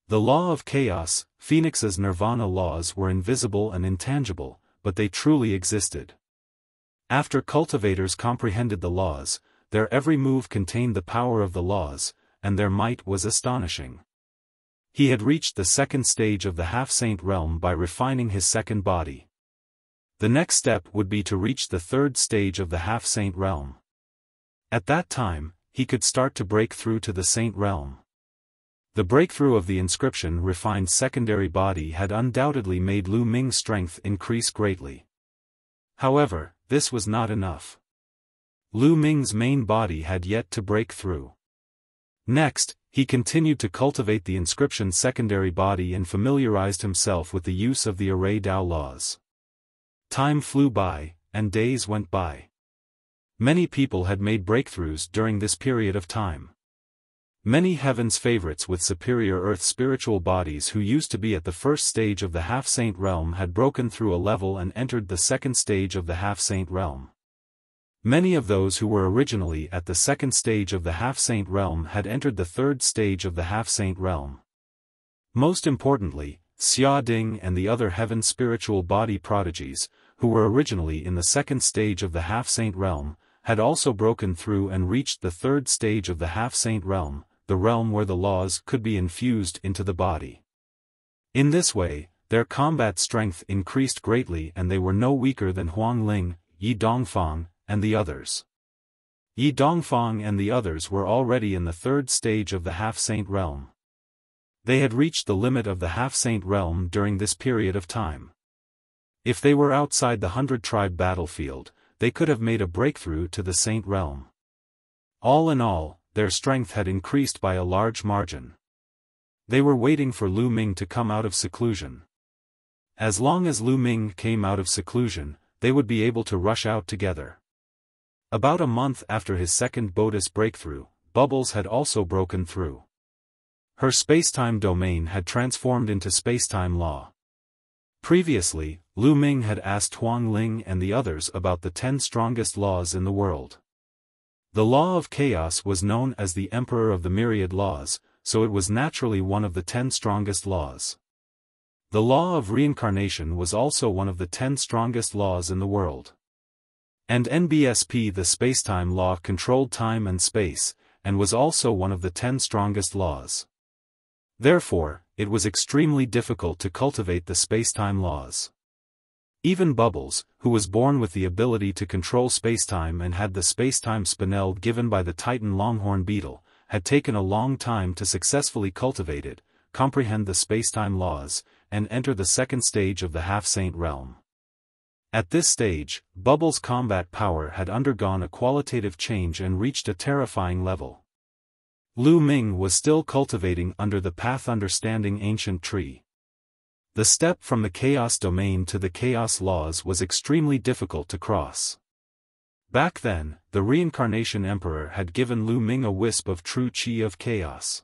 The law of chaos, Phoenix's nirvana laws were invisible and intangible, but they truly existed. After cultivators comprehended the laws, their every move contained the power of the laws, and their might was astonishing. He had reached the second stage of the half-saint realm by refining his second body. The next step would be to reach the third stage of the half-saint realm. At that time, he could start to break through to the saint realm. The breakthrough of the inscription-refined secondary body had undoubtedly made Lu Ming's strength increase greatly. However, this was not enough. Lu Ming's main body had yet to break through. Next, he continued to cultivate the inscription secondary body and familiarized himself with the use of the array Dao laws. Time flew by, and days went by. Many people had made breakthroughs during this period of time. Many heaven's favorites with superior earth spiritual bodies who used to be at the first stage of the half-saint realm had broken through a level and entered the second stage of the half-saint realm. Many of those who were originally at the second stage of the half-saint realm had entered the third stage of the half-saint realm. Most importantly, Xia Ding and the other heaven spiritual body prodigies, who were originally in the second stage of the half-saint realm, had also broken through and reached the third stage of the half-saint realm, the realm where the laws could be infused into the body. In this way, their combat strength increased greatly and they were no weaker than Huang Ling, Yi Dongfang, and the others. Yi Dongfang and the others were already in the third stage of the half-saint realm. They had reached the limit of the half-saint realm during this period of time. If they were outside the 100-tribe battlefield, they could have made a breakthrough to the saint realm. All in all, their strength had increased by a large margin. They were waiting for Lu Ming to come out of seclusion. As long as Lu Ming came out of seclusion, they would be able to rush out together. About a month after his second Bodis breakthrough, Bubbles had also broken through. Her spacetime domain had transformed into spacetime law. Previously, Lu Ming had asked Huang Ling and the others about the 10 strongest laws in the world. The law of chaos was known as the Emperor of the Myriad laws, so it was naturally one of the 10 strongest laws. The law of reincarnation was also one of the 10 strongest laws in the world. And NBSP, the spacetime law, controlled time and space, and was also one of the 10 strongest laws. Therefore, it was extremely difficult to cultivate the spacetime laws. Even Bubbles, who was born with the ability to control spacetime and had the spacetime spinel given by the Titan longhorn beetle, had taken a long time to successfully cultivate it, comprehend the spacetime laws, and enter the second stage of the half-saint realm. At this stage, Bubbles' combat power had undergone a qualitative change and reached a terrifying level. Lu Ming was still cultivating under the path understanding ancient tree. The step from the chaos domain to the chaos laws was extremely difficult to cross. Back then, the reincarnation emperor had given Lu Ming a wisp of true qi of chaos.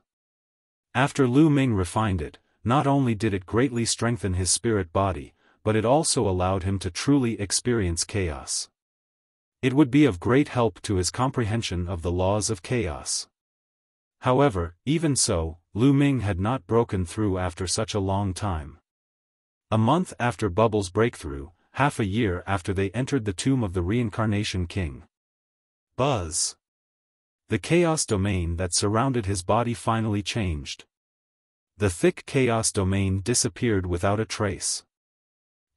After Lu Ming refined it, not only did it greatly strengthen his spirit body, but it also allowed him to truly experience chaos. It would be of great help to his comprehension of the laws of chaos. However, even so, Lu Ming had not broken through after such a long time. A month after Bubbles' breakthrough, half a year after they entered the tomb of the reincarnation king. Buzz. The chaos domain that surrounded his body finally changed. The thick chaos domain disappeared without a trace.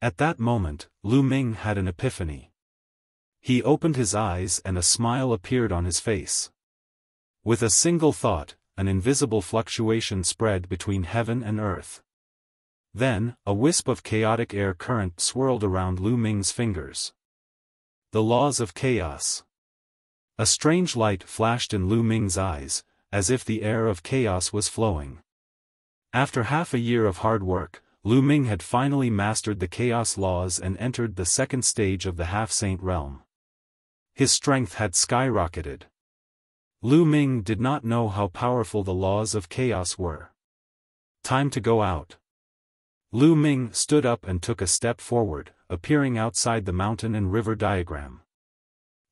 At that moment, Lu Ming had an epiphany. He opened his eyes and a smile appeared on his face. With a single thought, an invisible fluctuation spread between heaven and earth. Then, a wisp of chaotic air current swirled around Lu Ming's fingers. The laws of chaos. A strange light flashed in Lu Ming's eyes, as if the air of chaos was flowing. After half a year of hard work, Lu Ming had finally mastered the chaos laws and entered the second stage of the half-saint realm. His strength had skyrocketed. Lu Ming did not know how powerful the laws of chaos were. Time to go out. Lu Ming stood up and took a step forward, appearing outside the mountain and river diagram.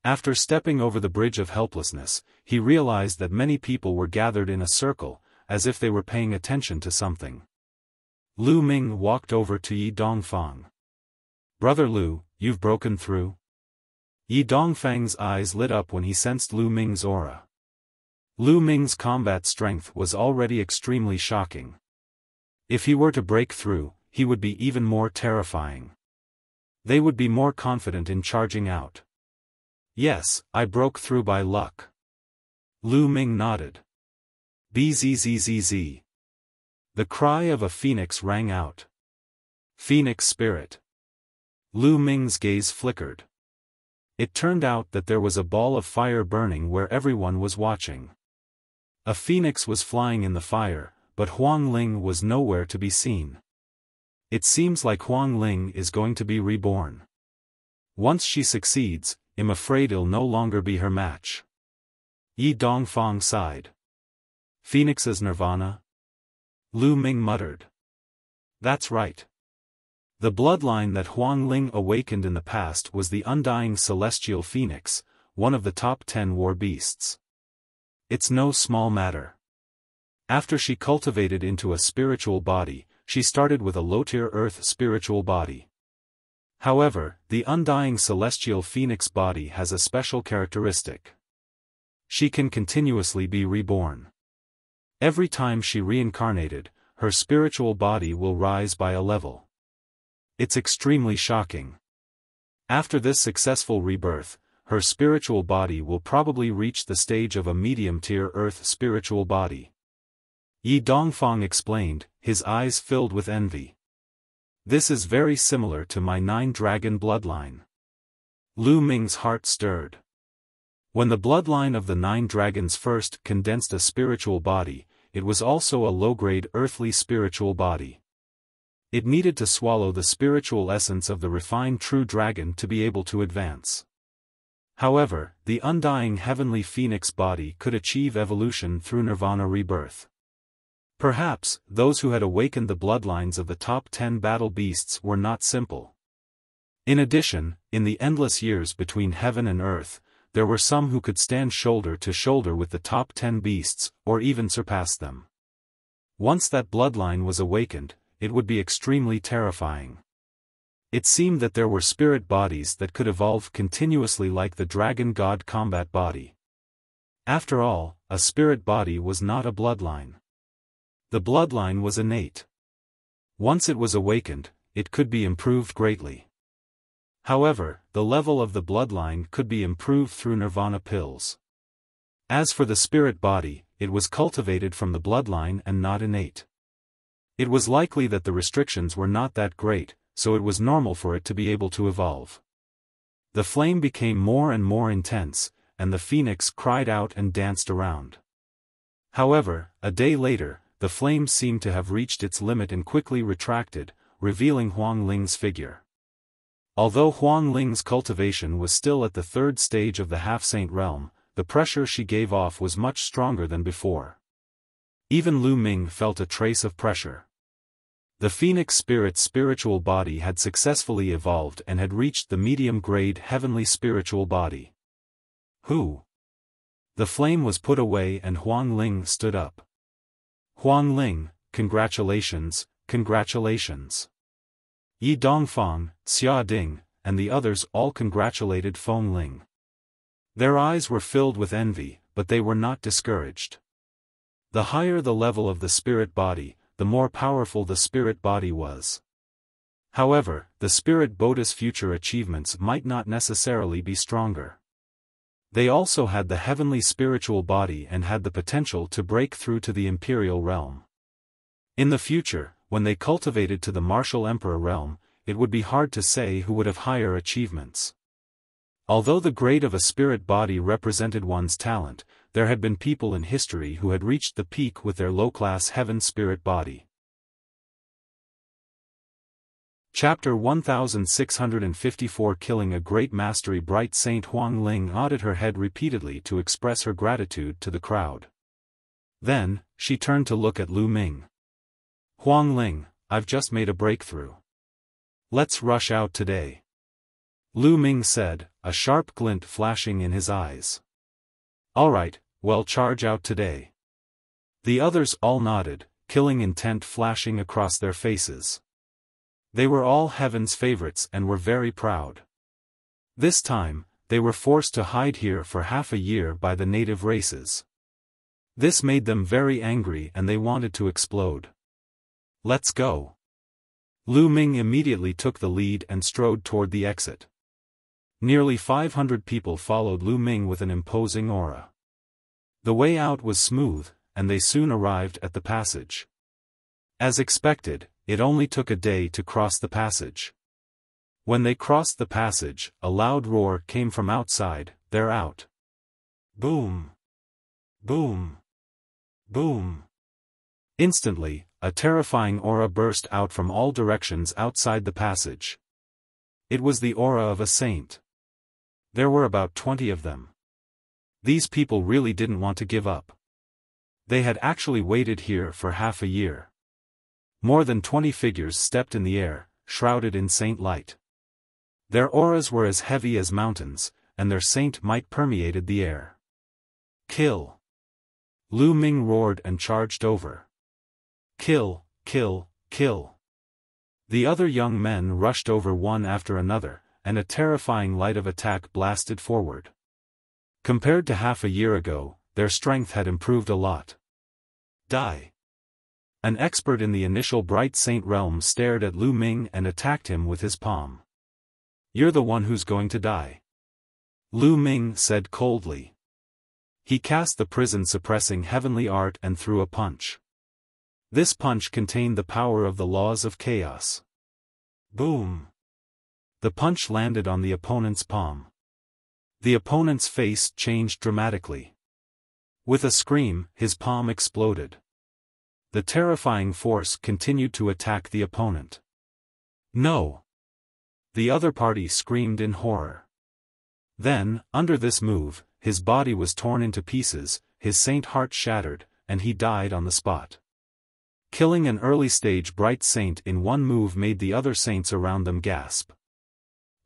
After stepping over the bridge of helplessness, he realized that many people were gathered in a circle, as if they were paying attention to something. Lu Ming walked over to Yi Dongfang. "Brother Lu, you've broken through?" Yi Dongfang's eyes lit up when he sensed Lu Ming's aura. Lu Ming's combat strength was already extremely shocking. If he were to break through, he would be even more terrifying. They would be more confident in charging out. "Yes, I broke through by luck." Lu Ming nodded. Bzzzzz. The cry of a phoenix rang out. Phoenix spirit. Lu Ming's gaze flickered. It turned out that there was a ball of fire burning where everyone was watching. A phoenix was flying in the fire, but Huang Ling was nowhere to be seen. It seems like Huang Ling is going to be reborn. Once she succeeds, I'm afraid it'll no longer be her match. Yi Dongfang sighed. Phoenix's nirvana? Lu Ming muttered. That's right. The bloodline that Huang Ling awakened in the past was the undying celestial phoenix, one of the top 10 war beasts. It's no small matter. After she cultivated into a spiritual body, she started with a low-tier earth spiritual body. However, the undying celestial phoenix body has a special characteristic. She can continuously be reborn. Every time she reincarnated, her spiritual body will rise by a level. It's extremely shocking. After this successful rebirth, her spiritual body will probably reach the stage of a medium-tier earth spiritual body. Yi Dongfang explained, his eyes filled with envy. This is very similar to my 9-dragon bloodline. Lu Ming's heart stirred. When the bloodline of the 9 dragons first condensed a spiritual body, it was also a low-grade earthly spiritual body. It needed to swallow the spiritual essence of the refined true dragon to be able to advance. However, the undying heavenly phoenix body could achieve evolution through nirvana rebirth. Perhaps, those who had awakened the bloodlines of the top 10 battle beasts were not simple. In addition, in the endless years between heaven and earth, there were some who could stand shoulder to shoulder with the top 10 beasts, or even surpass them. Once that bloodline was awakened, it would be extremely terrifying. It seemed that there were spirit bodies that could evolve continuously like the dragon god combat body. After all, a spirit body was not a bloodline. The bloodline was innate. Once it was awakened, it could be improved greatly. However, the level of the bloodline could be improved through nirvana pills. As for the spirit body, it was cultivated from the bloodline and not innate. It was likely that the restrictions were not that great, so it was normal for it to be able to evolve. The flame became more and more intense, and the phoenix cried out and danced around. However, a day later, the flame seemed to have reached its limit and quickly retracted, revealing Huang Ling's figure. Although Huang Ling's cultivation was still at the 3rd stage of the half-saint realm, the pressure she gave off was much stronger than before. Even Lu Ming felt a trace of pressure. The phoenix spirit's spiritual body had successfully evolved and had reached the medium-grade heavenly spiritual body. Who? The flame was put away and Huang Ling stood up. Huang Ling, congratulations, congratulations. Yi Dongfang, Xia Ding, and the others all congratulated Feng Ling. Their eyes were filled with envy, but they were not discouraged. The higher the level of the spirit body, the more powerful the spirit body was. However, the spirit body's future achievements might not necessarily be stronger. They also had the heavenly spiritual body and had the potential to break through to the imperial realm. In the future, when they cultivated to the martial emperor realm, it would be hard to say who would have higher achievements. Although the grade of a spirit body represented one's talent, there had been people in history who had reached the peak with their low-class heaven spirit body. Chapter 1654 Killing a Great Mastery. Bright Saint Huang Ling nodded her head repeatedly to express her gratitude to the crowd. Then, she turned to look at Lu Ming. Huang Ling, I've just made a breakthrough. Let's rush out today. Lu Ming said, a sharp glint flashing in his eyes. All right, well, charge out today. The others all nodded, killing intent flashing across their faces. They were all Heaven's favorites and were very proud. This time, they were forced to hide here for half a year by the native races. This made them very angry and they wanted to explode. Let's go. Lu Ming immediately took the lead and strode toward the exit. Nearly 500 people followed Lu Ming with an imposing aura. The way out was smooth, and they soon arrived at the passage. As expected, it only took a day to cross the passage. When they crossed the passage, a loud roar came from outside, "They're out!" Boom! Boom! Boom! Instantly, a terrifying aura burst out from all directions outside the passage. It was the aura of a saint. There were about 20 of them. These people really didn't want to give up. They had actually waited here for half a year. More than 20 figures stepped in the air, shrouded in saint light. Their auras were as heavy as mountains, and their saint might permeated the air. Kill! Lu Ming roared and charged over. Kill, kill, kill! The other young men rushed over one after another, and a terrifying light of attack blasted forward. Compared to half a year ago, their strength had improved a lot. Die! An expert in the initial Bright Saint realm stared at Lu Ming and attacked him with his palm. "You're the one who's going to die," Lu Ming said coldly. He cast the prison-suppressing heavenly art and threw a punch. This punch contained the power of the laws of chaos. Boom! The punch landed on the opponent's palm. The opponent's face changed dramatically. With a scream, his palm exploded. The terrifying force continued to attack the opponent. No! The other party screamed in horror. Then, under this move, his body was torn into pieces, his saint heart shattered, and he died on the spot. Killing an early-stage Bright Saint in one move made the other saints around them gasp.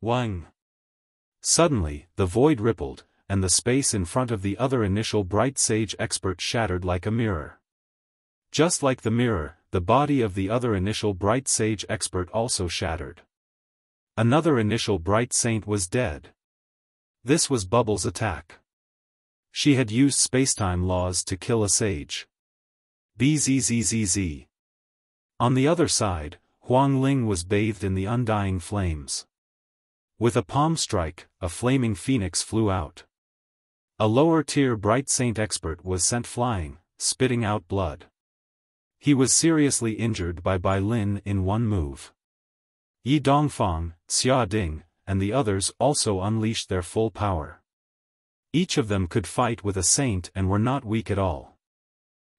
Wang! Suddenly, the void rippled, and the space in front of the other initial Bright Sage expert shattered like a mirror. Just like the mirror, the body of the other initial Bright Sage expert also shattered. Another initial Bright Saint was dead. This was Bubble's attack. She had used spacetime laws to kill a sage. Bzzzzz. On the other side, Huang Ling was bathed in the undying flames. With a palm strike, a flaming phoenix flew out. A lower-tier Bright Saint expert was sent flying, spitting out blood. He was seriously injured by Bai Lin in one move. Yi Dongfang, Xia Ding, and the others also unleashed their full power. Each of them could fight with a saint and were not weak at all.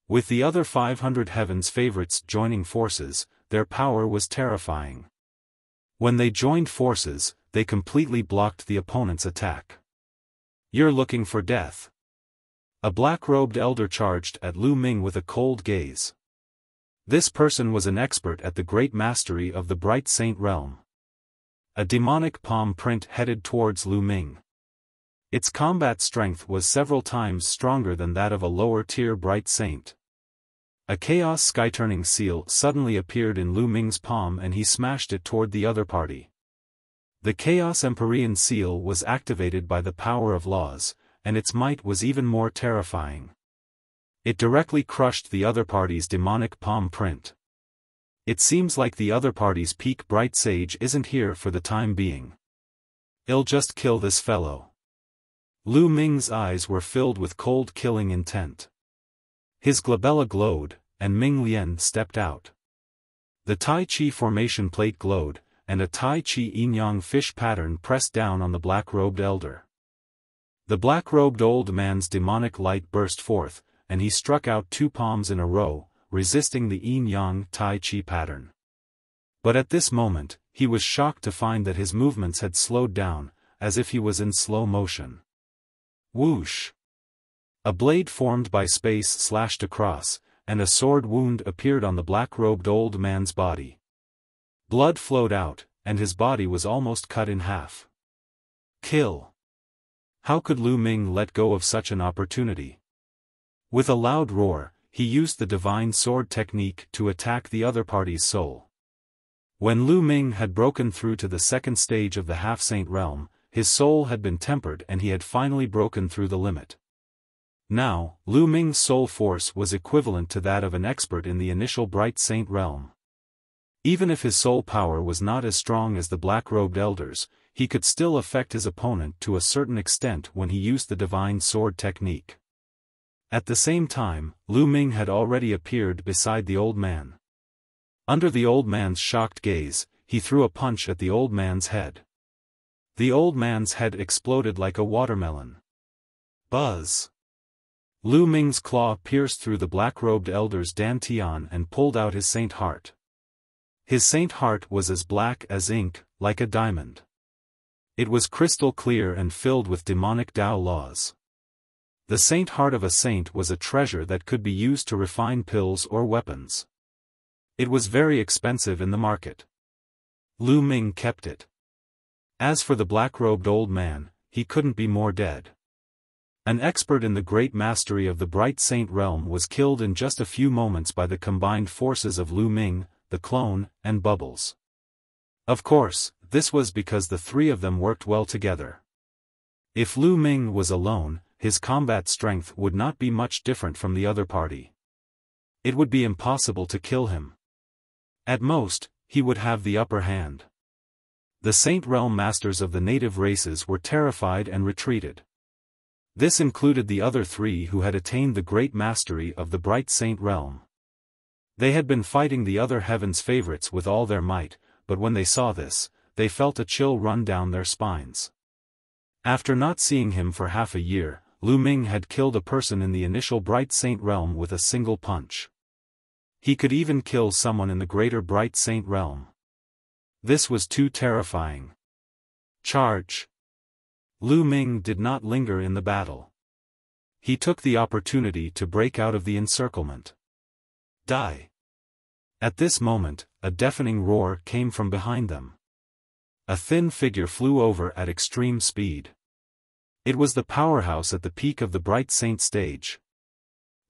With the other 500 Heaven's favorites joining forces, their power was terrifying. When they joined forces, they completely blocked the opponent's attack. "You're looking for death." A black-robed elder charged at Lu Ming with a cold gaze. This person was an expert at the great mastery of the Bright Saint realm. A demonic palm print headed towards Lu Ming. Its combat strength was several times stronger than that of a lower-tier Bright Saint. A chaos sky-turning seal suddenly appeared in Lu Ming's palm and he smashed it toward the other party. The Chaos Empyrean seal was activated by the power of laws, and its might was even more terrifying. It directly crushed the other party's demonic palm print. It seems like the other party's peak Bright Sage isn't here for the time being. "I'll just kill this fellow." Lu Ming's eyes were filled with cold killing intent. His glabella glowed, and Ming Lian stepped out. The Tai Chi formation plate glowed, and a Tai Chi yin-yang fish pattern pressed down on the black-robed elder. The black-robed old man's demonic light burst forth, and he struck out 2 palms in a row, resisting the yin-yang Tai Chi pattern. But at this moment, he was shocked to find that his movements had slowed down, as if he was in slow motion. Whoosh! A blade formed by space slashed across, and a sword wound appeared on the black-robed old man's body. Blood flowed out, and his body was almost cut in half. Kill! How could Lu Ming let go of such an opportunity? With a loud roar, he used the divine sword technique to attack the other party's soul. When Lu Ming had broken through to the second stage of the half-saint realm, his soul had been tempered and he had finally broken through the limit. Now, Lu Ming's soul force was equivalent to that of an expert in the initial bright saint realm. Even if his soul power was not as strong as the black-robed elders, he could still affect his opponent to a certain extent when he used the divine sword technique. At the same time, Lu Ming had already appeared beside the old man. Under the old man's shocked gaze, he threw a punch at the old man's head. The old man's head exploded like a watermelon. Buzz! Lu Ming's claw pierced through the black-robed elder's dantian and pulled out his saint heart. His saint heart was as black as ink, like a diamond. It was crystal clear and filled with demonic Tao laws. The saint heart of a saint was a treasure that could be used to refine pills or weapons. It was very expensive in the market. Lu Ming kept it. As for the black-robed old man, he couldn't be more dead. An expert in the great mastery of the bright saint realm was killed in just a few moments by the combined forces of Lu Ming, the clone, and Bubbles. Of course, this was because the three of them worked well together. If Lu Ming was alone, his combat strength would not be much different from the other party. It would be impossible to kill him. At most, he would have the upper hand. The Saint Realm masters of the native races were terrified and retreated. This included the other three who had attained the great mastery of the Bright Saint Realm. They had been fighting the other heaven's favorites with all their might, but when they saw this, they felt a chill run down their spines. After not seeing him for half a year, Lu Ming had killed a person in the initial Bright Saint Realm with a single punch. He could even kill someone in the greater Bright Saint Realm. This was too terrifying. Charge! Lu Ming did not linger in the battle. He took the opportunity to break out of the encirclement. Die! At this moment, a deafening roar came from behind them. A thin figure flew over at extreme speed. It was the powerhouse at the peak of the Bright Saint stage.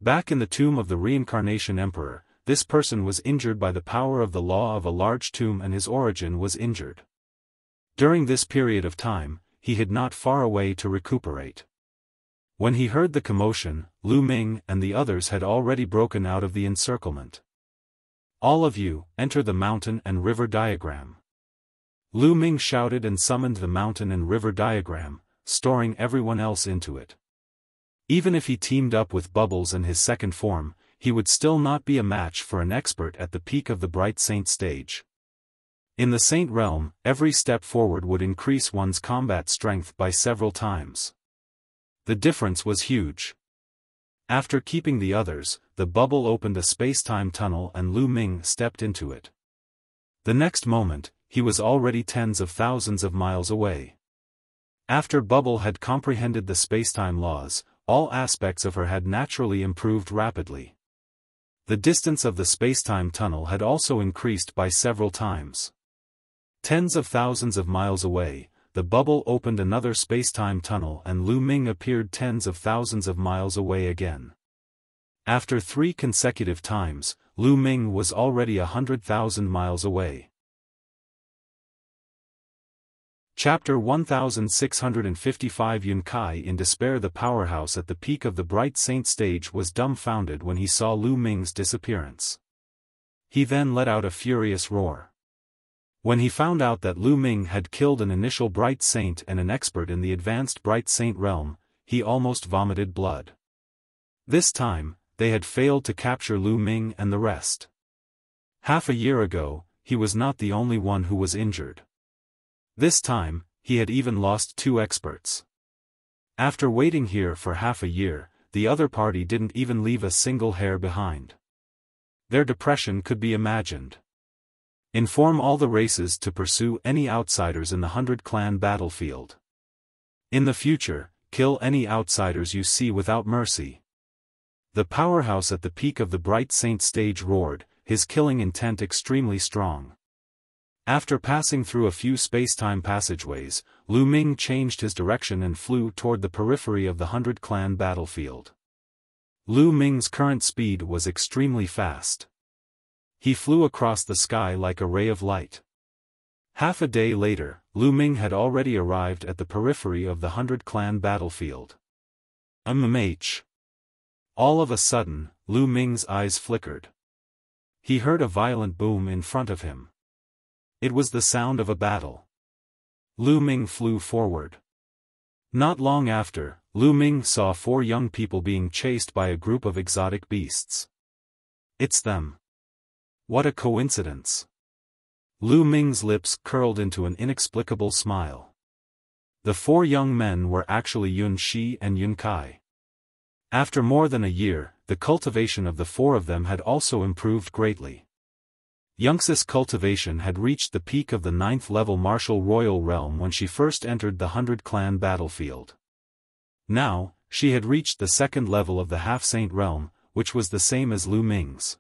Back in the tomb of the Reincarnation Emperor, this person was injured by the power of the law of a large tomb and his origin was injured. During this period of time, he hid not far away to recuperate. When he heard the commotion, Lu Ming and the others had already broken out of the encirclement. All of you, enter the mountain and river diagram. Lu Ming shouted and summoned the mountain and river diagram, storing everyone else into it. Even if he teamed up with Bubbles in his second form, he would still not be a match for an expert at the peak of the Bright Saint stage. In the Saint Realm, every step forward would increase one's combat strength by several times. The difference was huge. After keeping the others, the bubble opened a space-time tunnel and Lu Ming stepped into it. The next moment, he was already tens of thousands of miles away. After Bubble had comprehended the space-time laws, all aspects of her had naturally improved rapidly. The distance of the space-time tunnel had also increased by several times. Tens of thousands of miles away, the bubble opened another space-time tunnel and Lu Ming appeared tens of thousands of miles away again. After 3 consecutive times, Lu Ming was already 100,000 miles away. Chapter 1655 Yun Kai in despair. The powerhouse at the peak of the Bright Saint stage was dumbfounded when he saw Lu Ming's disappearance. He then let out a furious roar. When he found out that Lu Ming had killed an initial Bright Saint and an expert in the advanced Bright Saint realm, he almost vomited blood. This time, they had failed to capture Lu Ming and the rest. Half a year ago, he was not the only one who was injured. This time, he had even lost 2 experts. After waiting here for half a year, the other party didn't even leave a single hair behind. Their depression could be imagined. Inform all the races to pursue any outsiders in the 100-clan battlefield. In the future, kill any outsiders you see without mercy. The powerhouse at the peak of the Bright Saint stage roared, his killing intent extremely strong. After passing through a few space-time passageways, Lu Ming changed his direction and flew toward the periphery of the 100-clan battlefield. Lu Ming's current speed was extremely fast. He flew across the sky like a ray of light. Half a day later, Lu Ming had already arrived at the periphery of the 100-clan battlefield. All of a sudden, Lu Ming's eyes flickered. He heard a violent boom in front of him. It was the sound of a battle. Lu Ming flew forward. Not long after, Lu Ming saw 4 young people being chased by a group of exotic beasts. It's them. What a coincidence. Lu Ming's lips curled into an inexplicable smile. The 4 young men were actually Yun Shi and Yun Kai. After more than a year, the cultivation of the 4 of them had also improved greatly. Yunxi's cultivation had reached the peak of the 9th level martial royal realm when she first entered the 100-clan battlefield. Now, she had reached the 2nd level of the half-saint realm, which was the same as Lu Ming's.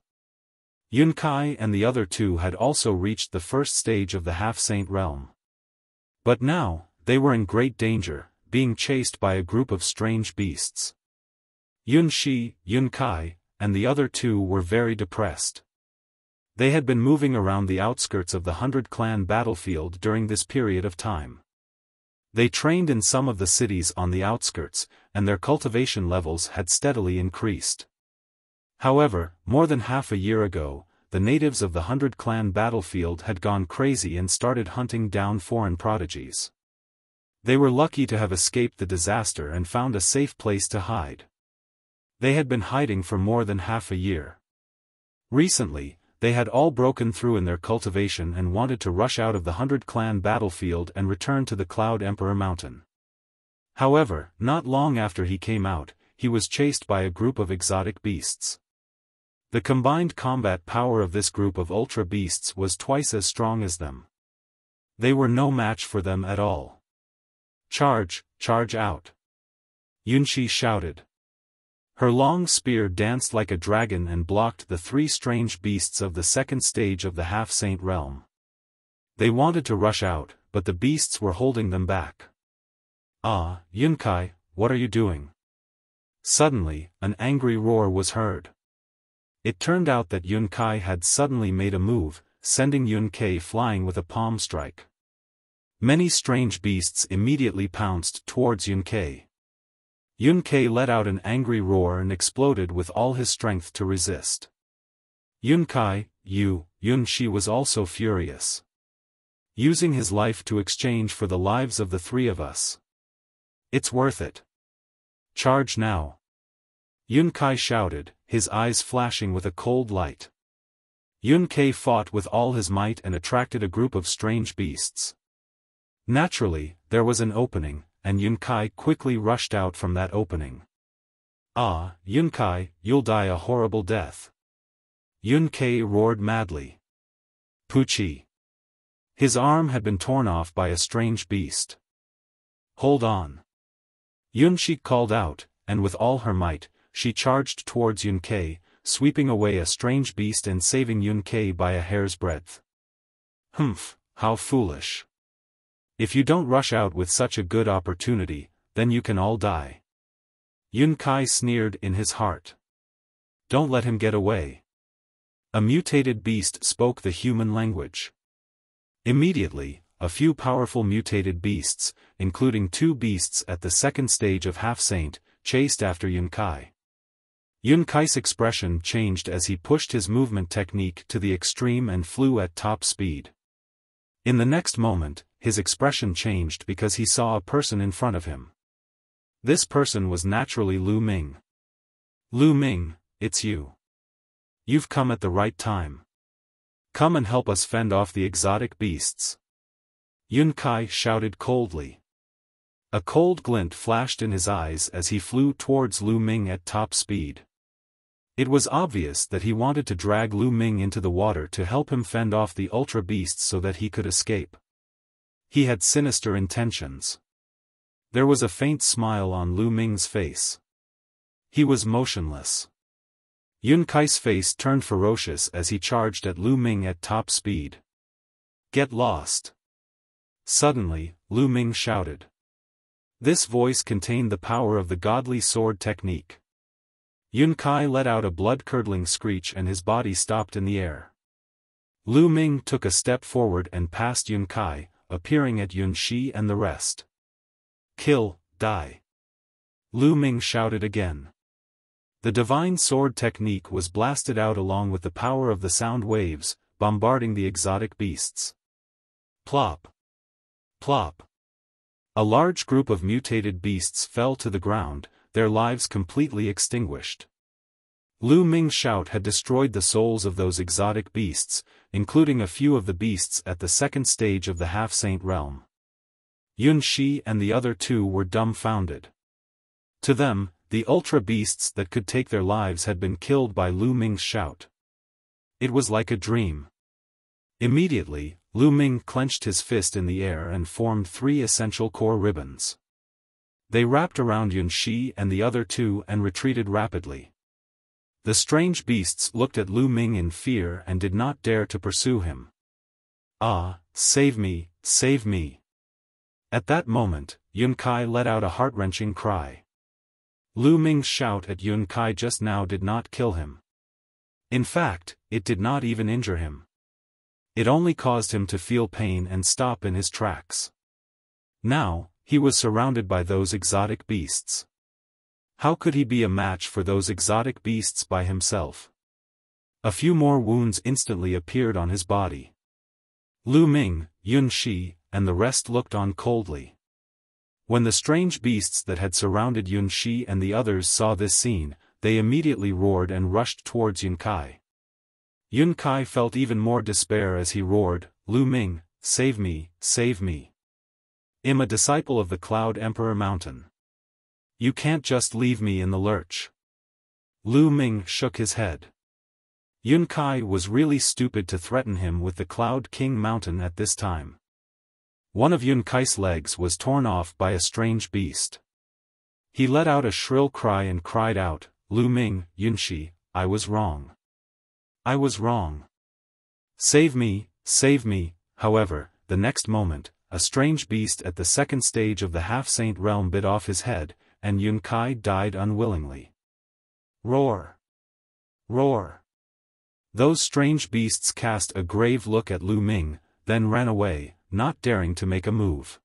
Yun Kai and the other 2 had also reached the 1st stage of the half-saint realm. But now, they were in great danger, being chased by a group of strange beasts. Yun Shi, Yun Kai, and the other 2 were very depressed. They had been moving around the outskirts of the 100-clan battlefield during this period of time. They trained in some of the cities on the outskirts, and their cultivation levels had steadily increased. However, more than half a year ago, the natives of the 100-clan battlefield had gone crazy and started hunting down foreign prodigies. They were lucky to have escaped the disaster and found a safe place to hide. They had been hiding for more than half a year. Recently, they had all broken through in their cultivation and wanted to rush out of the 100-clan battlefield and return to the Cloud Emperor Mountain. However, not long after he came out, he was chased by a group of exotic beasts. The combined combat power of this group of ultra beasts was twice as strong as them. They were no match for them at all. Charge out! Yunshi shouted. Her long spear danced like a dragon and blocked the 3 strange beasts of the 2nd stage of the half-saint realm. They wanted to rush out, but the beasts were holding them back. Ah, Yun Kai, what are you doing? Suddenly, an angry roar was heard. It turned out that Yun Kai had suddenly made a move, sending Yun Kai flying with a palm strike. Many strange beasts immediately pounced towards Yun Kai. Yun Kai let out an angry roar and exploded with all his strength to resist. Yun Kai, Yun Shi was also furious. Using his life to exchange for the lives of the 3 of us. It's worth it. Charge now! Yun Kai shouted, his eyes flashing with a cold light. Yun Kai fought with all his might and attracted a group of strange beasts. Naturally, there was an opening, and Yun Kai quickly rushed out from that opening. Ah, Yun Kai, you'll die a horrible death. Yun Kai roared madly. Puchi! His arm had been torn off by a strange beast. Hold on! Yun Shi called out, and with all her might, she charged towards Yun Kai, sweeping away a strange beast and saving Yun Kai by a hair's breadth. Humph, how foolish. If you don't rush out with such a good opportunity, then you can all die. Yun Kai sneered in his heart. Don't let him get away. A mutated beast spoke the human language. Immediately, a few powerful mutated beasts, including 2 beasts at the 2nd stage of half-saint, chased after Yun Kai. Yun Kai's expression changed as he pushed his movement technique to the extreme and flew at top speed. In the next moment, his expression changed because he saw a person in front of him. This person was naturally Lu Ming. Lu Ming, it's you. You've come at the right time. Come and help us fend off the exotic beasts. Yun Kai shouted coldly. A cold glint flashed in his eyes as he flew towards Lu Ming at top speed. It was obvious that he wanted to drag Lu Ming into the water to help him fend off the ultra beasts so that he could escape. He had sinister intentions. There was a faint smile on Lu Ming's face. He was motionless. Yun Kai's face turned ferocious as he charged at Lu Ming at top speed. Get lost! Suddenly, Lu Ming shouted. This voice contained the power of the godly sword technique. Yun Kai let out a blood-curdling screech and his body stopped in the air. Lu Ming took a step forward and passed Yun Kai, appearing at Yun Shi and the rest. Kill, die. Lu Ming shouted again. The divine sword technique was blasted out along with the power of the sound waves, bombarding the exotic beasts. Plop. Plop. A large group of mutated beasts fell to the ground, their lives completely extinguished. Lu Ming's shout had destroyed the souls of those exotic beasts, including a few of the beasts at the second stage of the half-saint realm. Yun Shi and the other two were dumbfounded. To them, the ultra beasts that could take their lives had been killed by Lu Ming's shout. It was like a dream. Immediately, Lu Ming clenched his fist in the air and formed 3 essential core ribbons. They wrapped around Yun Shi and the other two and retreated rapidly. The strange beasts looked at Lu Ming in fear and did not dare to pursue him. Ah, save me, save me. At that moment, Yun Kai let out a heart-wrenching cry. Lu Ming's shout at Yun Kai just now did not kill him. In fact, it did not even injure him. It only caused him to feel pain and stop in his tracks. Now, he was surrounded by those exotic beasts. How could he be a match for those exotic beasts by himself? A few more wounds instantly appeared on his body. Lu Ming, Yun Shi, and the rest looked on coldly. When the strange beasts that had surrounded Yun Shi and the others saw this scene, they immediately roared and rushed towards Yun Kai. Yun Kai felt even more despair as he roared, Lu Ming, save me, save me. I'm a disciple of the Cloud Emperor Mountain. You can't just leave me in the lurch. Lu Ming shook his head. Yun Kai was really stupid to threaten him with the Cloud King Mountain at this time. One of Yun Kai's legs was torn off by a strange beast. He let out a shrill cry and cried out, Lu Ming, Yun Shi, I was wrong. I was wrong. Save me, save me. However, the next moment, a strange beast at the second stage of the half-saint realm bit off his head, and Yun Kai died unwillingly. Roar! Roar! Those strange beasts cast a grave look at Lu Ming, then ran away, not daring to make a move.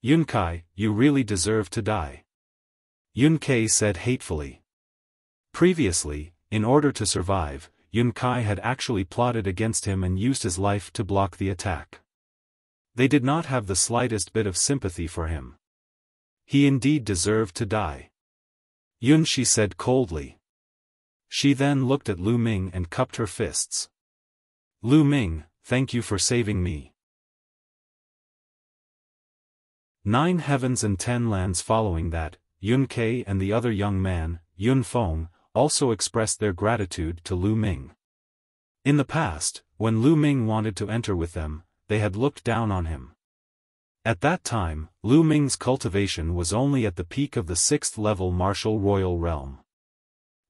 Yun Kai, you really deserve to die. Yun Kai said hatefully. Previously, in order to survive, Yun Kai had actually plotted against him and used his life to block the attack. They did not have the slightest bit of sympathy for him. He indeed deserved to die. Yun Shi said coldly. She then looked at Lu Ming and cupped her fists. Lu Ming, thank you for saving me. 9 heavens and 10 lands. Following that, Yun Kai and the other young man, Yun Feng, also expressed their gratitude to Lu Ming. In the past, when Lu Ming wanted to enter with them, they had looked down on him. At that time, Lu Ming's cultivation was only at the peak of the 6th level martial royal realm.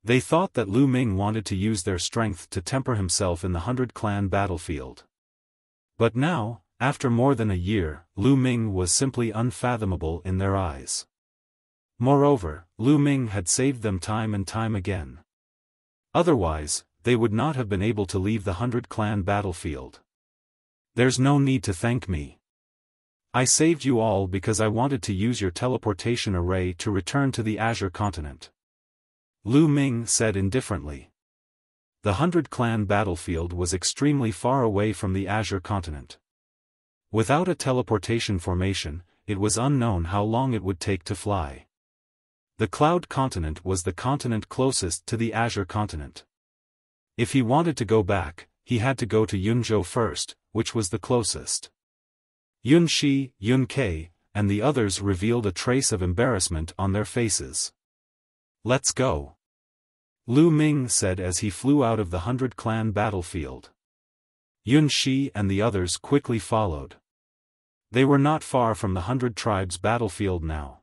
They thought that Lu Ming wanted to use their strength to temper himself in the 100-clan battlefield. But now, after more than a year, Lu Ming was simply unfathomable in their eyes. Moreover, Lu Ming had saved them time and time again. Otherwise, they would not have been able to leave the 100-clan battlefield. There's no need to thank me. I saved you all because I wanted to use your teleportation array to return to the Azure continent. Lu Ming said indifferently. The 100-clan battlefield was extremely far away from the Azure continent. Without a teleportation formation, it was unknown how long it would take to fly. The Cloud continent was the continent closest to the Azure continent. If he wanted to go back, he had to go to Yunzhou first, which was the closest. Yun Shi, Yun Kai, and the others revealed a trace of embarrassment on their faces. Let's go. Lu Ming said as he flew out of the 100-clan battlefield. Yun Shi and the others quickly followed. They were not far from the 100 tribes battlefield now.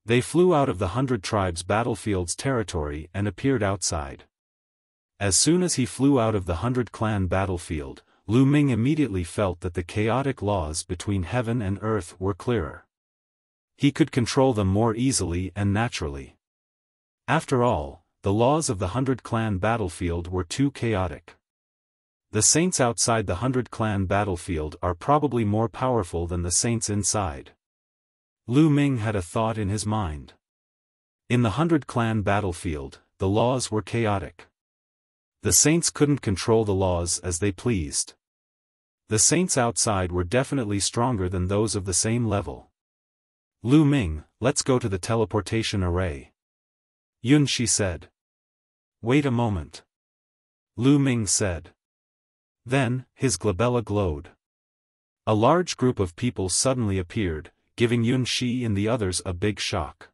They flew out of the 100 tribes battlefield's territory and appeared outside. As soon as he flew out of the 100-clan battlefield, Lu Ming immediately felt that the chaotic laws between heaven and earth were clearer. He could control them more easily and naturally. After all, the laws of the 100-clan battlefield were too chaotic. The saints outside the 100-clan battlefield are probably more powerful than the saints inside. Lu Ming had a thought in his mind. In the 100-clan battlefield, the laws were chaotic. The saints couldn't control the laws as they pleased. The saints outside were definitely stronger than those of the same level. Lu Ming, let's go to the teleportation array. Yun Shi said. Wait a moment. Lu Ming said. Then, his glabella glowed. A large group of people suddenly appeared, giving Yun Shi and the others a big shock.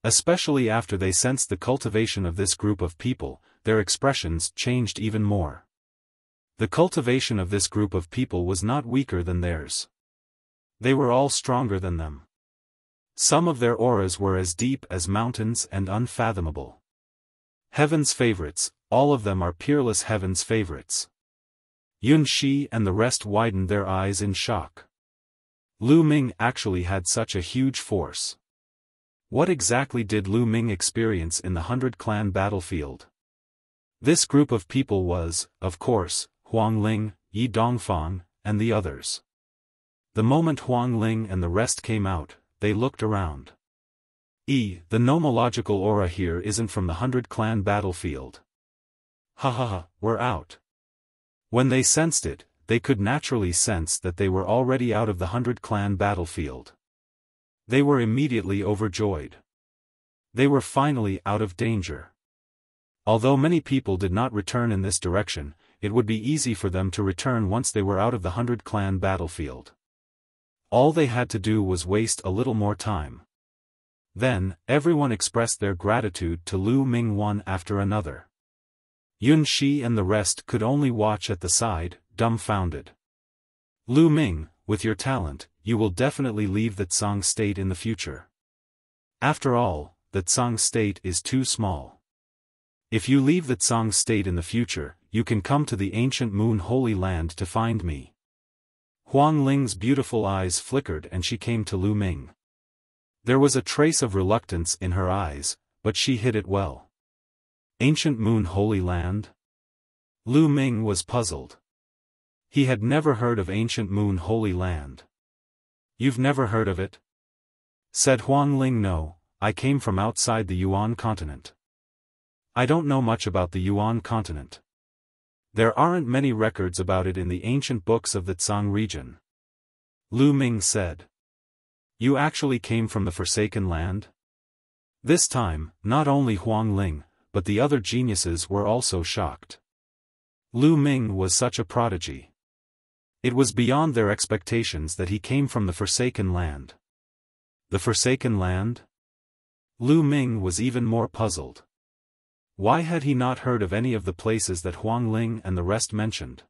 Especially after they sensed the cultivation of this group of people, their expressions changed even more. The cultivation of this group of people was not weaker than theirs. They were all stronger than them. Some of their auras were as deep as mountains and unfathomable. Heaven's favorites, all of them are peerless heaven's favorites. Yun Shi and the rest widened their eyes in shock. Lu Ming actually had such a huge force. What exactly did Lu Ming experience in the 100-clan battlefield? This group of people was, of course, Huang Ling, Yi Dongfang, and the others. The moment Huang Ling and the rest came out, they looked around. The nomological aura here isn't from the 100-clan battlefield. Ha ha ha, we're out. When they sensed it, they could naturally sense that they were already out of the 100-clan battlefield. They were immediately overjoyed. They were finally out of danger. Although many people did not return in this direction, it would be easy for them to return once they were out of the 100-clan battlefield. All they had to do was waste a little more time. Then, everyone expressed their gratitude to Lu Ming one after another. Yun Shi and the rest could only watch at the side, dumbfounded. Lu Ming, with your talent, you will definitely leave the Tsang state in the future. After all, the Tsang state is too small. If you leave the Tsang state in the future, you can come to the ancient Moon Holy Land to find me. Huang Ling's beautiful eyes flickered and she came to Lu Ming. There was a trace of reluctance in her eyes, but she hid it well. Ancient Moon Holy Land? Lu Ming was puzzled. He had never heard of Ancient Moon Holy Land. You've never heard of it? Said Huang Ling. No, I came from outside the Yuan continent. I don't know much about the Yuan continent. There aren't many records about it in the ancient books of the Tsang region. Lu Ming said. You actually came from the Forsaken Land? This time, not only Huang Ling, but the other geniuses were also shocked. Lu Ming was such a prodigy. It was beyond their expectations that he came from the Forsaken Land. The Forsaken Land? Lu Ming was even more puzzled. Why had he not heard of any of the places that Huang Ling and the rest mentioned?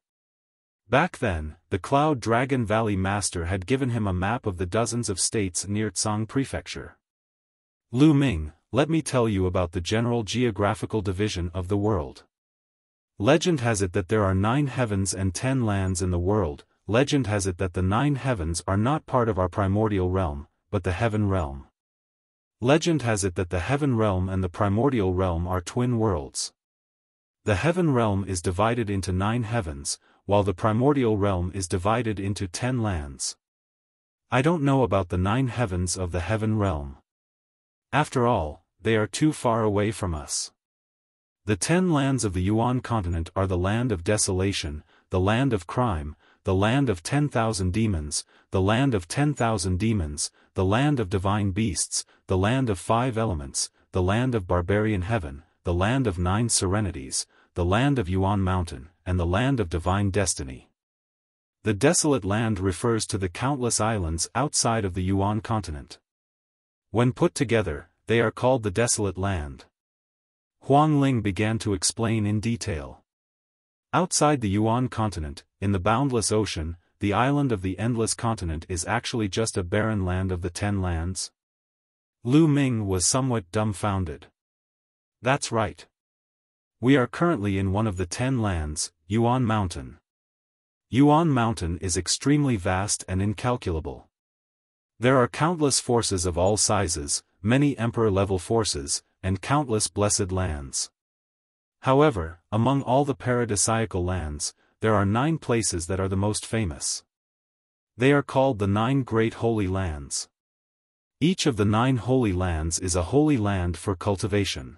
Back then, the Cloud Dragon Valley Master had given him a map of the dozens of states near Tsang Prefecture. Lu Ming, let me tell you about the general geographical division of the world. Legend has it that there are 9 heavens and 10 lands in the world. Legend has it that the 9 heavens are not part of our primordial realm, but the heaven realm. Legend has it that the heaven realm and the primordial realm are twin worlds. The heaven realm is divided into 9 heavens, while the primordial realm is divided into 10 lands. I don't know about the 9 heavens of the heaven realm. After all, they are too far away from us. The 10 lands of the Yuan continent are the land of desolation, the land of crime, the land of 10,000 demons, the land of 10,000 demons, the land of divine beasts, the land of 5 elements, the land of barbarian heaven, the land of 9 serenities, the land of Yuan mountain, and the land of divine destiny. The desolate land refers to the countless islands outside of the Yuan continent. When put together, they are called the Desolate Land. Huang Ling began to explain in detail. Outside the Yuan continent, in the boundless ocean, the island of the endless continent is actually just a barren land of the 10 lands. Lu Ming was somewhat dumbfounded. That's right. We are currently in one of the 10 lands, Yuan Mountain. Yuan Mountain is extremely vast and incalculable. There are countless forces of all sizes, many emperor-level forces, and countless blessed lands. However, among all the paradisiacal lands, there are 9 places that are the most famous. They are called the 9 Great Holy Lands. Each of the 9 holy lands is a holy land for cultivation.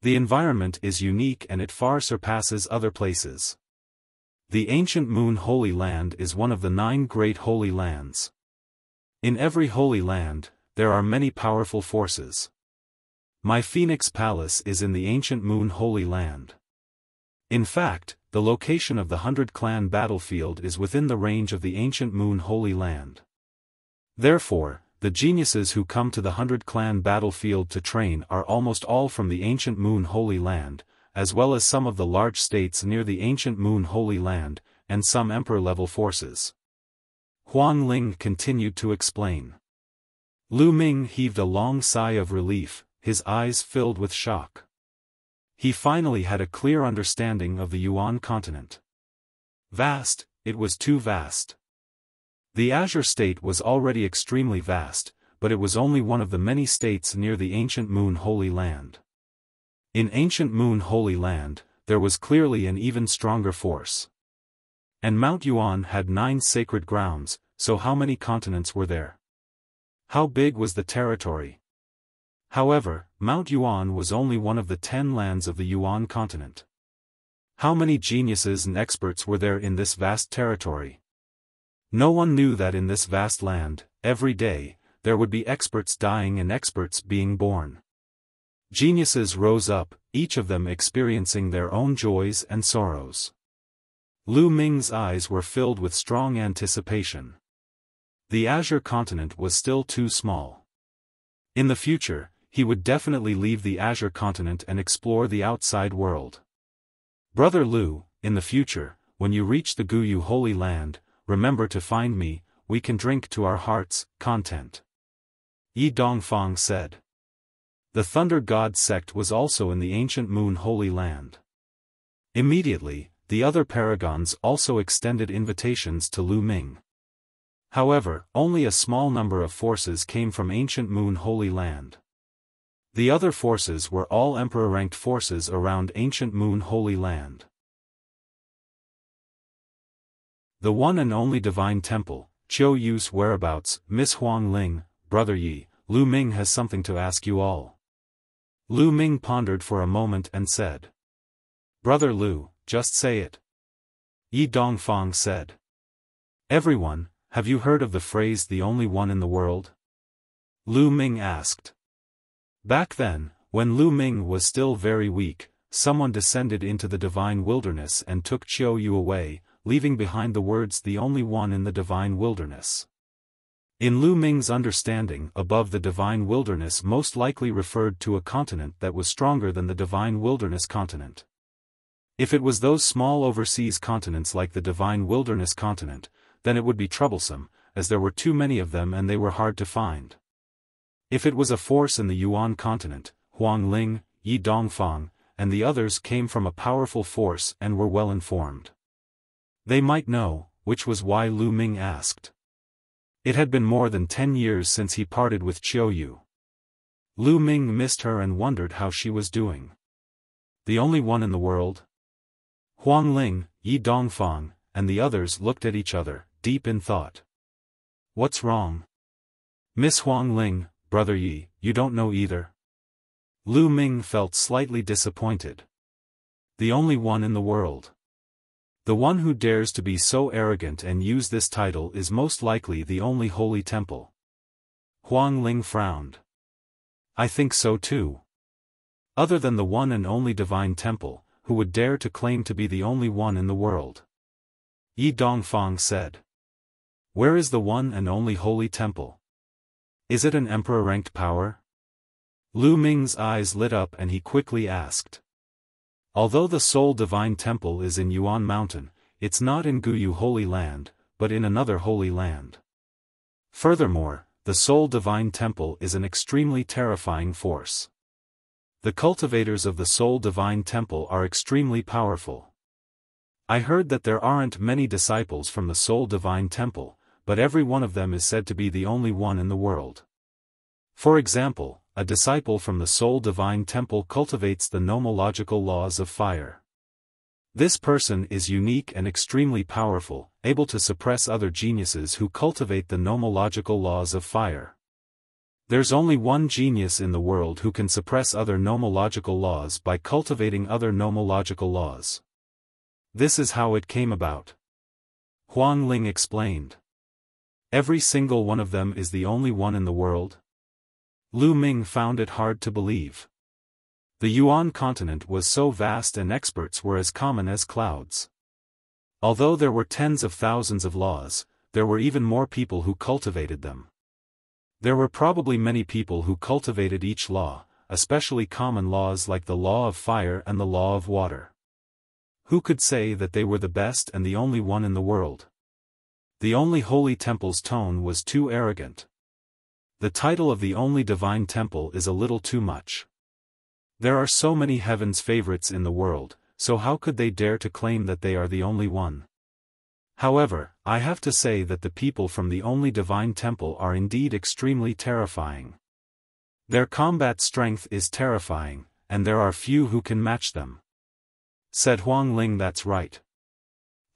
The environment is unique and it far surpasses other places. The Ancient Moon Holy Land is one of the 9 Great Holy Lands. In every holy land, there are many powerful forces. My Phoenix Palace is in the Ancient Moon Holy Land. In fact, the location of the 100 Clan battlefield is within the range of the Ancient Moon Holy Land. Therefore, the geniuses who come to the 100 Clan battlefield to train are almost all from the Ancient Moon Holy Land, as well as some of the large states near the Ancient Moon Holy Land, and some emperor-level forces. Huang Ling continued to explain. Lu Ming heaved a long sigh of relief, his eyes filled with shock. He finally had a clear understanding of the Yuan continent. Vast, it was too vast. The Azure State was already extremely vast, but it was only one of the many states near the Ancient Moon Holy Land. In Ancient Moon Holy Land, there was clearly an even stronger force. And Mount Yuan had 9 sacred grounds, so how many continents were there? How big was the territory? However, Mount Yuan was only one of the 10 lands of the Yuan continent. How many geniuses and experts were there in this vast territory? No one knew that in this vast land, every day, there would be experts dying and experts being born. Geniuses rose up, each of them experiencing their own joys and sorrows. Lu Ming's eyes were filled with strong anticipation. The Azure continent was still too small. In the future, he would definitely leave the Azure continent and explore the outside world. Brother Lu, in the future, when you reach the Guyu Holy Land, remember to find me, we can drink to our heart's content. Yi Dongfang said. The Thunder God sect was also in the Ancient Moon Holy Land. Immediately, the other paragons also extended invitations to Lu Ming. However, only a small number of forces came from Ancient Moon Holy Land. The other forces were all emperor-ranked forces around Ancient Moon Holy Land. The one and only Divine Temple, Qiu Yu's whereabouts, Miss Huang Ling, Brother Yi, Lu Ming has something to ask you all. Lu Ming pondered for a moment and said. Brother Lu, just say it. Yi Dongfang said. Everyone, have you heard of the phrase the only one in the world? Lu Ming asked. Back then, when Lu Ming was still very weak, someone descended into the divine wilderness and took Qiu Yu away, leaving behind the words the only one in the divine wilderness. In Lu Ming's understanding, above the divine wilderness most likely referred to a continent that was stronger than the divine wilderness continent. If it was those small overseas continents like the divine wilderness continent, then it would be troublesome, as there were too many of them and they were hard to find. If it was a force in the Yuan continent, Huang Ling, Yi Dongfang, and the others came from a powerful force and were well informed. They might know, which was why Lu Ming asked. It had been more than 10 years since he parted with Qiu Yu. Lu Ming missed her and wondered how she was doing. The only one in the world? Huang Ling, Yi Dongfang, and the others looked at each other, deep in thought. What's wrong? Miss Huang Ling, Brother Yi, you don't know either? Lu Ming felt slightly disappointed. The only one in the world. The one who dares to be so arrogant and use this title is most likely the only holy temple. Huang Ling frowned. I think so too. Other than the one and only divine temple, who would dare to claim to be the only one in the world? Yi Dongfang said. Where is the one and only holy temple? Is it an emperor-ranked power? Lu Ming's eyes lit up and he quickly asked. Although the sole divine temple is in Yuan Mountain, it's not in Guyu Holy Land, but in another holy land. Furthermore, the sole divine temple is an extremely terrifying force. The cultivators of the sole divine temple are extremely powerful. I heard that there aren't many disciples from the sole divine temple, but every one of them is said to be the only one in the world. For example, a disciple from the Soul Divine Temple cultivates the nomological laws of fire. This person is unique and extremely powerful, able to suppress other geniuses who cultivate the nomological laws of fire. There's only one genius in the world who can suppress other nomological laws by cultivating other nomological laws. This is how it came about. Huang Ling explained. Every single one of them is the only one in the world? Lu Ming found it hard to believe. The Yuan continent was so vast and experts were as common as clouds. Although there were tens of thousands of laws, there were even more people who cultivated them. There were probably many people who cultivated each law, especially common laws like the law of fire and the law of water. Who could say that they were the best and the only one in the world? The only holy temple's tone was too arrogant. The title of the only divine temple is a little too much. There are so many heaven's favorites in the world, so how could they dare to claim that they are the only one? However, I have to say that the people from the only divine temple are indeed extremely terrifying. Their combat strength is terrifying, and there are few who can match them. Said Huang Ling. That's right.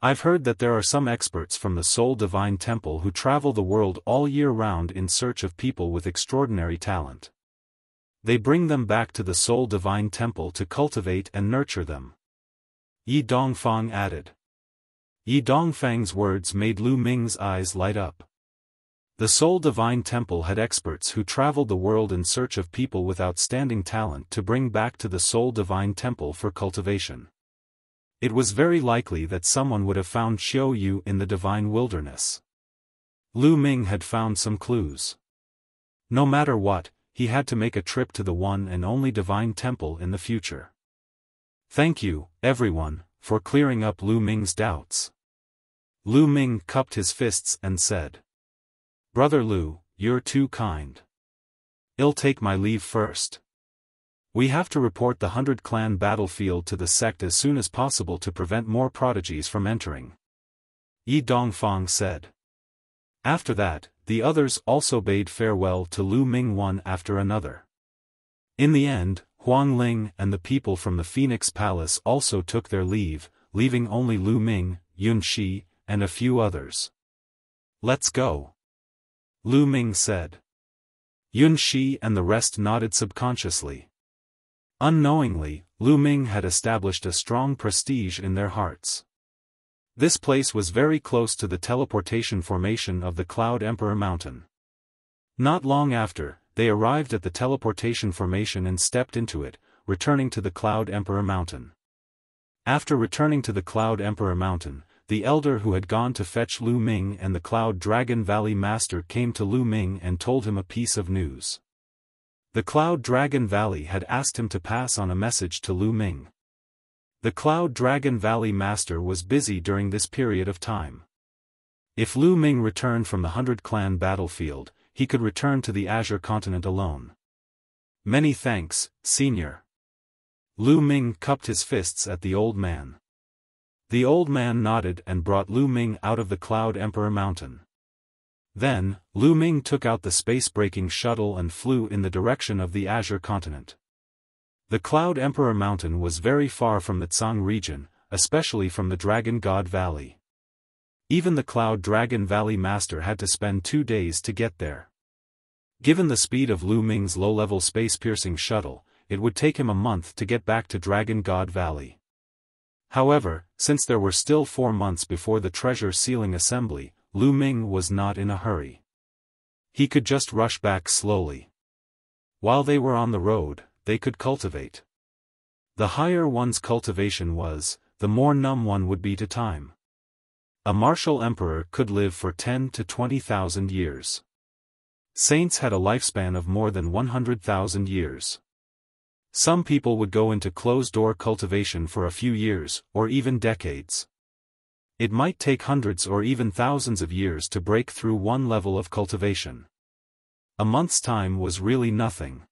I've heard that there are some experts from the Soul Divine Temple who travel the world all year round in search of people with extraordinary talent. They bring them back to the Soul Divine Temple to cultivate and nurture them. Yi Dongfang added. Yi Dongfang's words made Lu Ming's eyes light up. The Soul Divine Temple had experts who traveled the world in search of people with outstanding talent to bring back to the Soul Divine Temple for cultivation. It was very likely that someone would have found Xiao Yu in the divine wilderness. Lu Ming had found some clues. No matter what, he had to make a trip to the one and only divine temple in the future. Thank you, everyone, for clearing up Lu Ming's doubts. Lu Ming cupped his fists and said. Brother Lu, you're too kind. I'll take my leave first. We have to report the 100-clan battlefield to the sect as soon as possible to prevent more prodigies from entering. Yi Dongfang said. After that, the others also bade farewell to Lu Ming one after another. In the end, Huang Ling and the people from the Phoenix Palace also took their leave, leaving only Lu Ming, Yun Shi, and a few others. Let's go. Lu Ming said. Yun Shi and the rest nodded subconsciously. Unknowingly, Lu Ming had established a strong prestige in their hearts. This place was very close to the teleportation formation of the Cloud Emperor Mountain. Not long after, they arrived at the teleportation formation and stepped into it, returning to the Cloud Emperor Mountain. After returning to the Cloud Emperor Mountain, the elder who had gone to fetch Lu Ming and the Cloud Dragon Valley Master came to Lu Ming and told him a piece of news. The Cloud Dragon Valley had asked him to pass on a message to Lu Ming. The Cloud Dragon Valley Master was busy during this period of time. If Lu Ming returned from the 100-clan battlefield, he could return to the Azure continent alone. Many thanks, Senior. Lu Ming cupped his fists at the old man. The old man nodded and brought Lu Ming out of the Cloud Emperor Mountain. Then, Lu Ming took out the space-breaking shuttle and flew in the direction of the Azure continent. The Cloud Emperor Mountain was very far from the Tsang region, especially from the Dragon God Valley. Even the Cloud Dragon Valley Master had to spend 2 days to get there. Given the speed of Lu Ming's low-level space-piercing shuttle, it would take him a month to get back to Dragon God Valley. However, since there were still 4 months before the treasure sealing assembly, Lu Ming was not in a hurry. He could just rush back slowly. While they were on the road, they could cultivate. The higher one's cultivation was, the more numb one would be to time. A martial emperor could live for 10 to 20,000 years. Saints had a lifespan of more than 100,000 years. Some people would go into closed-door cultivation for a few years, or even decades. It might take hundreds or even thousands of years to break through one level of cultivation. A month's time was really nothing.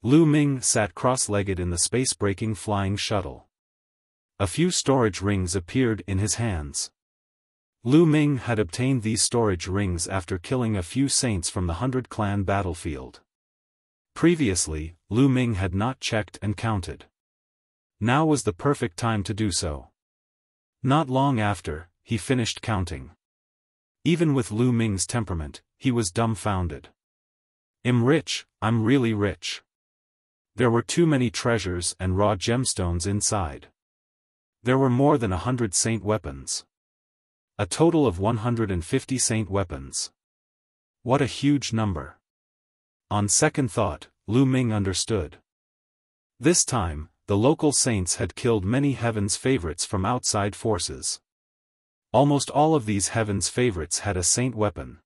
Lu Ming sat cross-legged in the space-breaking flying shuttle. A few storage rings appeared in his hands. Lu Ming had obtained these storage rings after killing a few saints from the 100-clan battlefield. Previously, Lu Ming had not checked and counted. Now was the perfect time to do so. Not long after, he finished counting. Even with Lu Ming's temperament, he was dumbfounded. I'm rich, I'm really rich. There were too many treasures and raw gemstones inside. There were more than 100 saint weapons. A total of 150 saint weapons. What a huge number. On second thought, Lu Ming understood. This time, the local saints had killed many heaven's favorites from outside forces. Almost all of these heaven's favorites had a saint weapon.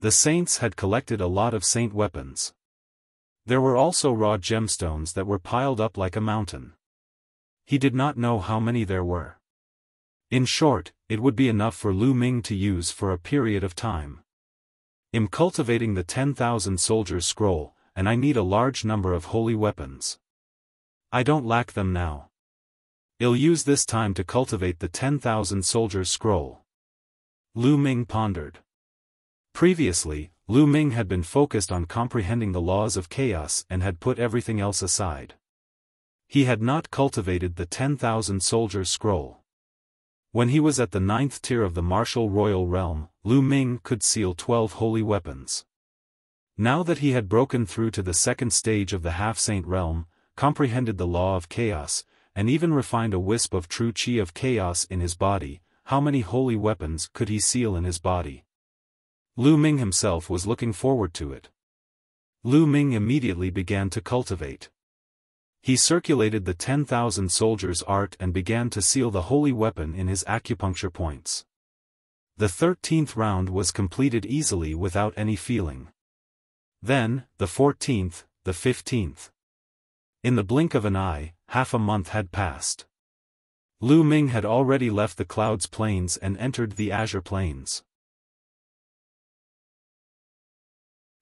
The saints had collected a lot of saint weapons. There were also raw gemstones that were piled up like a mountain. He did not know how many there were. In short, it would be enough for Lu Ming to use for a period of time. I'm cultivating the 10,000 soldiers scroll, and I need a large number of holy weapons. I don't lack them now. I'll use this time to cultivate the 10,000 soldiers scroll. Lu Ming pondered. Previously, Lu Ming had been focused on comprehending the laws of chaos and had put everything else aside. He had not cultivated the 10,000 soldiers scroll. When he was at the 9th tier of the martial royal realm, Lu Ming could seal 12 holy weapons. Now that he had broken through to the 2nd stage of the half-saint realm, comprehended the law of chaos, and even refined a wisp of true qi of chaos in his body, how many holy weapons could he seal in his body? Lu Ming himself was looking forward to it. Lu Ming immediately began to cultivate. He circulated the 10,000 soldiers' art and began to seal the holy weapon in his acupuncture points. The 13th round was completed easily without any feeling. Then, the 14th, the 15th. In the blink of an eye, half a month had passed. Lu Ming had already left the Clouds Plains and entered the Azure Plains.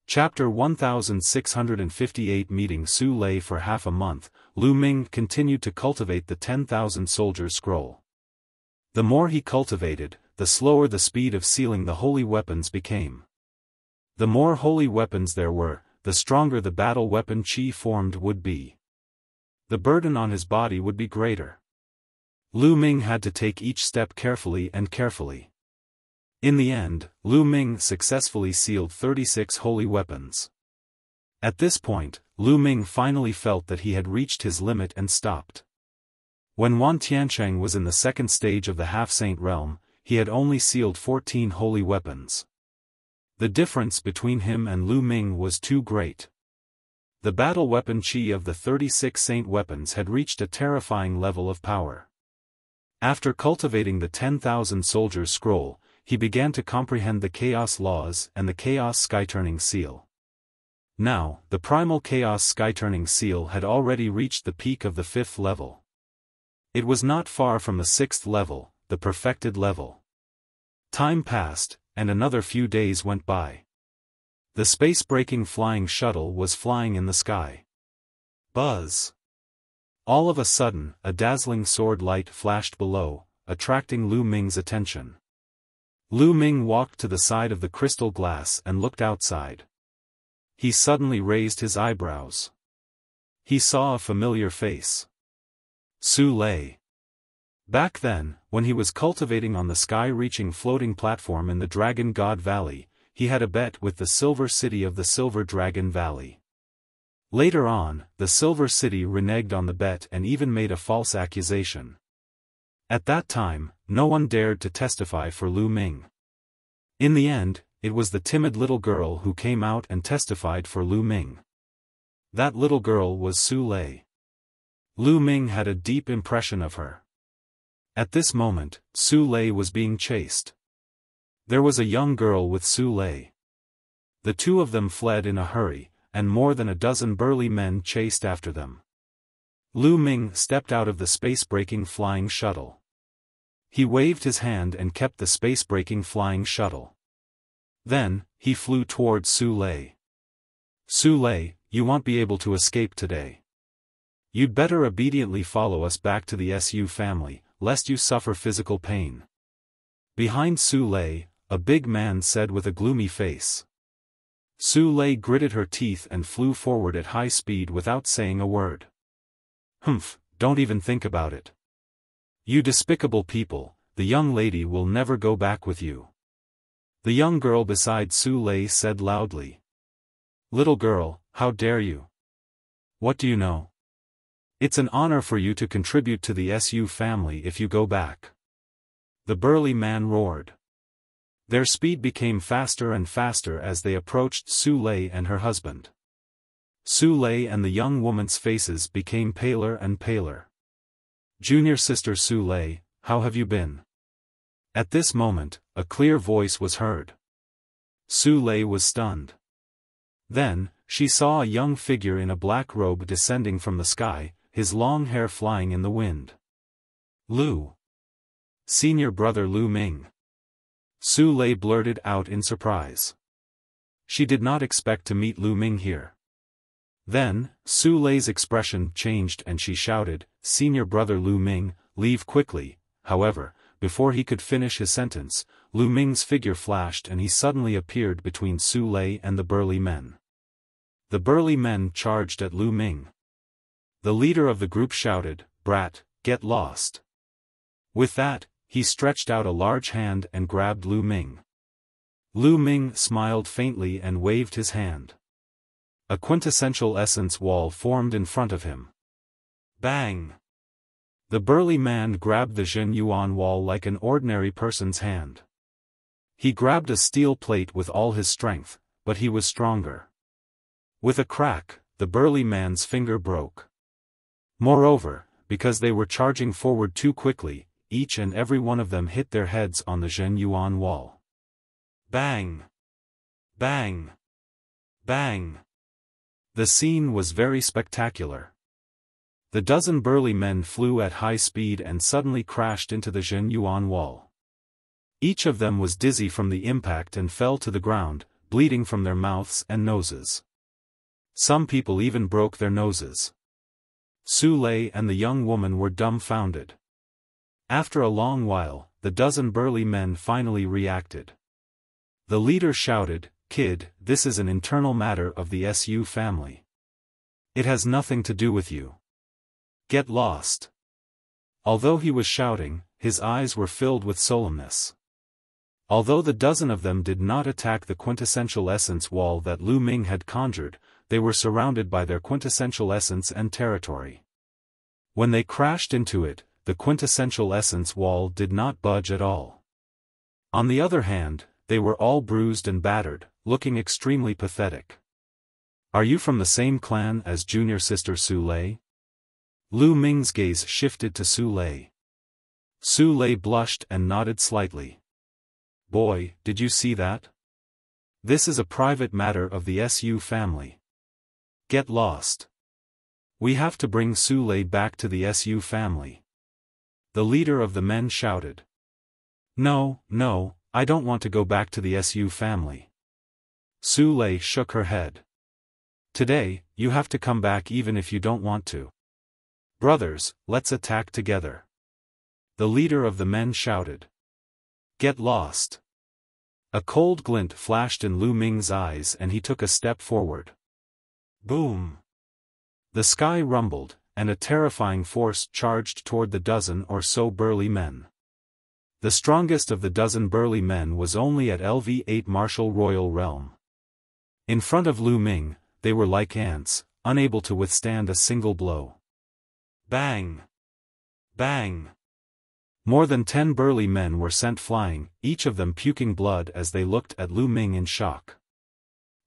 Chapter 1658. Meeting Su Lei. For half a month, Lu Ming continued to cultivate the 10,000 soldiers scroll. The more he cultivated, the slower the speed of sealing the holy weapons became. The more holy weapons there were, the stronger the battle weapon qi formed would be. The burden on his body would be greater. Lu Ming had to take each step carefully and carefully. In the end, Lu Ming successfully sealed 36 holy weapons. At this point, Lu Ming finally felt that he had reached his limit and stopped. When Wan Tiancheng was in the 2nd stage of the half-saint realm, he had only sealed 14 holy weapons. The difference between him and Lu Ming was too great. The battle weapon qi of the 36 saint weapons had reached a terrifying level of power. After cultivating the 10,000 soldiers scroll, he began to comprehend the chaos laws and the chaos sky-turning seal. Now, the primal chaos sky-turning seal had already reached the peak of the 5th level. It was not far from the 6th level, the perfected level. Time passed, and another few days went by. The space-breaking flying shuttle was flying in the sky. Buzz! All of a sudden, a dazzling sword light flashed below, attracting Lu Ming's attention. Lu Ming walked to the side of the crystal glass and looked outside. He suddenly raised his eyebrows. He saw a familiar face. Su Lei. Back then, when he was cultivating on the sky-reaching floating platform in the Dragon God Valley, he had a bet with the Silver City of the Silver Dragon Valley. Later on, the Silver City reneged on the bet and even made a false accusation. At that time, no one dared to testify for Lu Ming. In the end, it was the timid little girl who came out and testified for Lu Ming. That little girl was Su Lei. Lu Ming had a deep impression of her. At this moment, Su Lei was being chased. There was a young girl with Su Lei. The two of them fled in a hurry, and more than a dozen burly men chased after them. Lu Ming stepped out of the space-breaking flying shuttle. He waved his hand and kept the space-breaking flying shuttle. Then, he flew towards Su Lei. Su Lei, you won't be able to escape today. You'd better obediently follow us back to the Su family, lest you suffer physical pain. Behind Su Lei, a big man said with a gloomy face. Su Lei gritted her teeth and flew forward at high speed without saying a word. Humph, don't even think about it. You despicable people, the young lady will never go back with you. The young girl beside Su Lei said loudly. Little girl, how dare you? What do you know? It's an honor for you to contribute to the Su family if you go back. The burly man roared. Their speed became faster and faster as they approached Su Lei and her husband. Su Lei and the young woman's faces became paler and paler. Junior sister Su Lei, how have you been? At this moment, a clear voice was heard. Su Lei was stunned. Then, she saw a young figure in a black robe descending from the sky, his long hair flying in the wind. Lu. Senior brother Lu Ming. Su Lei blurted out in surprise. She did not expect to meet Lu Ming here. Then, Su Lei's expression changed and she shouted, Senior brother Lu Ming, leave quickly. However, before he could finish his sentence, Lu Ming's figure flashed and he suddenly appeared between Su Lei and the burly men. The burly men charged at Lu Ming. The leader of the group shouted, Brat, get lost. With that, he stretched out a large hand and grabbed Lu Ming. Lu Ming smiled faintly and waved his hand. A quintessential essence wall formed in front of him. Bang! The burly man grabbed the Zhen Yuan wall like an ordinary person's hand. He grabbed a steel plate with all his strength, but he was stronger. With a crack, the burly man's finger broke. Moreover, because they were charging forward too quickly, each and every one of them hit their heads on the Zhen Yuan wall. Bang! Bang! Bang! The scene was very spectacular. The dozen burly men flew at high speed and suddenly crashed into the Zhen Yuan wall. Each of them was dizzy from the impact and fell to the ground, bleeding from their mouths and noses. Some people even broke their noses. Su Lei and the young woman were dumbfounded. After a long while, the dozen burly men finally reacted. The leader shouted, Kid, this is an internal matter of the Su family. It has nothing to do with you. Get lost. Although he was shouting, his eyes were filled with solemnness. Although the dozen of them did not attack the quintessential essence wall that Lu Ming had conjured, they were surrounded by their quintessential essence and territory. When they crashed into it, the quintessential essence wall did not budge at all. On the other hand, they were all bruised and battered, looking extremely pathetic. Are you from the same clan as junior sister Su Lei? Lu Ming's gaze shifted to Su Lei. Su Lei blushed and nodded slightly. Boy, did you see that? This is a private matter of the Su family. Get lost. We have to bring Su Lei back to the Su family. The leader of the men shouted. No, no, I don't want to go back to the Su family. Su Lei shook her head. Today, you have to come back even if you don't want to. Brothers, let's attack together. The leader of the men shouted. Get lost. A cold glint flashed in Lu Ming's eyes and he took a step forward. Boom! The sky rumbled, and a terrifying force charged toward the dozen or so burly men. The strongest of the dozen burly men was only at LV8 martial royal realm. In front of Lu Ming, they were like ants, unable to withstand a single blow. Bang! Bang! More than 10 burly men were sent flying, each of them puking blood as they looked at Lu Ming in shock.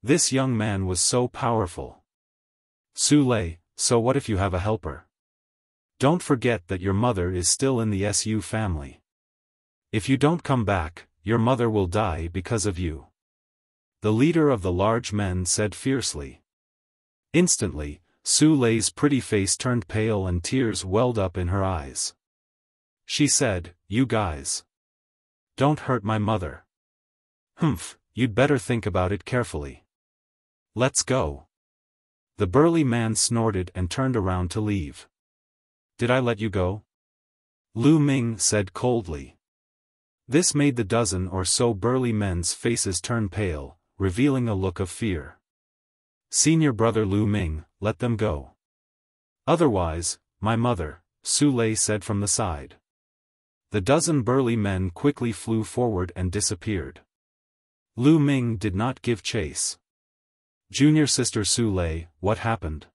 This young man was so powerful. Su Lei, so what if you have a helper? Don't forget that your mother is still in the Su family. If you don't come back, your mother will die because of you. The leader of the large men said fiercely. Instantly, Su Lei's pretty face turned pale and tears welled up in her eyes. She said, You guys. Don't hurt my mother. Humph, you'd better think about it carefully. Let's go. The burly man snorted and turned around to leave. Did I let you go? Lu Ming said coldly. This made the dozen or so burly men's faces turn pale, revealing a look of fear. "Senior brother Lu Ming, let them go. Otherwise, my mother," Su Lei said from the side. The dozen burly men quickly flew forward and disappeared. Lu Ming did not give chase. "Junior sister Su Lei, what happened?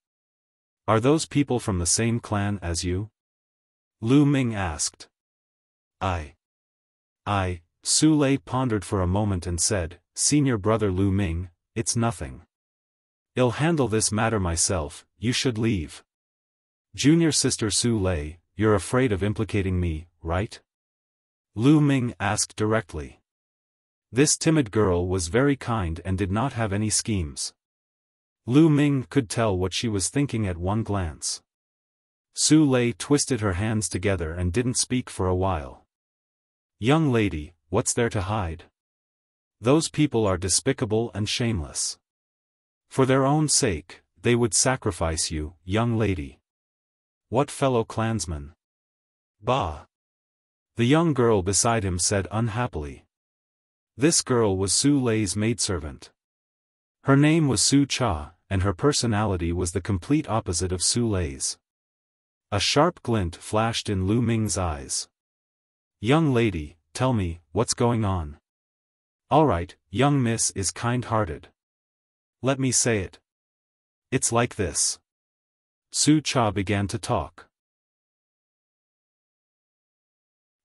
Are those people from the same clan as you?" Lu Ming asked. I, Su Lei pondered for a moment and said, "Senior brother Lu Ming, it's nothing. I'll handle this matter myself, you should leave." "Junior sister Su Lei, you're afraid of implicating me, right?" Lu Ming asked directly. This timid girl was very kind and did not have any schemes. Lu Ming could tell what she was thinking at one glance. Su Lei twisted her hands together and didn't speak for a while. "Young lady, what's there to hide? Those people are despicable and shameless. For their own sake, they would sacrifice you, young lady." "What fellow clansman?" "Bah!" the young girl beside him said unhappily. This girl was Su Lei's maidservant. Her name was Su Cha, and her personality was the complete opposite of Su Lei's. A sharp glint flashed in Lu Ming's eyes. "Young lady, tell me, what's going on?" "All right, young miss is kind-hearted. Let me say it. It's like this." Su Cha began to talk.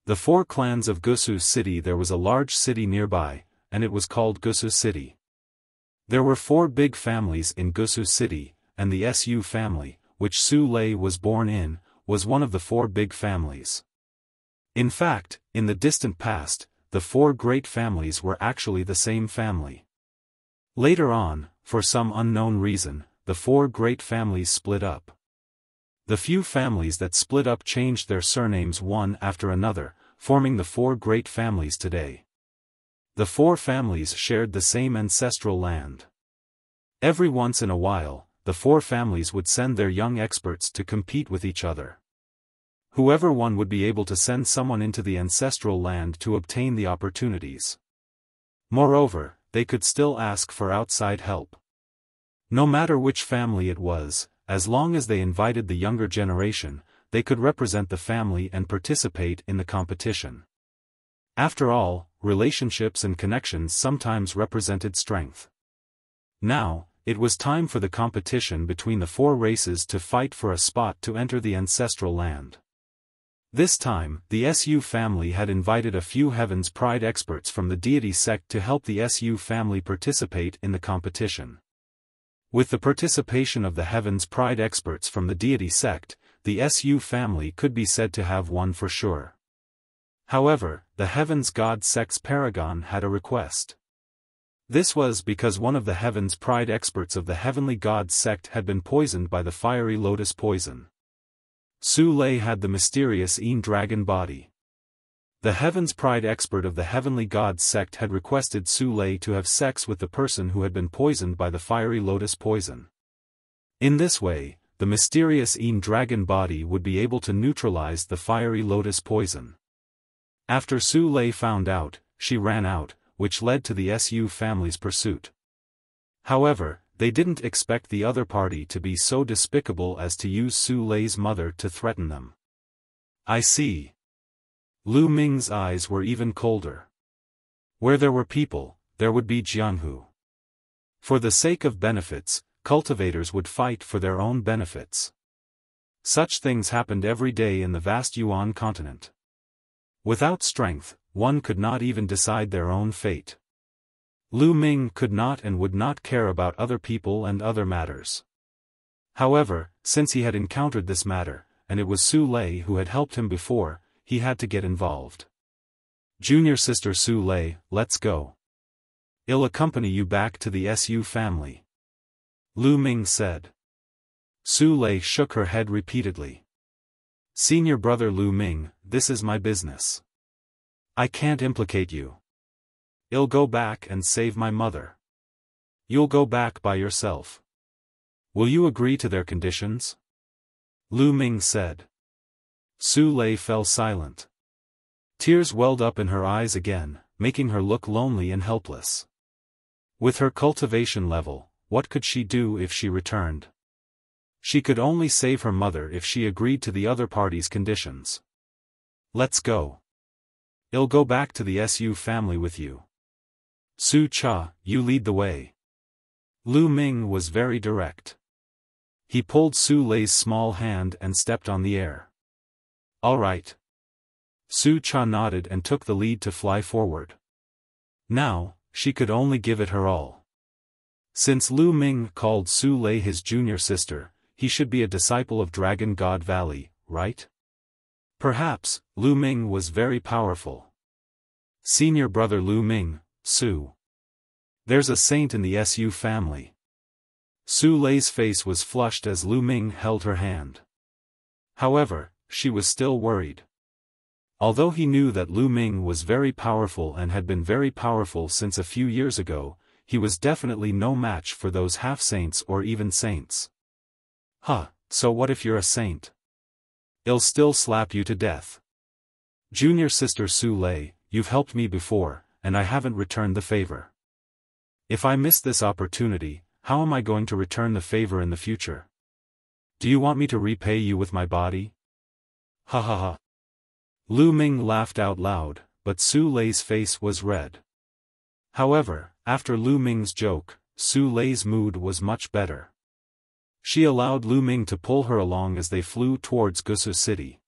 The four clans of Gusu City. There was a large city nearby, and it was called Gusu City. There were four big families in Gusu City, and the Su family, which Su Lei was born in, was one of the four big families. In fact, in the distant past, the four great families were actually the same family. Later on, for some unknown reason, the four great families split up. The few families that split up changed their surnames one after another, forming the four great families today. The four families shared the same ancestral land. Every once in a while, the four families would send their young experts to compete with each other. Whoever won would be able to send someone into the ancestral land to obtain the opportunities. Moreover, they could still ask for outside help. No matter which family it was, as long as they invited the younger generation, they could represent the family and participate in the competition. After all, relationships and connections sometimes represented strength. Now, it was time for the competition between the four races to fight for a spot to enter the ancestral land. This time, the Su family had invited a few Heaven's Pride experts from the deity sect to help the Su family participate in the competition. With the participation of the Heaven's Pride experts from the deity sect, the Su family could be said to have won for sure. However, the Heaven's God sect's paragon had a request. This was because one of the Heaven's Pride experts of the Heavenly God sect had been poisoned by the fiery lotus poison. Su Lei had the mysterious dragon body. The Heaven's Pride expert of the Heavenly God sect had requested Su Lei to have sex with the person who had been poisoned by the fiery lotus poison. In this way, the mysterious dragon body would be able to neutralize the fiery lotus poison. After Su Lei found out, she ran out, which led to the Su family's pursuit. However, they didn't expect the other party to be so despicable as to use Su Lei's mother to threaten them. "I see." Lu Ming's eyes were even colder. Where there were people, there would be Jianhu. For the sake of benefits, cultivators would fight for their own benefits. Such things happened every day in the vast Yuan continent. Without strength, one could not even decide their own fate. Lu Ming could not and would not care about other people and other matters. However, since he had encountered this matter, and it was Su Lei who had helped him before, he had to get involved. "Junior sister Su Lei, let's go. I'll accompany you back to the Su family," Lu Ming said. Su Lei shook her head repeatedly. "Senior brother Lu Ming, this is my business. I can't implicate you. I'll go back and save my mother. You'll go back by yourself. Will you agree to their conditions?" Lu Ming said. Su Lei fell silent. Tears welled up in her eyes again, making her look lonely and helpless. With her cultivation level, what could she do if she returned? She could only save her mother if she agreed to the other party's conditions. Let's go. I'll go back to the Su family with you. Su Cha, you lead the way. Lu Ming was very direct. He pulled Su Lei's small hand and stepped on the air. All right. Su Cha nodded and took the lead to fly forward. Now, she could only give it her all. Since Lu Ming called Su Lei his junior sister, he should be a disciple of Dragon God Valley, right? Perhaps, Lu Ming was very powerful. Senior brother Lu Ming, Su. There's a saint in the Su family. Su Lei's face was flushed as Lu Ming held her hand. However, she was still worried. Although he knew that Lu Ming was very powerful and had been very powerful since a few years ago, he was definitely no match for those half-saints or even saints. So what if you're a saint? I'll still slap you to death. Junior sister Su Lei, you've helped me before, and I haven't returned the favor. If I miss this opportunity, how am I going to return the favor in the future? Do you want me to repay you with my body? Ha ha ha. Lu Ming laughed out loud, but Su Lei's face was red. However, after Lu Ming's joke, Su Lei's mood was much better. She allowed Lu Ming to pull her along as they flew towards Gusu City.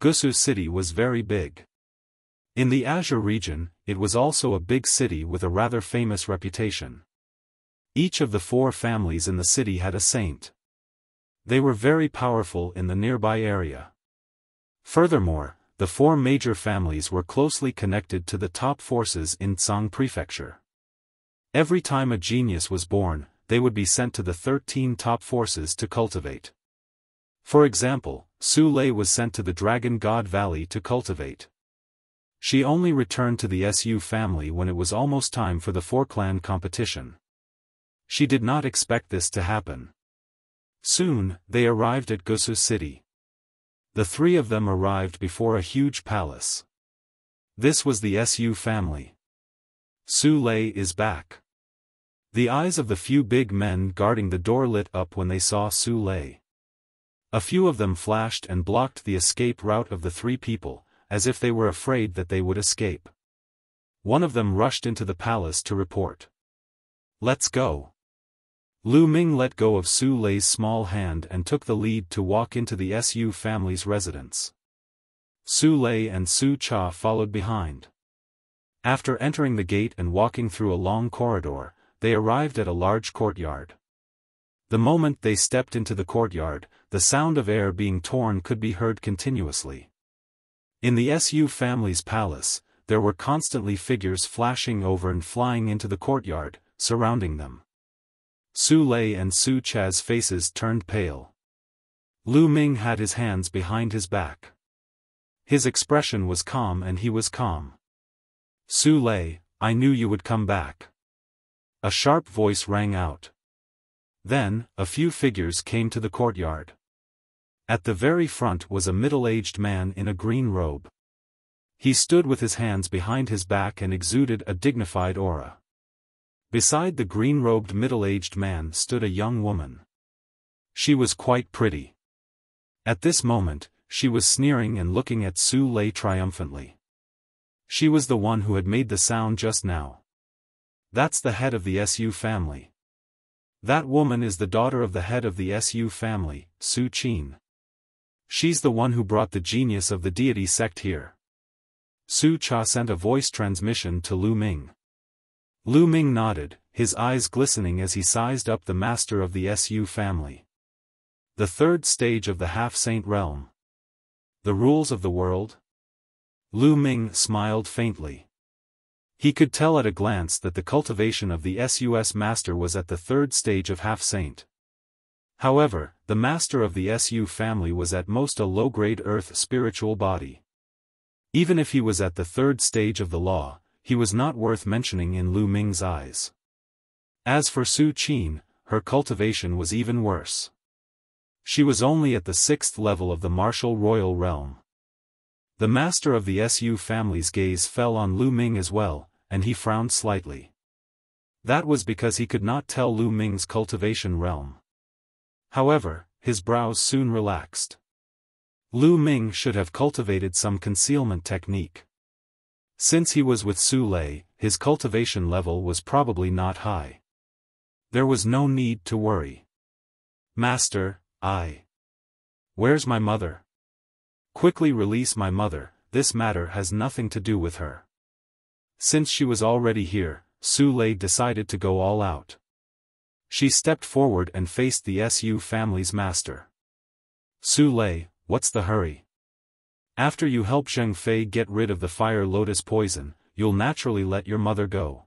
Gusu City was very big. In the Azure region, it was also a big city with a rather famous reputation. Each of the 4 families in the city had a saint. They were very powerful in the nearby area. Furthermore, the 4 major families were closely connected to the top forces in Tsang Prefecture. Every time a genius was born, they would be sent to the 13 top forces to cultivate. For example, Su Lei was sent to the Dragon God Valley to cultivate. She only returned to the Su family when it was almost time for the 4-clan competition. She did not expect this to happen. Soon, they arrived at Gusu City. The 3 of them arrived before a huge palace. This was the Su family. Su Lei is back. The eyes of the few big men guarding the door lit up when they saw Su Lei. A few of them flashed and blocked the escape route of the 3 people, as if they were afraid that they would escape. One of them rushed into the palace to report. Let's go. Lu Ming let go of Su Lei's small hand and took the lead to walk into the Su family's residence. Su Lei and Su Cha followed behind. After entering the gate and walking through a long corridor, they arrived at a large courtyard. The moment they stepped into the courtyard, the sound of air being torn could be heard continuously. In the Su family's palace, there were constantly figures flashing over and flying into the courtyard, surrounding them. Su Lei and Su Cha's faces turned pale. Lu Ming had his hands behind his back. His expression was calm and he was calm. Su Lei, I knew you would come back. A sharp voice rang out. Then, a few figures came to the courtyard. At the very front was a middle-aged man in a green robe. He stood with his hands behind his back and exuded a dignified aura. Beside the green-robed middle-aged man stood a young woman. She was quite pretty. At this moment, she was sneering and looking at Su Lei triumphantly. She was the one who had made the sound just now. That's the head of the Su family. That woman is the daughter of the head of the Su family, Su Qin. She's the one who brought the genius of the deity sect here. Su Cha sent a voice transmission to Lu Ming. Lu Ming nodded, his eyes glistening as he sized up the master of the Su family. The 3rd stage of the half-saint realm. The rules of the world? Lu Ming smiled faintly. He could tell at a glance that the cultivation of the SUS master was at the 3rd stage of half-saint. However, the master of the Su family was at most a low-grade earth spiritual body. Even if he was at the 3rd stage of the law, he was not worth mentioning in Lu Ming's eyes. As for Su Qin, her cultivation was even worse. She was only at the 6th level of the martial royal realm. The master of the Su family's gaze fell on Lu Ming as well, and he frowned slightly. That was because he could not tell Lu Ming's cultivation realm. However, his brows soon relaxed. Lu Ming should have cultivated some concealment technique. Since he was with Su Lei, his cultivation level was probably not high. There was no need to worry. Master, Where's my mother? Quickly release my mother, this matter has nothing to do with her. Since she was already here, Su Lei decided to go all out. She stepped forward and faced the Su family's master. Su Lei, what's the hurry? After you help Zheng Fei get rid of the fire lotus poison, you'll naturally let your mother go.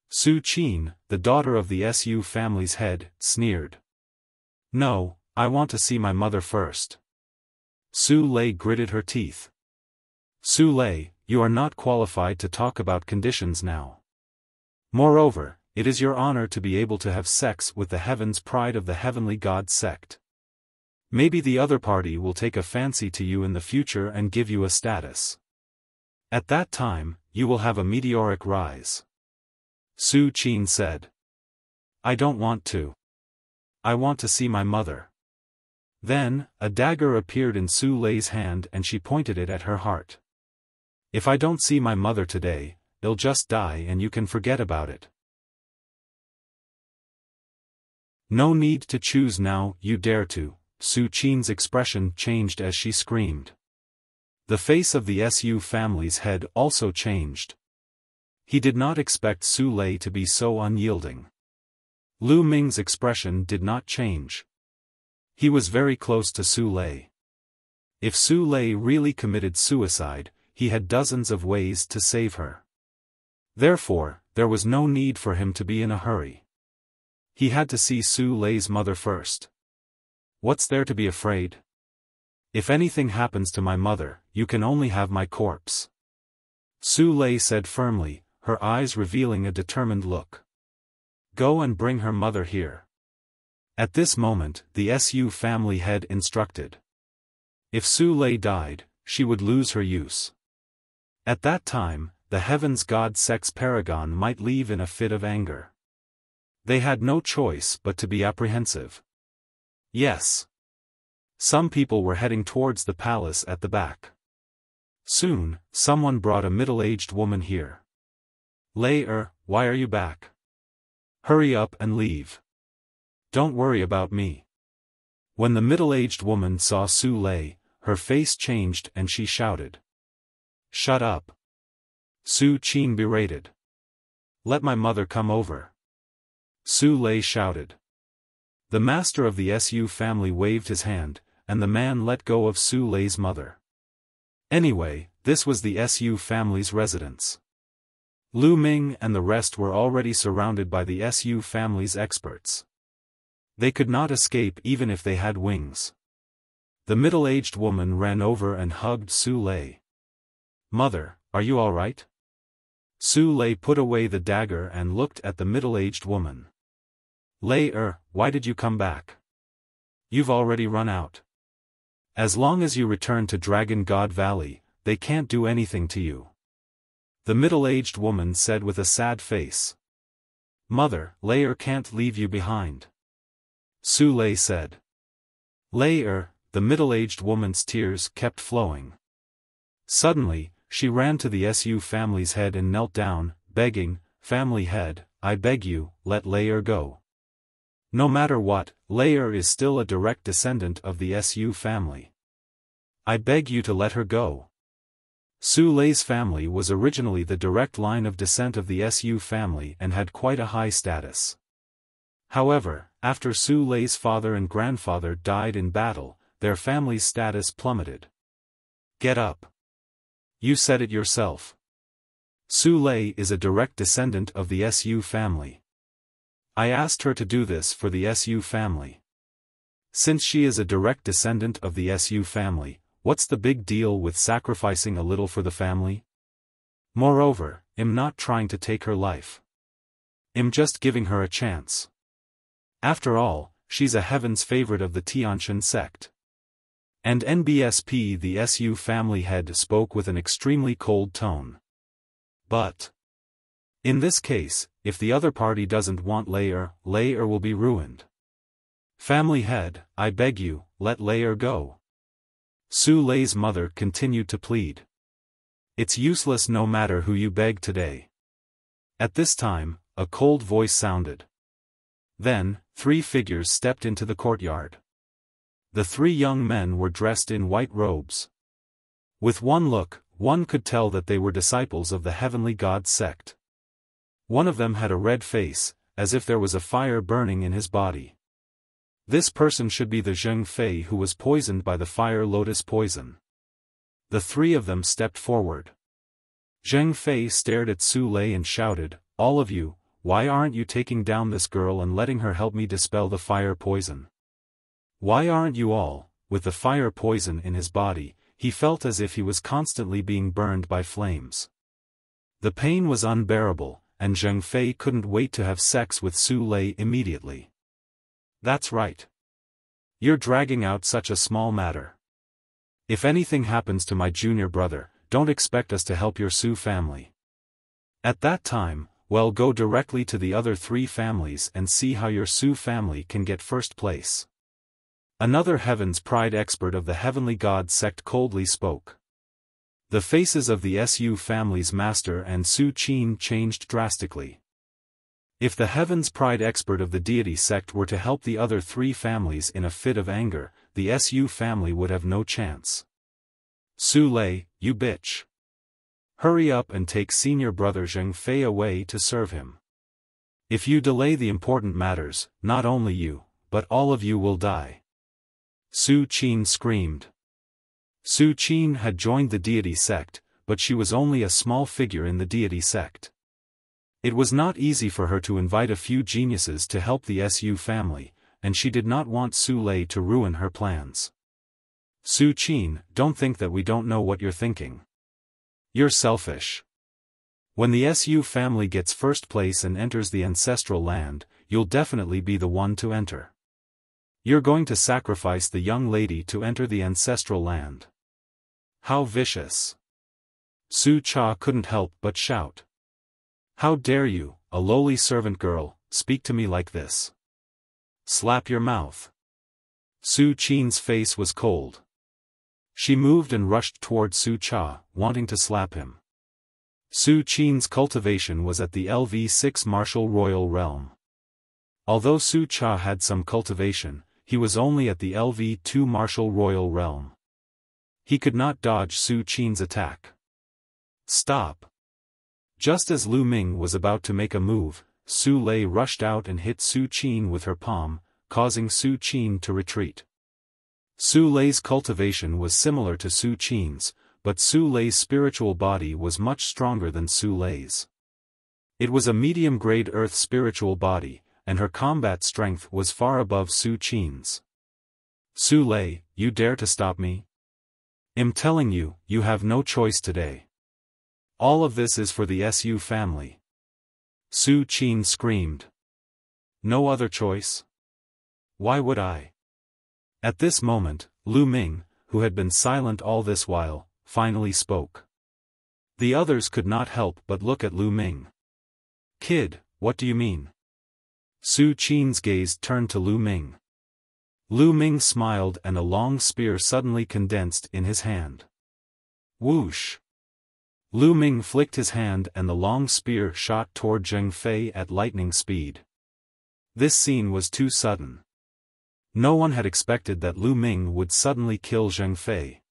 Su Qin, the daughter of the Su family's head, sneered. No, I want to see my mother first. Su Lei gritted her teeth. Su Lei, you are not qualified to talk about conditions now. Moreover, it is your honor to be able to have sex with the heaven's pride of the heavenly god sect. Maybe the other party will take a fancy to you in the future and give you a status. At that time, you will have a meteoric rise. Su Qin said. I don't want to. I want to see my mother. Then, a dagger appeared in Su Lei's hand and she pointed it at her heart. If I don't see my mother today, they'll just die and you can forget about it. No need to choose now, you dare to. Su Qin's expression changed as she screamed. The face of the Su family's head also changed. He did not expect Su Lei to be so unyielding. Lu Ming's expression did not change. He was very close to Su Lei. If Su Lei really committed suicide, he had dozens of ways to save her. Therefore, there was no need for him to be in a hurry. He had to see Su Lei's mother first. What's there to be afraid? If anything happens to my mother, you can only have my corpse. Su Lei said firmly, her eyes revealing a determined look. Go and bring her mother here. At this moment, the Su family head instructed. If Su Lei died, she would lose her use. At that time, the heavens god sex paragon might leave in a fit of anger. They had no choice but to be apprehensive. Yes. Some people were heading towards the palace at the back. Soon, someone brought a middle-aged woman here. Lei, why are you back? Hurry up and leave. Don't worry about me. When the middle-aged woman saw Su Lei, her face changed and she shouted. Shut up. Su Qin berated. Let my mother come over. Su Lei shouted. The master of the Su family waved his hand, and the man let go of Su Lei's mother. Anyway, this was the Su family's residence. Lu Ming and the rest were already surrounded by the Su family's experts. They could not escape even if they had wings. The middle-aged woman ran over and hugged Su Lei. Mother, are you all right? Su Lei put away the dagger and looked at the middle-aged woman. Lei, why did you come back? You've already run out. As long as you return to Dragon God Valley, they can't do anything to you. The middle-aged woman said with a sad face. Mother, Lei can't leave you behind. Su Lei said. Lei, the middle-aged woman's tears kept flowing. Suddenly, she ran to the Su family's head and knelt down, begging, Family head, I beg you, let Lei go. No matter what, Lei is still a direct descendant of the Su family. I beg you to let her go. Su Lei's family was originally the direct line of descent of the Su family and had quite a high status. However, after Su Lei's father and grandfather died in battle, their family's status plummeted. Get up. You said it yourself. Su Lei is a direct descendant of the Su family. I asked her to do this for the Su family. Since she is a direct descendant of the Su family, what's the big deal with sacrificing a little for the family? Moreover, I'm not trying to take her life. I'm just giving her a chance. After all, she's a heaven's favorite of the Tianshan sect. And NBSP, the Su family head, spoke with an extremely cold tone. But In this case, if the other party doesn't want Layer will be ruined. Family head, I beg you, let Layer go. Su Lei's mother continued to plead. It's useless no matter who you beg today. At this time, a cold voice sounded. Then, 3 figures stepped into the courtyard. The 3 young men were dressed in white robes. With one look, one could tell that they were disciples of the heavenly god sect. One of them had a red face, as if there was a fire burning in his body. This person should be the Zheng Fei who was poisoned by the fire lotus poison. The 3 of them stepped forward. Zheng Fei stared at Su Lei and shouted, "All of you, why aren't you taking down this girl and letting her help me dispel the fire poison? Why aren't you all?" With the fire poison in his body, he felt as if he was constantly being burned by flames. The pain was unbearable, and Zheng Fei couldn't wait to have sex with Su Lei immediately. That's right. You're dragging out such a small matter. If anything happens to my junior brother, don't expect us to help your Su family. At that time, well, go directly to the other 3 families and see how your Su family can get first place. Another Heaven's Pride expert of the Heavenly God sect coldly spoke. The faces of the Su family's master and Su Qin changed drastically. If the Heaven's Pride expert of the deity sect were to help the other 3 families in a fit of anger, the Su family would have no chance. Su Lei, you bitch. Hurry up and take senior brother Zheng Fei away to serve him. If you delay the important matters, not only you, but all of you will die. Su Qin screamed. Su Qin had joined the deity sect, but she was only a small figure in the deity sect. It was not easy for her to invite a few geniuses to help the Su family, and she did not want Su Lei to ruin her plans. Su Qin, don't think that we don't know what you're thinking. You're selfish. When the Su family gets first place and enters the ancestral land, you'll definitely be the one to enter. You're going to sacrifice the young lady to enter the ancestral land. How vicious. Su Cha couldn't help but shout. How dare you, a lowly servant girl, speak to me like this? Slap your mouth. Su Qin's face was cold. She moved and rushed toward Su Cha, wanting to slap him. Su Qin's cultivation was at the LV6 martial royal realm. Although Su Cha had some cultivation, he was only at the LV2 martial royal realm. He could not dodge Su Qin's attack. Stop. Just as Lu Ming was about to make a move, Su Lei rushed out and hit Su Qin with her palm, causing Su Qin to retreat. Su Lei's cultivation was similar to Su Qin's, but Su Lei's spiritual body was much stronger than Su Lei's. It was a medium-grade earth spiritual body, and her combat strength was far above Su Qin's. Su Lei, you dare to stop me? I'm telling you, you have no choice today. All of this is for the Su family. Su Qin screamed. No other choice? Why would I? At this moment, Lu Ming, who had been silent all this while, finally spoke. The others could not help but look at Lu Ming. Kid, what do you mean? Su Qin's gaze turned to Lu Ming. Lu Ming smiled and a long spear suddenly condensed in his hand. Whoosh! Lu Ming flicked his hand and the long spear shot toward Zheng Fei at lightning speed. This scene was too sudden. No one had expected that Lu Ming would suddenly kill Zheng Fei.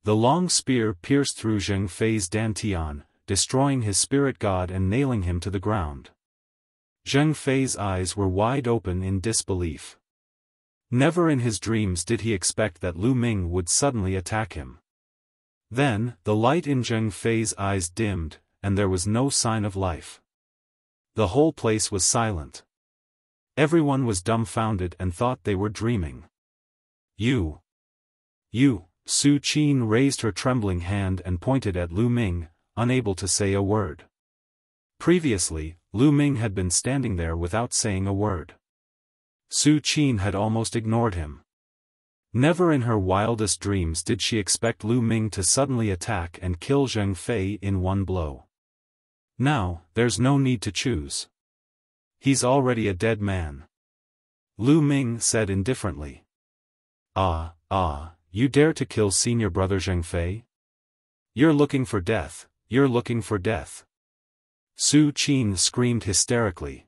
The long spear pierced through Zheng Fei's dantian, destroying his spirit god and nailing him to the ground. Zheng Fei's eyes were wide open in disbelief. Never in his dreams did he expect that Lu Ming would suddenly attack him. Then, the light in Zheng Fei's eyes dimmed, and there was no sign of life. The whole place was silent. Everyone was dumbfounded and thought they were dreaming. You, Su Qin raised her trembling hand and pointed at Lu Ming, unable to say a word. Previously, Lu Ming had been standing there without saying a word. Su Qin had almost ignored him. Never in her wildest dreams did she expect Lu Ming to suddenly attack and kill Zheng Fei in one blow. Now, there's no need to choose. He's already a dead man. Lu Ming said indifferently. You dare to kill senior brother Zheng Fei? You're looking for death, you're looking for death. Su Qin screamed hysterically.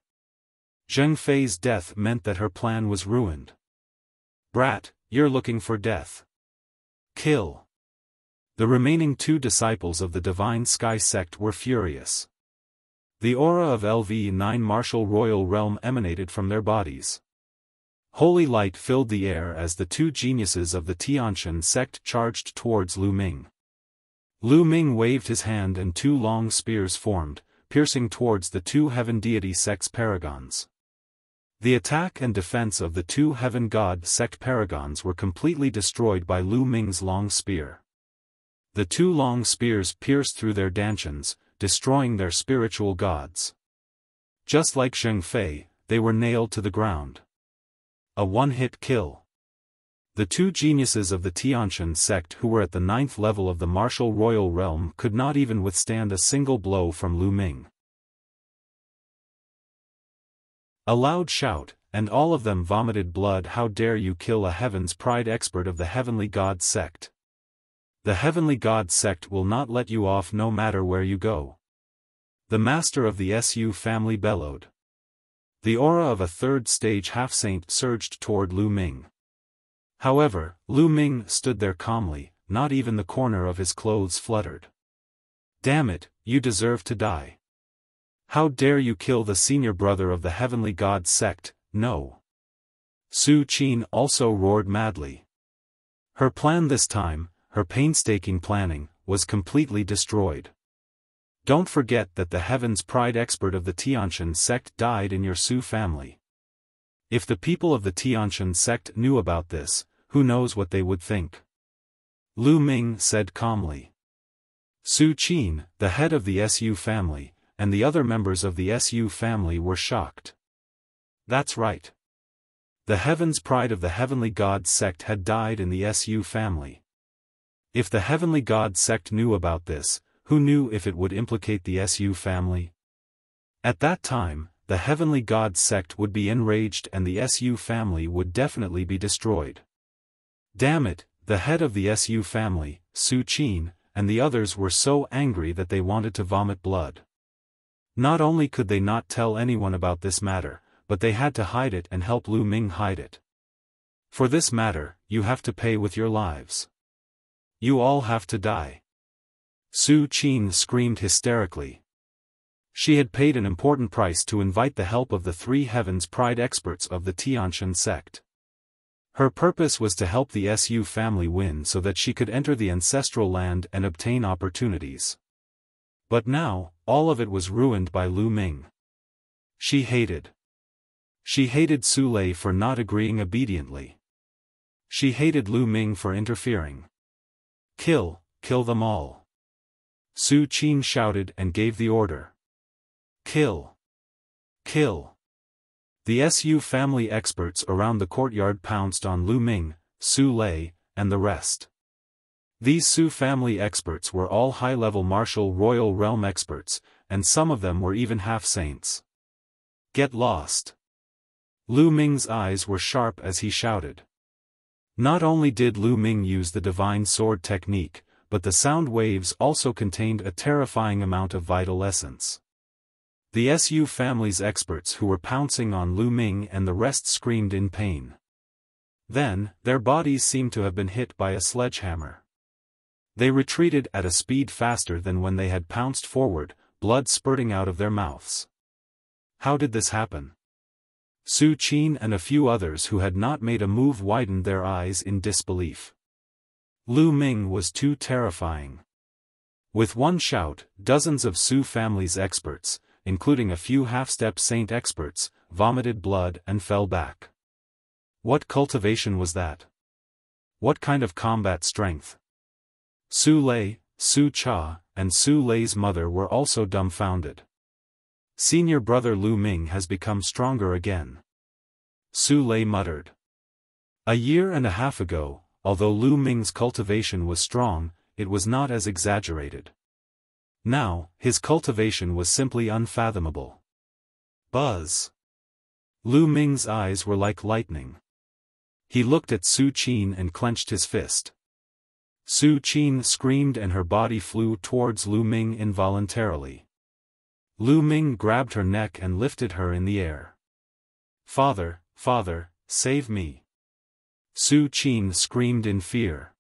Zheng Fei's death meant that her plan was ruined. Brat, you're looking for death. Kill. The remaining 2 disciples of the Divine Sky sect were furious. The aura of LV9 martial royal realm emanated from their bodies. Holy light filled the air as the 2 geniuses of the Tianshan sect charged towards Lu Ming. Lu Ming waved his hand and 2 long spears formed, piercing towards the 2 heaven deity sect's paragons. The attack and defense of the 2 heaven god sect paragons were completely destroyed by Lu Ming's long spear. The 2 long spears pierced through their dantians, destroying their spiritual gods. Just like Zheng Fei, they were nailed to the ground. A one-hit kill. The 2 geniuses of the Tianshan sect who were at the 9th level of the martial royal realm could not even withstand a single blow from Lu Ming. A loud shout, and all of them vomited blood. How dare you kill a Heaven's Pride expert of the Heavenly God sect? The Heavenly God sect will not let you off no matter where you go. The master of the SU family bellowed. The aura of a 3rd stage half-saint surged toward Lu Ming. However, Lu Ming stood there calmly, not even the corner of his clothes fluttered. Damn it, you deserve to die. How dare you kill the senior brother of the Heavenly God sect? No. Su Qin also roared madly. Her plan this time, her painstaking planning, was completely destroyed. Don't forget that the Heaven's Pride expert of the Tianshan sect died in your Su family. If the people of the Tianshan sect knew about this, who knows what they would think? Lu Ming said calmly. Su Qin, the head of the SU family, and the other members of the SU family were shocked. That's right. The Heaven's Pride of the Heavenly God sect had died in the SU family. If the Heavenly God sect knew about this, who knew if it would implicate the SU family? At that time, the Heavenly God sect would be enraged and the SU family would definitely be destroyed. Damn it, the head of the SU family, Su Qin, and the others were so angry that they wanted to vomit blood. Not only could they not tell anyone about this matter, but they had to hide it and help Lu Ming hide it. For this matter, you have to pay with your lives. You all have to die. Su Qin screamed hysterically. She had paid an important price to invite the help of the 3 Heaven's Pride experts of the Tianshan sect. Her purpose was to help the SU family win so that she could enter the ancestral land and obtain opportunities. But now, all of it was ruined by Lu Ming. She hated Su Lei for not agreeing obediently. She hated Lu Ming for interfering. Kill them all. Su Qin shouted and gave the order. Kill. The SU family experts around the courtyard pounced on Lu Ming, Su Lei, and the rest. These Su family experts were all high-level martial royal realm experts, and some of them were even half-saints. Get lost. Lu Ming's eyes were sharp as he shouted. Not only did Lu Ming use the divine sword technique, but the sound waves also contained a terrifying amount of vital essence. The SU family's experts who were pouncing on Lu Ming and the rest screamed in pain. Then, their bodies seemed to have been hit by a sledgehammer. They retreated at a speed faster than when they had pounced forward, blood spurting out of their mouths. How did this happen? Su Qin and a few others who had not made a move widened their eyes in disbelief. Lu Ming was too terrifying. With one shout, dozens of Su family's experts, including a few half-step saint experts, vomited blood and fell back. What cultivation was that? What kind of combat strength? Su Lei, Su Cha, and Su Lei's mother were also dumbfounded. Senior brother Lu Ming has become stronger again. Su Lei muttered. A year and a half ago, although Lu Ming's cultivation was strong, it was not as exaggerated. Now, his cultivation was simply unfathomable. Buzz. Lu Ming's eyes were like lightning. He looked at Su Qin and clenched his fist. Su Qin screamed and her body flew towards Lu Ming involuntarily. Lu Ming grabbed her neck and lifted her in the air. "Father, father, save me!" Su Qin screamed in fear.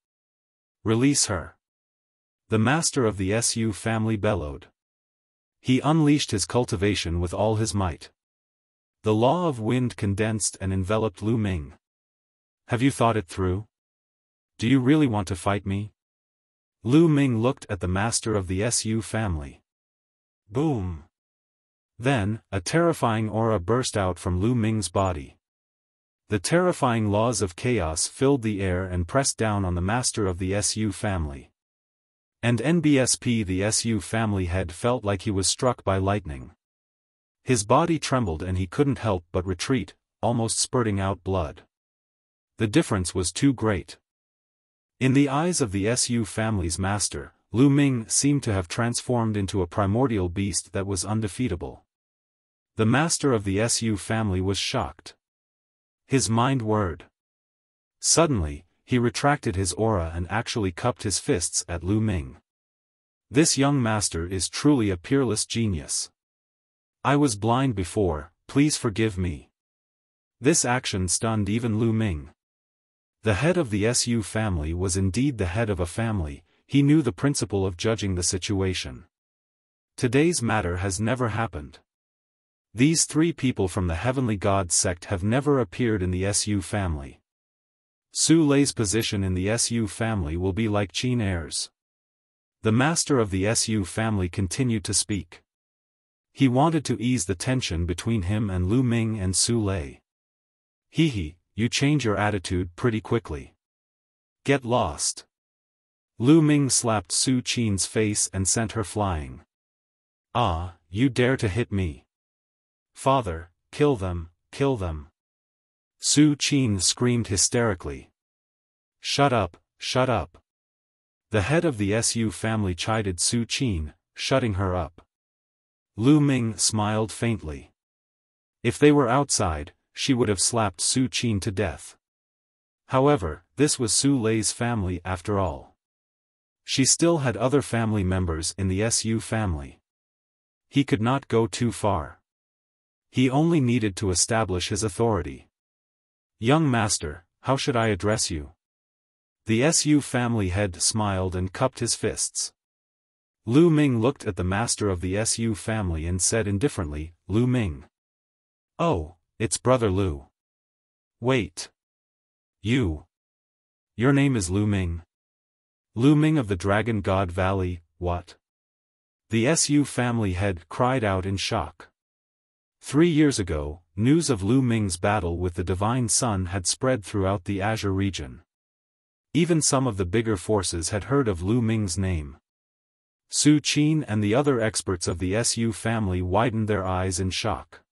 "Release her!" The master of the Su family bellowed. He unleashed his cultivation with all his might. The law of wind condensed and enveloped Lu Ming. "Have you thought it through? Do you really want to fight me?" Lu Ming looked at the master of the Su family. Boom! Then, a terrifying aura burst out from Lu Ming's body. The terrifying laws of chaos filled the air and pressed down on the master of the Su family. And NBSP, the Su family head, felt like he was struck by lightning. His body trembled and he couldn't help but retreat, almost spurting out blood. The difference was too great. In the eyes of the Su family's master, Lu Ming seemed to have transformed into a primordial beast that was undefeatable. The master of the Su family was shocked. His mind whirred. Suddenly, he retracted his aura and actually cupped his fists at Lu Ming. "This young master is truly a peerless genius. I was blind before, please forgive me." This action stunned even Lu Ming. The head of the Su family was indeed the head of a family. He knew the principle of judging the situation. Today's matter has never happened. These three people from the Heavenly God sect have never appeared in the Su family. Su Lei's position in the Su family will be like Qin Er's. The master of the Su family continued to speak. He wanted to ease the tension between him and Lu Ming and Su Lei. "Hee, you change your attitude pretty quickly. Get lost." Lu Ming slapped Su Qin's face and sent her flying. "Ah, you dare to hit me! Father, kill them, kill them!" Su Qin screamed hysterically. "Shut up, shut up!" The head of the Su family chided Su Qin, shutting her up. Lu Ming smiled faintly. If they were outside, she would have slapped Su Qin to death. However, this was Su Lei's family after all. She still had other family members in the Su family. He could not go too far. He only needed to establish his authority. "Young master, how should I address you?" The Su family head smiled and cupped his fists. Lu Ming looked at the master of the Su family and said indifferently, "Lu Ming." "Oh, it's Brother Lu." "Wait. Your name is Lu Ming?" "Lu Ming of the Dragon God Valley, what?" The Su family head cried out in shock. 3 years ago, news of Lu Ming's battle with the Divine Sun had spread throughout the Azure region. Even some of the bigger forces had heard of Lu Ming's name. Su Qin and the other experts of the Su family widened their eyes in shock.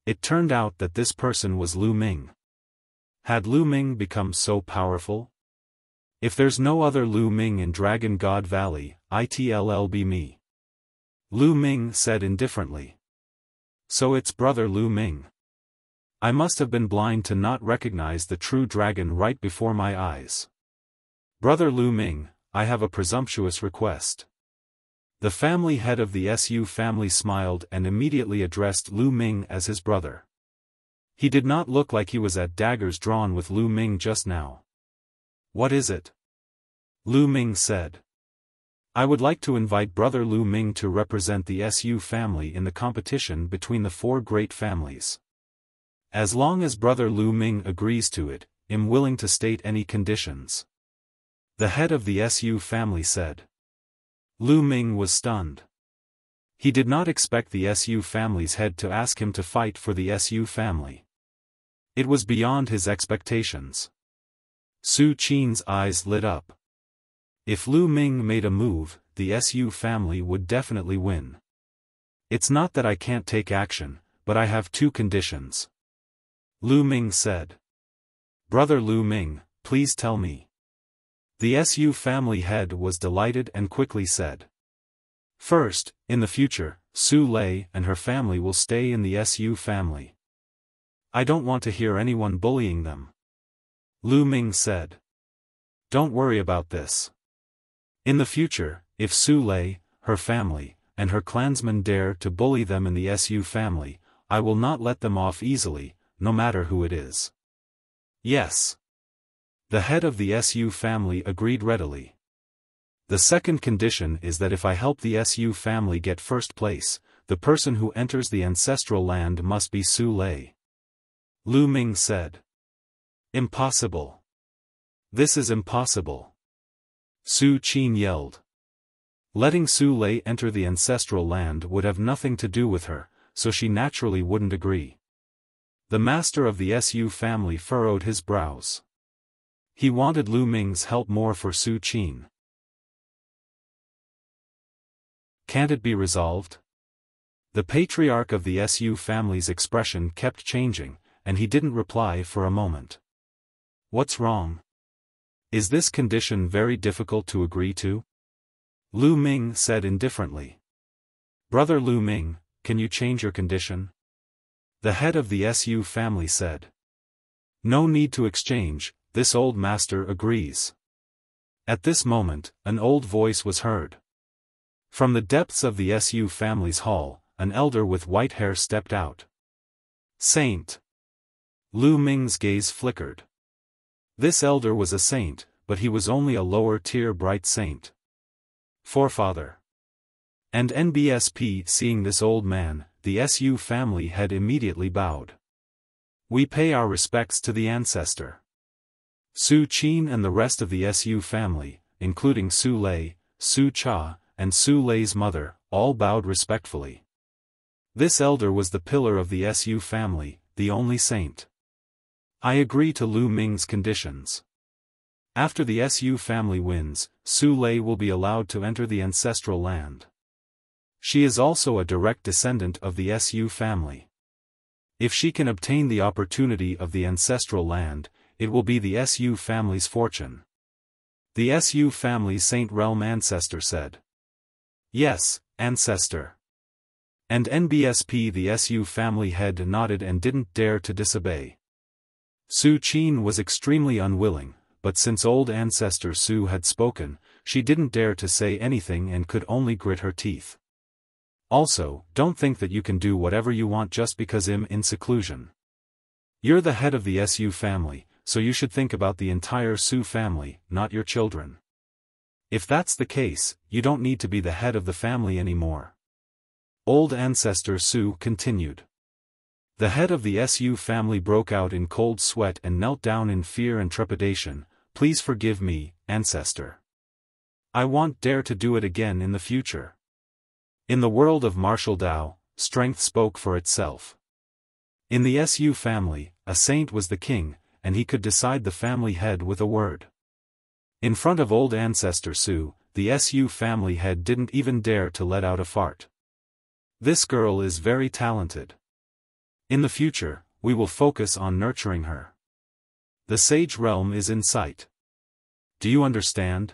It turned out that this person was Lu Ming. Had Lu Ming become so powerful? "If there's no other Lu Ming in Dragon God Valley, it'll be me," Lu Ming said indifferently. "So it's Brother Lu Ming. I must have been blind to not recognize the true dragon right before my eyes. Brother Lu Ming, I have a presumptuous request." The family head of the Su family smiled and immediately addressed Lu Ming as his brother. He did not look like he was at daggers drawn with Lu Ming just now. "What is it?" Lu Ming said. "I would like to invite Brother Lu Ming to represent the Su family in the competition between the 4 great families. As long as Brother Lu Ming agrees to it, I'm willing to state any conditions," the head of the Su family said. Lu Ming was stunned. He did not expect the Su family's head to ask him to fight for the Su family. It was beyond his expectations. Su Qin's eyes lit up. If Lu Ming made a move, the Su family would definitely win. "It's not that I can't take action, but I have 2 conditions," Lu Ming said. "Brother Lu Ming, please tell me." The Su family head was delighted and quickly said. First, in the future, Su Lei and her family will stay in the Su family. I don't want to hear anyone bullying them. Lu Ming said. Don't worry about this. In the future, if Su Lei, her family, and her clansmen dare to bully them in the Su family, I will not let them off easily, no matter who it is. Yes. The head of the Su family agreed readily. The second condition is that if I help the Su family get first place, the person who enters the ancestral land must be Su Lei. Lu Ming said. Impossible. This is impossible. Su Qin yelled. Letting Su Lei enter the ancestral land would have nothing to do with her, so she naturally wouldn't agree. The master of the Su family furrowed his brows. He wanted Lu Ming's help more for Su Qin. Can't it be resolved? The patriarch of the Su family's expression kept changing, and he didn't reply for a moment. What's wrong? Is this condition very difficult to agree to? Lu Ming said indifferently. Brother Lu Ming, can you change your condition? The head of the Su family said. No need to exchange, this old master agrees. At this moment, an old voice was heard. From the depths of the Su family's hall, an elder with white hair stepped out. Saint. Lu Ming's gaze flickered. This elder was a saint, but he was only a lower-tier bright saint. Forefather. And NBSP seeing this old man, the Su family had immediately bowed. We pay our respects to the ancestor. Su Qin and the rest of the Su family, including Su Lei, Su Cha, and Su Lei's mother, all bowed respectfully. This elder was the pillar of the Su family, the only saint. I agree to Lu Ming's conditions. After the Su family wins, Su Lei will be allowed to enter the ancestral land. She is also a direct descendant of the Su family. If she can obtain the opportunity of the ancestral land, it will be the Su family's fortune. The Su family Saint Realm ancestor said. Yes, ancestor. And NBSP the Su family head nodded and didn't dare to disobey. Su Qin was extremely unwilling, but since old ancestor Su had spoken, she didn't dare to say anything and could only grit her teeth. Also, don't think that you can do whatever you want just because I'm in seclusion. You're the head of the Su family, so you should think about the entire Su family, not your children. If that's the case, you don't need to be the head of the family anymore. Old ancestor Su continued. The head of the Su family broke out in cold sweat and knelt down in fear and trepidation. Please forgive me, ancestor. I won't dare to do it again in the future. In the world of martial Tao, strength spoke for itself. In the Su family, a saint was the king, and he could decide the family head with a word. In front of old ancestor Su, the Su family head didn't even dare to let out a fart. This girl is very talented. In the future, we will focus on nurturing her. The sage realm is in sight. Do you understand?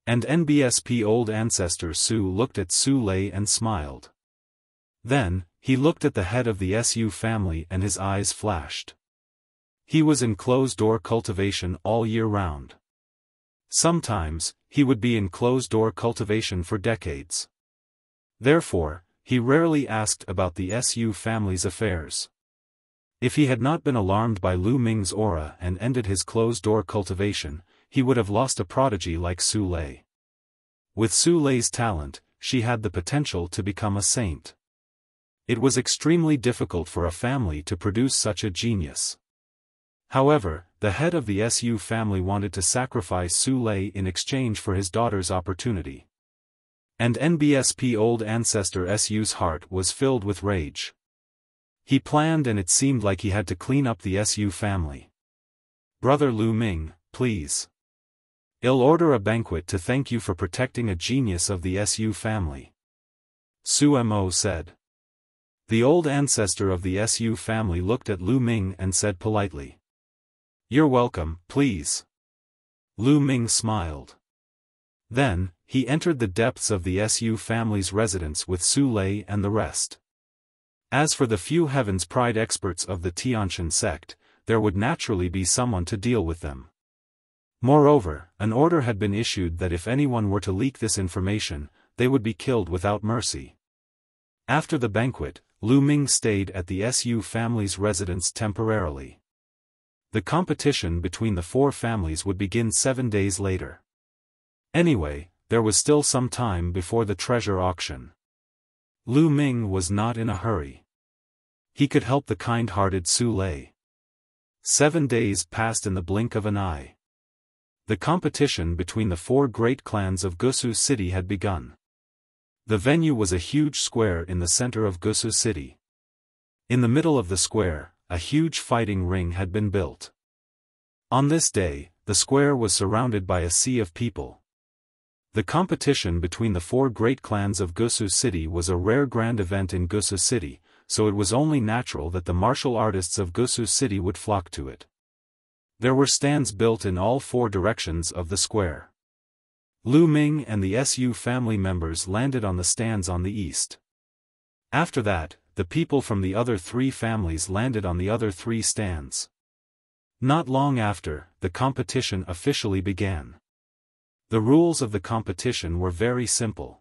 And NBSP old ancestor Su looked at Su Lei and smiled. Then, he looked at the head of the Su family and his eyes flashed. He was in closed-door cultivation all year round. Sometimes, he would be in closed-door cultivation for decades. Therefore, he rarely asked about the Su family's affairs. If he had not been alarmed by Lu Ming's aura and ended his closed-door cultivation, he would have lost a prodigy like Su Lei. With Su Lei's talent, she had the potential to become a saint. It was extremely difficult for a family to produce such a genius. However, the head of the Su family wanted to sacrifice Su Lei in exchange for his daughter's opportunity. And NBSP old ancestor Su's heart was filled with rage. He planned and it seemed like he had to clean up the Su family. Brother Lu Ming, please. I'll order a banquet to thank you for protecting a genius of the Su family. Su Mo said. The old ancestor of the Su family looked at Lu Ming and said politely. You're welcome, please. Lu Ming smiled. Then, he entered the depths of the Su family's residence with Su Lei and the rest. As for the few Heaven's Pride experts of the Tiantian sect, there would naturally be someone to deal with them. Moreover, an order had been issued that if anyone were to leak this information, they would be killed without mercy. After the banquet, Lu Ming stayed at the Su family's residence temporarily. The competition between the four families would begin 7 days later. Anyway, there was still some time before the treasure auction. Lu Ming was not in a hurry. He could help the kind-hearted Su Lei. 7 days passed in the blink of an eye. The competition between the four great clans of Gusu City had begun. The venue was a huge square in the center of Gusu City. In the middle of the square, a huge fighting ring had been built. On this day, the square was surrounded by a sea of people. The competition between the four great clans of Gusu City was a rare grand event in Gusu City, so it was only natural that the martial artists of Gusu City would flock to it. There were stands built in all four directions of the square. Lu Ming and the Su family members landed on the stands on the east. After that, the people from the other three families landed on the other three stands. Not long after, the competition officially began. The rules of the competition were very simple.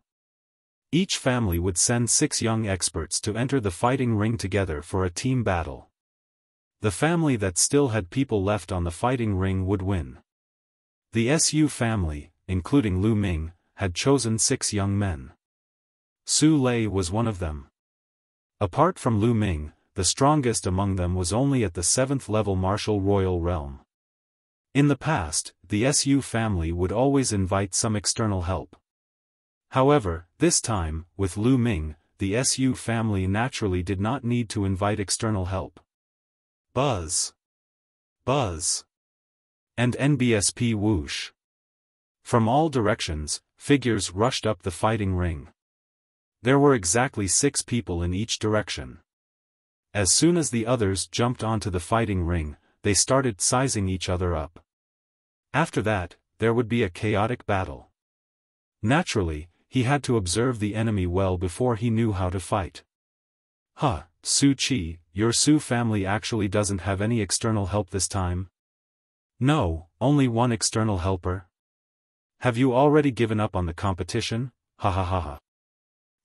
Each family would send 6 young experts to enter the fighting ring together for a team battle. The family that still had people left on the fighting ring would win. The Su family, including Lu Ming, had chosen 6 young men. Su Lei was one of them. Apart from Lu Ming, the strongest among them was only at the 7th level martial royal realm. In the past, the Su family would always invite some external help. However, this time, with Lu Ming, the Su family naturally did not need to invite external help. Buzz! Buzz! And NBSP whoosh! From all directions, figures rushed up the fighting ring. There were exactly 6 people in each direction. As soon as the others jumped onto the fighting ring, they started sizing each other up. After that, there would be a chaotic battle. Naturally, he had to observe the enemy well before he knew how to fight. Huh, Su Qi, your Su family actually doesn't have any external help this time? No, only one external helper. Have you already given up on the competition? Ha ha ha ha.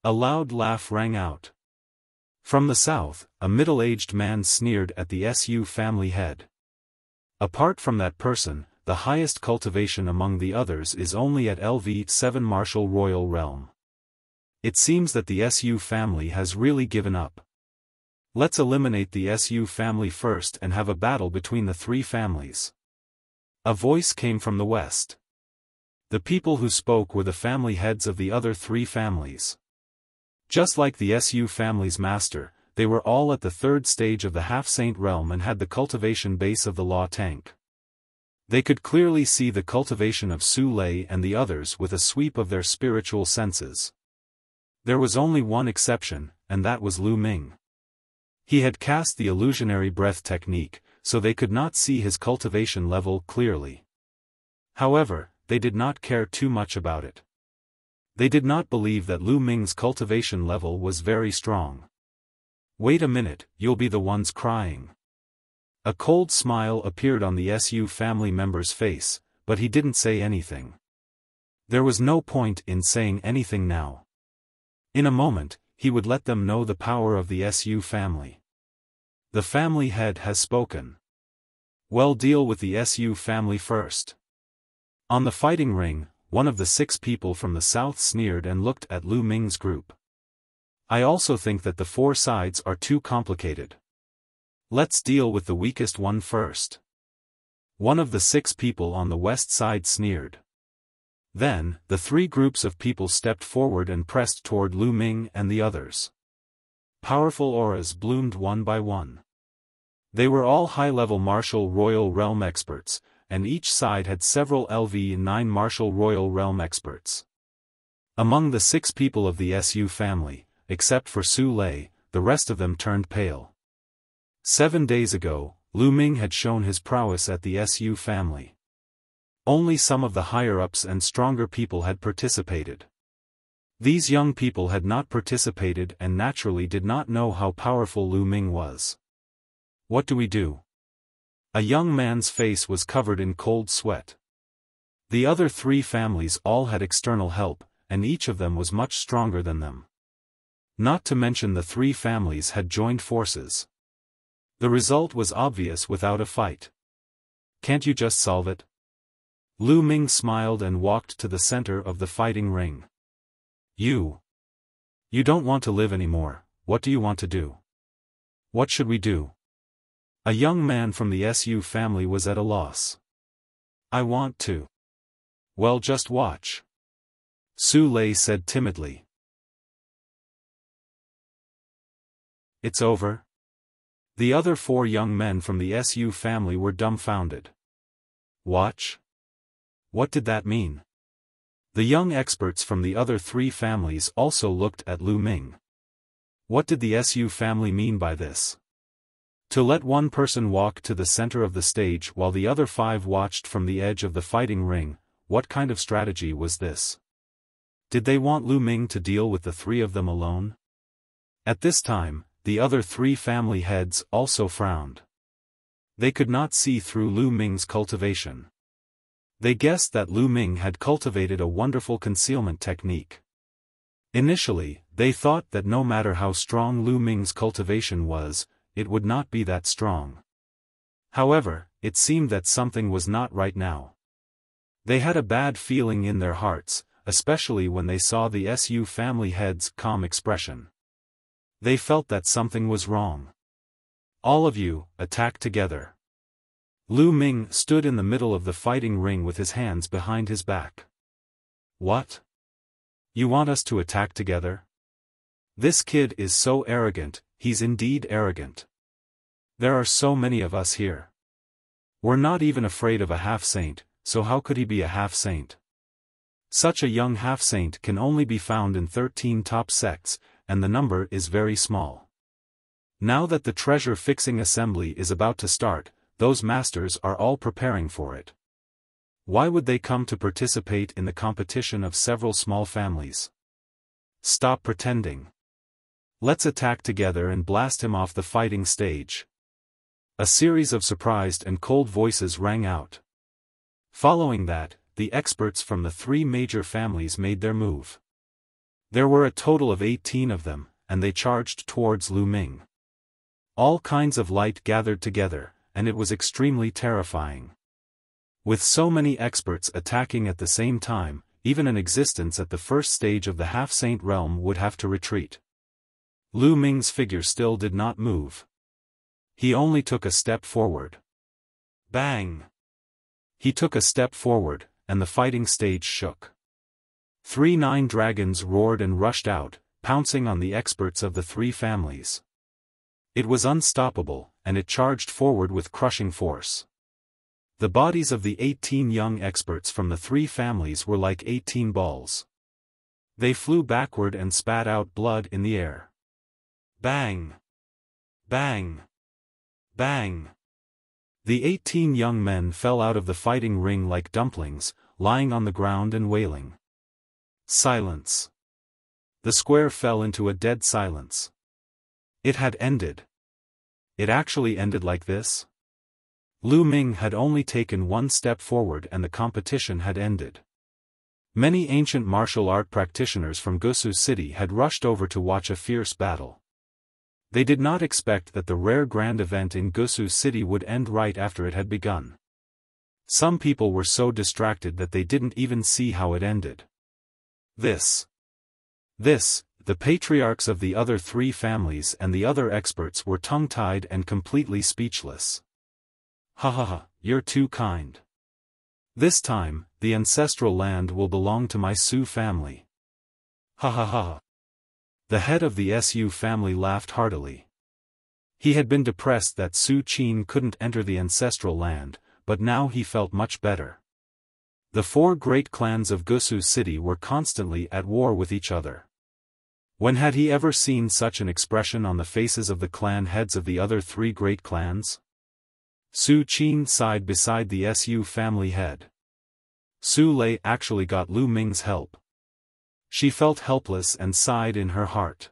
A loud laugh rang out. From the south, a middle-aged man sneered at the Su family head. Apart from that person, the highest cultivation among the others is only at LV7 martial royal realm. It seems that the Su family has really given up. Let's eliminate the Su family first and have a battle between the 3 families. A voice came from the west. The people who spoke were the family heads of the other 3 families. Just like the Su family's master, they were all at the 3rd stage of the half-saint realm and had the cultivation base of the law tank. They could clearly see the cultivation of Su Lei and the others with a sweep of their spiritual senses. There was only one exception, and that was Lu Ming. He had cast the illusionary breath technique, so they could not see his cultivation level clearly. However, they did not care too much about it. They did not believe that Lu Ming's cultivation level was very strong. Wait a minute, you'll be the ones crying. A cold smile appeared on the Su family member's face, but he didn't say anything. There was no point in saying anything now. In a moment, he would let them know the power of the Su family. The family head has spoken. Well, deal with the Su family first. On the fighting ring, one of the 6 people from the south sneered and looked at Lu Ming's group. I also think that the 4 sides are too complicated. Let's deal with the weakest one first. One of the 6 people on the west side sneered. Then, the 3 groups of people stepped forward and pressed toward Lu Ming and the others. Powerful auras bloomed one by one. They were all high-level martial royal realm experts, and each side had several LV9 martial royal realm experts. Among the 6 people of the Su family, except for Su Lei, the rest of them turned pale. 7 days ago, Lu Ming had shown his prowess at the Su family. Only some of the higher-ups and stronger people had participated. These young people had not participated and naturally did not know how powerful Lu Ming was. What do we do? A young man's face was covered in cold sweat. The other three families all had external help, and each of them was much stronger than them. Not to mention the three families had joined forces. The result was obvious without a fight. Can't you just solve it? Lu Ming smiled and walked to the center of the fighting ring. You don't want to live anymore. What do you want to do? What should we do? A young man from the Su family was at a loss. I want to. Well, just watch. Su Lei said timidly. It's over? The other four young men from the Su family were dumbfounded. Watch? What did that mean? The young experts from the other three families also looked at Lu Ming. What did the Su family mean by this? To let one person walk to the center of the stage while the other five watched from the edge of the fighting ring, what kind of strategy was this? Did they want Lu Ming to deal with the three of them alone? At this time, the other three family heads also frowned. They could not see through Lu Ming's cultivation. They guessed that Lu Ming had cultivated a wonderful concealment technique. Initially, they thought that no matter how strong Lu Ming's cultivation was, it would not be that strong. However, it seemed that something was not right now. They had a bad feeling in their hearts, especially when they saw the Su family head's calm expression. They felt that something was wrong. All of you, attack together. Lu Ming stood in the middle of the fighting ring with his hands behind his back. What? You want us to attack together? This kid is so arrogant, he's indeed arrogant. There are so many of us here. We're not even afraid of a half-saint, so how could he be a half-saint? Such a young half-saint can only be found in 13 top sects, and the number is very small. Now that the treasure-fixing assembly is about to start, those masters are all preparing for it. Why would they come to participate in the competition of several small families? Stop pretending. Let's attack together and blast him off the fighting stage. A series of surprised and cold voices rang out. Following that, the experts from the three major families made their move. There were a total of 18 of them, and they charged towards Lu Ming. All kinds of light gathered together, and it was extremely terrifying. With so many experts attacking at the same time, even an existence at the first stage of the half-saint realm would have to retreat. Lu Ming's figure still did not move. He only took a step forward. Bang! He took a step forward, and the fighting stage shook. 3 9 dragons roared and rushed out, pouncing on the experts of the three families. It was unstoppable, and it charged forward with crushing force. The bodies of the 18 young experts from the three families were like 18 balls. They flew backward and spat out blood in the air. Bang! Bang! Bang! The 18 young men fell out of the fighting ring like dumplings, lying on the ground and wailing. Silence. The square fell into a dead silence. It had ended. It actually ended like this? Lu Ming had only taken one step forward and the competition had ended. Many ancient martial art practitioners from Gusu City had rushed over to watch a fierce battle. They did not expect that the rare grand event in Gusu City would end right after it had begun. Some people were so distracted that they didn't even see how it ended. The patriarchs of the other three families and the other experts were tongue-tied and completely speechless. Ha ha ha, you're too kind. This time, the ancestral land will belong to my Su family. Ha ha ha. The head of the Su family laughed heartily. He had been depressed that Su Qin couldn't enter the ancestral land, but now he felt much better. The 4 great clans of Gusu City were constantly at war with each other. When had he ever seen such an expression on the faces of the clan heads of the other 3 great clans? Su Qin sighed beside the Su family head. Su Lei actually got Lu Ming's help. She felt helpless and sighed in her heart.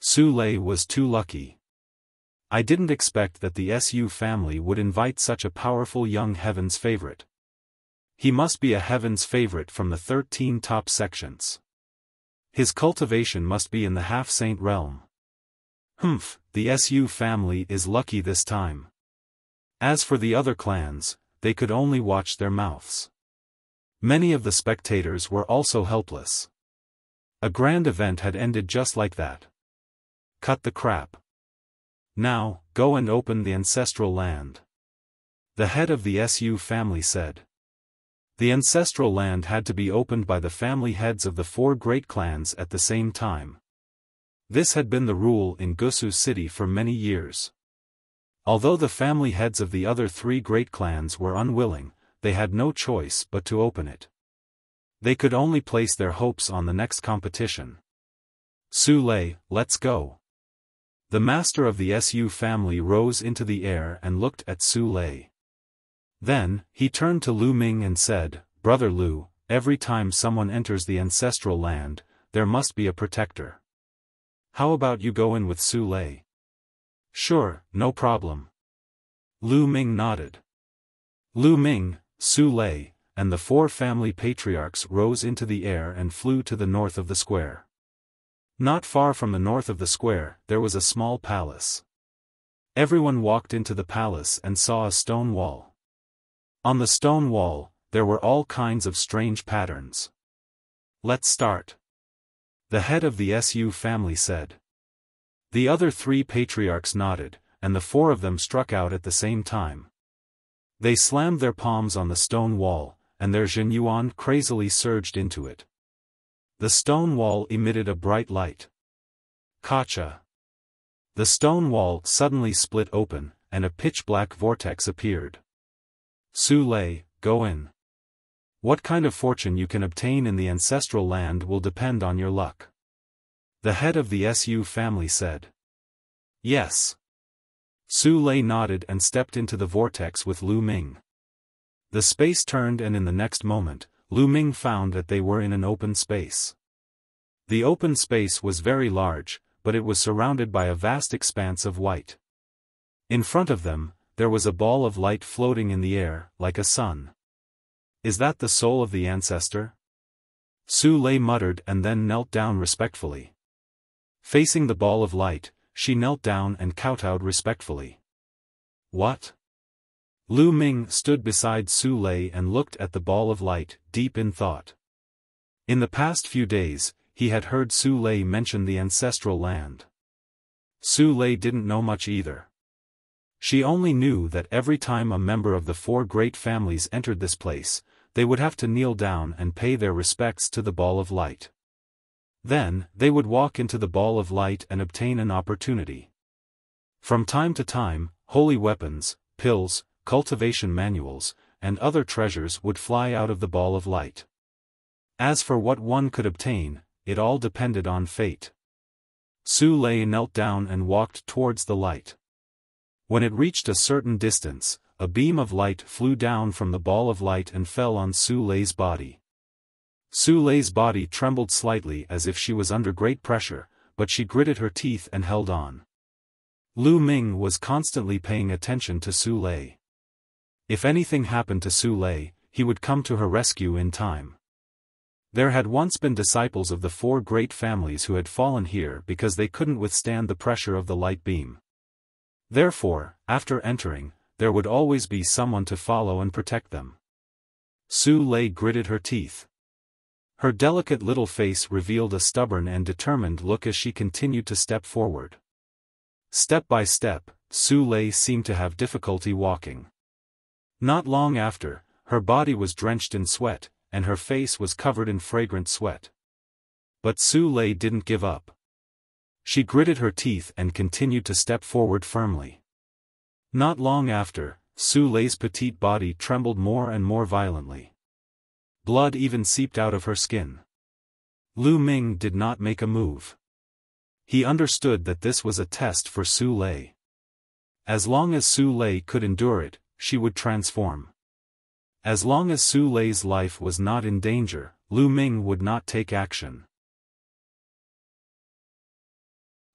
Su Lei was too lucky. I didn't expect that the Su family would invite such a powerful young heaven's favorite. He must be a heaven's favorite from the 13 top sections. His cultivation must be in the half-saint realm. Humph, the Su family is lucky this time. As for the other clans, they could only watch their mouths. Many of the spectators were also helpless. A grand event had ended just like that. Cut the crap. Now, go and open the ancestral land. The head of the Su family said. The ancestral land had to be opened by the family heads of the 4 great clans at the same time. This had been the rule in Gusu City for many years. Although the family heads of the other 3 great clans were unwilling, they had no choice but to open it. They could only place their hopes on the next competition. Su Lei, let's go. The master of the Su family rose into the air and looked at Su Lei. Then, he turned to Lu Ming and said, Brother Lu, every time someone enters the ancestral land, there must be a protector. How about you go in with Su Lei? Sure, no problem. Lu Ming nodded. Lu Ming, Su Lei, and the 4 family patriarchs rose into the air and flew to the north of the square. Not far from the north of the square, there was a small palace. Everyone walked into the palace and saw a stone wall. On the stone wall, there were all kinds of strange patterns. Let's start. The head of the Su family said. The other 3 patriarchs nodded, and the 4 of them struck out at the same time. They slammed their palms on the stone wall, and their Zhenyuan crazily surged into it. The stone wall emitted a bright light. Kacha. The stone wall suddenly split open, and a pitch-black vortex appeared. Su Lei, go in. What kind of fortune you can obtain in the ancestral land will depend on your luck. The head of the Su family said. Yes. Su Lei nodded and stepped into the vortex with Lu Ming. The space turned and in the next moment, Lu Ming found that they were in an open space. The open space was very large, but it was surrounded by a vast expanse of white. In front of them, there was a ball of light floating in the air, like a sun. Is that the soul of the ancestor? Su Lei muttered and then knelt down respectfully. Facing the ball of light, she knelt down and kowtowed respectfully. What? Lu Ming stood beside Su Lei and looked at the ball of light, deep in thought. In the past few days, he had heard Su Lei mention the ancestral land. Su Lei didn't know much either. She only knew that every time a member of the 4 great families entered this place, they would have to kneel down and pay their respects to the ball of light. Then, they would walk into the ball of light and obtain an opportunity. From time to time, holy weapons, pills, cultivation manuals, and other treasures would fly out of the ball of light. As for what one could obtain, it all depended on fate. Su Lei knelt down and walked towards the light. When it reached a certain distance, a beam of light flew down from the ball of light and fell on Su Lei's body. Su Lei's body trembled slightly as if she was under great pressure, but she gritted her teeth and held on. Lu Ming was constantly paying attention to Su Lei. If anything happened to Su Lei, he would come to her rescue in time. There had once been disciples of the 4 great families who had fallen here because they couldn't withstand the pressure of the light beam. Therefore, after entering, there would always be someone to follow and protect them. Su Lei gritted her teeth. Her delicate little face revealed a stubborn and determined look as she continued to step forward. Step by step, Su Lei seemed to have difficulty walking. Not long after, her body was drenched in sweat, and her face was covered in fragrant sweat. But Su Lei didn't give up. She gritted her teeth and continued to step forward firmly. Not long after, Su Lei's petite body trembled more and more violently. Blood even seeped out of her skin. Lu Ming did not make a move. He understood that this was a test for Su Lei. As long as Su Lei could endure it, she would transform. As long as Su Lei's life was not in danger, Lu Ming would not take action.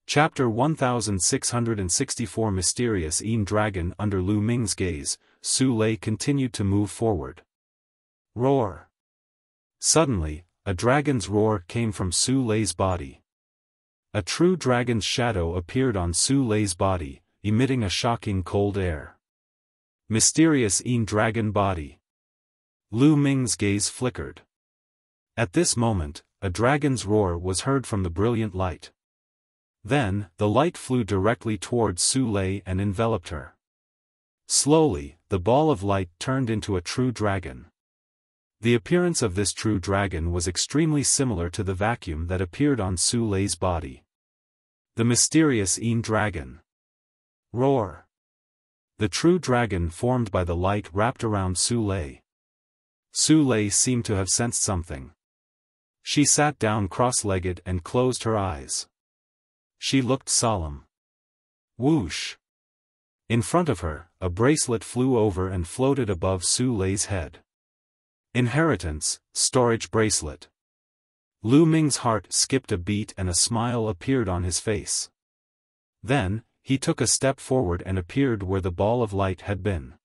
Chapter 1664 Mysterious Een Dragon. Under Lu Ming's gaze, Su Lei continued to move forward. Roar! Suddenly, a dragon's roar came from Su Lei's body. A true dragon's shadow appeared on Su Lei's body, emitting a shocking cold air. Mysterious Een Dragon Body. Lu Ming's gaze flickered. At this moment, a dragon's roar was heard from the brilliant light. Then, the light flew directly towards Su Lei and enveloped her. Slowly, the ball of light turned into a true dragon. The appearance of this true dragon was extremely similar to the vacuum that appeared on Su Lei's body. The mysterious Een Dragon. Roar! The true dragon formed by the light wrapped around Su Lei. Su Lei seemed to have sensed something. She sat down cross-legged and closed her eyes. She looked solemn. Whoosh! In front of her, a bracelet flew over and floated above Su Lei's head. Inheritance, storage bracelet. Lu Ming's heart skipped a beat and a smile appeared on his face. Then, he took a step forward and appeared where the ball of light had been.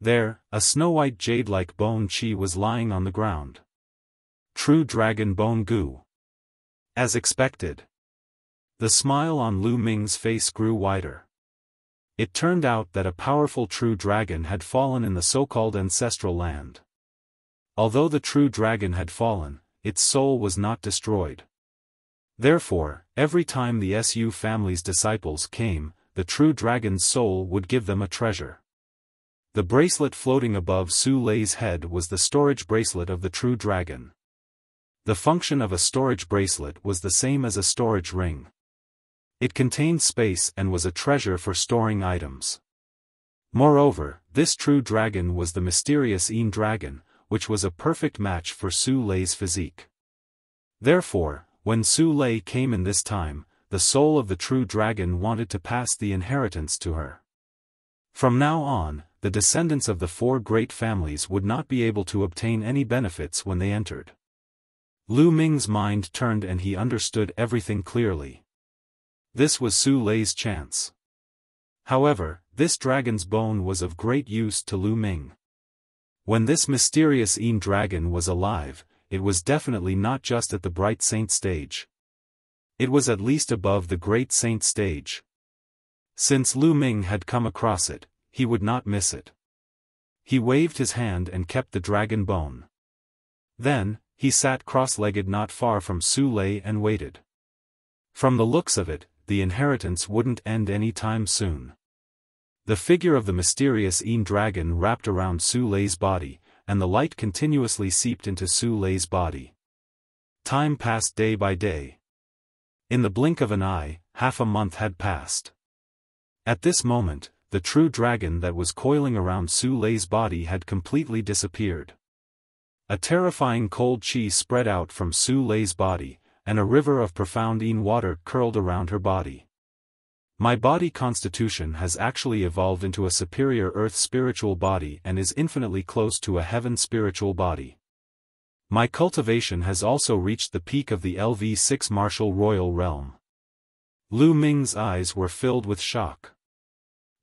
There, a snow-white jade-like bone chi was lying on the ground. True dragon bone goo. As expected. The smile on Lu Ming's face grew wider. It turned out that a powerful true dragon had fallen in the so-called ancestral land. Although the true dragon had fallen, its soul was not destroyed. Therefore, every time the Su family's disciples came, the true dragon's soul would give them a treasure. The bracelet floating above Su Lei's head was the storage bracelet of the true dragon. The function of a storage bracelet was the same as a storage ring. It contained space and was a treasure for storing items. Moreover, this true dragon was the mysterious Een Dragon, which was a perfect match for Su Lei's physique. Therefore, when Su Lei came in this time, the soul of the true dragon wanted to pass the inheritance to her. From now on, the descendants of the four great families would not be able to obtain any benefits when they entered. Lu Ming's mind turned and he understood everything clearly. This was Su Lei's chance. However, this dragon's bone was of great use to Lu Ming. When this mysterious Een Dragon was alive, it was definitely not just at the Bright Saint stage. It was at least above the Great Saint stage. Since Lu Ming had come across it, he would not miss it. He waved his hand and kept the dragon bone. Then, he sat cross-legged not far from Su Lei and waited. From the looks of it, the inheritance wouldn't end any time soon. The figure of the mysterious Een Dragon wrapped around Su Lei's body, and the light continuously seeped into Su Lei's body. Time passed day by day. In the blink of an eye, half a month had passed. At this moment, the true dragon that was coiling around Su Lei's body had completely disappeared. A terrifying cold chi spread out from Su Lei's body, and a river of profound Een water curled around her body. My body constitution has actually evolved into a superior earth spiritual body and is infinitely close to a heaven spiritual body. My cultivation has also reached the peak of the LV6 martial royal realm. Lu Ming's eyes were filled with shock.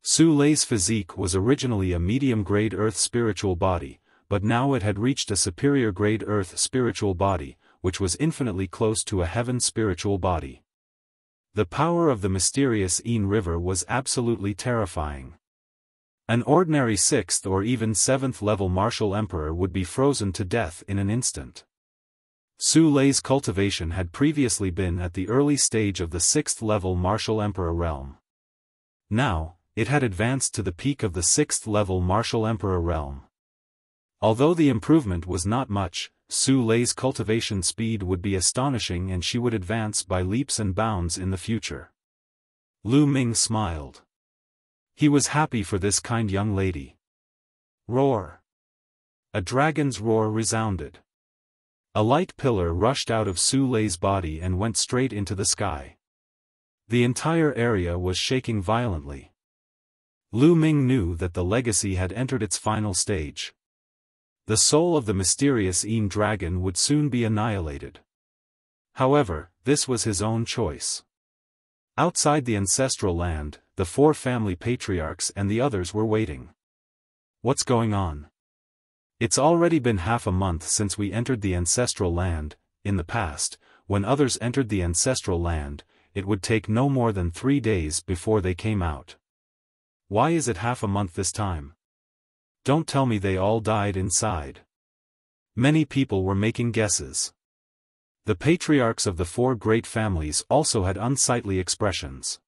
Su Lei's physique was originally a medium-grade earth spiritual body, but now it had reached a superior-grade earth spiritual body, which was infinitely close to a heaven spiritual body. The power of the mysterious Een River was absolutely terrifying. An ordinary 6th or even 7th level martial emperor would be frozen to death in an instant. Su Lei's cultivation had previously been at the early stage of the 6th level martial emperor realm. Now, it had advanced to the peak of the 6th level martial emperor realm. Although the improvement was not much, Su Lei's cultivation speed would be astonishing and she would advance by leaps and bounds in the future. Lu Ming smiled. He was happy for this kind young lady. Roar! A dragon's roar resounded. A light pillar rushed out of Su Lei's body and went straight into the sky. The entire area was shaking violently. Lu Ming knew that the legacy had entered its final stage. The soul of the mysterious dragon would soon be annihilated. However, this was his own choice. Outside the ancestral land, the 4 family patriarchs and the others were waiting. What's going on? It's already been half a month since we entered the ancestral land. In the past, when others entered the ancestral land, it would take no more than 3 days before they came out. Why is it half a month this time? Don't tell me they all died inside. Many people were making guesses. The patriarchs of the 4 great families also had unsightly expressions.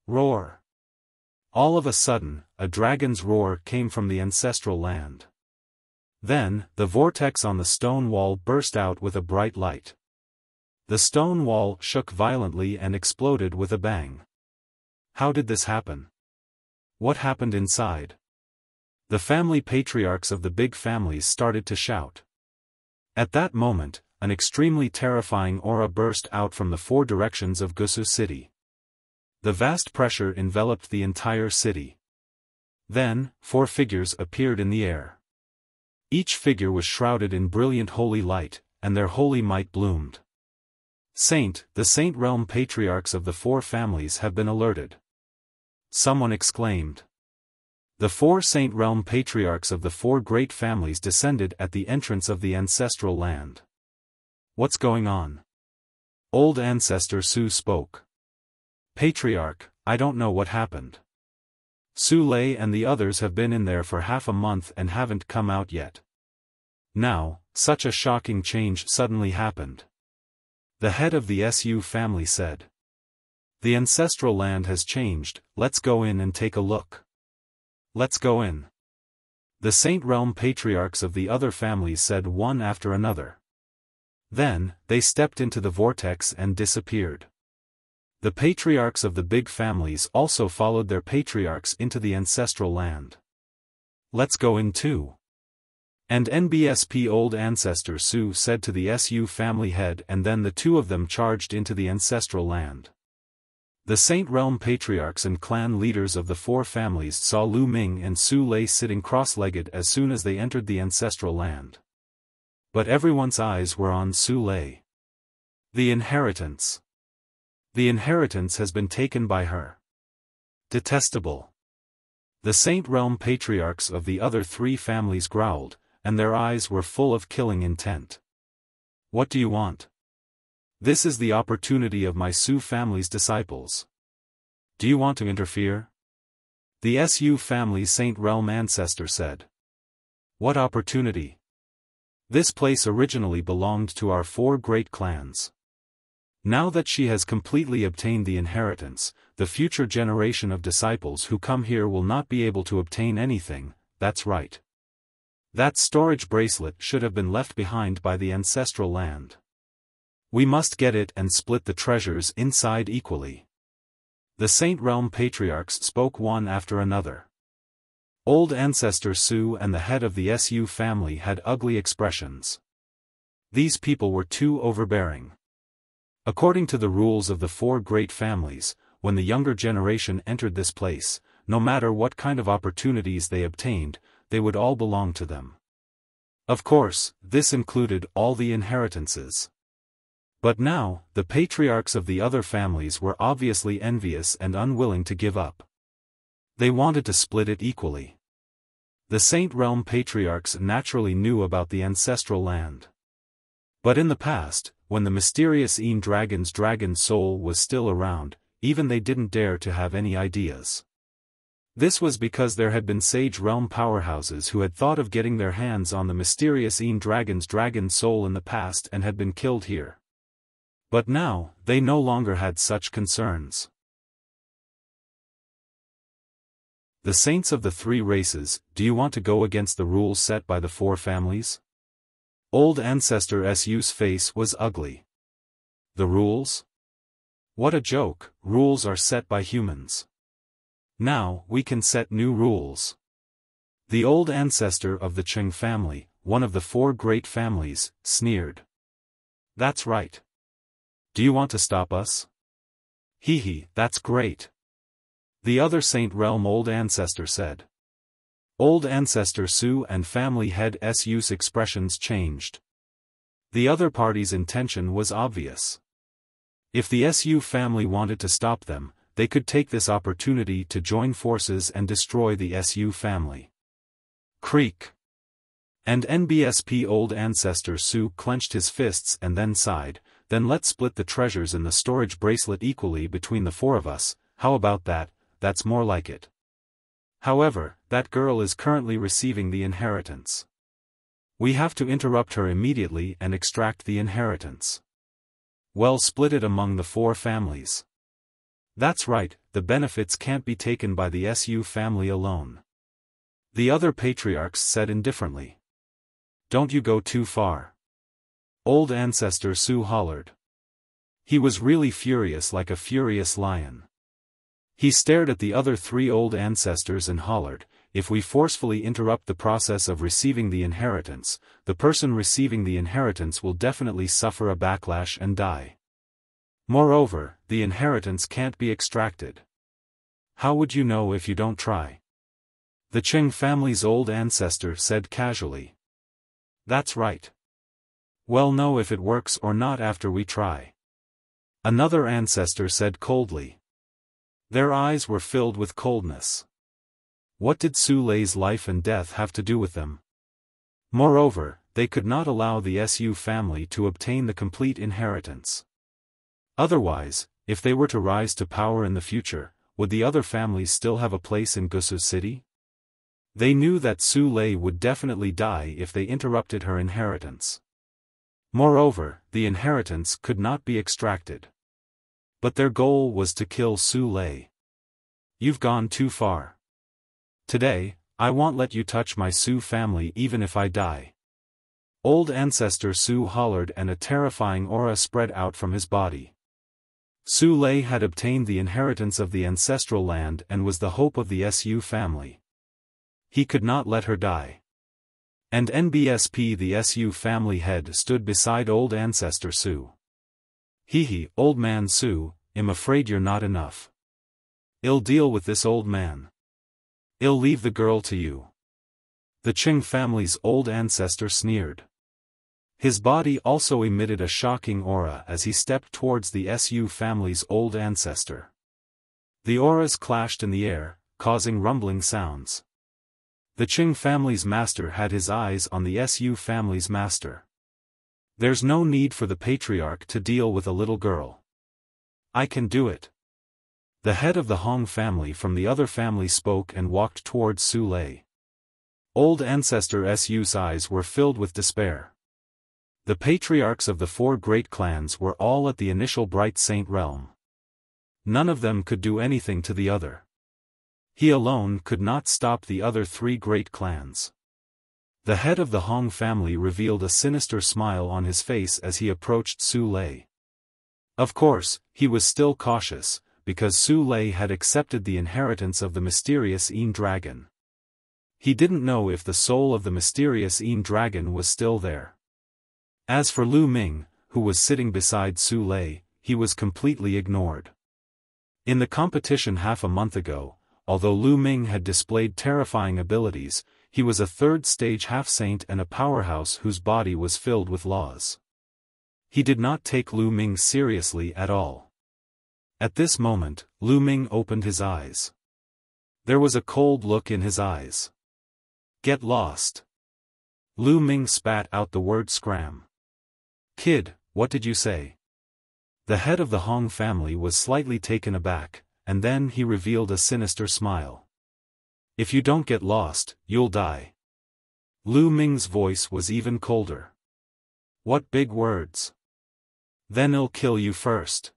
Roar! All of a sudden, a dragon's roar came from the ancestral land. Then, the vortex on the stone wall burst out with a bright light. The stone wall shook violently and exploded with a bang. How did this happen? What happened inside? The family patriarchs of the big families started to shout. At that moment, an extremely terrifying aura burst out from the 4 directions of Gusu city. The vast pressure enveloped the entire city. Then, 4 figures appeared in the air. Each figure was shrouded in brilliant holy light, and their holy might bloomed. The Saint Realm patriarchs of the 4 families have been alerted. Someone exclaimed. The 4 Saint Realm patriarchs of the 4 great families descended at the entrance of the ancestral land. What's going on? Old Ancestor Su spoke. Patriarch, I don't know what happened. Su Lei and the others have been in there for half a month and haven't come out yet. Now, such a shocking change suddenly happened. The head of the Su family said. The ancestral land has changed, let's go in and take a look. Let's go in. The Saint Realm patriarchs of the other families said one after another. Then, they stepped into the vortex and disappeared. The patriarchs of the big families also followed their patriarchs into the ancestral land. Let's go in too. And NBSP Old Ancestor Su said to the Su family head, and then the 2 of them charged into the ancestral land. The Saint Realm patriarchs and clan leaders of the 4 families saw Lu Ming and Su Lei sitting cross-legged as soon as they entered the ancestral land. But everyone's eyes were on Su Lei. The inheritance. The inheritance has been taken by her. Detestable. The Saint Realm patriarchs of the other 3 families growled, and their eyes were full of killing intent. What do you want? This is the opportunity of my Su family's disciples. Do you want to interfere? The Su family's Saint Realm ancestor said. What opportunity? This place originally belonged to our 4 great clans. Now that she has completely obtained the inheritance, the future generation of disciples who come here will not be able to obtain anything. That's right. That storage bracelet should have been left behind by the ancestral land. We must get it and split the treasures inside equally. The Saint Realm patriarchs spoke one after another. Old Ancestor Su and the head of the Su family had ugly expressions. These people were too overbearing. According to the rules of the 4 great families, when the younger generation entered this place, no matter what kind of opportunities they obtained, they would all belong to them. Of course, this included all the inheritances. But now, the patriarchs of the other families were obviously envious and unwilling to give up. They wanted to split it equally. The Saint Realm patriarchs naturally knew about the ancestral land. But in the past, when the mysterious dragon's dragon soul was still around, even they didn't dare to have any ideas. This was because there had been Sage Realm powerhouses who had thought of getting their hands on the mysterious dragon's dragon soul in the past and had been killed here. But now, they no longer had such concerns. The saints of the 3 races, do you want to go against the rules set by the 4 families? Old Ancestor Su's face was ugly. The rules? What a joke, rules are set by humans. Now, we can set new rules. The old ancestor of the Cheng family, one of the 4 great families, sneered. That's right. Do you want to stop us? Hee, that's great. The other Saint Realm Old Ancestor said. Old ancestor Su and family head Su's expressions changed. The other party's intention was obvious. If the Su family wanted to stop them, they could take this opportunity to join forces and destroy the Su family. Creak. And NBSP old ancestor Su clenched his fists and then sighed, then let's split the treasures in the storage bracelet equally between the four of us. How about that? That's more like it. However, that girl is currently receiving the inheritance. We have to interrupt her immediately and extract the inheritance. Well, split it among the four families. That's right, the benefits can't be taken by the Su family alone. The other patriarchs said indifferently. Don't you go too far. Old ancestor Su hollered. He was really furious, like a furious lion. He stared at the other three old ancestors and hollered, if we forcefully interrupt the process of receiving the inheritance, the person receiving the inheritance will definitely suffer a backlash and die. Moreover, the inheritance can't be extracted. How would you know if you don't try? The Qing family's old ancestor said casually. That's right. We'll know if it works or not after we try. Another ancestor said coldly. Their eyes were filled with coldness. What did Su Lei's life and death have to do with them? Moreover, they could not allow the Su family to obtain the complete inheritance. Otherwise, if they were to rise to power in the future, would the other families still have a place in Gusu City? They knew that Su Lei would definitely die if they interrupted her inheritance. Moreover, the inheritance could not be extracted. But their goal was to kill Su Lei. You've gone too far. Today, I won't let you touch my Su family even if I die. Old ancestor Su hollered and a terrifying aura spread out from his body. Su Lei had obtained the inheritance of the ancestral land and was the hope of the Su family. He could not let her die. And NBSP the Su family head stood beside old ancestor Su. Hee, old man Su, I'm afraid you're not enough. I'll deal with this old man. I'll leave the girl to you. The Qing family's old ancestor sneered. His body also emitted a shocking aura as he stepped towards the Su family's old ancestor. The auras clashed in the air, causing rumbling sounds. The Qing family's master had his eyes on the Su family's master. There's no need for the patriarch to deal with a little girl. I can do it. The head of the Hong family from the other family spoke and walked towards Su Lei. Old ancestor Su's eyes were filled with despair. The patriarchs of the four great clans were all at the initial bright saint realm. None of them could do anything to the other. He alone could not stop the other three great clans. The head of the Hong family revealed a sinister smile on his face as he approached Su Lei. Of course, he was still cautious, because Su Lei had accepted the inheritance of the mysterious Yin dragon. He didn't know if the soul of the mysterious Yin dragon was still there. As for Lu Ming, who was sitting beside Su Lei, he was completely ignored. In the competition half a month ago, although Lu Ming had displayed terrifying abilities, he was a third-stage half-saint and a powerhouse whose body was filled with laws. He did not take Lu Ming seriously at all. At this moment, Lu Ming opened his eyes. There was a cold look in his eyes. Get lost. Lu Ming spat out the word scram. Kid, what did you say? The head of the Hong family was slightly taken aback, and then he revealed a sinister smile. If you don't get lost, you'll die. Lu Ming's voice was even colder. What big words. Then I'll kill you first.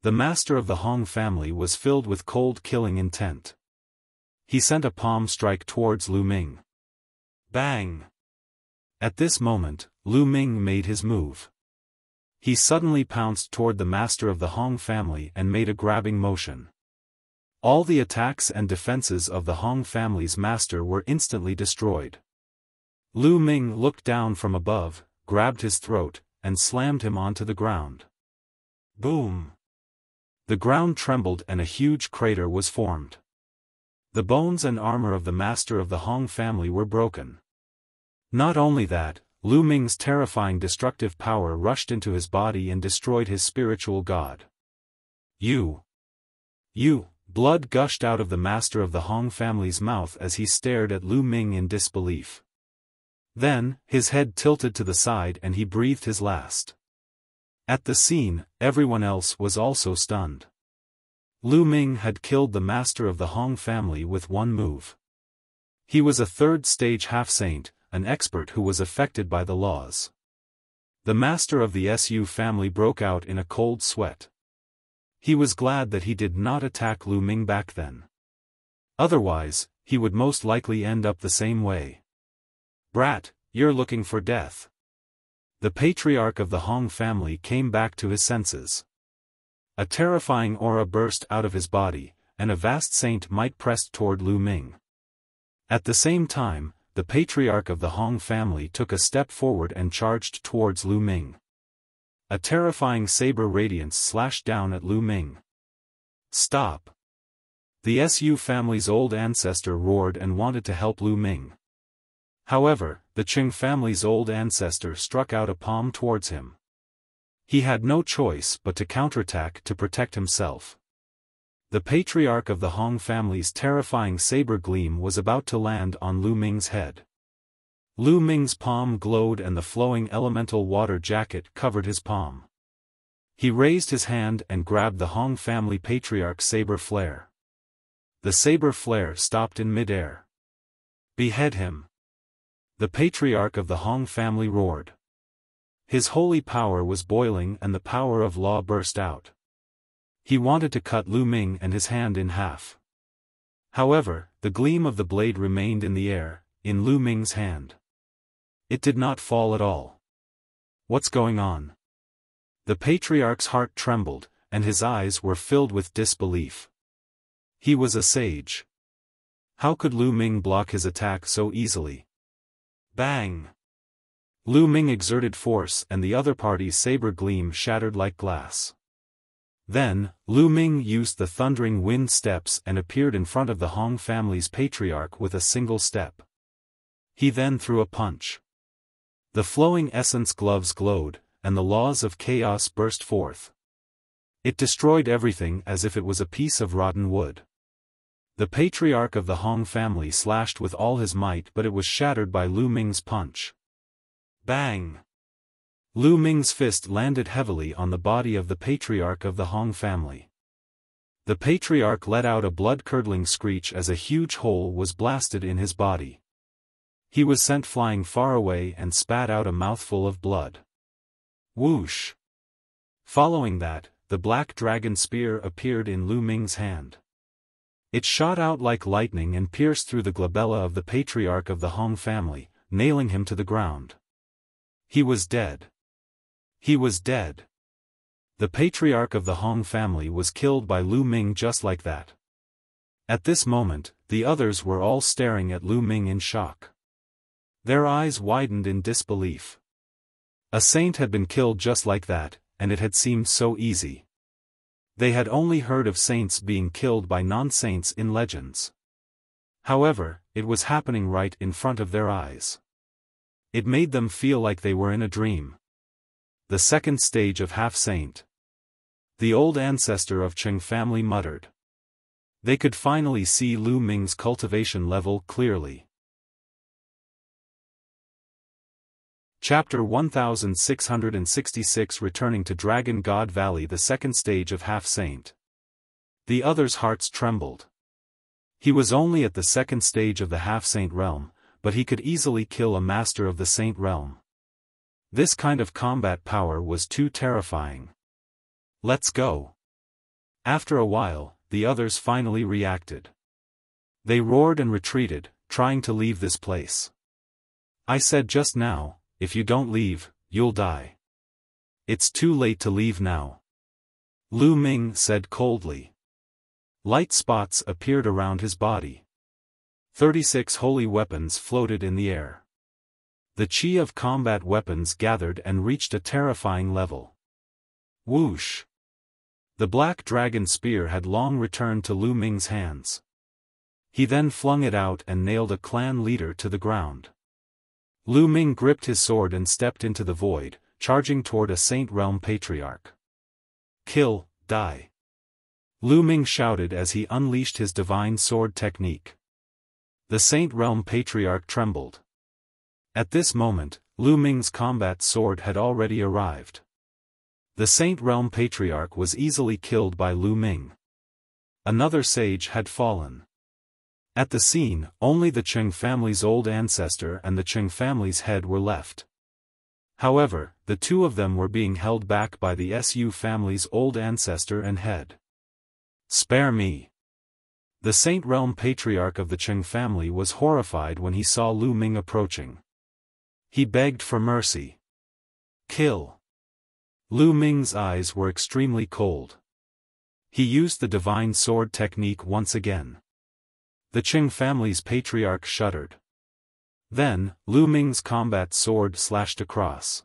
The master of the Hong family was filled with cold killing intent. He sent a palm strike towards Lu Ming. Bang! At this moment, Lu Ming made his move. He suddenly pounced toward the master of the Hong family and made a grabbing motion. All the attacks and defenses of the Hong family's master were instantly destroyed. Lu Ming looked down from above, grabbed his throat, and slammed him onto the ground. Boom! The ground trembled and a huge crater was formed. The bones and armor of the master of the Hong family were broken. Not only that, Lu Ming's terrifying destructive power rushed into his body and destroyed his spiritual god. You! Blood gushed out of the master of the Hong family's mouth as he stared at Lu Ming in disbelief. Then, his head tilted to the side and he breathed his last. At the scene, everyone else was also stunned. Lu Ming had killed the master of the Hong family with one move. He was a third-stage half-saint, an expert who was affected by the laws. The master of the Su family broke out in a cold sweat. He was glad that he did not attack Lu Ming back then. Otherwise, he would most likely end up the same way. Brat, you're looking for death. The patriarch of the Hong family came back to his senses. A terrifying aura burst out of his body, and a vast saint might pressed toward Lu Ming. At the same time, the patriarch of the Hong family took a step forward and charged towards Lu Ming. A terrifying saber radiance slashed down at Lu Ming. Stop! The Su family's old ancestor roared and wanted to help Lu Ming. However, the Qing family's old ancestor struck out a palm towards him. He had no choice but to counterattack to protect himself. The patriarch of the Hong family's terrifying saber gleam was about to land on Lu Ming's head. Lu Ming's palm glowed and the flowing elemental water jacket covered his palm. He raised his hand and grabbed the Hong family patriarch's saber flare. The saber flare stopped in midair. Behead him! The patriarch of the Hong family roared. His holy power was boiling and the power of law burst out. He wanted to cut Lu Ming and his hand in half. However, the gleam of the blade remained in the air, in Lu Ming's hand. It did not fall at all. What's going on? The patriarch's heart trembled, and his eyes were filled with disbelief. He was a sage. How could Lu Ming block his attack so easily? Bang! Lu Ming exerted force and the other party's saber gleam shattered like glass. Then, Lu Ming used the thundering wind steps and appeared in front of the Hong family's patriarch with a single step. He then threw a punch. The flowing essence gloves glowed, and the laws of chaos burst forth. It destroyed everything as if it was a piece of rotten wood. The patriarch of the Hong family slashed with all his might, but it was shattered by Lu Ming's punch. Bang! Lu Ming's fist landed heavily on the body of the patriarch of the Hong family. The patriarch let out a blood-curdling screech as a huge hole was blasted in his body. He was sent flying far away and spat out a mouthful of blood. Whoosh! Following that, the black dragon spear appeared in Lu Ming's hand. It shot out like lightning and pierced through the glabella of the patriarch of the Hong family, nailing him to the ground. He was dead. He was dead. The patriarch of the Hong family was killed by Lu Ming just like that. At this moment, the others were all staring at Lu Ming in shock. Their eyes widened in disbelief. A saint had been killed just like that, and it had seemed so easy. They had only heard of saints being killed by non-saints in legends. However, it was happening right in front of their eyes. It made them feel like they were in a dream. The second stage of half-saint. The old ancestor of Qing family muttered. They could finally see Lu Ming's cultivation level clearly. Chapter 1666 Returning to Dragon God Valley. The second stage of half-saint. The others' hearts trembled. He was only at the second stage of the half-saint realm, but he could easily kill a master of the saint realm. This kind of combat power was too terrifying. Let's go. After a while, the others finally reacted. They roared and retreated, trying to leave this place. I said just now, if you don't leave, you'll die. It's too late to leave now. Lu Ming said coldly. Light spots appeared around his body. 36 holy weapons floated in the air. The chi of combat weapons gathered and reached a terrifying level. Whoosh! The black dragon spear had long returned to Lu Ming's hands. He then flung it out and nailed a clan leader to the ground. Lu Ming gripped his sword and stepped into the void, charging toward a Saint Realm Patriarch. Kill, die. Lu Ming shouted as he unleashed his divine sword technique. The Saint Realm Patriarch trembled. At this moment, Lu Ming's combat sword had already arrived. The Saint Realm Patriarch was easily killed by Lu Ming. Another sage had fallen. At the scene, only the Qing family's old ancestor and the Qing family's head were left. However, the two of them were being held back by the Su family's old ancestor and head. Spare me. The Saint Realm Patriarch of the Qing family was horrified when he saw Lu Ming approaching. He begged for mercy. Kill. Lu Ming's eyes were extremely cold. He used the divine sword technique once again. The Qing family's patriarch shuddered. Then, Lu Ming's combat sword slashed across.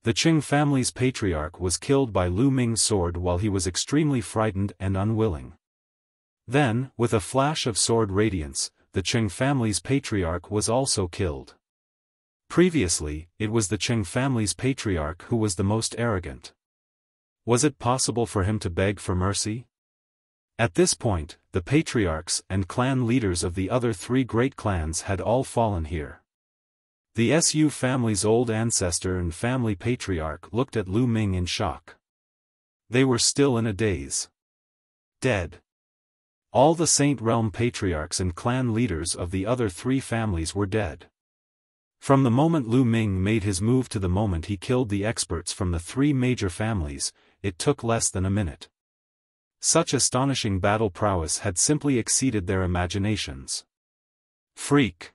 The Qing family's patriarch was killed by Lu Ming's sword while he was extremely frightened and unwilling. Then, with a flash of sword radiance, the Qing family's patriarch was also killed. Previously, it was the Qing family's patriarch who was the most arrogant. Was it possible for him to beg for mercy? At this point, the patriarchs and clan leaders of the other three great clans had all fallen here. The Su family's old ancestor and family patriarch looked at Lu Ming in shock. They were still in a daze. Dead. All the Saint Realm patriarchs and clan leaders of the other three families were dead. From the moment Lu Ming made his move to the moment he killed the experts from the three major families, it took less than a minute. Such astonishing battle prowess had simply exceeded their imaginations. Freak.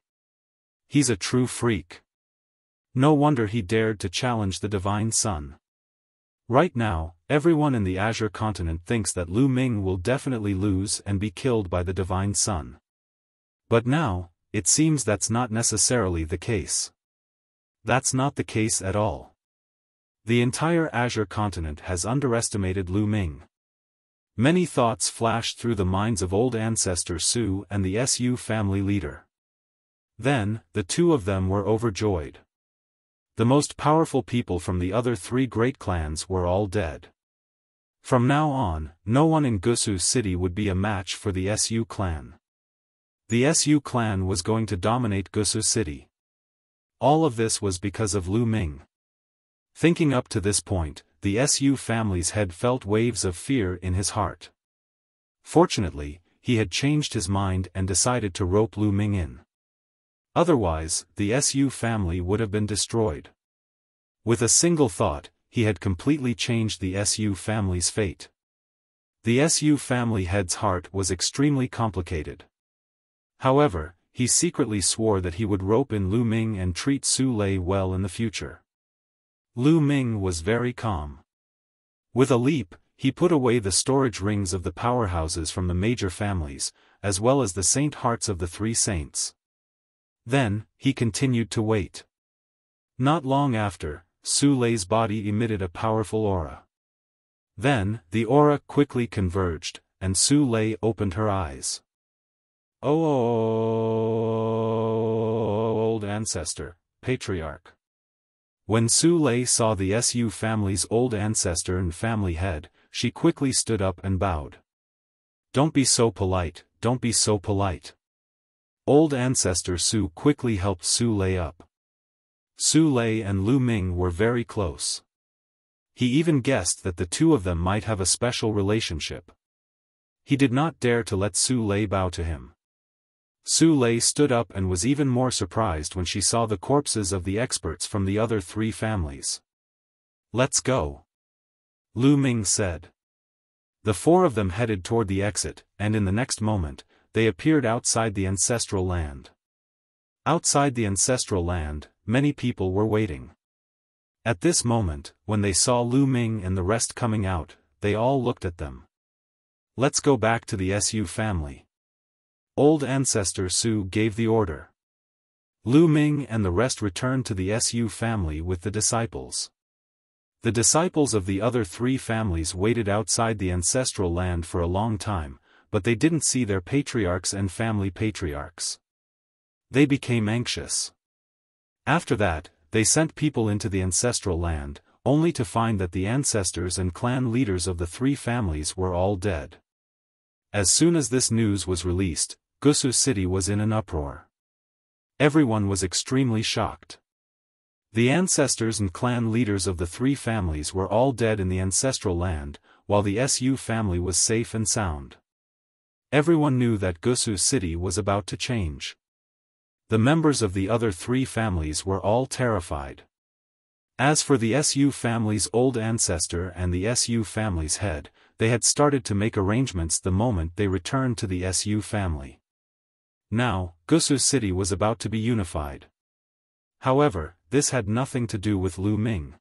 He's a true freak. No wonder he dared to challenge the Divine Sun. Right now, everyone in the Azure continent thinks that Lu Ming will definitely lose and be killed by the Divine Sun. But now, it seems that's not necessarily the case. That's not the case at all. The entire Azure continent has underestimated Lu Ming. Many thoughts flashed through the minds of old ancestor Su and the Su family leader. Then, the two of them were overjoyed. The most powerful people from the other three great clans were all dead. From now on, no one in Gusu City would be a match for the Su clan. The Su clan was going to dominate Gusu City. All of this was because of Lu Ming. Thinking up to this point, the Su family's head felt waves of fear in his heart. Fortunately, he had changed his mind and decided to rope Lu Ming in. Otherwise, the Su family would have been destroyed. With a single thought, he had completely changed the Su family's fate. The Su family head's heart was extremely complicated. However, he secretly swore that he would rope in Lu Ming and treat Su Lei well in the future. Lu Ming was very calm. With a leap, he put away the storage rings of the powerhouses from the major families, as well as the saint hearts of the three saints. Then, he continued to wait. Not long after, Su Lei's body emitted a powerful aura. Then, the aura quickly converged, and Su Lei opened her eyes. Oh, old ancestor, patriarch. When Su Lei saw the Su family's old ancestor and family head, she quickly stood up and bowed. Don't be so polite, don't be so polite. Old ancestor Su quickly helped Su Lei up. Su Lei and Lu Ming were very close. He even guessed that the two of them might have a special relationship. He did not dare to let Su Lei bow to him. Su Lei stood up and was even more surprised when she saw the corpses of the experts from the other three families. Let's go. Lu Ming said. The four of them headed toward the exit, and in the next moment, they appeared outside the ancestral land. Outside the ancestral land, many people were waiting. At this moment, when they saw Lu Ming and the rest coming out, they all looked at them. Let's go back to the Su family. Old ancestor Su gave the order. Lu Ming and the rest returned to the Su family with the disciples. The disciples of the other three families waited outside the ancestral land for a long time, but they didn't see their patriarchs and family patriarchs. They became anxious. After that, they sent people into the ancestral land, only to find that the ancestors and clan leaders of the three families were all dead. As soon as this news was released, Gusu city was in an uproar. Everyone was extremely shocked. The ancestors and clan leaders of the three families were all dead in the ancestral land, while the Su family was safe and sound. Everyone knew that Gusu city was about to change. The members of the other three families were all terrified. As for the Su family's old ancestor and the Su family's head, they had started to make arrangements the moment they returned to the Su family. Now, Gusu city was about to be unified. However, this had nothing to do with Lu Ming.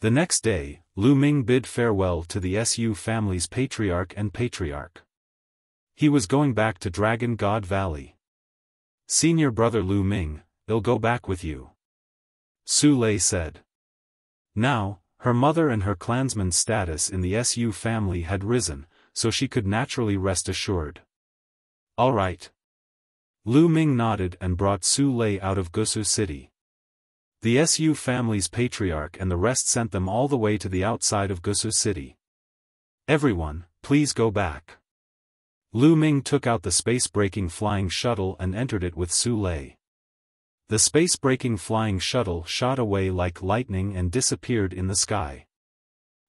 The next day, Lu Ming bid farewell to the Su family's patriarch and patriarch. He was going back to Dragon God Valley. "Senior brother Lu Ming, I'll go back with you," Su Lei said. Now, her mother and her clansman's status in the Su family had risen, so she could naturally rest assured. "All right." Lu Ming nodded and brought Su Lei out of Gusu city. The Su family's patriarch and the rest sent them all the way to the outside of Gusu city. "Everyone, please go back." Lu Ming took out the space-breaking flying shuttle and entered it with Su Lei. The space-breaking flying shuttle shot away like lightning and disappeared in the sky.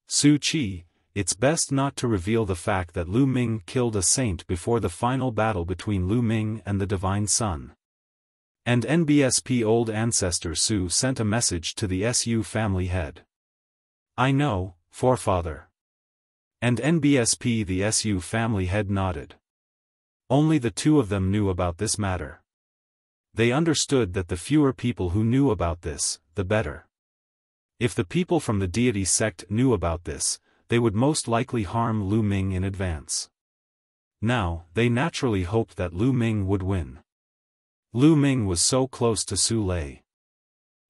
"Su Qi, it's best not to reveal the fact that Lu Ming killed a saint before the final battle between Lu Ming and the Divine Sun." And NBSP old ancestor Su sent a message to the Su family head. "I know, forefather." And NBSP the Su family head nodded. Only the two of them knew about this matter. They understood that the fewer people who knew about this, the better. If the people from the deity sect knew about this, they would most likely harm Lu Ming in advance. Now, they naturally hoped that Lu Ming would win. Lu Ming was so close to Su Lei.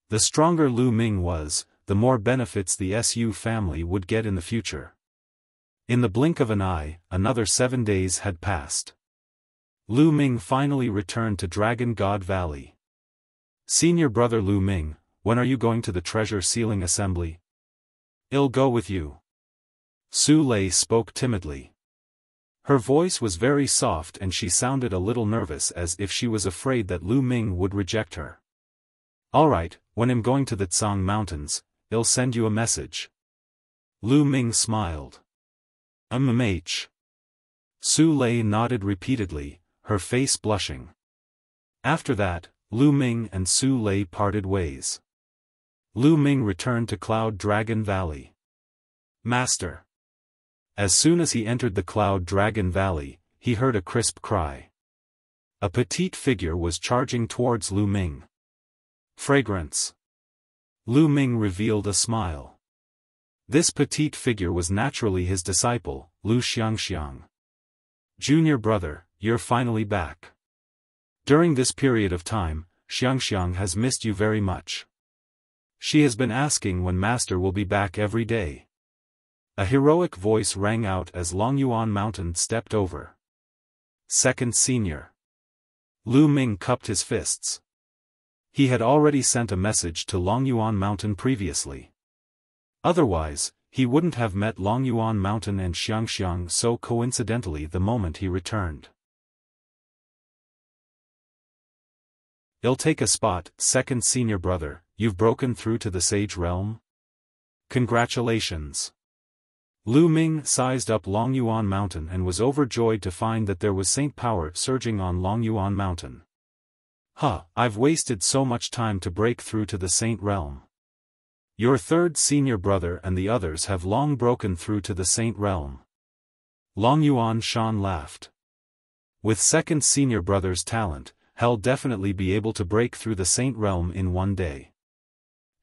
The stronger Lu Ming was, the more benefits the Su family would get in the future. In the blink of an eye, another 7 days had passed. Lu Ming finally returned to Dragon God Valley. "Senior brother Lu Ming, when are you going to the treasure sealing assembly?" "I'll go with you." Su Lei spoke timidly. Her voice was very soft and she sounded a little nervous, as if she was afraid that Lu Ming would reject her. "All right, when I'm going to the Tsang Mountains, I'll send you a message." Lu Ming smiled. "MMH." Su Lei nodded repeatedly, her face blushing. After that, Lu Ming and Su Lei parted ways. Lu Ming returned to Cloud Dragon Valley. "Master." As soon as he entered the Cloud Dragon Valley, he heard a crisp cry. A petite figure was charging towards Lu Ming. "Fragrance." Lu Ming revealed a smile. This petite figure was naturally his disciple, Lu Xiangxiang. "Junior brother, you're finally back. During this period of time, Xiangxiang has missed you very much. She has been asking when Master will be back every day." A heroic voice rang out as Longyuan Mountain stepped over. "Second senior." Lu Ming cupped his fists. He had already sent a message to Longyuan Mountain previously. Otherwise, he wouldn't have met Longyuan Mountain and Xiangxiang so coincidentally the moment he returned. "I'll take a spot, second senior brother, you've broken through to the Sage Realm? Congratulations." Lu Ming sized up Longyuan Mountain and was overjoyed to find that there was saint power surging on Longyuan Mountain. I've wasted so much time to break through to the Saint Realm. Your third senior brother and the others have long broken through to the Saint Realm." Longyuan Shan laughed. "With second senior brother's talent, he'll definitely be able to break through the Saint Realm in one day.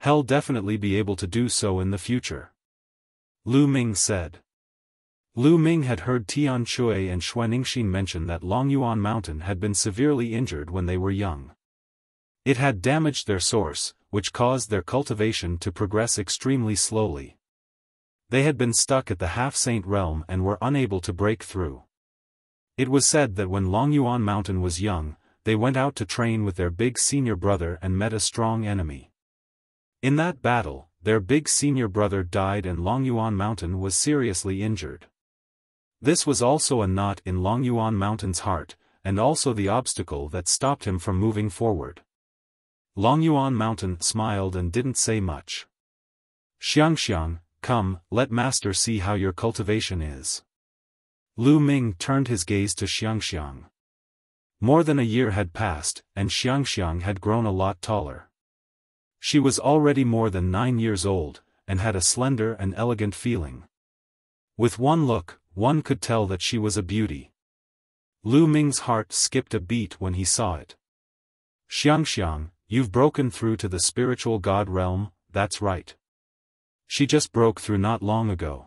He'll definitely be able to do so in the future," Lu Ming said. Lu Ming had heard Tian Shui and Xuanixin mention that Longyuan Mountain had been severely injured when they were young. It had damaged their source, which caused their cultivation to progress extremely slowly. They had been stuck at the half-saint realm and were unable to break through. It was said that when Longyuan Mountain was young, they went out to train with their big senior brother and met a strong enemy. In that battle, their big senior brother died and Longyuan Mountain was seriously injured. This was also a knot in Longyuan Mountain's heart, and also the obstacle that stopped him from moving forward. Longyuan Mountain smiled and didn't say much. Xiangxiang, come, let master see how your cultivation is. Lu Ming turned his gaze to Xiangxiang. More than a year had passed, and Xiangxiang had grown a lot taller. She was already more than 9 years old, and had a slender and elegant feeling. With one look, one could tell that she was a beauty. Lu Ming's heart skipped a beat when he saw it. Xiangxiang, you've broken through to the spiritual god realm, that's right. She just broke through not long ago.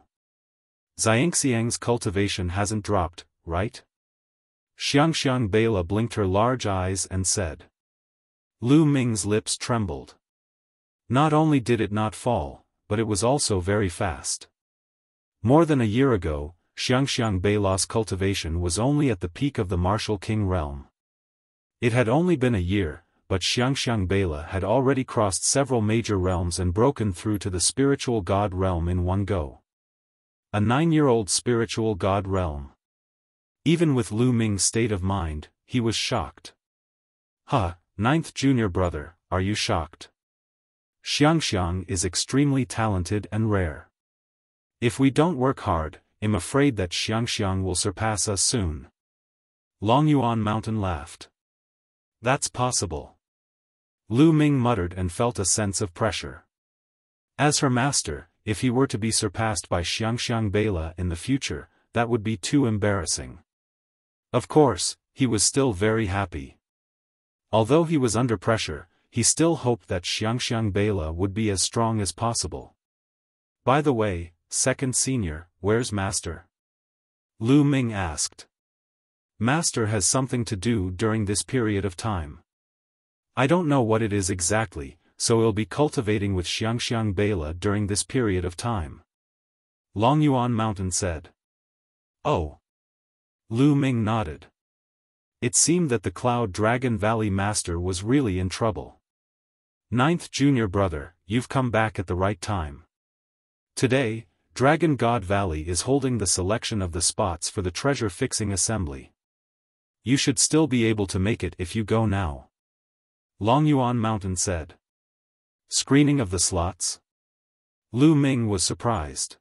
Xiangxiang's cultivation hasn't dropped, right? Xiangxiang Bela blinked her large eyes and said. Lu Ming's lips trembled. Not only did it not fall, but it was also very fast. More than a year ago, Xiangxiang Bela's cultivation was only at the peak of the martial king realm. It had only been a year, but Xiangxiang Bela had already crossed several major realms and broken through to the spiritual god realm in one go. A 9-year-old spiritual god realm. Even with Lu Ming's state of mind, he was shocked. Huh, 9th junior brother, are you shocked? Xiangxiang is extremely talented and rare. If we don't work hard, I'm afraid that Xiangxiang will surpass us soon. Longyuan Mountain laughed. That's possible. Lu Ming muttered and felt a sense of pressure. As her master, if he were to be surpassed by Xiangxiang Bela in the future, that would be too embarrassing. Of course, he was still very happy. Although he was under pressure, he still hoped that Xiangxiang Bela would be as strong as possible. By the way, second senior, where's master? Lu Ming asked. Master has something to do during this period of time. I don't know what it is exactly, so he'll be cultivating with Xiangxiang Bela during this period of time. Longyuan Mountain said. Oh. Lu Ming nodded. It seemed that the Cloud Dragon Valley master was really in trouble. 9th junior brother, you've come back at the right time. Today, Dragon God Valley is holding the selection of the spots for the treasure fixing assembly. You should still be able to make it if you go now. Longyuan Mountain said. Screening of the slots? Lu Ming was surprised.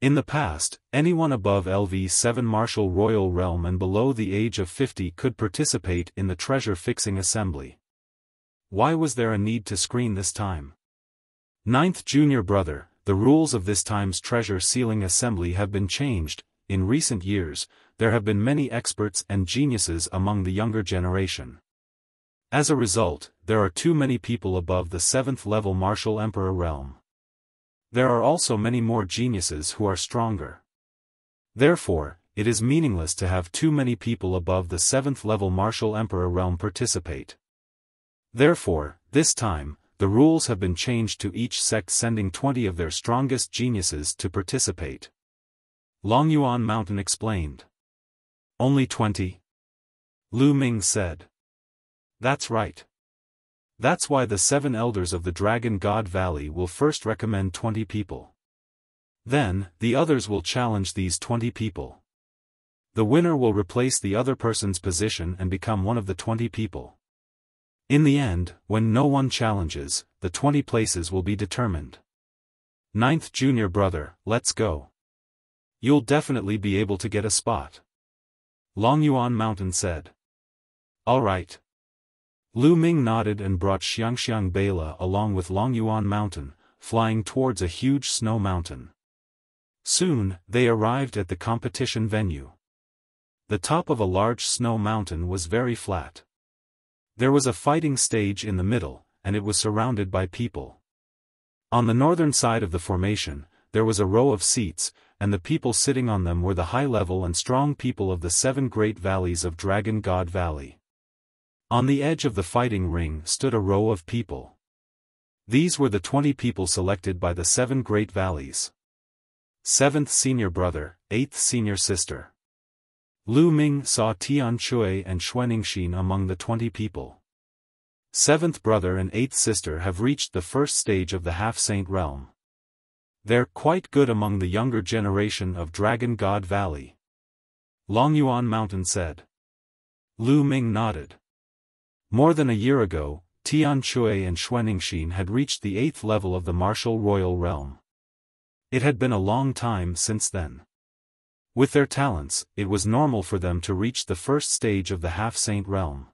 In the past, anyone above LV7 Martial Royal Realm and below the age of 50 could participate in the treasure fixing assembly. Why was there a need to screen this time? 9th junior brother, the rules of this time's treasure sealing assembly have been changed. In recent years, there have been many experts and geniuses among the younger generation. As a result, there are too many people above the 7th level Martial Emperor realm. There are also many more geniuses who are stronger. Therefore, it is meaningless to have too many people above the 7th level Martial Emperor realm participate. Therefore, this time, the rules have been changed to each sect sending 20 of their strongest geniuses to participate. Longyuan Mountain explained. Only 20? Lu Ming said. That's right. That's why the 7 elders of the Dragon God Valley will first recommend 20 people. Then, the others will challenge these 20 people. The winner will replace the other person's position and become one of the 20 people. In the end, when no one challenges, the 20 places will be determined. 9th junior brother, let's go. You'll definitely be able to get a spot. Longyuan Mountain said. All right. Lu Ming nodded and brought Xiangxiang Bela along with Longyuan Mountain, flying towards a huge snow mountain. Soon, they arrived at the competition venue. The top of a large snow mountain was very flat. There was a fighting stage in the middle, and it was surrounded by people. On the northern side of the formation, there was a row of seats, and the people sitting on them were the high-level and strong people of the 7 great valleys of Dragon God Valley. On the edge of the fighting ring stood a row of people. These were the 20 people selected by the 7 great valleys. 7th senior brother, 8th senior sister. Lu Ming saw Tian Chui and Xuanixin among the 20 people. Seventh brother and eighth sister have reached the first stage of the half-saint realm. They're quite good among the younger generation of Dragon God Valley. Longyuan Mountain said. Lu Ming nodded. More than a year ago, Tian Chui and Xuanixin had reached the 8th level of the martial royal realm. It had been a long time since then. With their talents, it was normal for them to reach the first stage of the half-saint realm.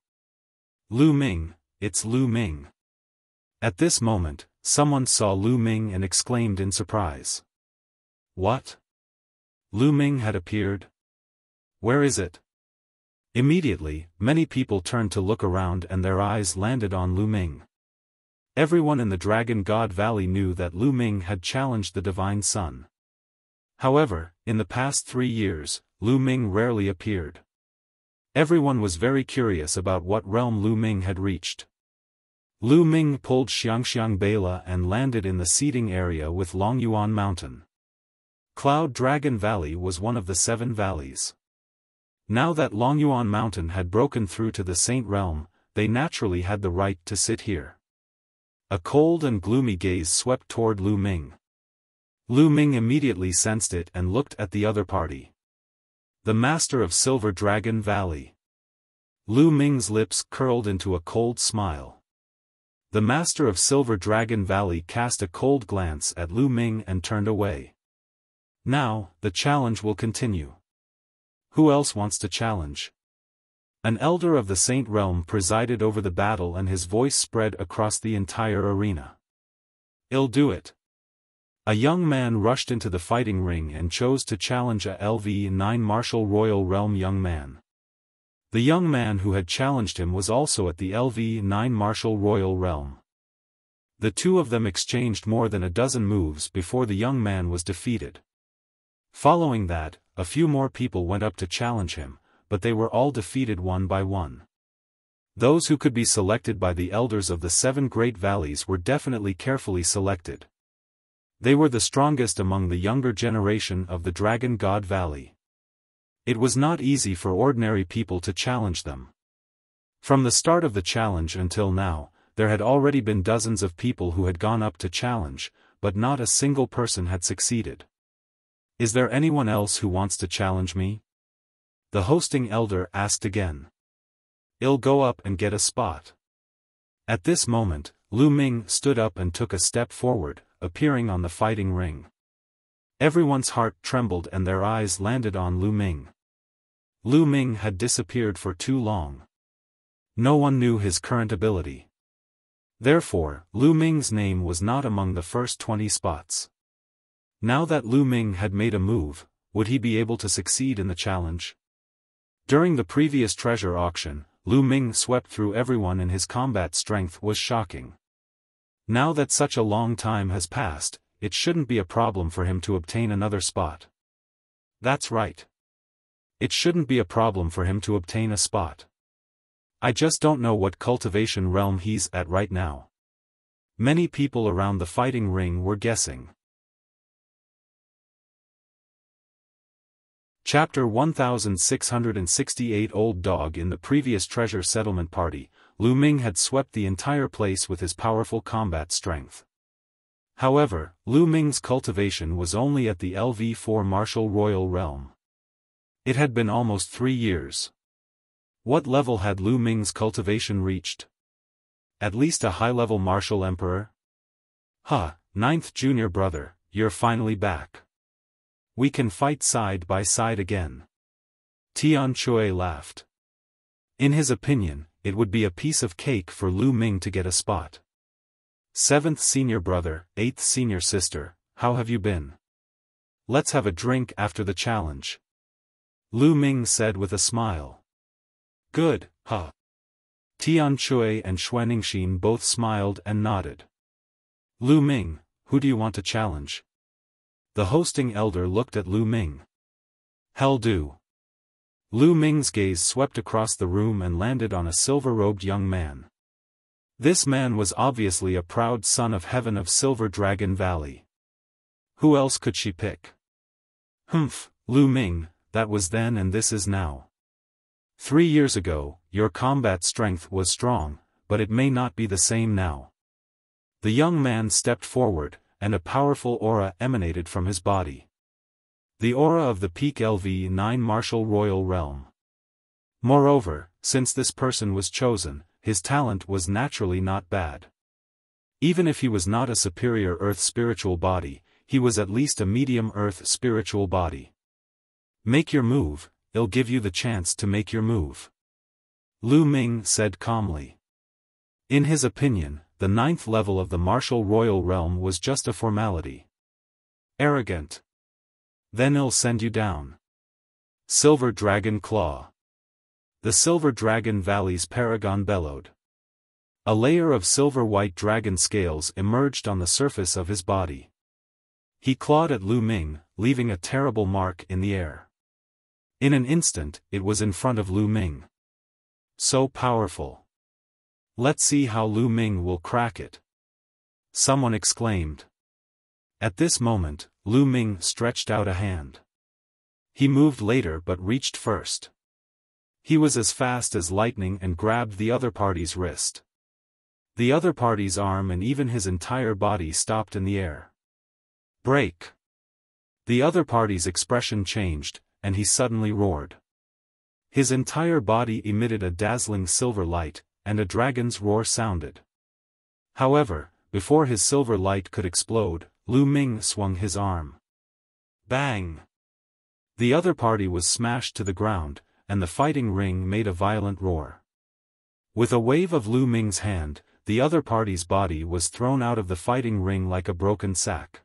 Lu Ming, it's Lu Ming. At this moment, someone saw Lu Ming and exclaimed in surprise. What? Lu Ming had appeared? Where is it? Immediately, many people turned to look around and their eyes landed on Lu Ming. Everyone in the Dragon God Valley knew that Lu Ming had challenged the Divine Sun. However, in the past 3 years, Lu Ming rarely appeared. Everyone was very curious about what realm Lu Ming had reached. Lu Ming pulled Xiangxiang Bela and landed in the seating area with Longyuan Mountain. Cloud Dragon Valley was one of the 7 valleys. Now that Longyuan Mountain had broken through to the Saint Realm, they naturally had the right to sit here. A cold and gloomy gaze swept toward Lu Ming. Lu Ming immediately sensed it and looked at the other party. The Master of Silver Dragon Valley. Lu Ming's lips curled into a cold smile. The Master of Silver Dragon Valley cast a cold glance at Lu Ming and turned away. Now, the challenge will continue. Who else wants to challenge? An elder of the Saint Realm presided over the battle and his voice spread across the entire arena. I'll do it. A young man rushed into the fighting ring and chose to challenge a LV9 Martial Royal Realm young man. The young man who had challenged him was also at the LV9 Martial Royal Realm. The two of them exchanged more than a dozen moves before the young man was defeated. Following that, a few more people went up to challenge him, but they were all defeated one by one. Those who could be selected by the elders of the 7 great valleys were definitely carefully selected. They were the strongest among the younger generation of the Dragon God Valley. It was not easy for ordinary people to challenge them. From the start of the challenge until now, there had already been dozens of people who had gone up to challenge, but not a single person had succeeded. Is there anyone else who wants to challenge me? The hosting elder asked again. I'll go up and get a spot. At this moment, Lu Ming stood up and took a step forward, appearing on the fighting ring. Everyone's heart trembled and their eyes landed on Lu Ming. Lu Ming had disappeared for too long. No one knew his current ability. Therefore, Lu Ming's name was not among the first 20 spots. Now that Lu Ming had made a move, would he be able to succeed in the challenge? During the previous treasure auction, Lu Ming swept through everyone and his combat strength was shocking. Now that such a long time has passed, it shouldn't be a problem for him to obtain another spot. That's right. It shouldn't be a problem for him to obtain a spot. I just don't know what cultivation realm he's at right now. Many people around the fighting ring were guessing. Chapter 1668 Old Dog. In the previous treasure settlement party, Lu Ming had swept the entire place with his powerful combat strength. However, Lu Ming's cultivation was only at the LV4 Martial Royal Realm. It had been almost 3 years. What level had Lu Ming's cultivation reached? At least a high-level Martial Emperor? Huh, 9th junior brother, you're finally back. We can fight side by side again. Tian Chui laughed. In his opinion, it would be a piece of cake for Lu Ming to get a spot. 7th senior brother, 8th senior sister, how have you been? Let's have a drink after the challenge. Lu Ming said with a smile. Good, huh? Tian Chui and Xuanixin both smiled and nodded. Lu Ming, who do you want to challenge? The hosting elder looked at Lu Ming. Hell do. Lu Ming's gaze swept across the room and landed on a silver-robed young man. This man was obviously a proud son of heaven of Silver Dragon Valley. Who else could she pick? Humph, Lu Ming, that was then and this is now. 3 years ago, your combat strength was strong, but it may not be the same now. The young man stepped forward, and a powerful aura emanated from his body. The aura of the peak LV9 martial royal realm. Moreover, since this person was chosen, his talent was naturally not bad. Even if he was not a superior earth spiritual body, he was at least a medium earth spiritual body. Make your move, it'll give you the chance to make your move. Lu Ming said calmly. In his opinion, the 9th level of the martial royal realm was just a formality. Arrogant. Then I'll send you down. Silver Dragon Claw. The Silver Dragon Valley's paragon bellowed. A layer of silver-white dragon scales emerged on the surface of his body. He clawed at Lu Ming, leaving a terrible mark in the air. In an instant, it was in front of Lu Ming. So powerful. Let's see how Lu Ming will crack it. Someone exclaimed. At this moment, Lu Ming stretched out a hand. He moved later but reached first. He was as fast as lightning and grabbed the other party's wrist. The other party's arm and even his entire body stopped in the air. Break! The other party's expression changed, and he suddenly roared. His entire body emitted a dazzling silver light, and a dragon's roar sounded. However, before his silver light could explode, Lu Ming swung his arm. Bang! The other party was smashed to the ground, and the fighting ring made a violent roar. With a wave of Lu Ming's hand, the other party's body was thrown out of the fighting ring like a broken sack.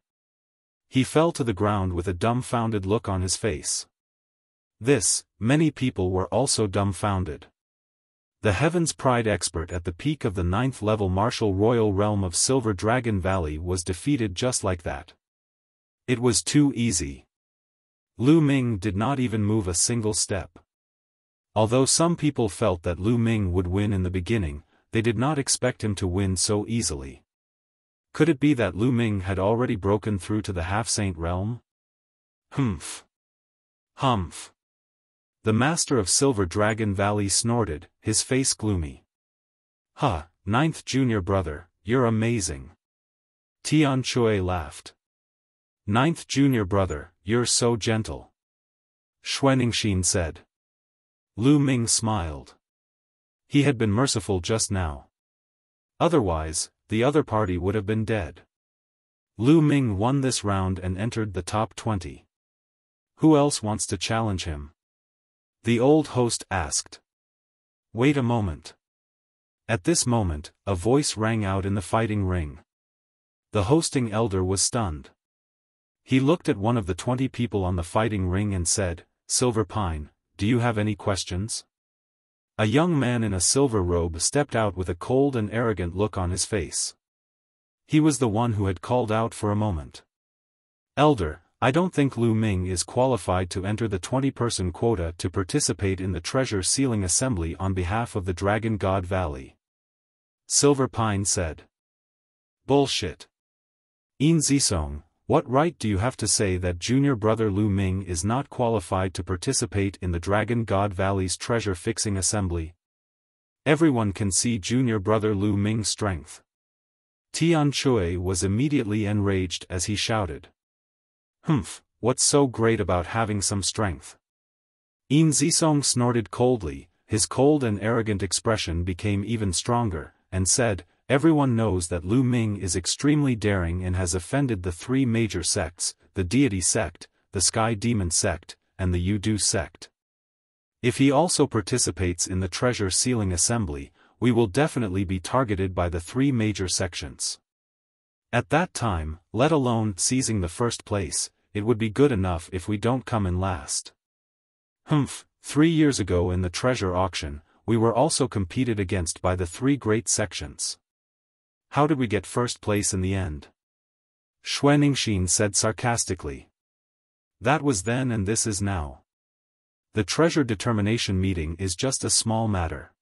He fell to the ground with a dumbfounded look on his face. Many people were also dumbfounded. The Heaven's Pride expert at the peak of the 9th level martial royal realm of Silver Dragon Valley was defeated just like that. It was too easy. Lu Ming did not even move a single step. Although some people felt that Lu Ming would win in the beginning, they did not expect him to win so easily. Could it be that Lu Ming had already broken through to the half-saint realm? Humph. Humph. The master of Silver Dragon Valley snorted, his face gloomy. Ha, 9th junior brother, you're amazing. Tian Chui laughed. 9th junior brother, you're so gentle. Xuanixin said. Lu Ming smiled. He had been merciful just now. Otherwise, the other party would have been dead. Lu Ming won this round and entered the top 20. Who else wants to challenge him? The old host asked. Wait a moment. At this moment, a voice rang out in the fighting ring. The hosting elder was stunned. He looked at one of the 20 people on the fighting ring and said, Silver Pine, do you have any questions? A young man in a silver robe stepped out with a cold and arrogant look on his face. He was the one who had called out for a moment. Elder, I don't think Lu Ming is qualified to enter the 20-person quota to participate in the treasure sealing assembly on behalf of the Dragon God Valley. Silver Pine said. Bullshit. In Zisong, what right do you have to say that junior brother Lu Ming is not qualified to participate in the Dragon God Valley's treasure fixing assembly? Everyone can see junior brother Lu Ming's strength. Tian Chui was immediately enraged as he shouted. Humph, what's so great about having some strength? In Zisong snorted coldly, his cold and arrogant expression became even stronger, and said, Everyone knows that Lu Ming is extremely daring and has offended the 3 major sects, the Deity Sect, the Sky Demon Sect, and the Yudu Sect. If he also participates in the treasure sealing assembly, we will definitely be targeted by the 3 major sections. At that time, let alone seizing the first place, it would be good enough if we don't come in last. Humph, 3 years ago in the treasure auction, we were also competed against by the 3 great sections. How did we get first place in the end? Xuanixin said sarcastically. That was then and this is now. The treasure determination meeting is just a small matter.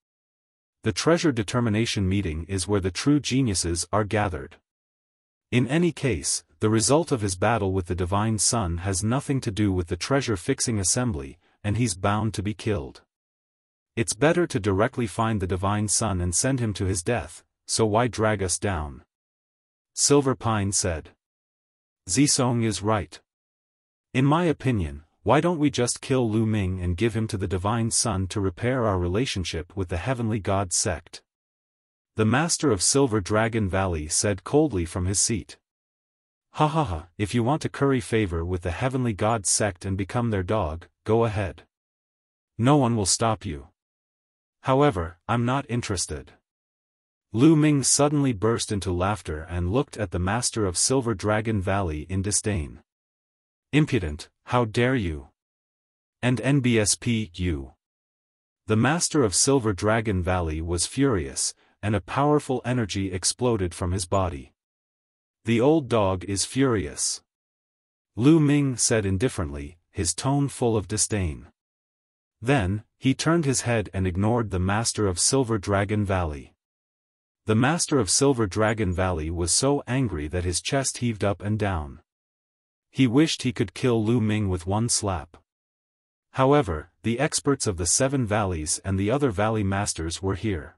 The treasure determination meeting is where the true geniuses are gathered. In any case, the result of his battle with the Divine Sun has nothing to do with the treasure-fixing assembly, and he's bound to be killed. It's better to directly find the Divine Sun and send him to his death, so why drag us down? Silver Pine said. Zisong is right. In my opinion, why don't we just kill Lu Ming and give him to the Divine Sun to repair our relationship with the Heavenly God sect? The Master of Silver Dragon Valley said coldly from his seat. Ha ha ha, if you want to curry favor with the Heavenly God sect and become their dog, go ahead. No one will stop you. However, I'm not interested. Lu Ming suddenly burst into laughter and looked at the Master of Silver Dragon Valley in disdain. Impudent, how dare you? And NBSP, you. The Master of Silver Dragon Valley was furious, and a powerful energy exploded from his body. The old dog is furious. Lu Ming said indifferently, his tone full of disdain. Then, he turned his head and ignored the Master of Silver Dragon Valley. The Master of Silver Dragon Valley was so angry that his chest heaved up and down. He wished he could kill Lu Ming with one slap. However, the experts of the 7 valleys and the other valley masters were here.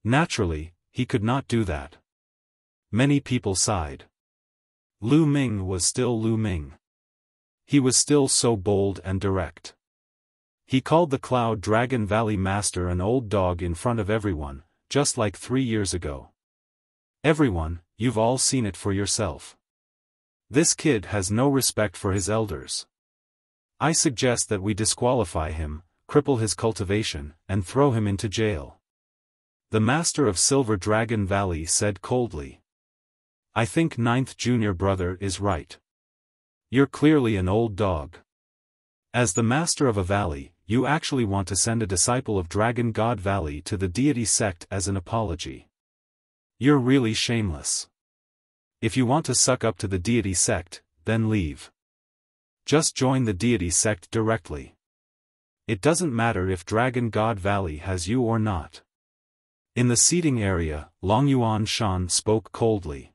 Naturally, he could not do that. Many people sighed. Lu Ming was still Lu Ming. He was still so bold and direct. He called the Cloud Dragon Valley Master an old dog in front of everyone, just like 3 years ago. Everyone, you've all seen it for yourself. This kid has no respect for his elders. I suggest that we disqualify him, cripple his cultivation, and throw him into jail. The Master of Silver Dragon Valley said coldly. I think 9th Junior Brother is right. You're clearly an old dog. As the Master of a Valley, you actually want to send a disciple of Dragon God Valley to the deity sect as an apology. You're really shameless. If you want to suck up to the deity sect, then leave. Just join the deity sect directly. It doesn't matter if Dragon God Valley has you or not. In the seating area, Long Yuan Shan spoke coldly.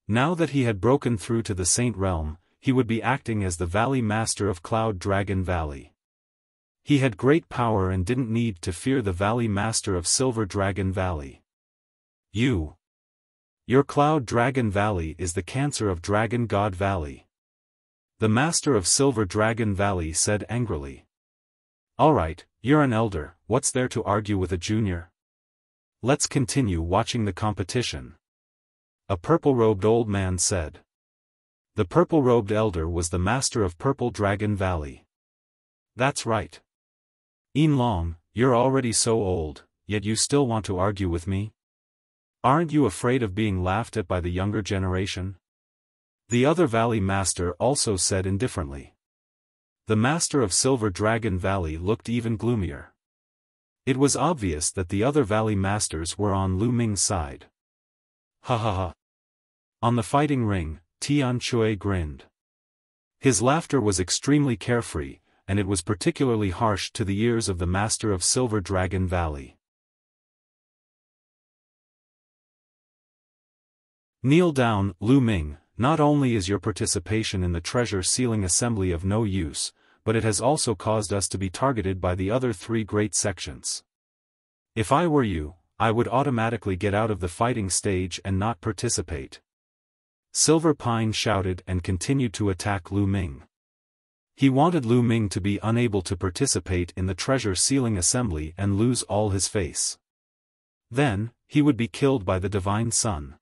Now that he had broken through to the Saint Realm, he would be acting as the Valley Master of Cloud Dragon Valley. He had great power and didn't need to fear the Valley Master of Silver Dragon Valley. Your Cloud Dragon Valley is the cancer of Dragon God Valley. The Master of Silver Dragon Valley said angrily. Alright, you're an elder, what's there to argue with a junior? Let's continue watching the competition. A purple-robed old man said. The purple-robed elder was the Master of Purple Dragon Valley. That's right. Yin Long, you're already so old, yet you still want to argue with me? Aren't you afraid of being laughed at by the younger generation? The other Valley Master also said indifferently. The Master of Silver Dragon Valley looked even gloomier. It was obvious that the other Valley Masters were on Lu Ming's side. Ha ha ha. On the fighting ring, Tian Chui grinned. His laughter was extremely carefree, and it was particularly harsh to the ears of the Master of Silver Dragon Valley. Kneel down, Lu Ming. Not only is your participation in the treasure sealing assembly of no use, but it has also caused us to be targeted by the other 3 great sections. If I were you, I would automatically get out of the fighting stage and not participate. Silver Pine shouted and continued to attack Lu Ming. He wanted Lu Ming to be unable to participate in the treasure sealing assembly and lose all his face. Then, he would be killed by the Divine Sun.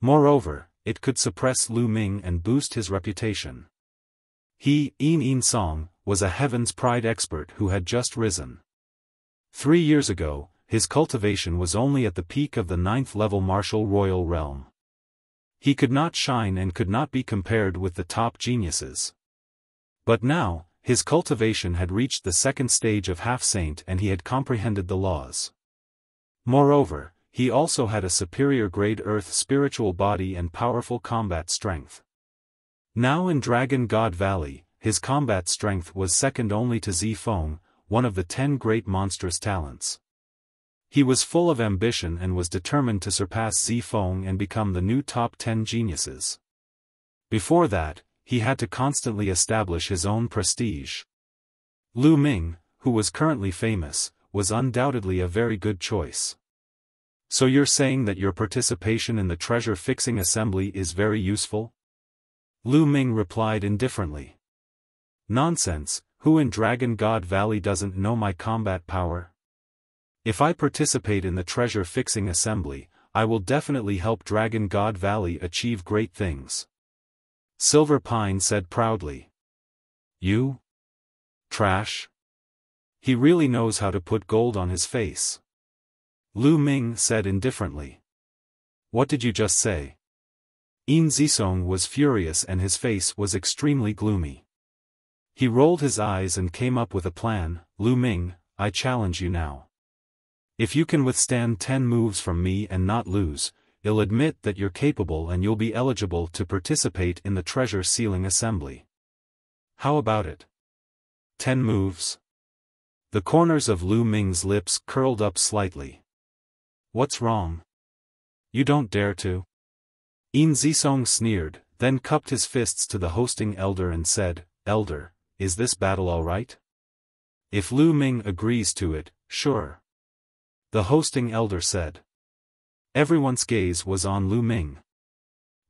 Moreover, it could suppress Lu Ming and boost his reputation. He, Yin Song, was a Heaven's Pride expert who had just risen. 3 years ago, his cultivation was only at the peak of the 9th level martial royal realm. He could not shine and could not be compared with the top geniuses. But now, his cultivation had reached the 2nd stage of half-saint and he had comprehended the laws. Moreover, he also had a superior grade earth spiritual body and powerful combat strength. Now in Dragon God Valley, his combat strength was second only to Zifeng, one of the 10 great monstrous talents. He was full of ambition and was determined to surpass Zifeng and become the new top 10 geniuses. Before that, he had to constantly establish his own prestige. Lu Ming, who was currently famous, was undoubtedly a very good choice. So you're saying that your participation in the treasure-fixing assembly is very useful? Lu Ming replied indifferently. Nonsense, who in Dragon God Valley doesn't know my combat power? If I participate in the treasure-fixing assembly, I will definitely help Dragon God Valley achieve great things. Silver Pine said proudly. You? Trash? He really knows how to put gold on his face. Lu Ming said indifferently. What did you just say? Yin Zisong was furious and his face was extremely gloomy. He rolled his eyes and came up with a plan. Lu Ming, I challenge you now. If you can withstand 10 moves from me and not lose, you'll admit that you're capable and you'll be eligible to participate in the treasure sealing assembly. How about it? 10 moves? The corners of Lu Ming's lips curled up slightly. What's wrong? You don't dare to? Yin Zisong sneered, then cupped his fists to the hosting elder and said, Elder, is this battle all right? If Lu Ming agrees to it, sure. The hosting elder said. Everyone's gaze was on Lu Ming.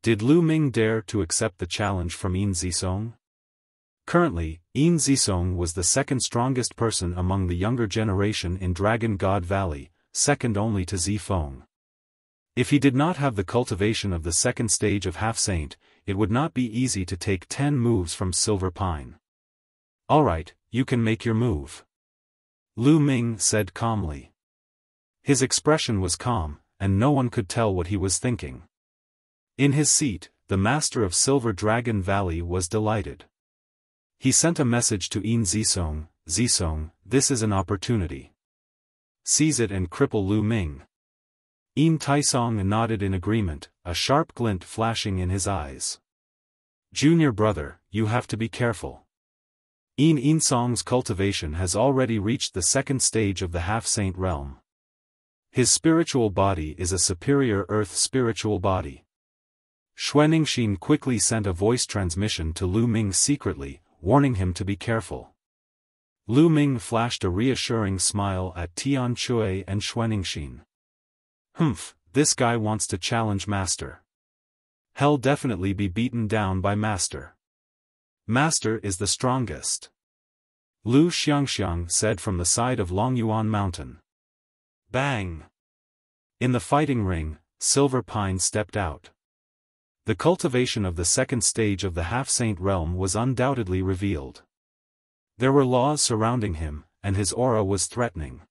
Did Lu Ming dare to accept the challenge from Yin Zisong? Currently, Yin Zisong was the second strongest person among the younger generation in Dragon God Valley, second only to Zifeng. If he did not have the cultivation of the second stage of Half-Saint, it would not be easy to take 10 moves from Silver Pine. Alright, you can make your move. Lu Ming said calmly. His expression was calm, and no one could tell what he was thinking. In his seat, the master of Silver Dragon Valley was delighted. He sent a message to Yin Zisong, Zisong, this is an opportunity. Seize it and cripple Lu Ming. Yin Taisong nodded in agreement, a sharp glint flashing in his eyes. Junior brother, you have to be careful. Yin Yinsong's cultivation has already reached the second stage of the Half-Saint realm. His spiritual body is a superior earth spiritual body. Xuanixin quickly sent a voice transmission to Lu Ming secretly, warning him to be careful. Lu Ming flashed a reassuring smile at Tian Chui and Xuanixin. Humph, this guy wants to challenge Master. He'll definitely be beaten down by Master. Master is the strongest. Lu Xiangxiang said from the side of Longyuan Mountain. Bang! In the fighting ring, Silver Pine stepped out. The cultivation of the second stage of the Half-Saint realm was undoubtedly revealed. There were laws surrounding him, and his aura was threatening.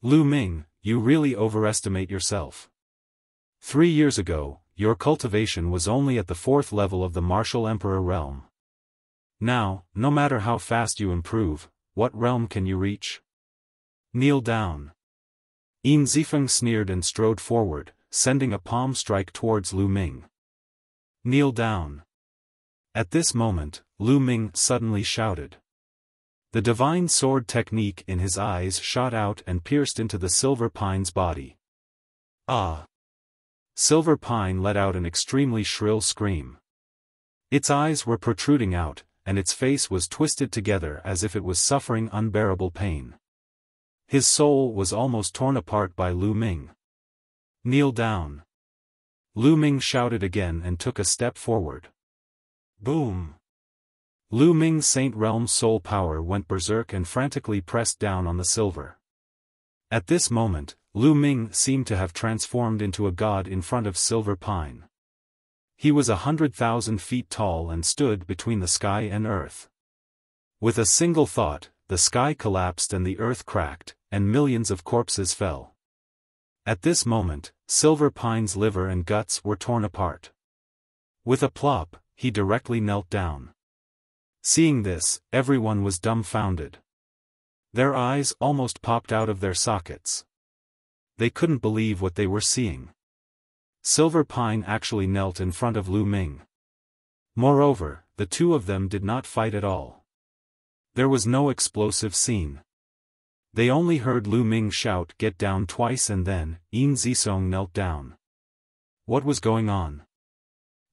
Lu Ming, you really overestimate yourself. 3 years ago, your cultivation was only at the 4th level of the Martial Emperor realm. Now, no matter how fast you improve, what realm can you reach? Kneel down. Yin Zifeng sneered and strode forward, sending a palm strike towards Lu Ming. Kneel down. At this moment, Lu Ming suddenly shouted. The divine sword technique in his eyes shot out and pierced into the Silver Pine's body. Ah! Silver Pine let out an extremely shrill scream. Its eyes were protruding out, and its face was twisted together as if it was suffering unbearable pain. His soul was almost torn apart by Lu Ming. Kneel down. Lu Ming shouted again and took a step forward. Boom! Lu Ming's Saint Realm soul power went berserk and frantically pressed down on the silver. At this moment, Lu Ming seemed to have transformed into a god in front of Silver Pine. He was 100,000 feet tall and stood between the sky and earth. With a single thought, the sky collapsed and the earth cracked, and millions of corpses fell. At this moment, Silver Pine's liver and guts were torn apart. With a plop, he directly knelt down. Seeing this, everyone was dumbfounded. Their eyes almost popped out of their sockets. They couldn't believe what they were seeing. Silver Pine actually knelt in front of Lu Ming. Moreover, the two of them did not fight at all. There was no explosive scene. They only heard Lu Ming shout "Get down" twice and then, Yin Zisong knelt down. What was going on?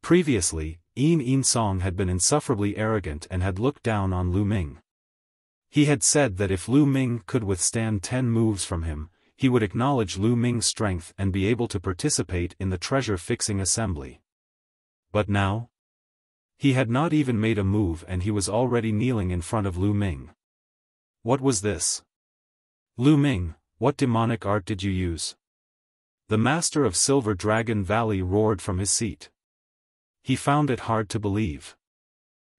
Previously, Yin Song had been insufferably arrogant and had looked down on Lu Ming. He had said that if Lu Ming could withstand 10 moves from him, he would acknowledge Lu Ming's strength and be able to participate in the treasure-fixing assembly. But now? He had not even made a move and he was already kneeling in front of Lu Ming. What was this? Lu Ming, what demonic art did you use? The master of Silver Dragon Valley roared from his seat. He found it hard to believe.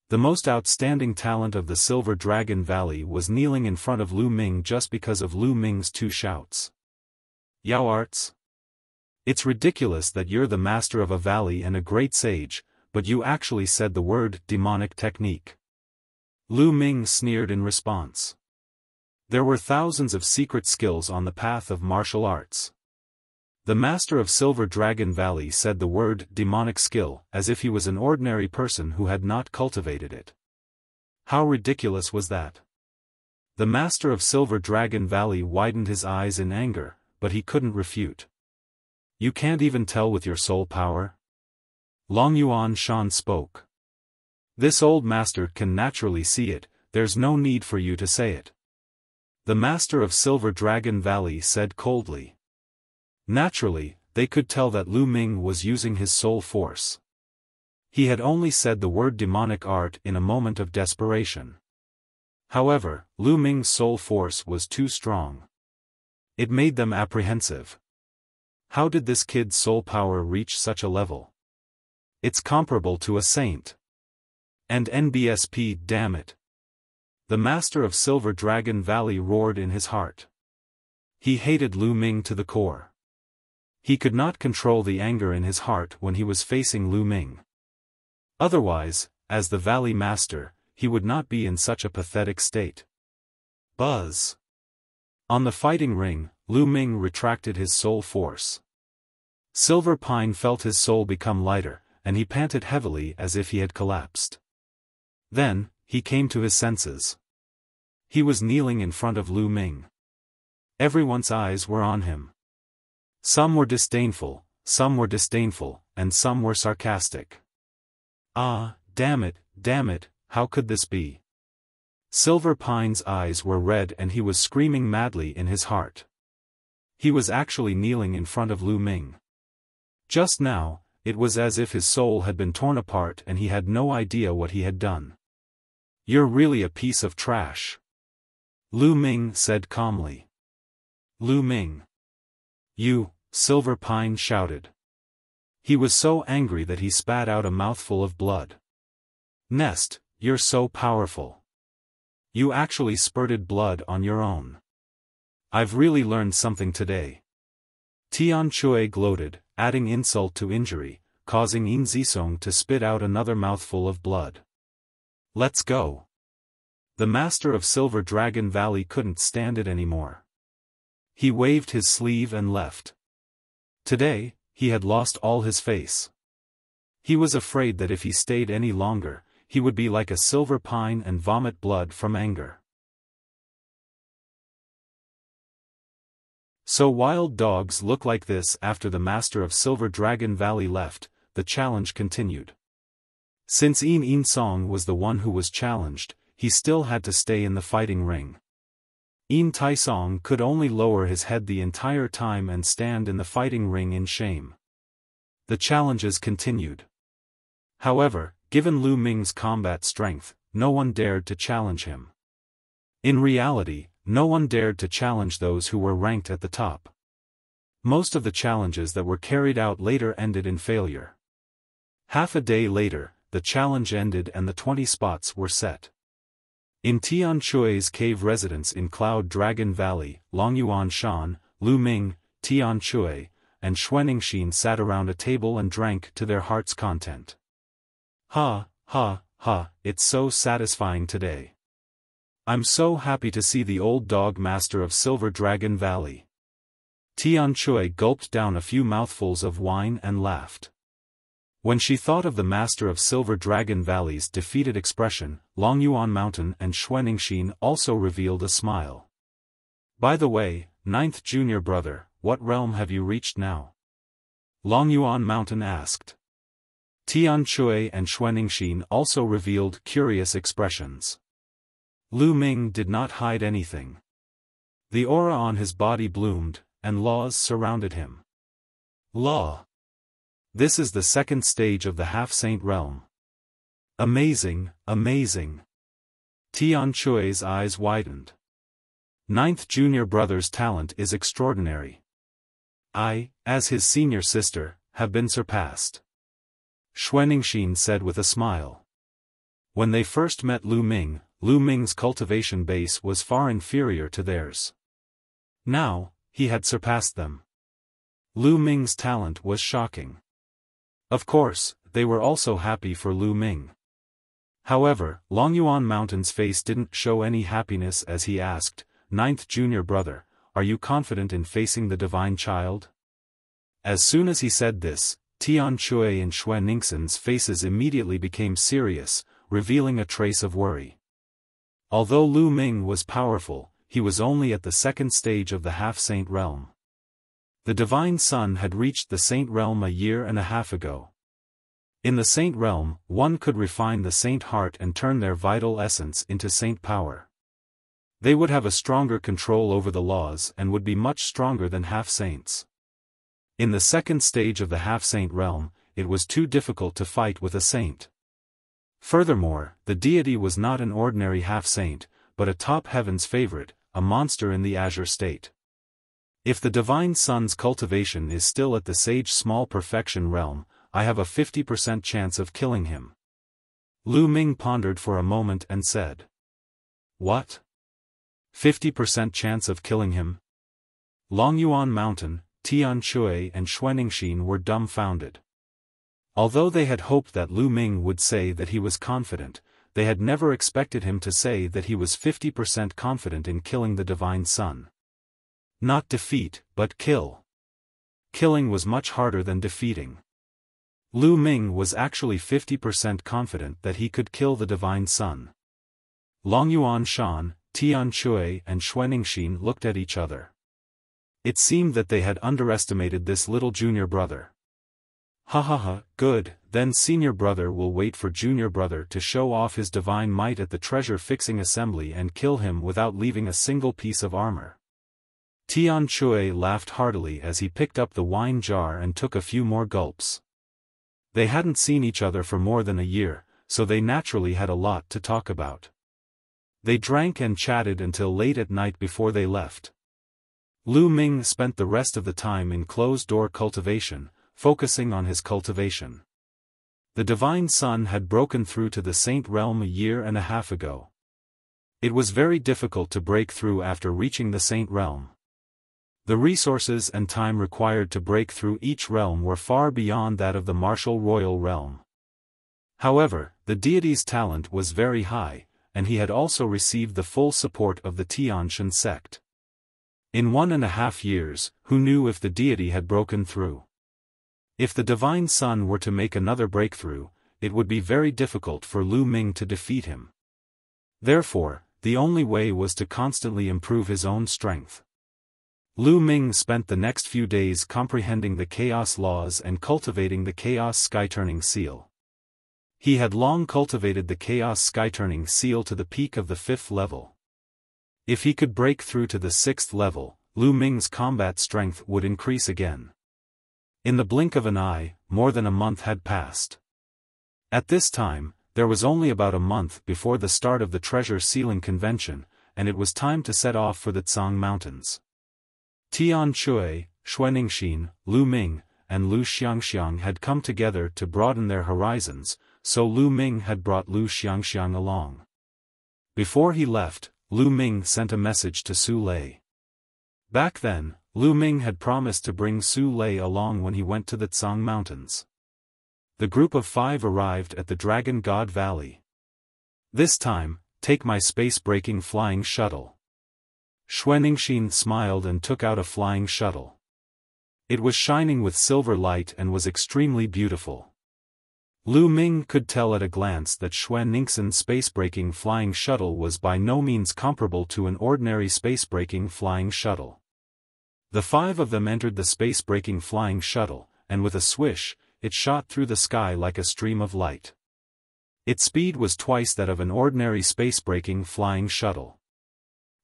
The most outstanding talent of the Silver Dragon Valley was kneeling in front of Lu Ming just because of Lu Ming's 2 shouts. Yao arts? It's ridiculous that you're the master of a valley and a great sage, but you actually said the word demonic technique. Lu Ming sneered in response. There were thousands of secret skills on the path of martial arts. The master of Silver Dragon Valley said the word demonic skill as if he was an ordinary person who had not cultivated it. How ridiculous was that? The master of Silver Dragon Valley widened his eyes in anger, but he couldn't refute. You can't even tell with your soul power? Long Yuan Shan spoke. This old master can naturally see it, there's no need for you to say it. The master of Silver Dragon Valley said coldly. Naturally, they could tell that Lu Ming was using his soul force. He had only said the word demonic art in a moment of desperation. However, Lu Ming's soul force was too strong. It made them apprehensive. How did this kid's soul power reach such a level? It's comparable to a saint. And NBSP, damn it. The master of Silver Dragon Valley roared in his heart. He hated Lu Ming to the core. He could not control the anger in his heart when he was facing Lu Ming. Otherwise, as the Valley Master, he would not be in such a pathetic state. Buzz. On the fighting ring, Lu Ming retracted his soul force. Silver Pine felt his soul become lighter, and he panted heavily as if he had collapsed. Then, he came to his senses. He was kneeling in front of Lu Ming. Everyone's eyes were on him. Some were disdainful, and some were sarcastic. Ah, damn it, how could this be? Silver Pine's eyes were red and he was screaming madly in his heart. He was actually kneeling in front of Lu Ming. Just now, it was as if his soul had been torn apart and he had no idea what he had done. You're really a piece of trash. Lu Ming said calmly. Lu Ming. You, Silver Pine shouted. He was so angry that he spat out a mouthful of blood. Nest, you're so powerful. You actually spurted blood on your own. I've really learned something today. Tian Chui gloated, adding insult to injury, causing Yin Zisong to spit out another mouthful of blood. Let's go. The master of Silver Dragon Valley couldn't stand it anymore. He waved his sleeve and left. Today, he had lost all his face. He was afraid that if he stayed any longer, he would be like a silver pine and vomit blood from anger. So wild dogs look like this. After the master of Silver Dragon Valley left, the challenge continued. Since Yin Song was the one who was challenged, he still had to stay in the fighting ring. Yin Taisong could only lower his head the entire time and stand in the fighting ring in shame. The challenges continued. However, given Lu Ming's combat strength, no one dared to challenge him. In reality, no one dared to challenge those who were ranked at the top. Most of the challenges that were carried out later ended in failure. Half a day later, the challenge ended and the 20 spots were set. In Tian Chui's cave residence in Cloud Dragon Valley, Long Yuan Shan, Lu Ming, Tian Chui, and Xuanixin sat around a table and drank to their heart's content. Ha, ha, ha, it's so satisfying today. I'm so happy to see the old dog master of Silver Dragon Valley. Tian Chui gulped down a few mouthfuls of wine and laughed. When she thought of the master of Silver Dragon Valley's defeated expression, Long Yuan Mountain and Xuanixin also revealed a smile. By the way, 9th junior brother, what realm have you reached now? Long Yuan Mountain asked. Tian Chui and Xuanixin also revealed curious expressions. Lu Ming did not hide anything. The aura on his body bloomed, and laws surrounded him. Law. This is the second stage of the half-saint realm. Amazing, amazing. Tian Chui's eyes widened. Ninth junior brother's talent is extraordinary. I, as his senior sister, have been surpassed. Xuanixin said with a smile. When they first met Lu Ming's cultivation base was far inferior to theirs. Now, he had surpassed them. Lu Ming's talent was shocking. Of course, they were also happy for Lu Ming. However, Longyuan Mountain's face didn't show any happiness as he asked, "Ninth junior brother, are you confident in facing the divine child?" As soon as he said this, Tian Chui and Xuanixin's faces immediately became serious, revealing a trace of worry. Although Lu Ming was powerful, he was only at the second stage of the half-saint realm. The divine son had reached the saint realm a year and a half ago. In the saint realm, one could refine the saint heart and turn their vital essence into saint power. They would have a stronger control over the laws and would be much stronger than half-saints. In the second stage of the half-saint realm, it was too difficult to fight with a saint. Furthermore, the deity was not an ordinary half-saint, but a top heaven's favorite, a monster in the azure state. If the divine son's cultivation is still at the sage small perfection realm, I have a 50% chance of killing him. Lu Ming pondered for a moment and said. What? 50% chance of killing him? Longyuan Mountain, Tian Chui and Xuanixin were dumbfounded. Although they had hoped that Lu Ming would say that he was confident, they had never expected him to say that he was 50% confident in killing the divine son. Not defeat, but kill. Killing was much harder than defeating. Lu Ming was actually 50% confident that he could kill the divine son. Longyuan Shan, Tian Chui and Xuanixin looked at each other. It seemed that they had underestimated this little junior brother. Ha ha ha, good, then senior brother will wait for junior brother to show off his divine might at the treasure-fixing assembly and kill him without leaving a single piece of armor. Tian Chui laughed heartily as he picked up the wine jar and took a few more gulps. They hadn't seen each other for more than a year, so they naturally had a lot to talk about. They drank and chatted until late at night before they left. Lu Ming spent the rest of the time in closed-door cultivation, focusing on his cultivation. The divine son had broken through to the saint realm a year and a half ago. It was very difficult to break through after reaching the saint realm. The resources and time required to break through each realm were far beyond that of the martial royal realm. However, the deity's talent was very high, and he had also received the full support of the Tianshan sect. In 1.5 years, who knew if the deity had broken through? If the divine son were to make another breakthrough, it would be very difficult for Lu Ming to defeat him. Therefore, the only way was to constantly improve his own strength. Lu Ming spent the next few days comprehending the chaos laws and cultivating the chaos sky-turning seal. He had long cultivated the chaos sky-turning seal to the peak of the 5th level. If he could break through to the 6th level, Lu Ming's combat strength would increase again. In the blink of an eye, more than a month had passed. At this time, there was only about a month before the start of the treasure sealing convention, and it was time to set off for the Tsang Mountains. Tian Chui, Xuanixin, Lu Ming, and Lu Xiangxiang had come together to broaden their horizons, so Lu Ming had brought Lu Xiangxiang along. Before he left, Lu Ming sent a message to Su Lei. Back then, Lu Ming had promised to bring Su Lei along when he went to the Tsang Mountains. The group of 5 arrived at the Dragon God Valley. This time, take my space-breaking flying shuttle. Xuanixin smiled and took out a flying shuttle. It was shining with silver light and was extremely beautiful. Lu Ming could tell at a glance that Xuanixin's space-breaking flying shuttle was by no means comparable to an ordinary space-breaking flying shuttle. The 5 of them entered the space-breaking flying shuttle, and with a swish, it shot through the sky like a stream of light. Its speed was twice that of an ordinary space-breaking flying shuttle.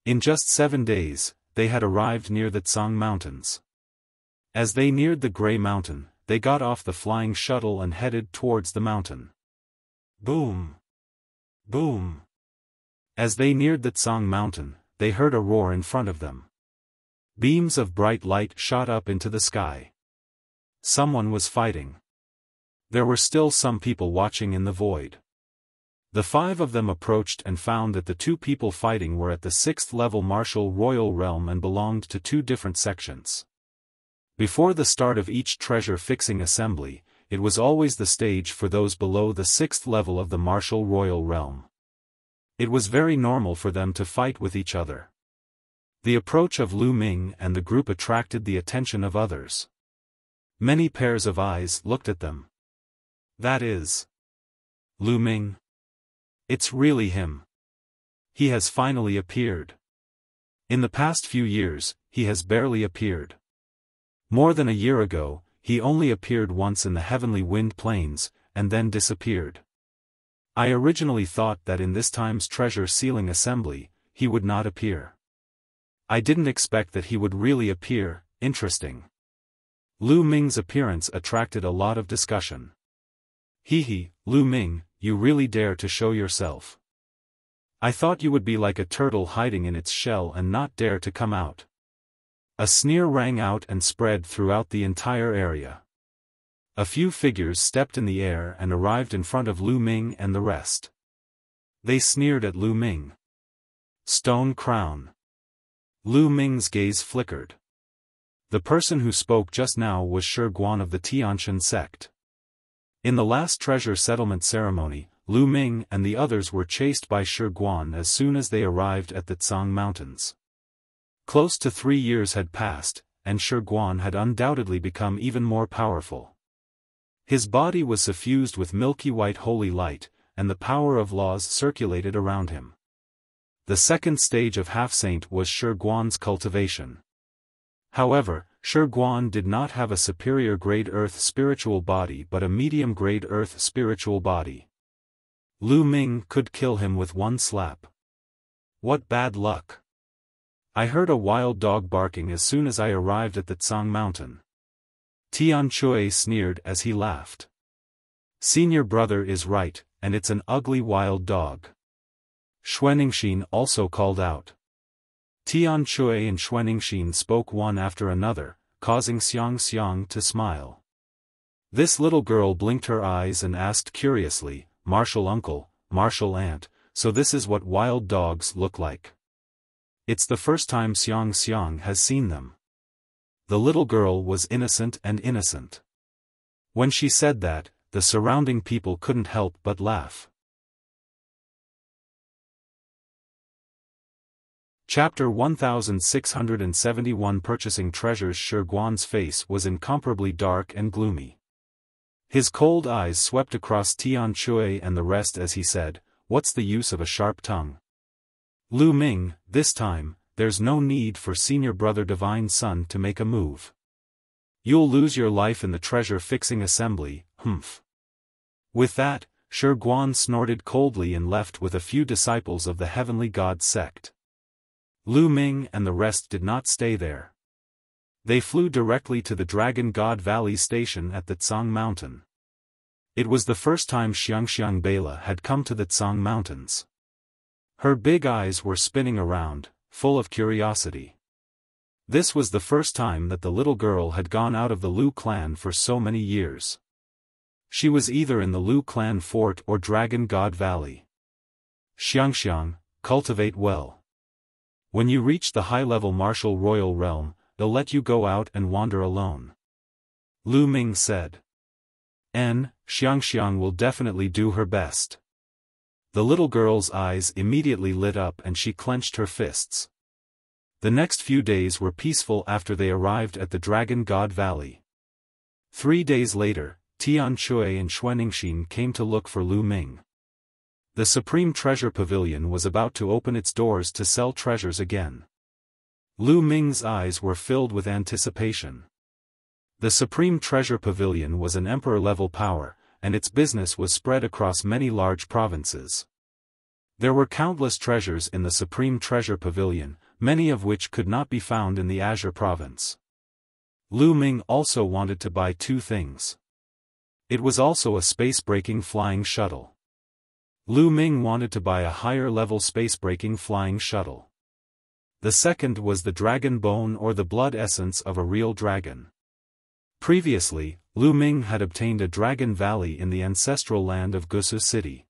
In just 7 days, they had arrived near the Tsang Mountains. As they neared the Grey Mountain, they got off the flying shuttle and headed towards the mountain. Boom! Boom! As they neared the Tsang Mountain, they heard a roar in front of them. Beams of bright light shot up into the sky. Someone was fighting. There were still some people watching in the void. The 5 of them approached and found that the 2 people fighting were at the 6th level martial royal realm and belonged to 2 different sections. Before the start of each treasure-fixing assembly, it was always the stage for those below the 6th level of the martial royal realm. It was very normal for them to fight with each other. The approach of Lu Ming and the group attracted the attention of others. Many pairs of eyes looked at them. That is Lu Ming. It's really him. He has finally appeared. In the past few years, he has barely appeared. More than a year ago, he only appeared once in the heavenly wind plains, and then disappeared. I originally thought that in this time's treasure sealing assembly, he would not appear. I didn't expect that he would really appear. Interesting. Lu Ming's appearance attracted a lot of discussion. Hee, Lu Ming, you really dare to show yourself. I thought you would be like a turtle hiding in its shell and not dare to come out. A sneer rang out and spread throughout the entire area. A few figures stepped in the air and arrived in front of Lu Ming and the rest. They sneered at Lu Ming. Stone crown. Lu Ming's gaze flickered. The person who spoke just now was Shi Guan of the Tianshan sect. In the last treasure settlement ceremony, Lu Ming and the others were chased by Shi Guan as soon as they arrived at the Tsang Mountains. Close to 3 years had passed, and Shi Guan had undoubtedly become even more powerful. His body was suffused with milky white holy light, and the power of laws circulated around him. The second stage of half-saint was Shi Guan's cultivation. However, Shi Guan did not have a superior-grade earth spiritual body but a medium-grade earth spiritual body. Lu Ming could kill him with one slap. What bad luck! I heard a wild dog barking as soon as I arrived at the Tsang Mountain. Tian Chui sneered as he laughed. Senior brother is right, and it's an ugly wild dog. Xuanixin also called out. Tian Chui and Xuanixin spoke one after another, causing Xiang to smile. This little girl blinked her eyes and asked curiously, "Martial uncle, martial aunt, so this is what wild dogs look like?" It's the first time Xiang has seen them. The little girl was innocent and innocent. When she said that, the surrounding people couldn't help but laugh. Chapter 1671 Purchasing Treasures. Shi Guan's face was incomparably dark and gloomy. His cold eyes swept across Tian Chui and the rest as he said, "What's the use of a sharp tongue? Lu Ming, this time, there's no need for senior brother divine son to make a move. You'll lose your life in the treasure-fixing assembly, humph." With that, Shi Guan snorted coldly and left with a few disciples of the heavenly god sect. Lu Ming and the rest did not stay there. They flew directly to the Dragon God Valley station at the Tsang Mountain. It was the first time Xiangxiang Bela had come to the Tsang Mountains. Her big eyes were spinning around, full of curiosity. This was the first time that the little girl had gone out of the Lu clan for so many years. She was either in the Lu clan fort or Dragon God Valley. Xiangxiang, cultivate well. When you reach the high-level martial royal realm, they'll let you go out and wander alone. Lu Ming said. Xiangxiang will definitely do her best. The little girl's eyes immediately lit up and she clenched her fists. The next few days were peaceful after they arrived at the Dragon God Valley. 3 days later, Tian Chui and Xuanixin came to look for Lu Ming. The Supreme Treasure Pavilion was about to open its doors to sell treasures again. Lu Ming's eyes were filled with anticipation. The Supreme Treasure Pavilion was an emperor-level power, and its business was spread across many large provinces. There were countless treasures in the Supreme Treasure Pavilion, many of which could not be found in the Azure Province. Lu Ming also wanted to buy two things. It was also a space-breaking flying shuttle. Lu Ming wanted to buy a higher-level space-breaking flying shuttle. The second was the dragon bone or the blood essence of a real dragon. Previously, Lu Ming had obtained a dragon valley in the ancestral land of Gusu City.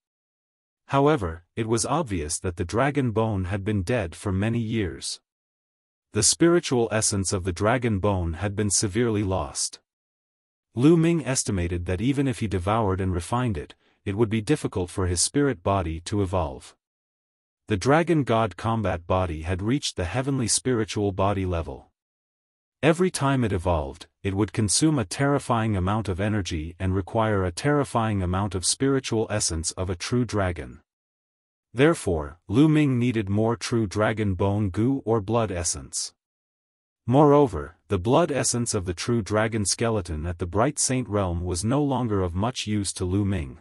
However, it was obvious that the dragon bone had been dead for many years. The spiritual essence of the dragon bone had been severely lost. Lu Ming estimated that even if he devoured and refined it, it would be difficult for his spirit body to evolve. The dragon god combat body had reached the heavenly spiritual body level. Every time it evolved, it would consume a terrifying amount of energy and require a terrifying amount of spiritual essence of a true dragon. Therefore, Lu Ming needed more true dragon bone goo or blood essence. Moreover, the blood essence of the true dragon skeleton at the Bright Saint realm was no longer of much use to Lu Ming.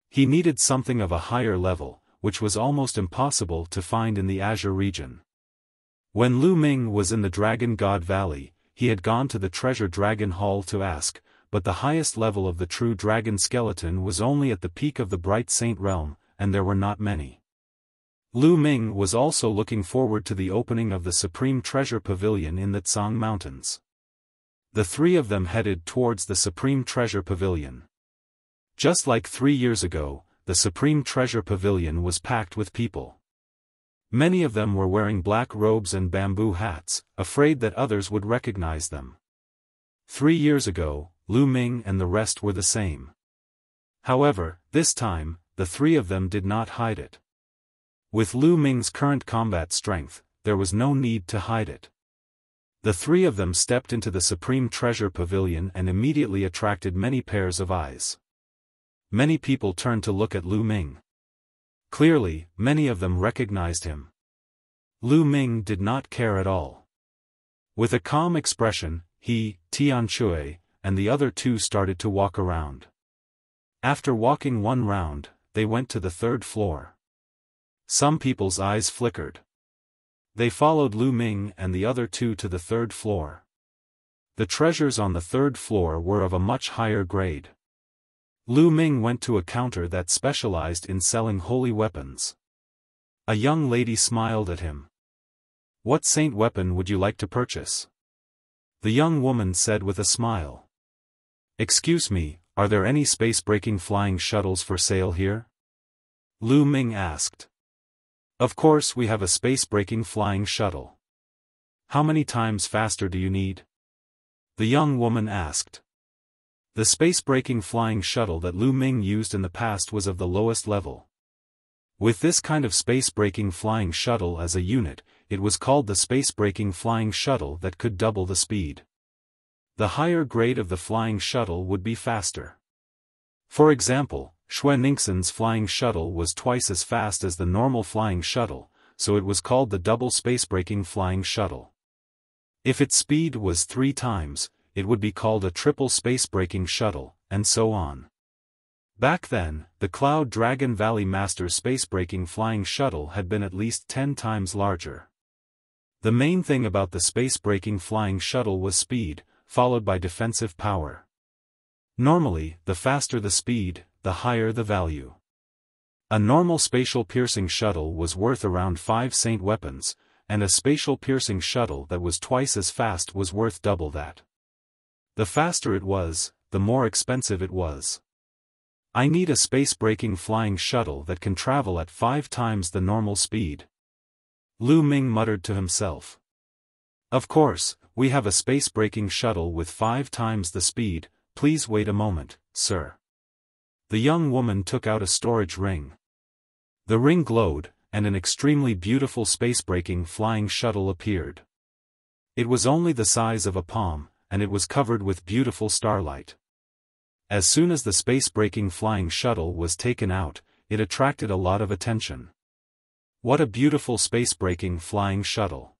He needed something of a higher level, which was almost impossible to find in the Azure region. When Lu Ming was in the Dragon God Valley, he had gone to the Treasure Dragon Hall to ask, but the highest level of the true dragon skeleton was only at the peak of the Bright Saint realm, and there were not many. Lu Ming was also looking forward to the opening of the Supreme Treasure Pavilion in the Tsang Mountains. The three of them headed towards the Supreme Treasure Pavilion. Just like 3 years ago, the Supreme Treasure Pavilion was packed with people. Many of them were wearing black robes and bamboo hats, afraid that others would recognize them. 3 years ago, Lu Ming and the rest were the same. However, this time, the three of them did not hide it. With Lu Ming's current combat strength, there was no need to hide it. The three of them stepped into the Supreme Treasure Pavilion and immediately attracted many pairs of eyes. Many people turned to look at Lu Ming. Clearly, many of them recognized him. Lu Ming did not care at all. With a calm expression, he, Tian Shui, and the other two started to walk around. After walking one round, they went to the third floor. Some people's eyes flickered. They followed Lu Ming and the other two to the third floor. The treasures on the third floor were of a much higher grade. Lu Ming went to a counter that specialized in selling holy weapons. A young lady smiled at him. "What saint weapon would you like to purchase?" The young woman said with a smile. "Excuse me, are there any space-breaking flying shuttles for sale here?" Lu Ming asked. "Of course we have a space-breaking flying shuttle. How many times faster do you need?" The young woman asked. The space-breaking flying shuttle that Lu Ming used in the past was of the lowest level. With this kind of space-breaking flying shuttle as a unit, it was called the space-breaking flying shuttle that could double the speed. The higher grade of the flying shuttle would be faster. For example, Xue Ningxin's flying shuttle was twice as fast as the normal flying shuttle, so it was called the double space-breaking flying shuttle. If its speed was 3 times, it would be called a triple space-breaking shuttle, and so on. Back then, the Cloud Dragon Valley Master's space-breaking flying shuttle had been at least 10 times larger. The main thing about the space-breaking flying shuttle was speed, followed by defensive power. Normally, the faster the speed, the higher the value. A normal spatial piercing shuttle was worth around 5 saint weapons, and a spatial piercing shuttle that was twice as fast was worth double that. The faster it was, the more expensive it was. "I need a space-breaking flying shuttle that can travel at 5 times the normal speed." Lu Ming muttered to himself. "Of course, we have a space-breaking shuttle with 5 times the speed, please wait a moment, sir." The young woman took out a storage ring. The ring glowed, and an extremely beautiful space-breaking flying shuttle appeared. It was only the size of a palm, and it was covered with beautiful starlight. As soon as the space-breaking flying shuttle was taken out, it attracted a lot of attention. "What a beautiful space-breaking flying shuttle.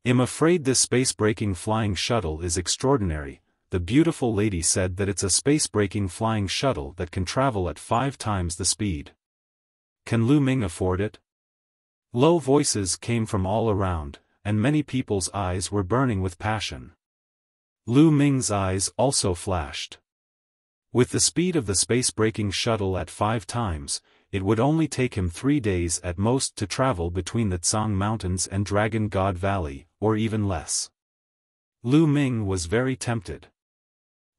I'm afraid this space-breaking flying shuttle is extraordinary, the beautiful lady said that it's a space-breaking flying shuttle that can travel at 5 times the speed. Can Lu Ming afford it? Low voices came from all around, and many people's eyes were burning with passion. Lu Ming's eyes also flashed. With the speed of the space-breaking shuttle at 5 times, it would only take him 3 days at most to travel between the Tsang Mountains and Dragon God Valley, or even less. Lu Ming was very tempted.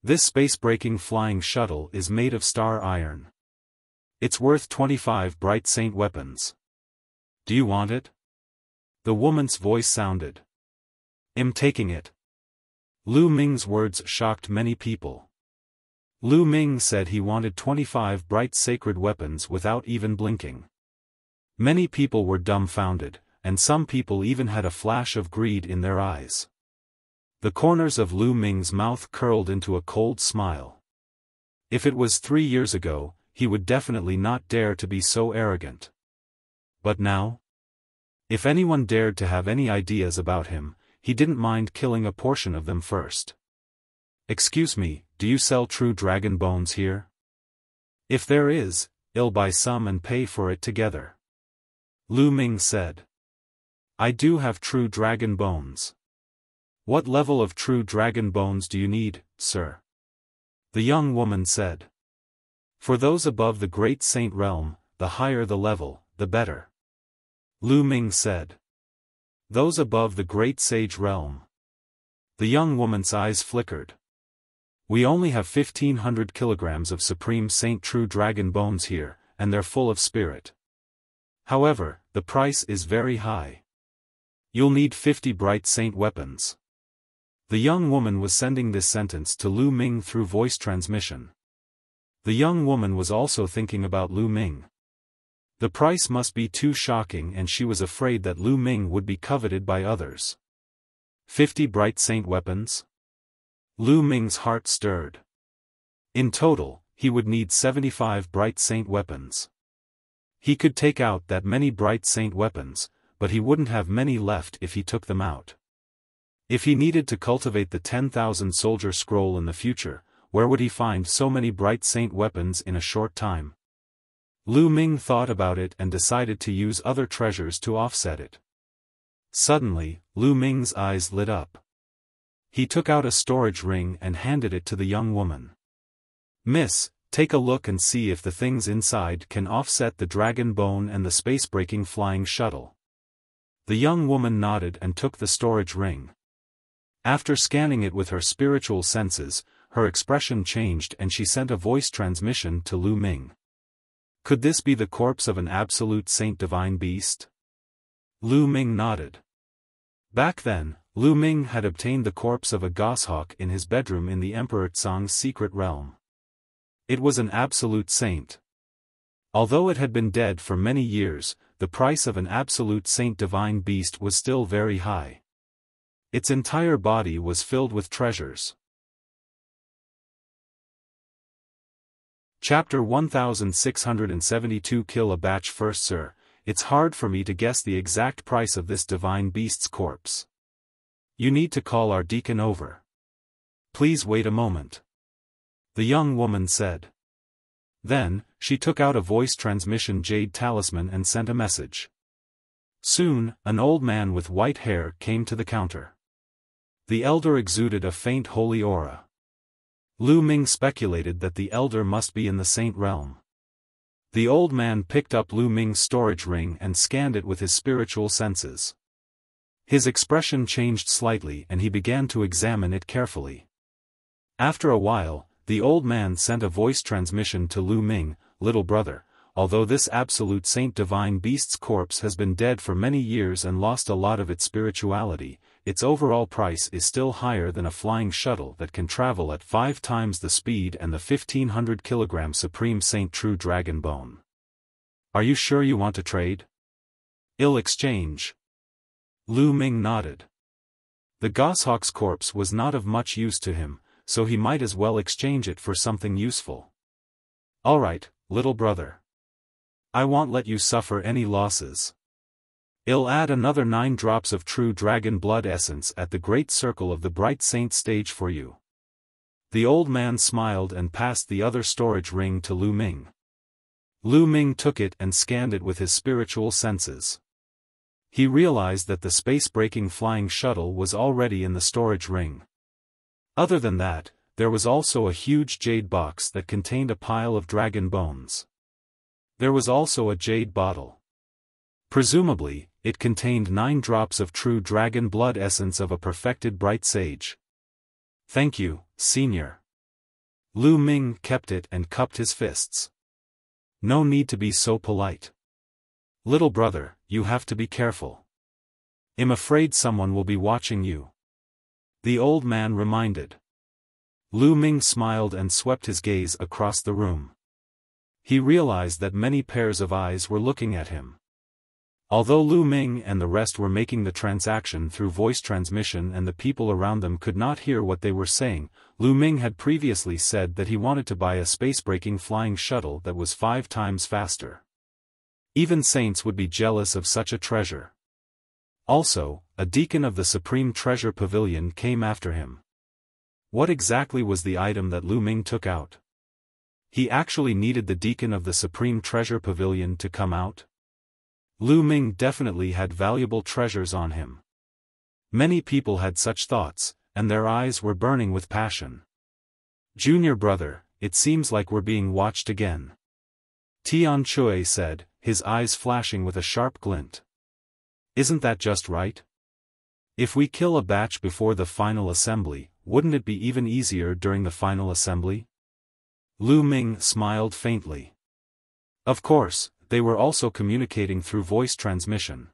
This space-breaking flying shuttle is made of star iron. It's worth 25 bright saint weapons. Do you want it? The woman's voice sounded. I'm taking it. Lu Ming's words shocked many people. Lu Ming said he wanted 25 bright sacred weapons without even blinking. Many people were dumbfounded, and some people even had a flash of greed in their eyes. The corners of Lu Ming's mouth curled into a cold smile. If it was 3 years ago, he would definitely not dare to be so arrogant. But now? If anyone dared to have any ideas about him, he didn't mind killing a portion of them first. Excuse me, do you sell true dragon bones here? If there is, I'll buy some and pay for it together. Lu Ming said. I do have true dragon bones. What level of true dragon bones do you need, sir? The young woman said. For those above the Great Saint Realm, the higher the level, the better. Lu Ming said. Those above the Great Sage Realm. The young woman's eyes flickered. We only have 1,500 kilograms of Supreme Saint True Dragon Bones here, and they're full of spirit. However, the price is very high. You'll need 50 bright saint weapons. The young woman was sending this sentence to Lu Ming through voice transmission. The young woman was also thinking about Lu Ming. The price must be too shocking, and she was afraid that Lu Ming would be coveted by others. 50 bright saint weapons? Lu Ming's heart stirred. In total, he would need 75 bright saint weapons. He could take out that many bright saint weapons, but he wouldn't have many left if he took them out. If he needed to cultivate the 10,000 soldier scroll in the future, where would he find so many bright saint weapons in a short time? Lu Ming thought about it and decided to use other treasures to offset it. Suddenly, Lu Ming's eyes lit up. He took out a storage ring and handed it to the young woman. Miss, take a look and see if the things inside can offset the dragon bone and the space-breaking flying shuttle. The young woman nodded and took the storage ring. After scanning it with her spiritual senses, her expression changed and she sent a voice transmission to Lu Ming. Could this be the corpse of an absolute saint divine beast? Lu Ming nodded. Back then, Lu Ming had obtained the corpse of a goshawk in his bedroom in the Emperor Tsang's secret realm. It was an absolute saint. Although it had been dead for many years, the price of an absolute saint divine beast was still very high. Its entire body was filled with treasures. Chapter 1672 Kill a batch first, sir. It's hard for me to guess the exact price of this divine beast's corpse. You need to call our deacon over. Please wait a moment. The young woman said. Then, she took out a voice transmission jade talisman and sent a message. Soon, an old man with white hair came to the counter. The elder exuded a faint holy aura. Lu Ming speculated that the elder must be in the saint realm. The old man picked up Lu Ming's storage ring and scanned it with his spiritual senses. His expression changed slightly and he began to examine it carefully. After a while, the old man sent a voice transmission to Lu Ming, little brother, although this absolute saint divine beast's corpse has been dead for many years and lost a lot of its spirituality, its overall price is still higher than a flying shuttle that can travel at 5 times the speed and the 1,500 kilogram Supreme Saint True Dragon Bone. Are you sure you want to trade? I'll exchange. Lu Ming nodded. The goshawk's corpse was not of much use to him, so he might as well exchange it for something useful. All right, little brother. I won't let you suffer any losses. I'll add another 9 drops of true dragon blood essence at the great circle of the bright saint stage for you. The old man smiled and passed the other storage ring to Lu Ming. Lu Ming took it and scanned it with his spiritual senses. He realized that the space-breaking flying shuttle was already in the storage ring. Other than that, there was also a huge jade box that contained a pile of dragon bones. There was also a jade bottle. Presumably, it contained 9 drops of true dragon blood essence of a perfected bright sage. Thank you, Senior. Lu Ming kept it and cupped his fists. No need to be so polite. Little brother, you have to be careful. I'm afraid someone will be watching you. The old man reminded. Lu Ming smiled and swept his gaze across the room. He realized that many pairs of eyes were looking at him. Although Lu Ming and the rest were making the transaction through voice transmission and the people around them could not hear what they were saying, Lu Ming had previously said that he wanted to buy a space-breaking flying shuttle that was 5 times faster. Even saints would be jealous of such a treasure. Also, a deacon of the Supreme Treasure Pavilion came after him. What exactly was the item that Lu Ming took out? He actually needed the deacon of the Supreme Treasure Pavilion to come out? Lu Ming definitely had valuable treasures on him. Many people had such thoughts, and their eyes were burning with passion. Junior brother, it seems like we're being watched again. Tian Chui said, his eyes flashing with a sharp glint. Isn't that just right? If we kill a batch before the final assembly, wouldn't it be even easier during the final assembly? Lu Ming smiled faintly. Of course, they were also communicating through voice transmission.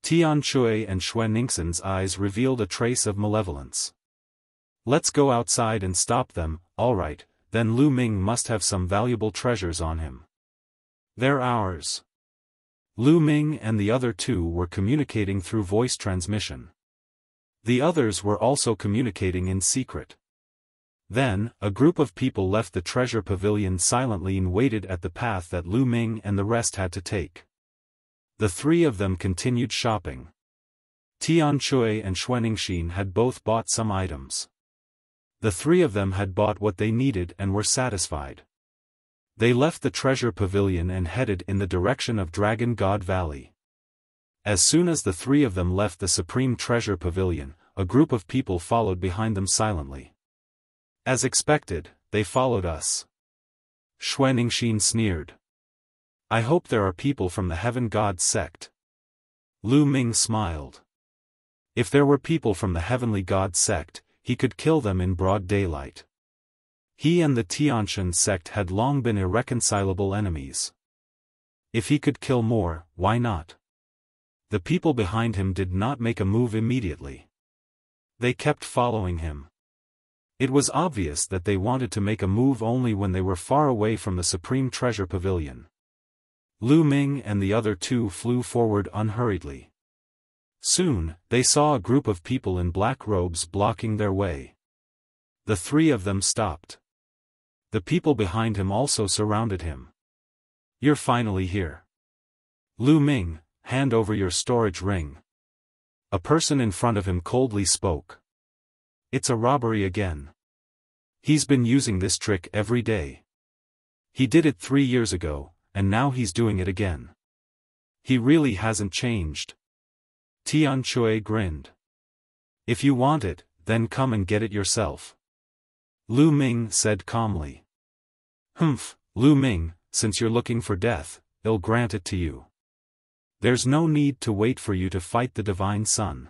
Tian Chui and Xue Ningxin's eyes revealed a trace of malevolence. Let's go outside and stop them. Alright, then Lu Ming must have some valuable treasures on him. They're ours. Lu Ming and the other 2 were communicating through voice transmission. The others were also communicating in secret. Then, a group of people left the treasure pavilion silently and waited at the path that Lu Ming and the rest had to take. The 3 of them continued shopping. Tian Chui and Xue Ningxin had both bought some items. The 3 of them had bought what they needed and were satisfied. They left the treasure pavilion and headed in the direction of Dragon God Valley. As soon as the 3 of them left the Supreme Treasure Pavilion, a group of people followed behind them silently. As expected, they followed us. Xue Ningxin sneered. I hope there are people from the Heaven God sect. Lu Ming smiled. If there were people from the Heavenly God sect, he could kill them in broad daylight. He and the Tianshan sect had long been irreconcilable enemies. If he could kill more, why not? The people behind him did not make a move immediately. They kept following him. It was obvious that they wanted to make a move only when they were far away from the Supreme Treasure Pavilion. Lu Ming and the other 2 flew forward unhurriedly. Soon, they saw a group of people in black robes blocking their way. The 3 of them stopped. The people behind him also surrounded him. You're finally here. Lu Ming, hand over your storage ring. A person in front of him coldly spoke. It's a robbery again. He's been using this trick every day. He did it 3 years ago, and now he's doing it again. He really hasn't changed. Tian Chui grinned. If you want it, then come and get it yourself. Lu Ming said calmly. Humph, Lu Ming, since you're looking for death, I'll grant it to you. There's no need to wait for you to fight the Divine Sun.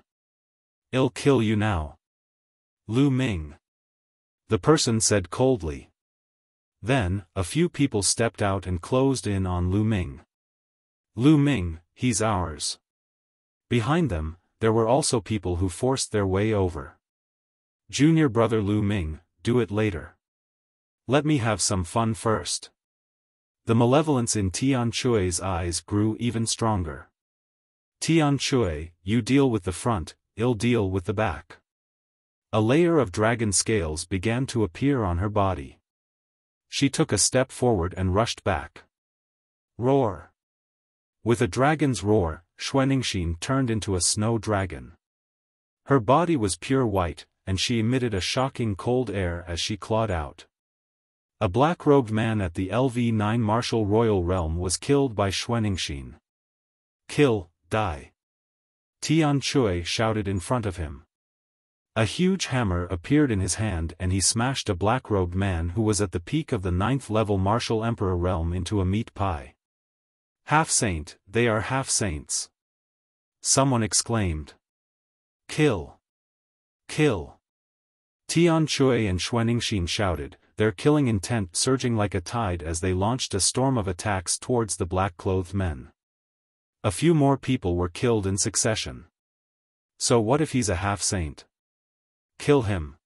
I'll kill you now. Lu Ming. The person said coldly. Then, a few people stepped out and closed in on Lu Ming. Lu Ming, he's ours. Behind them, there were also people who forced their way over. Junior brother Lu Ming, do it later. Let me have some fun first. The malevolence in Tian Chui's eyes grew even stronger. Tian Chui, you deal with the front, I'll deal with the back. A layer of dragon scales began to appear on her body. She took a step forward and rushed back. Roar! With a dragon's roar, Xue Ningxin turned into a snow dragon. Her body was pure white, and she emitted a shocking cold air as she clawed out. A black-robed man at the LV9 Martial Royal Realm was killed by Xuanixin. Kill, die. Tian Chui shouted in front of him. A huge hammer appeared in his hand and he smashed a black-robed man who was at the peak of the 9th-level Martial Emperor realm into a meat pie. Half-saint, they are half-saints. Someone exclaimed. Kill. Kill. Tian Chui and Xuanixin shouted, their killing intent surging like a tide as they launched a storm of attacks towards the black-clothed men. A few more people were killed in succession. So what if he's a half-saint? Kill him.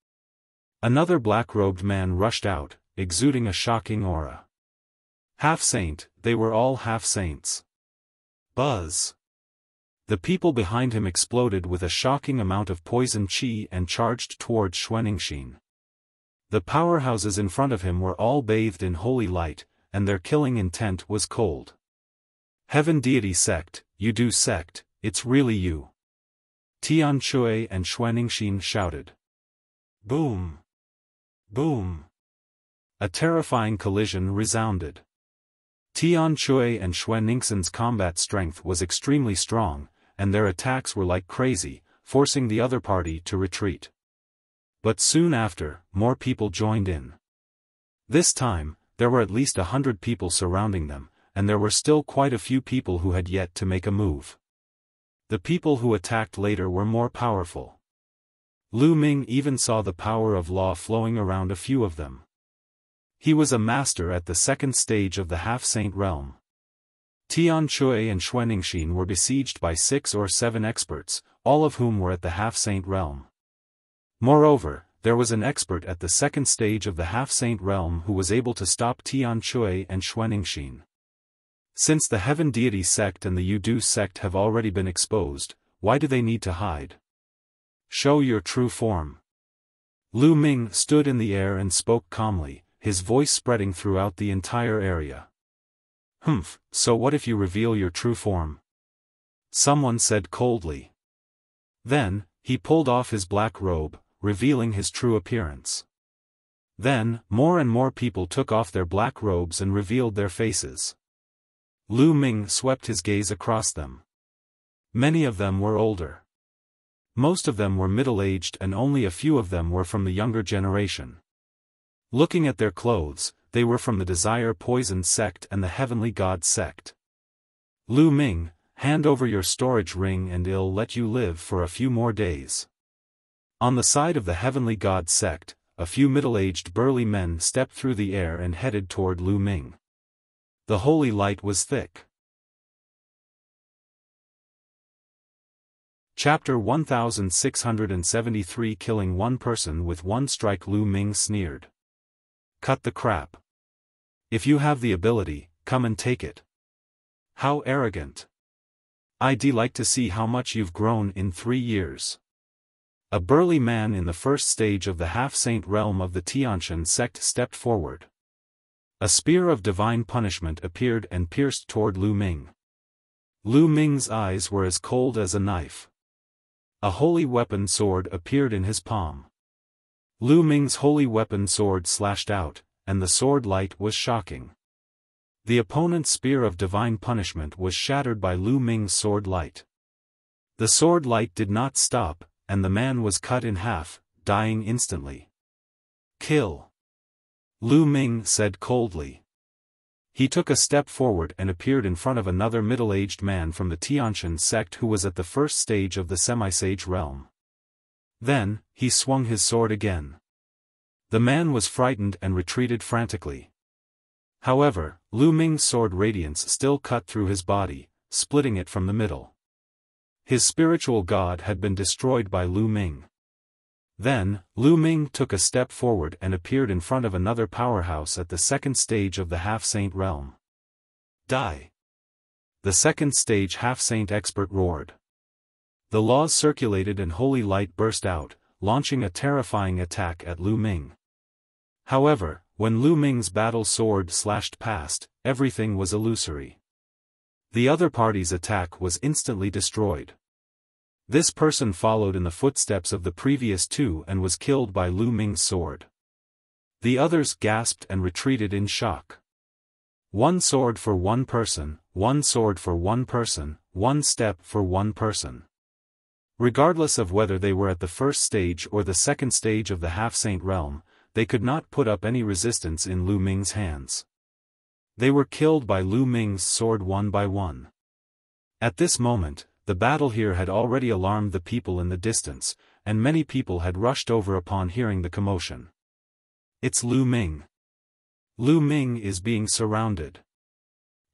Another black-robed man rushed out, exuding a shocking aura. Half-saint, they were all half-saints. Buzz. The people behind him exploded with a shocking amount of poison qi and charged towards Xuanixin. The powerhouses in front of him were all bathed in holy light, and their killing intent was cold. Heaven Deity Sect, you do sect, it's really you. Tian Chui and Xuanixin shouted. Boom! Boom! A terrifying collision resounded. Tian Chui and Xuanixin's combat strength was extremely strong, and their attacks were like crazy, forcing the other party to retreat. But soon after, more people joined in. This time, there were at least 100 people surrounding them, and there were still quite a few people who had yet to make a move. The people who attacked later were more powerful. Lu Ming even saw the power of law flowing around a few of them. He was a master at the 2nd stage of the half-saint realm. Tian Chui and Xuanixin were besieged by 6 or 7 experts, all of whom were at the half-saint realm. Moreover, there was an expert at the 2nd stage of the half-saint realm who was able to stop Tian Chui and Xuanixin. Since the Heaven Deity Sect and the Yudu Sect have already been exposed, why do they need to hide? Show your true form. Lu Ming stood in the air and spoke calmly, his voice spreading throughout the entire area. Humph, so what if you reveal your true form? Someone said coldly. Then, he pulled off his black robe, revealing his true appearance. Then, more and more people took off their black robes and revealed their faces. Lu Ming swept his gaze across them. Many of them were older. Most of them were middle-aged and only a few of them were from the younger generation. Looking at their clothes, they were from the Desire Poison Sect and the Heavenly God Sect. Lu Ming, hand over your storage ring and I'll let you live for a few more days. On the side of the Heavenly God Sect, a few middle-aged burly men stepped through the air and headed toward Lu Ming. The holy light was thick. Chapter 1673 Killing one person with one strike. Lu Ming sneered. Cut the crap. If you have the ability, come and take it. How arrogant. I'd like to see how much you've grown in 3 years. A burly man in the 1st stage of the half-saint realm of the Tiantian sect stepped forward. A spear of divine punishment appeared and pierced toward Lu Ming. Lu Ming's eyes were as cold as a knife. A holy weapon sword appeared in his palm. Lu Ming's holy weapon sword slashed out, and the sword light was shocking. The opponent's spear of divine punishment was shattered by Lu Ming's sword light. The sword light did not stop, and the man was cut in half, dying instantly. Kill. Lu Ming said coldly. He took a step forward and appeared in front of another middle-aged man from the Tiantian sect who was at the 1st stage of the semi-sage realm. Then, he swung his sword again. The man was frightened and retreated frantically. However, Lu Ming's sword radiance still cut through his body, splitting it from the middle. His spiritual god had been destroyed by Lu Ming. Then, Lu Ming took a step forward and appeared in front of another powerhouse at the 2nd stage of the half-saint realm. Die! The 2nd stage half-saint expert roared. The laws circulated and holy light burst out, launching a terrifying attack at Lu Ming. However, when Lu Ming's battle sword slashed past, everything was illusory. The other party's attack was instantly destroyed. This person followed in the footsteps of the previous two and was killed by Lu Ming's sword. The others gasped and retreated in shock. One sword for one person, one sword for one person, one step for one person. Regardless of whether they were at the first stage or the second stage of the half-saint realm, they could not put up any resistance in Lu Ming's hands. They were killed by Lu Ming's sword one by one. At this moment, the battle here had already alarmed the people in the distance, and many people had rushed over upon hearing the commotion. It's Lu Ming. Lu Ming is being surrounded.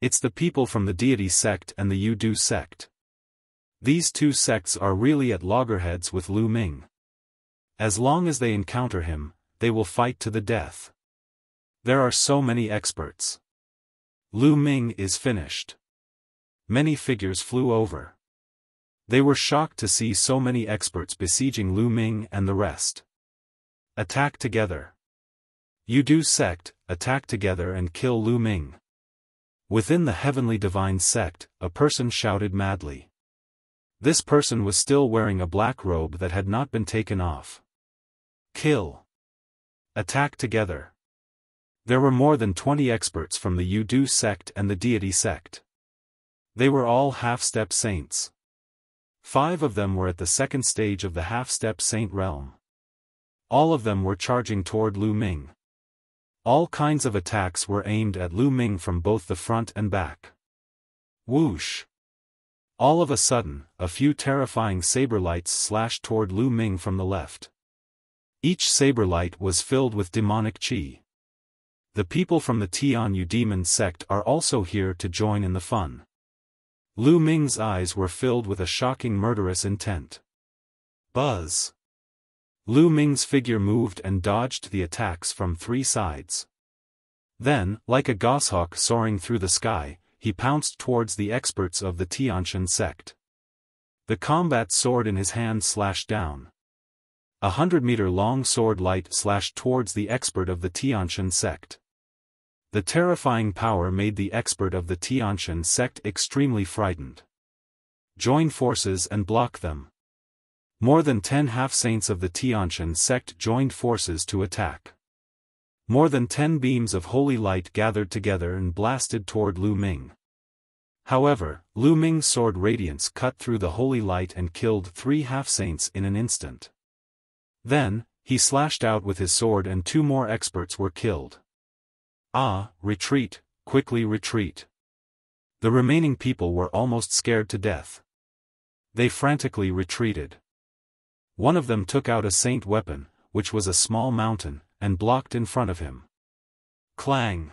It's the people from the deity sect and the Yudu sect. These two sects are really at loggerheads with Lu Ming. As long as they encounter him, they will fight to the death. There are so many experts. Lu Ming is finished. Many figures flew over. They were shocked to see so many experts besieging Lu Ming and the rest. Attack together. Yudu sect, attack together and kill Lu Ming. Within the heavenly divine sect, a person shouted madly. This person was still wearing a black robe that had not been taken off. Kill. Attack together. There were more than 20 experts from the Yudu sect and the deity sect. They were all half-step saints. 5 of them were at the second stage of the half-step saint realm. All of them were charging toward Lu Ming. All kinds of attacks were aimed at Lu Ming from both the front and back. Whoosh! All of a sudden, a few terrifying saber lights slashed toward Lu Ming from the left. Each saber light was filled with demonic qi. The people from the Tianyu demon sect are also here to join in the fun. Lu Ming's eyes were filled with a shocking murderous intent. Buzz! Lu Ming's figure moved and dodged the attacks from 3 sides. Then, like a goshawk soaring through the sky, he pounced towards the experts of the Tianshan sect. The combat sword in his hand slashed down. 100-meter-long sword light slashed towards the expert of the Tianshan sect. The terrifying power made the expert of the Tianshan sect extremely frightened. Join forces and block them. More than 10 half-saints of the Tianshan sect joined forces to attack. More than 10 beams of holy light gathered together and blasted toward Lu Ming. However, Lu Ming's sword radiance cut through the holy light and killed 3 half-saints in an instant. Then, he slashed out with his sword and 2 more experts were killed. Ah, retreat, quickly retreat. The remaining people were almost scared to death. They frantically retreated. One of them took out a saint weapon, which was a small mountain, and blocked in front of him. Clang!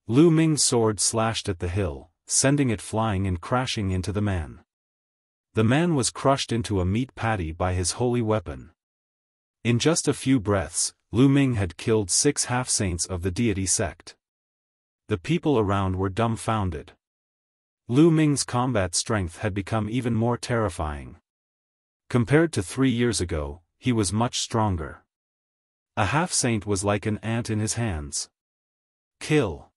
Lu Ming's sword slashed at the hill, sending it flying and crashing into the man. The man was crushed into a meat patty by his holy weapon. In just a few breaths, Lu Ming had killed 6 half-saints of the deity sect. The people around were dumbfounded. Lu Ming's combat strength had become even more terrifying. Compared to 3 years ago, he was much stronger. A half-saint was like an ant in his hands. Kill.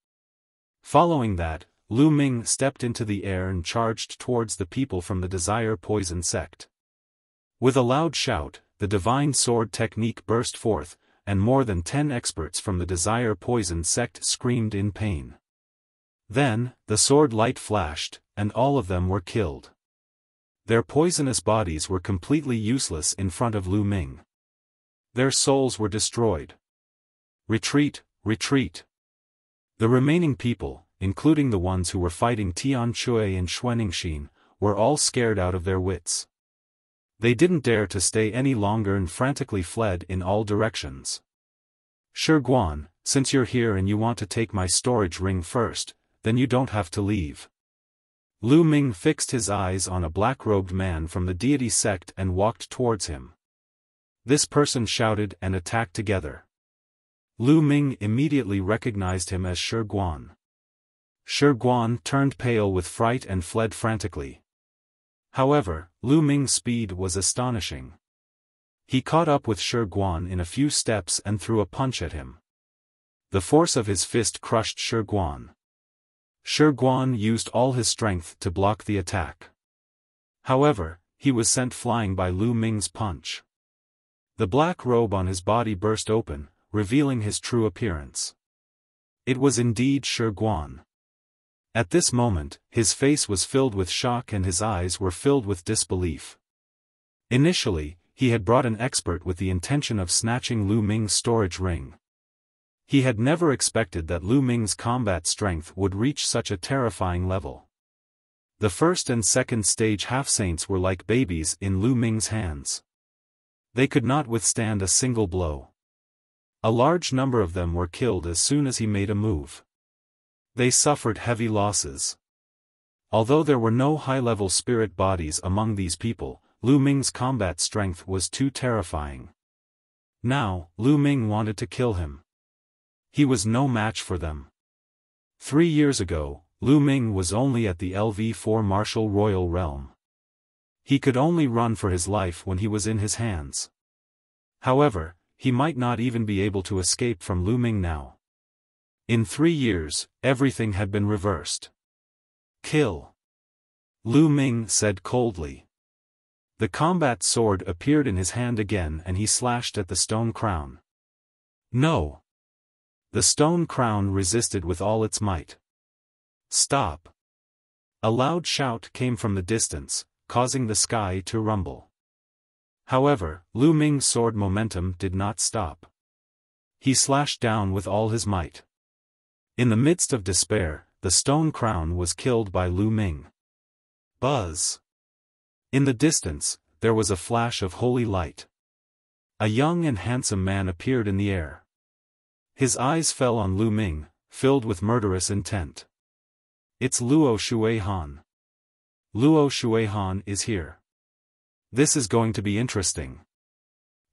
Following that, Lu Ming stepped into the air and charged towards the people from the Desire Poison sect. With a loud shout, the divine sword technique burst forth, and more than 10 experts from the Desire Poison sect screamed in pain. Then, the sword light flashed, and all of them were killed. Their poisonous bodies were completely useless in front of Lu Ming. Their souls were destroyed. Retreat, retreat. The remaining people, including the ones who were fighting Tian Chui and Xuanningshin, were all scared out of their wits. They didn't dare to stay any longer and frantically fled in all directions. Shi Guan, since you're here and you want to take my storage ring first, then you don't have to leave. Lu Ming fixed his eyes on a black-robed man from the deity sect and walked towards him. This person shouted and attacked together. Lu Ming immediately recognized him as Shi Guan. Shi Guan turned pale with fright and fled frantically. However, Lu Ming's speed was astonishing. He caught up with Shi Guan in a few steps and threw a punch at him. The force of his fist crushed Shi Guan. Shi Guan used all his strength to block the attack. However, he was sent flying by Lu Ming's punch. The black robe on his body burst open, revealing his true appearance. It was indeed Shi Guan. At this moment, his face was filled with shock and his eyes were filled with disbelief. Initially, he had brought an expert with the intention of snatching Lu Ming's storage ring. He had never expected that Lu Ming's combat strength would reach such a terrifying level. The first and second stage half-saints were like babies in Lu Ming's hands. They could not withstand a single blow. A large number of them were killed as soon as he made a move. They suffered heavy losses. Although there were no high-level spirit bodies among these people, Lu Ming's combat strength was too terrifying. Now, Lu Ming wanted to kill him. He was no match for them. 3 years ago, Lu Ming was only at the LV4 martial royal realm. He could only run for his life when he was in his hands. However, he might not even be able to escape from Lu Ming now. In 3 years, everything had been reversed. Kill. Lu Ming said coldly. The combat sword appeared in his hand again and he slashed at the stone crown. No. The stone crown resisted with all its might. Stop. A loud shout came from the distance, causing the sky to rumble. However, Lu Ming's sword momentum did not stop. He slashed down with all his might. In the midst of despair, the stone crown was killed by Lu Ming. Buzz. In the distance, there was a flash of holy light. A young and handsome man appeared in the air. His eyes fell on Lu Ming, filled with murderous intent. It's Luo Xuehan. Luo Xuehan is here. This is going to be interesting.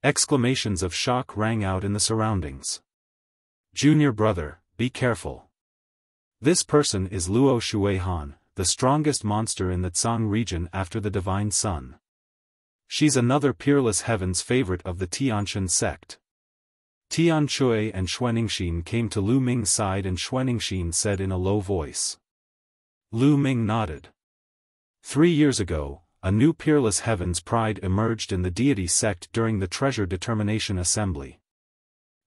Exclamations of shock rang out in the surroundings. Junior brother, be careful. This person is Luo Xuehan, the strongest monster in the Tsang region after the Divine Sun. She's another peerless heaven's favorite of the Tianshan sect. Tianshui and Xuaningxin came to Lu Ming's side and Xuaningxin said in a low voice. Lu Ming nodded. 3 years ago, a new peerless heaven's pride emerged in the deity sect during the Treasure Determination Assembly.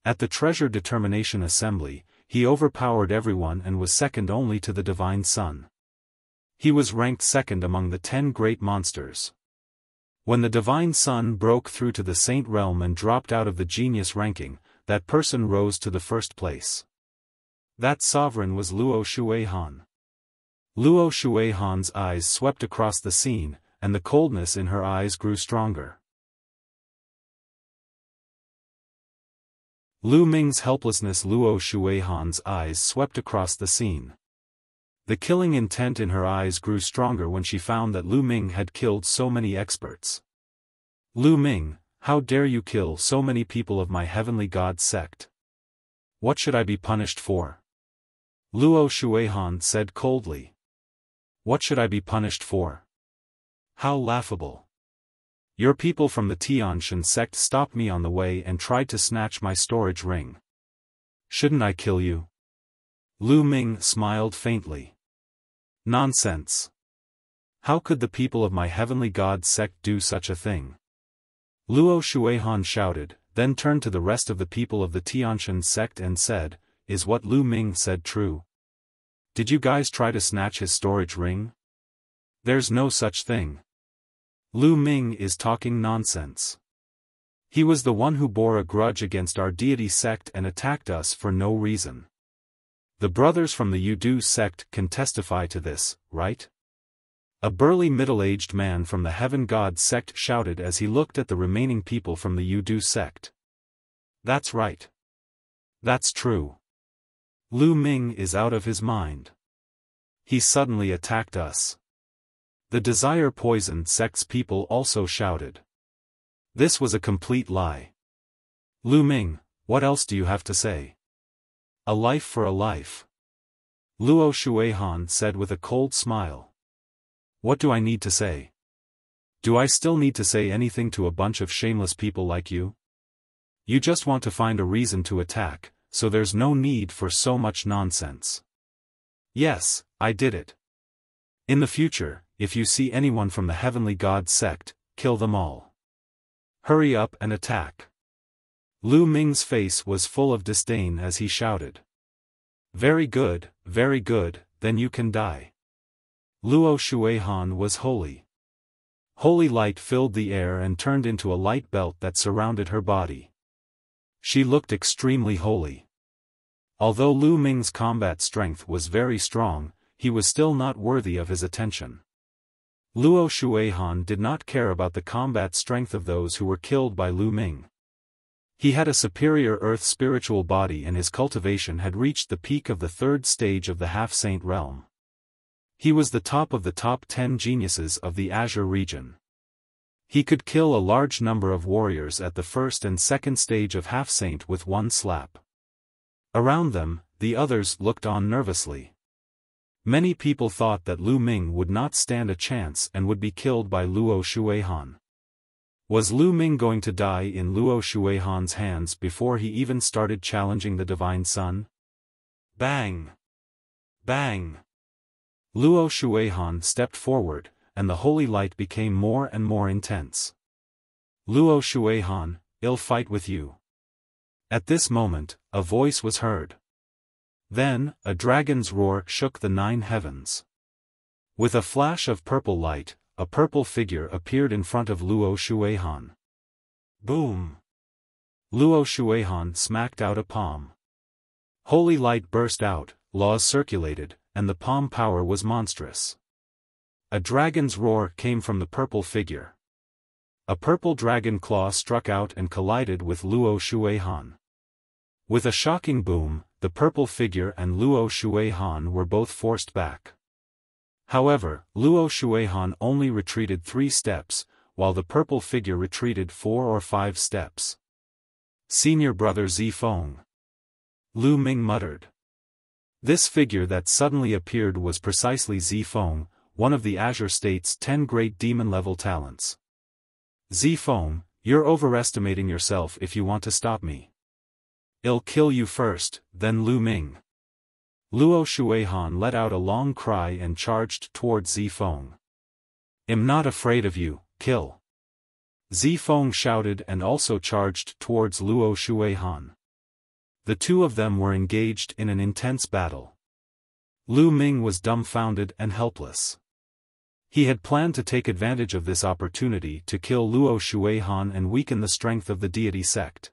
At the Treasure Determination Assembly, he overpowered everyone and was second only to the Divine Sun. He was ranked second among the 10 great monsters. When the Divine Sun broke through to the Saint Realm and dropped out of the genius ranking, that person rose to the first place. That sovereign was Luo Xuehan. Luo Xuehan's eyes swept across the scene, and the coldness in her eyes grew stronger. Lu Ming's helplessness. Luo Xuehan's eyes swept across the scene. The killing intent in her eyes grew stronger when she found that Lu Ming had killed so many experts. Lu Ming, how dare you kill so many people of my heavenly god sect? What should I be punished for? Luo Xuehan said coldly. What should I be punished for? How laughable. Your people from the Tianshan sect stopped me on the way and tried to snatch my storage ring. Shouldn't I kill you? Lu Ming smiled faintly. Nonsense. How could the people of my heavenly god sect do such a thing? Luo Xuehan shouted, then turned to the rest of the people of the Tianshan sect and said, Is what Lu Ming said true? Did you guys try to snatch his storage ring? There's no such thing. Lu Ming is talking nonsense. He was the one who bore a grudge against our deity sect and attacked us for no reason. The brothers from the Yudu sect can testify to this, right? A burly middle-aged man from the Heaven God sect shouted as he looked at the remaining people from the Yudu sect. That's right. That's true. Lu Ming is out of his mind. He suddenly attacked us. The Desire Poison sect's people also shouted. This was a complete lie. Lu Ming, what else do you have to say? A life for a life. Luo Xuehan said with a cold smile. What do I need to say? Do I still need to say anything to a bunch of shameless people like you? You just want to find a reason to attack, so there's no need for so much nonsense. Yes, I did it. In the future, if you see anyone from the Heavenly God sect, kill them all. Hurry up and attack. Lu Ming's face was full of disdain as he shouted. Very good, then you can die. Luo Shuihan was holy. Holy light filled the air and turned into a light belt that surrounded her body. She looked extremely holy. Although Lu Ming's combat strength was very strong, he was still not worthy of his attention. Luo Shuihan did not care about the combat strength of those who were killed by Lu Ming. He had a superior earth spiritual body and his cultivation had reached the peak of the third stage of the half-saint realm. He was the top of the top 10 geniuses of the Azure region. He could kill a large number of warriors at the first and second stage of half-saint with one slap. Around them, the others looked on nervously. Many people thought that Lu Ming would not stand a chance and would be killed by Luo Shuihan. Was Lu Ming going to die in Luo Shuihan's hands before he even started challenging the Divine Sun? Bang! Bang! Luo Shuihan stepped forward, and the holy light became more and more intense. Luo Shuihan, I'll fight with you. At this moment, a voice was heard. Then, a dragon's roar shook the 9 heavens. With a flash of purple light, a purple figure appeared in front of Luo Shuihan. Boom! Luo Shuihan smacked out a palm. Holy light burst out, laws circulated, and the palm power was monstrous. A dragon's roar came from the purple figure. A purple dragon claw struck out and collided with Luo Shuihan. With a shocking boom, the purple figure and Luo Shuihan were both forced back. However, Luo Shuihan only retreated 3 steps, while the purple figure retreated 4 or 5 steps. Senior brother Zifeng. Lu Ming muttered. This figure that suddenly appeared was precisely Zifeng, one of the Azure State's 10 great demon-level talents. Zifeng, you're overestimating yourself if you want to stop me. I'll kill you first, then Lu Ming. Luo Shuihan let out a long cry and charged toward Zifeng. I'm not afraid of you, kill. Zifeng shouted and also charged towards Luo Shuihan. The two of them were engaged in an intense battle. Lu Ming was dumbfounded and helpless. He had planned to take advantage of this opportunity to kill Luo Shuihan and weaken the strength of the deity sect.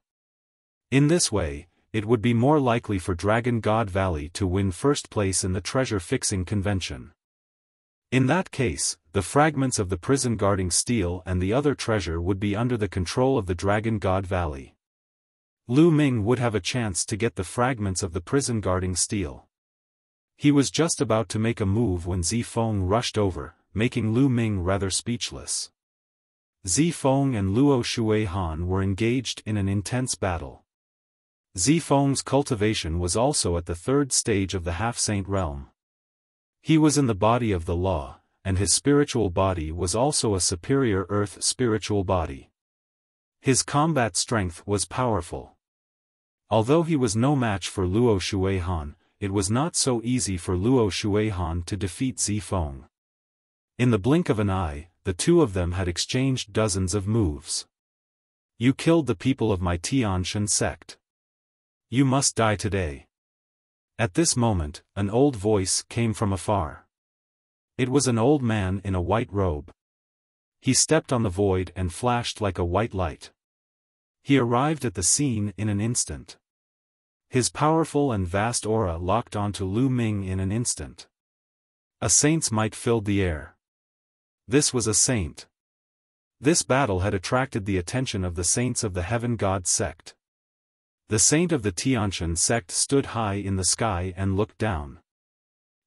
In this way, it would be more likely for Dragon God Valley to win first place in the treasure-fixing convention. In that case, the fragments of the prison guarding steel and the other treasure would be under the control of the Dragon God Valley. Lu Ming would have a chance to get the fragments of the prison guarding steel. He was just about to make a move when Zifeng rushed over, making Lu Ming rather speechless. Zifeng and Luo Shuihan were engaged in an intense battle. Zifeng's cultivation was also at the third stage of the half-saint realm. He was in the body of the law, and his spiritual body was also a superior earth spiritual body. His combat strength was powerful. Although he was no match for Luo Shuihan, it was not so easy for Luo Shuihan to defeat Zifeng. In the blink of an eye, the two of them had exchanged dozens of moves. You killed the people of my Tianshan sect. You must die today. At this moment, an old voice came from afar. It was an old man in a white robe. He stepped on the void and flashed like a white light. He arrived at the scene in an instant. His powerful and vast aura locked onto Lu Ming in an instant. A saint's might filled the air. This was a saint. This battle had attracted the attention of the saints of the Heaven God sect. The saint of the Tianshan sect stood high in the sky and looked down.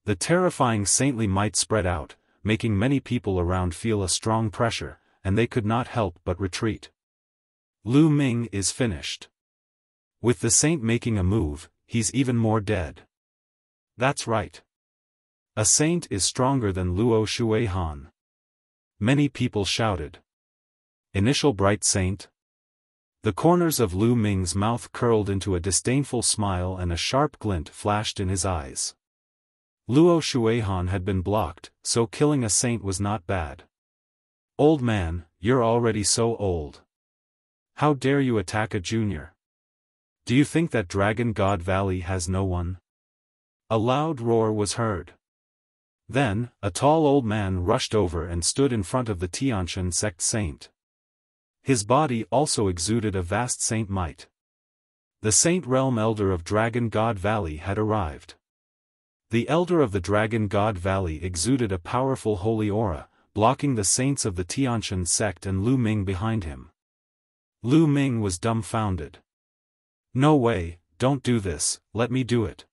The terrifying saintly might spread out, making many people around feel a strong pressure, and they could not help but retreat. Lu Ming is finished. With the saint making a move, he's even more dead. That's right. A saint is stronger than Luo Shuihan. Many people shouted. Initial bright saint? The corners of Lu Ming's mouth curled into a disdainful smile and a sharp glint flashed in his eyes. Luo Shuaihan had been blocked, so killing a saint was not bad. Old man, you're already so old. How dare you attack a junior? Do you think that Dragon God Valley has no one? A loud roar was heard. Then, a tall old man rushed over and stood in front of the Tianshan sect saint. His body also exuded a vast saint might. The Saint Realm Elder of Dragon God Valley had arrived. The Elder of the Dragon God Valley exuded a powerful holy aura, blocking the saints of the Tianshan sect and Lu Ming behind him. Lu Ming was dumbfounded. No way, don't do this, let me do it.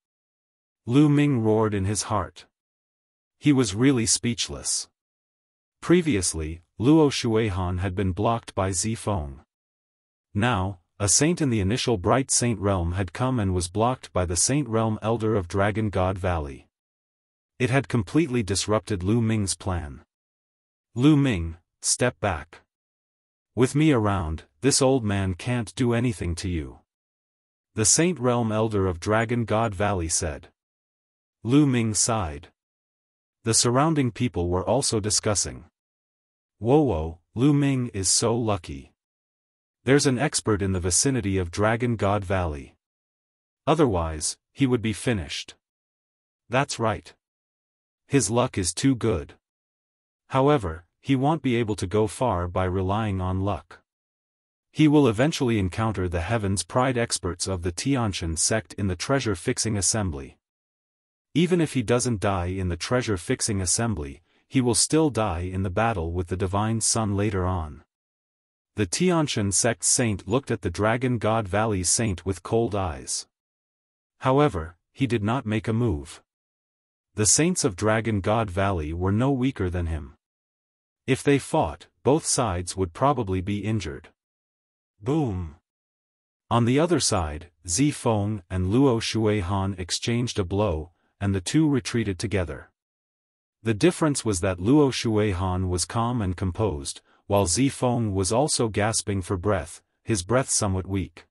Lu Ming roared in his heart. He was really speechless. Previously, Luo Shuaihan had been blocked by Zifeng. Now, a saint in the initial Bright Saint Realm had come and was blocked by the Saint Realm Elder of Dragon God Valley. It had completely disrupted Lu Ming's plan. Lu Ming, step back. With me around, this old man can't do anything to you. The Saint Realm Elder of Dragon God Valley said. Lu Ming sighed. The surrounding people were also discussing. Whoa, Lu Ming is so lucky. There's an expert in the vicinity of Dragon God Valley. Otherwise, he would be finished. That's right. His luck is too good. However, he won't be able to go far by relying on luck. He will eventually encounter the Heaven's Pride experts of the Tianshan sect in the treasure-fixing assembly. Even if he doesn't die in the treasure-fixing assembly, he will still die in the battle with the Divine Sun later on. The Tianshan sect saint looked at the Dragon God Valley saint with cold eyes. However, he did not make a move. The saints of Dragon God Valley were no weaker than him. If they fought, both sides would probably be injured. Boom! On the other side, Zifeng and Luo Shuaihan exchanged a blow, and the two retreated together. The difference was that Luo Shuaihan was calm and composed, while Zifeng was also gasping for breath, his breath somewhat weak.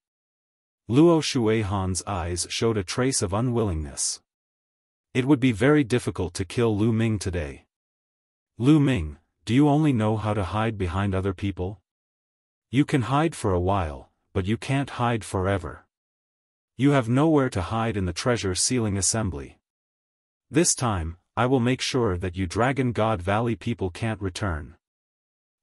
Luo Shuaihan's eyes showed a trace of unwillingness. It would be very difficult to kill Lu Ming today. Lu Ming, do you only know how to hide behind other people? You can hide for a while, but you can't hide forever. You have nowhere to hide in the treasure sealing assembly. This time, I will make sure that you Dragon God Valley people can't return.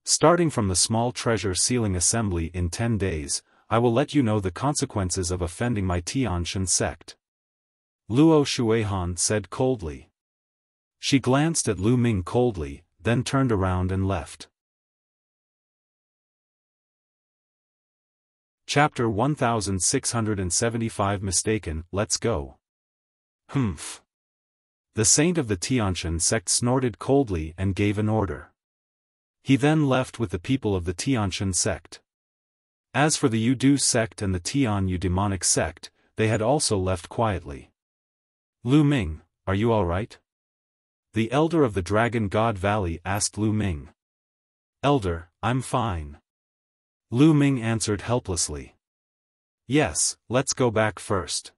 Starting from the small treasure sealing assembly in 10 days, I will let you know the consequences of offending my Tianshan sect. Luo Shuaihan said coldly. She glanced at Lu Ming coldly, then turned around and left. Chapter 1675 Mistaken, let's go. Humph. The saint of the Tianshan sect snorted coldly and gave an order. He then left with the people of the Tianshan sect. As for the Yudu sect and the Tian Yu demonic sect, they had also left quietly. Lu Ming, are you alright? The elder of the Dragon God Valley asked Lu Ming. Elder, I'm fine. Lu Ming answered helplessly. Yes, let's go back first.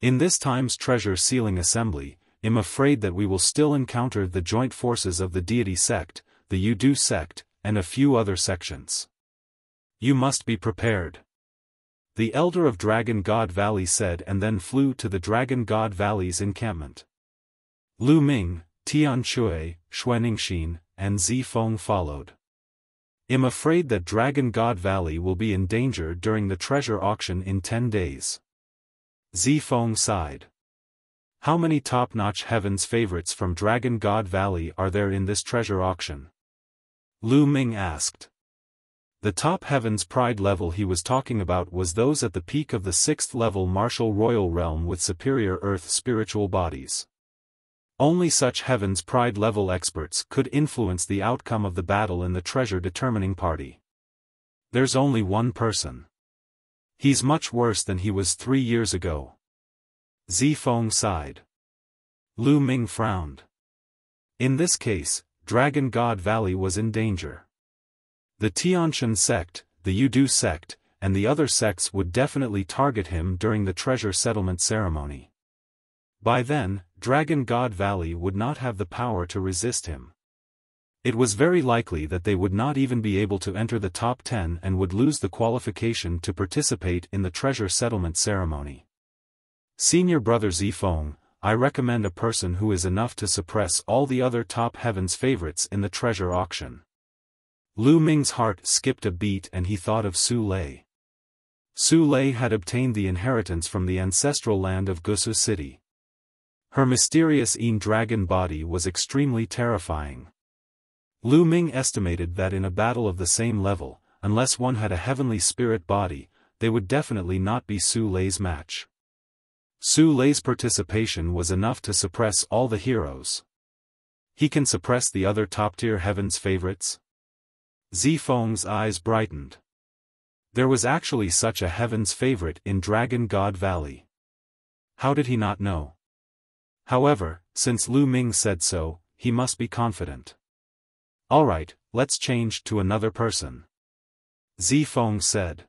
In this time's treasure sealing assembly, I'm afraid that we will still encounter the joint forces of the deity sect, the Yudu sect, and a few other sections. You must be prepared. The elder of Dragon God Valley said and then flew to the Dragon God Valley's encampment. Lu Ming, Tian Shui, Xuaningxin, and Zifeng followed. I'm afraid that Dragon God Valley will be in danger during the treasure auction in 10 days. Zifeng sighed. How many top-notch Heaven's favorites from Dragon God Valley are there in this treasure auction? Lu Ming asked. The top Heaven's Pride level he was talking about was those at the peak of the 6th level martial royal realm with superior earth spiritual bodies. Only such Heaven's Pride level experts could influence the outcome of the battle in the treasure determining party. There's only one person. He's much worse than he was 3 years ago. Zifeng sighed. Lu Ming frowned. In this case, Dragon God Valley was in danger. The Tianshan sect, the Yudu sect, and the other sects would definitely target him during the treasure settlement ceremony. By then, Dragon God Valley would not have the power to resist him. It was very likely that they would not even be able to enter the top 10 and would lose the qualification to participate in the treasure settlement ceremony. Senior brother Zifeng, I recommend a person who is enough to suppress all the other top heaven's favorites in the treasure auction. Lu Ming's heart skipped a beat and he thought of Su Lei. Su Lei had obtained the inheritance from the ancestral land of Gusu City. Her mysterious dragon body was extremely terrifying. Lu Ming estimated that in a battle of the same level, unless one had a heavenly spirit body, they would definitely not be Su Lei's match. Su Lei's participation was enough to suppress all the heroes. He can suppress the other top-tier heaven's favorites? Zifeng's eyes brightened. There was actually such a heaven's favorite in Dragon God Valley. How did he not know? However, since Lu Ming said so, he must be confident. Alright, let's change to another person. Zifeng said.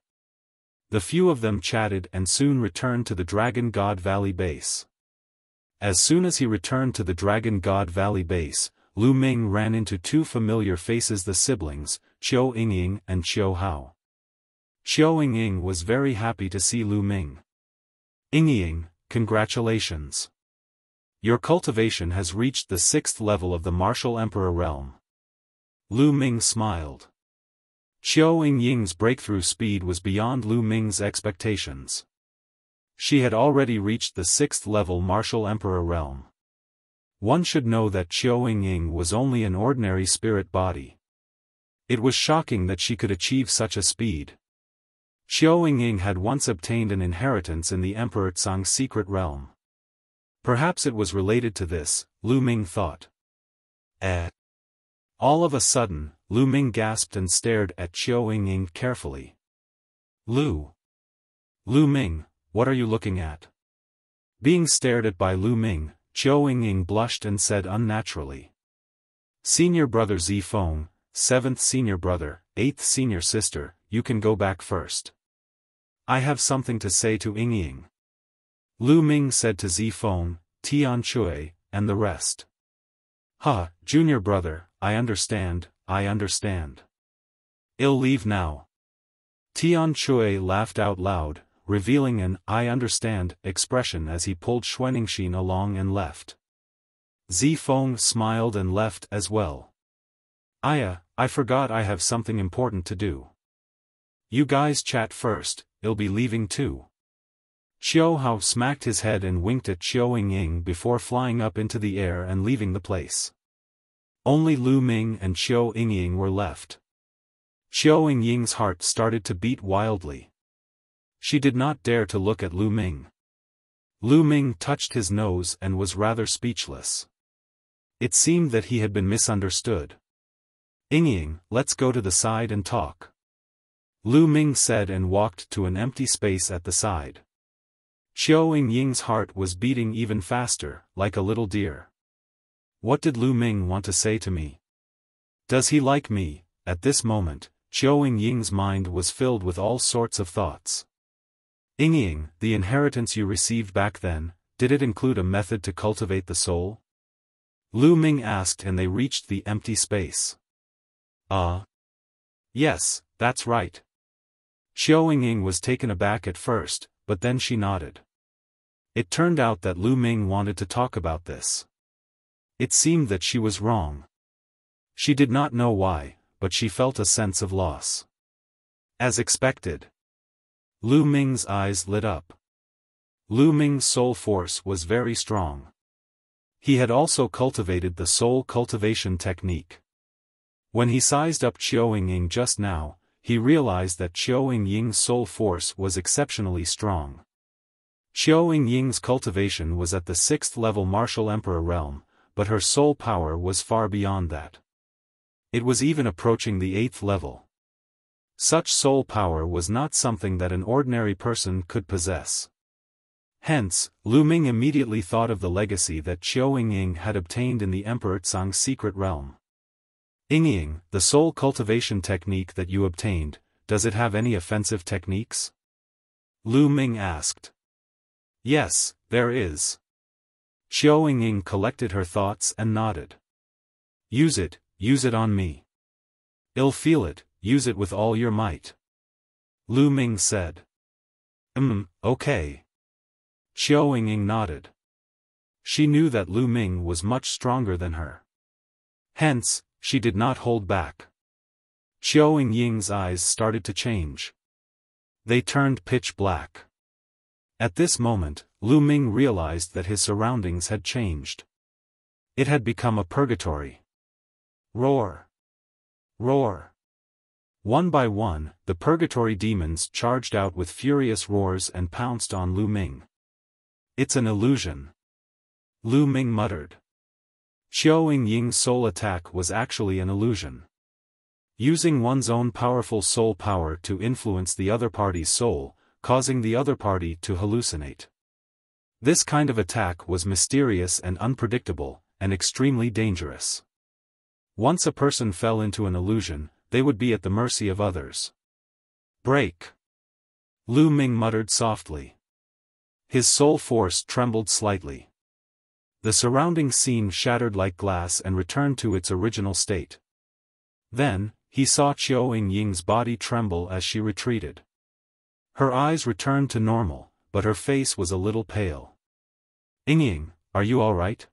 The few of them chatted and soon returned to the Dragon God Valley base. As soon as he returned to the Dragon God Valley base, Lu Ming ran into two familiar faces, the siblings, Qiu Yingying and Qiu Hao. Qiu Yingying was very happy to see Lu Ming. Yingying, congratulations. Your cultivation has reached the 6th level of the Martial Emperor realm. Lu Ming smiled. Qiu Yingying's breakthrough speed was beyond Lu Ming's expectations. She had already reached the 6th level Martial Emperor realm. One should know that Qiu Yingying was only an ordinary spirit body. It was shocking that she could achieve such a speed. Qiu Yingying had once obtained an inheritance in the Emperor Tsang's secret realm. Perhaps it was related to this, Lu Ming thought. All of a sudden, Lu Ming gasped and stared at Qiu Yingying carefully. Lu Ming, what are you looking at? Being stared at by Lu Ming, Qiu Yingying blushed and said unnaturally. Senior brother Zifeng, 7th senior brother, 8th senior sister, you can go back first. I have something to say to Yingying. Lu Ming said to Zifeng, Tian Chui, and the rest. Junior brother, I understand. I'll leave now. Tian Chui laughed out loud, revealing an I understand expression as he pulled Xuanixin along and left. Zifeng smiled and left as well. I forgot I have something important to do. You guys chat first, I'll be leaving too. Qiu Hao smacked his head and winked at Qiu Yingying before flying up into the air and leaving the place. Only Lu Ming and Qiu Yingying were left. Qiu Yingying's heart started to beat wildly. She did not dare to look at Lu Ming. Lu Ming touched his nose and was rather speechless. It seemed that he had been misunderstood. Yingying, let's go to the side and talk. Lu Ming said and walked to an empty space at the side. Qiu Yingying's heart was beating even faster, like a little deer. What did Lu Ming want to say to me? Does he like me? At this moment, Qiu Yingying's mind was filled with all sorts of thoughts. Yingying, the inheritance you received back then, did it include a method to cultivate the soul? Lu Ming asked and they reached the empty space. Yes, that's right. Qiu Yingying was taken aback at first, but then she nodded. It turned out that Lu Ming wanted to talk about this. It seemed that she was wrong. She did not know why, but she felt a sense of loss. As expected. Lu Ming's eyes lit up. Lu Ming's soul force was very strong. He had also cultivated the soul cultivation technique. When he sized up Qiu Yingying just now, he realized that Qiu Yingying's soul force was exceptionally strong. Qiu Yingying's cultivation was at the 6th level Martial Emperor realm, but her soul power was far beyond that. It was even approaching the 8th level. Such soul power was not something that an ordinary person could possess. Hence, Lu Ming immediately thought of the legacy that Qiu Yingying had obtained in the Emperor Tsang's secret realm. Yingying, the soul cultivation technique that you obtained, does it have any offensive techniques? Lu Ming asked. Yes, there is. Xiao Ying collected her thoughts and nodded. Use it on me. I'll feel it, use it with all your might. Lu Ming said. Okay. Xiao Ying nodded. She knew that Lu Ming was much stronger than her. Hence, she did not hold back. Xiao Ying's eyes started to change. They turned pitch black. At this moment, Lu Ming realized that his surroundings had changed. It had become a purgatory. Roar! Roar! One by one, the purgatory demons charged out with furious roars and pounced on Lu Ming. It's an illusion. Lu Ming muttered. Xiao Ying's soul attack was actually an illusion. Using one's own powerful soul power to influence the other party's soul, causing the other party to hallucinate. This kind of attack was mysterious and unpredictable, and extremely dangerous. Once a person fell into an illusion, they would be at the mercy of others. Break! Lu Ming muttered softly. His soul force trembled slightly. The surrounding scene shattered like glass and returned to its original state. Then, he saw Xiao Ying's body tremble as she retreated. Her eyes returned to normal, but her face was a little pale. Ying, are you all right?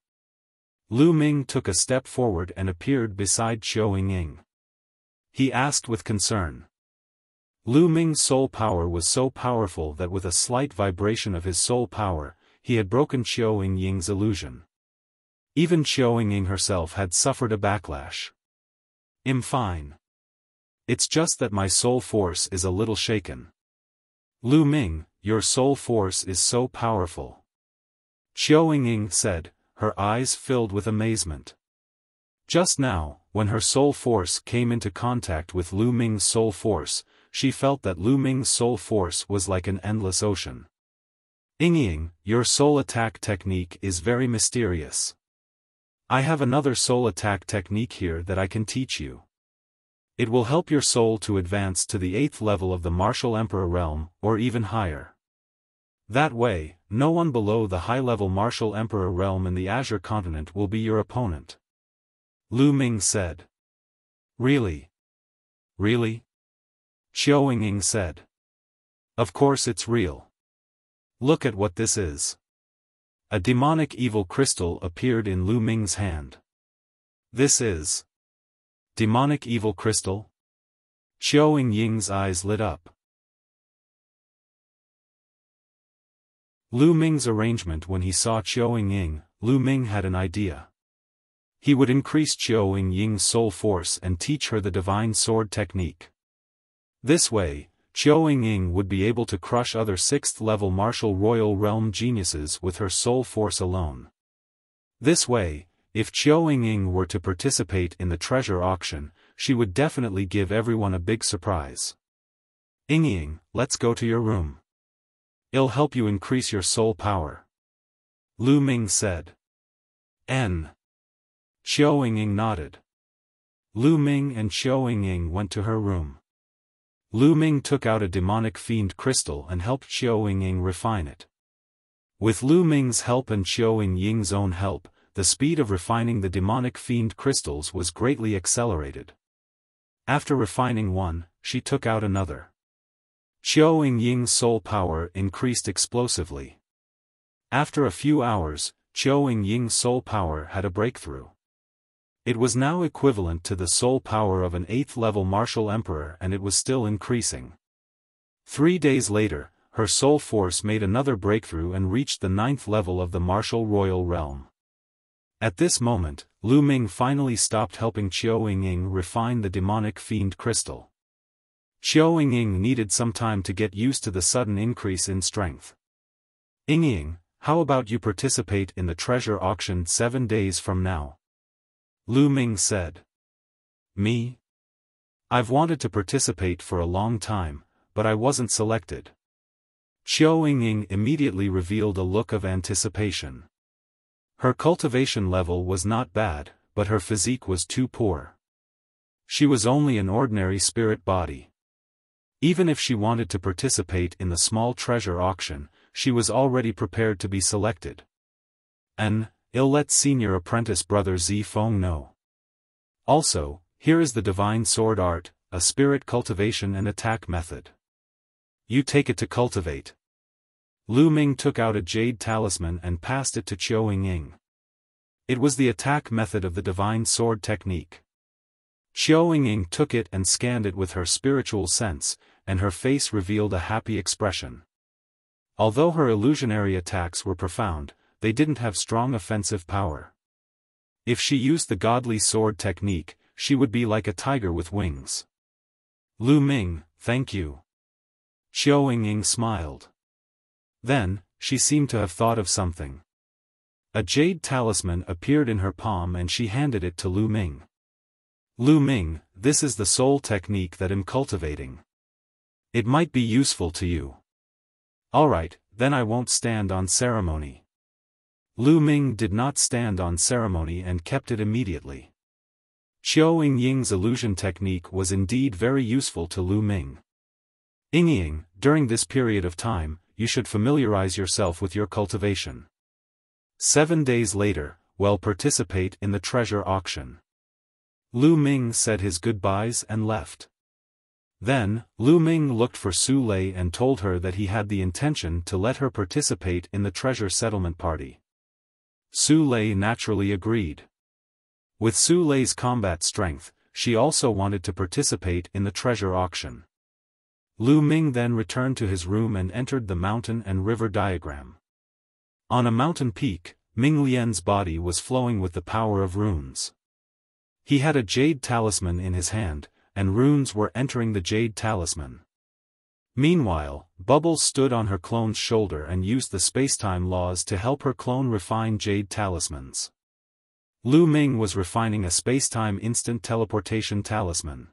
Lu Ming took a step forward and appeared beside Xiao Ying. He asked with concern. Lu Ming's soul power was so powerful that with a slight vibration of his soul power, he had broken Xiao Ying's illusion. Even Xiao Ying herself had suffered a backlash. I'm fine. It's just that my soul force is a little shaken. Lu Ming, your soul force is so powerful. Xiao Ying said, her eyes filled with amazement. Just now, when her soul force came into contact with Lu Ming's soul force, she felt that Lu Ming's soul force was like an endless ocean. Ying, your soul attack technique is very mysterious. I have another soul attack technique here that I can teach you. It will help your soul to advance to the 8th level of the Martial Emperor realm, or even higher. That way, no one below the high-level Martial Emperor realm in the Azure continent will be your opponent. Lu Ming said. Really? Really? Xiao Ying said. Of course it's real. Look at what this is. A demonic evil crystal appeared in Lu Ming's hand. This is demonic evil crystal? Xiao Ying's eyes lit up. Lu Ming's arrangement. When he saw Xiao Ying, Lu Ming had an idea. He would increase Xiao Ying's soul force and teach her the divine sword technique. This way, Xiao Ying would be able to crush other 6th-level martial royal realm geniuses with her soul force alone. This way, if Xiao Ying were to participate in the treasure auction, she would definitely give everyone a big surprise. Ying, let's go to your room. It'll help you increase your soul power. Lu Ming said. Xiao Ying nodded. Lu Ming and Xiao Ying went to her room. Lu Ming took out a demonic fiend crystal and helped Xiao Ying refine it. With Lu Ming's help and Xiao Ying's own help, the speed of refining the demonic fiend crystals was greatly accelerated. After refining one, she took out another. Xiao Ying's soul power increased explosively. After a few hours, Xiao Ying's soul power had a breakthrough. It was now equivalent to the soul power of an 8th-level martial emperor, and it was still increasing. 3 days later, her soul force made another breakthrough and reached the 9th level of the martial royal realm. At this moment, Lu Ming finally stopped helping Xiao Ying refine the demonic fiend crystal. Xiao Ying needed some time to get used to the sudden increase in strength. Ying, how about you participate in the treasure auction 7 days from now? Lu Ming said. Me? I've wanted to participate for a long time, but I wasn't selected. Xiao Ying immediately revealed a look of anticipation. Her cultivation level was not bad, but her physique was too poor. She was only an ordinary spirit body. Even if she wanted to participate in the small treasure auction, she was already prepared to be selected. I'll let senior apprentice brother Zifeng know. Also, here is the divine sword art, a spirit cultivation and attack method. You take it to cultivate. Lu Ming took out a jade talisman and passed it to Qiao Ying. It was the attack method of the divine sword technique. Qiao Ying took it and scanned it with her spiritual sense, and her face revealed a happy expression. Although her illusionary attacks were profound, they didn't have strong offensive power. If she used the godly sword technique, she would be like a tiger with wings. Lu Ming, thank you. Qiao Ying smiled. Then, she seemed to have thought of something. A jade talisman appeared in her palm and she handed it to Lu Ming. Lu Ming, this is the soul technique that I'm cultivating. It might be useful to you. Alright, then I won't stand on ceremony. Lu Ming did not stand on ceremony and kept it immediately. Qiao Ying's illusion technique was indeed very useful to Lu Ming. Ying, during this period of time, you should familiarize yourself with your cultivation. 7 days later, participate in the treasure auction. Lu Ming said his goodbyes and left. Then, Lu Ming looked for Su Lei and told her that he had the intention to let her participate in the treasure settlement party. Su Lei naturally agreed. With Su Lei's combat strength, she also wanted to participate in the treasure auction. Lu Ming then returned to his room and entered the mountain and river diagram. On a mountain peak, Ming Lian's body was flowing with the power of runes. He had a jade talisman in his hand, and runes were entering the jade talisman. Meanwhile, Bubbles stood on her clone's shoulder and used the spacetime laws to help her clone refine jade talismans. Lu Ming was refining a spacetime instant teleportation talisman.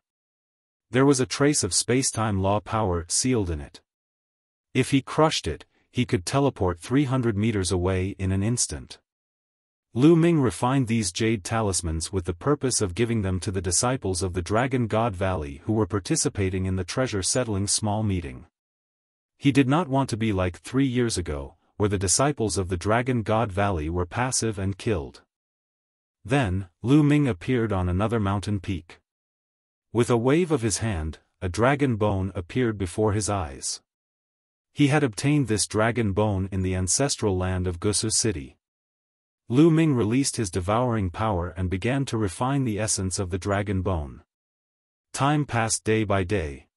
There was a trace of spacetime law power sealed in it. If he crushed it, he could teleport 300 meters away in an instant. Lu Ming refined these jade talismans with the purpose of giving them to the disciples of the Dragon God Valley who were participating in the treasure settling small meeting. He did not want to be like 3 years ago, where the disciples of the Dragon God Valley were passive and killed. Then, Lu Ming appeared on another mountain peak. With a wave of his hand, a dragon bone appeared before his eyes. He had obtained this dragon bone in the ancestral land of Gusu City. Lu Ming released his devouring power and began to refine the essence of the dragon bone. Time passed day by day.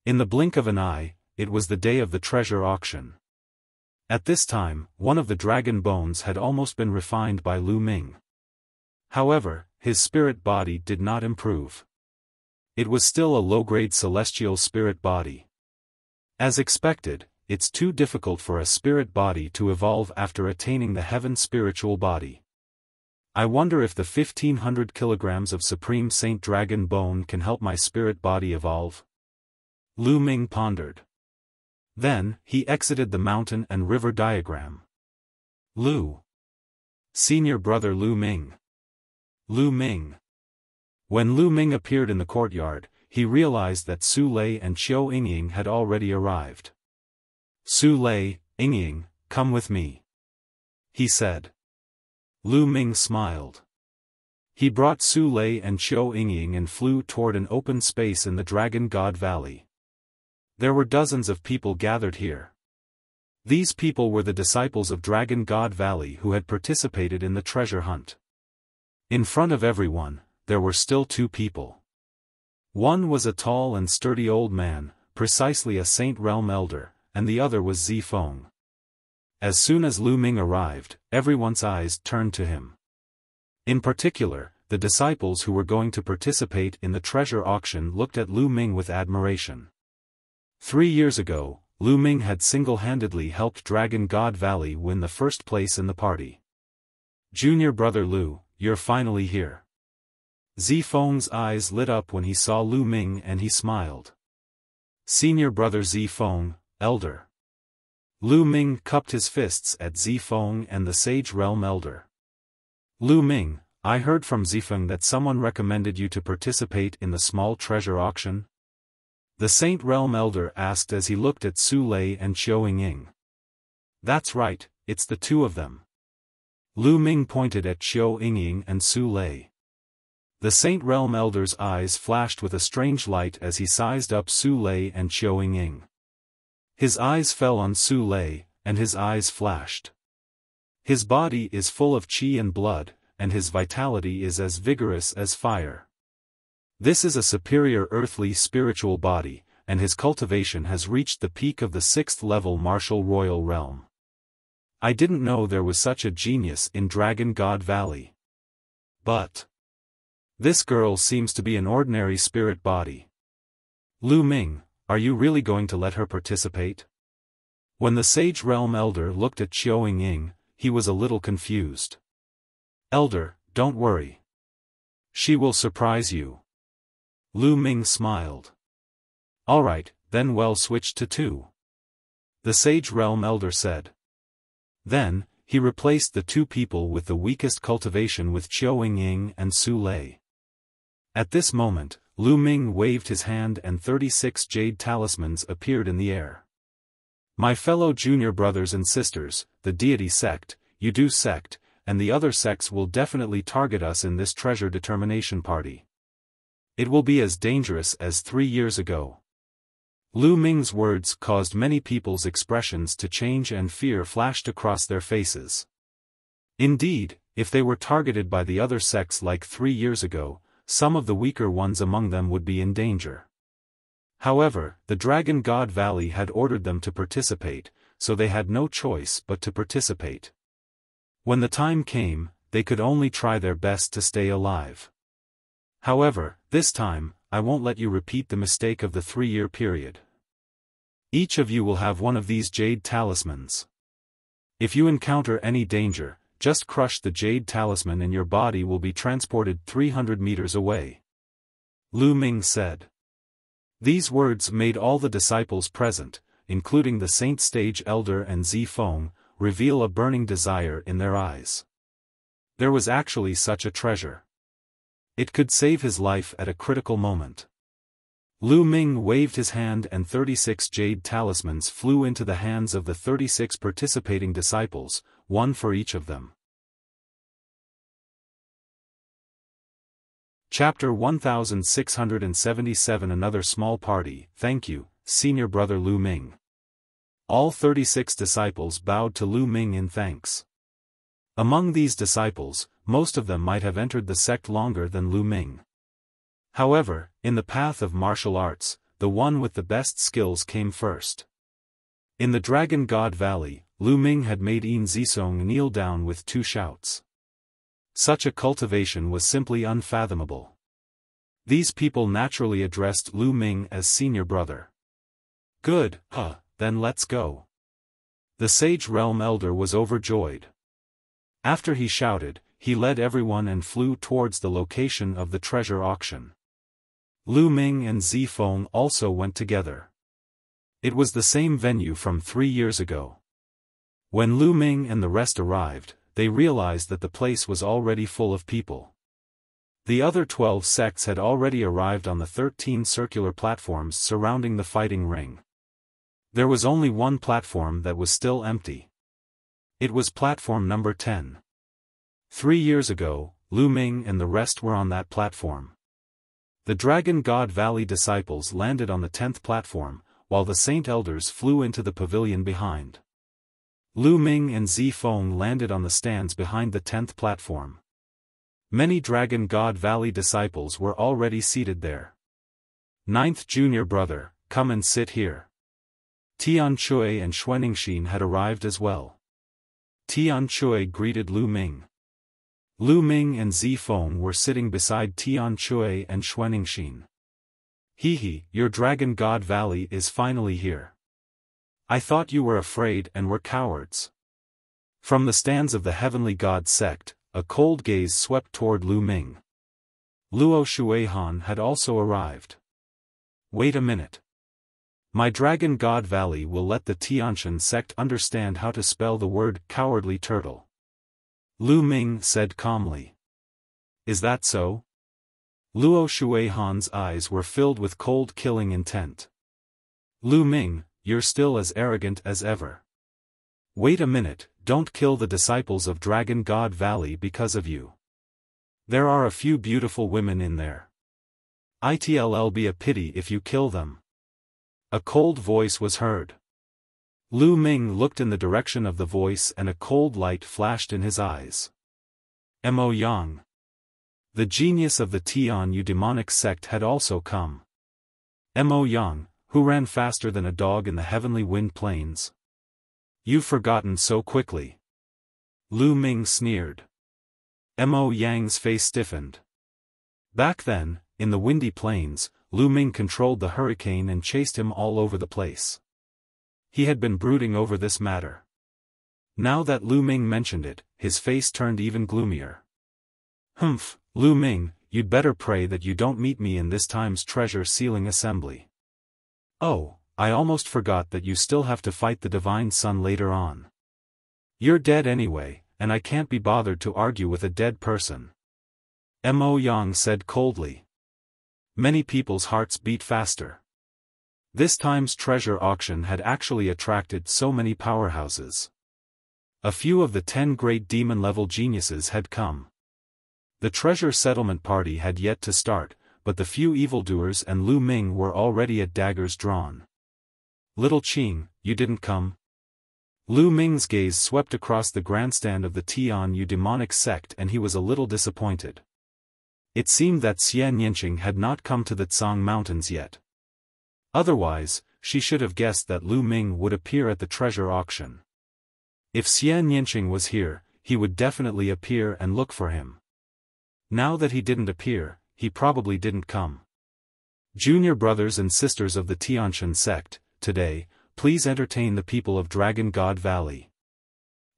In the blink of an eye, it was the day of the treasure auction. At this time, one of the dragon bones had almost been refined by Lu Ming. However, his spirit body did not improve. It was still a low-grade celestial spirit body. As expected, it's too difficult for a spirit body to evolve after attaining the heaven spiritual body. I wonder if the 1500 kilograms of Supreme Saint Dragon Bone can help my spirit body evolve? Lu Ming pondered. Then, he exited the mountain and river diagram. Senior brother Lu Ming. Lu Ming. When Lu Ming appeared in the courtyard, he realized that Su Lei and Qiao Ying had already arrived. Su Lei, Ying, come with me, he said. Lu Ming smiled. He brought Su Lei and Qiao Ying and flew toward an open space in the Dragon God Valley. There were dozens of people gathered here. These people were the disciples of Dragon God Valley who had participated in the treasure hunt. In front of everyone, there were still 2 people. One was a tall and sturdy old man, precisely a Saint Realm elder, and the other was Zifeng. As soon as Lu Ming arrived, everyone's eyes turned to him. In particular, the disciples who were going to participate in the treasure auction looked at Lu Ming with admiration. 3 years ago, Lu Ming had single-handedly helped Dragon God Valley win the first place in the party. Junior brother Lu, you're finally here. Zifeng's eyes lit up when he saw Lu Ming and he smiled. Senior brother Zifeng, elder. Lu Ming cupped his fists at Zifeng and the Sage Realm elder. Lu Ming, I heard from Zifeng that someone recommended you to participate in the small treasure auction? The Saint Realm elder asked as he looked at Su Lei and Qiao Ying. That's right, it's the 2 of them. Lu Ming pointed at Qiu Yingying and Su Lei. The Saint Realm Elder's eyes flashed with a strange light as he sized up Su Lei and Qiu Yingying. His eyes fell on Su Lei, and his eyes flashed. His body is full of qi and blood, and his vitality is as vigorous as fire. This is a superior earthly spiritual body, and his cultivation has reached the peak of the 6th level martial royal realm. I didn't know there was such a genius in Dragon God Valley. But this girl seems to be an ordinary spirit body. Lu Ming, are you really going to let her participate? When the Sage Realm Elder looked at Qiu Yingying, he was a little confused. Elder, don't worry. She will surprise you. Lu Ming smiled. Alright, then we'll switch to 2. The Sage Realm Elder said. Then, he replaced the 2 people with the weakest cultivation with Qiu Yingying and Su Lei. At this moment, Lu Ming waved his hand and 36 jade talismans appeared in the air. My fellow junior brothers and sisters, the deity sect, Yudu sect, and the other sects will definitely target us in this treasure determination party. It will be as dangerous as 3 years ago. Lu Ming's words caused many people's expressions to change and fear flashed across their faces. Indeed, if they were targeted by the other sects like 3 years ago, some of the weaker ones among them would be in danger. However, the Dragon God Valley had ordered them to participate, so they had no choice but to participate. When the time came, they could only try their best to stay alive. However, this time, I won't let you repeat the mistake of the 3-year period. Each of you will have one of these jade talismans. If you encounter any danger, just crush the jade talisman and your body will be transported 300 meters away. Lu Ming said. These words made all the disciples present, including the Saint Stage Elder and Zifeng, reveal a burning desire in their eyes. There was actually such a treasure. It could save his life at a critical moment. Lu Ming waved his hand and 36 jade talismans flew into the hands of the 36 participating disciples, one for each of them. Chapter 1677 Another small party. Thank you, senior brother Lu Ming. All 36 disciples bowed to Lu Ming in thanks. Among these disciples, most of them might have entered the sect longer than Lu Ming. However, in the path of martial arts, the one with the best skills came first. In the Dragon God Valley, Lu Ming had made Yin Zisong kneel down with 2 shouts. Such a cultivation was simply unfathomable. These people naturally addressed Lu Ming as senior brother. Good, then let's go. The Sage Realm Elder was overjoyed. After he shouted, he led everyone and flew towards the location of the treasure auction. Lu Ming and Zifeng also went together. It was the same venue from 3 years ago. When Lu Ming and the rest arrived, they realized that the place was already full of people. The other 12 sects had already arrived on the 13 circular platforms surrounding the fighting ring. There was only one platform that was still empty. It was platform number 10. 3 years ago, Lu Ming and the rest were on that platform. The Dragon God Valley disciples landed on the 10th platform, while the Saint Elders flew into the pavilion behind. Lu Ming and Zifeng landed on the stands behind the 10th platform. Many Dragon God Valley disciples were already seated there. 9th junior brother, come and sit here. Tian Chui and Xuanixin had arrived as well. Tian Chui greeted Lu Ming. Lu Ming and Zifeng were sitting beside Tian Chui and Xuanixin. Hehe, your Dragon God Valley is finally here. I thought you were afraid and were cowards. From the stands of the Heavenly God sect, a cold gaze swept toward Lu Ming. Luo Shuihan had also arrived. Wait a minute. My Dragon God Valley will let the Tianshan sect understand how to spell the word cowardly turtle. Lu Ming said calmly. Is that so? Luo Shuihan's eyes were filled with cold killing intent. Lu Ming, you're still as arrogant as ever. Wait a minute, don't kill the disciples of Dragon God Valley because of you. There are a few beautiful women in there. It'll be a pity if you kill them. A cold voice was heard. Lu Ming looked in the direction of the voice and a cold light flashed in his eyes. Mo Yang. The genius of the Tian Yu demonic sect had also come. Mo Yang, who ran faster than a dog in the heavenly wind plains. You've forgotten so quickly. Lu Ming sneered. Mo Yang's face stiffened. Back then, in the windy plains, Lu Ming controlled the hurricane and chased him all over the place. He had been brooding over this matter. Now that Lu Ming mentioned it, his face turned even gloomier. Humph, Lu Ming, you'd better pray that you don't meet me in this time's treasure sealing assembly. Oh, I almost forgot that you still have to fight the Divine Sun later on. You're dead anyway, and I can't be bothered to argue with a dead person. Mo Yang said coldly. Many people's hearts beat faster. This time's treasure auction had actually attracted so many powerhouses. A few of the 10 great demon-level geniuses had come. The treasure settlement party had yet to start, but the few evildoers and Lu Ming were already at daggers drawn. Little Qing, you didn't come? Lu Ming's gaze swept across the grandstand of the Tian Yu demonic sect and he was a little disappointed. It seemed that Xian Yinqing had not come to the Tsang Mountains yet. Otherwise, she should have guessed that Lu Ming would appear at the treasure auction. If Xian Yinqing was here, he would definitely appear and look for him. Now that he didn't appear, he probably didn't come. Junior brothers and sisters of the Tianshan sect, today, please entertain the people of Dragon God Valley.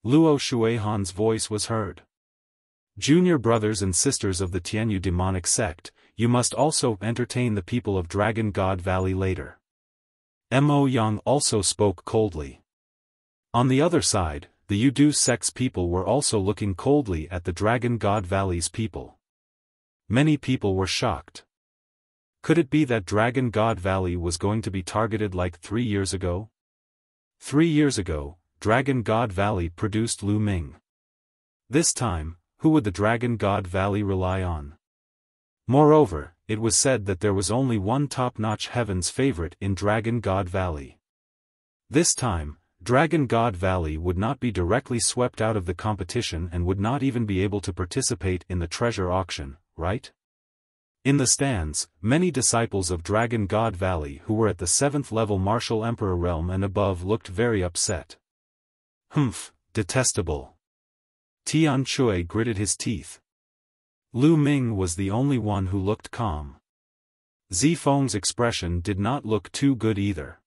Luo Shuihan's voice was heard. Junior brothers and sisters of the Tianyu demonic sect, you must also entertain the people of Dragon God Valley later. Mo Yang also spoke coldly. On the other side, the Yudu sect's people were also looking coldly at the Dragon God Valley's people. Many people were shocked. Could it be that Dragon God Valley was going to be targeted like 3 years ago? 3 years ago, Dragon God Valley produced Lu Ming. This time, who would the Dragon God Valley rely on? Moreover, it was said that there was only one top-notch heaven's favorite in Dragon God Valley. This time, Dragon God Valley would not be directly swept out of the competition and would not even be able to participate in the treasure auction, right? In the stands, many disciples of Dragon God Valley who were at the 7th level Martial Emperor realm and above looked very upset. Humph, detestable. Tian Chui gritted his teeth. Lu Ming was the only one who looked calm. Zifeng's expression did not look too good either.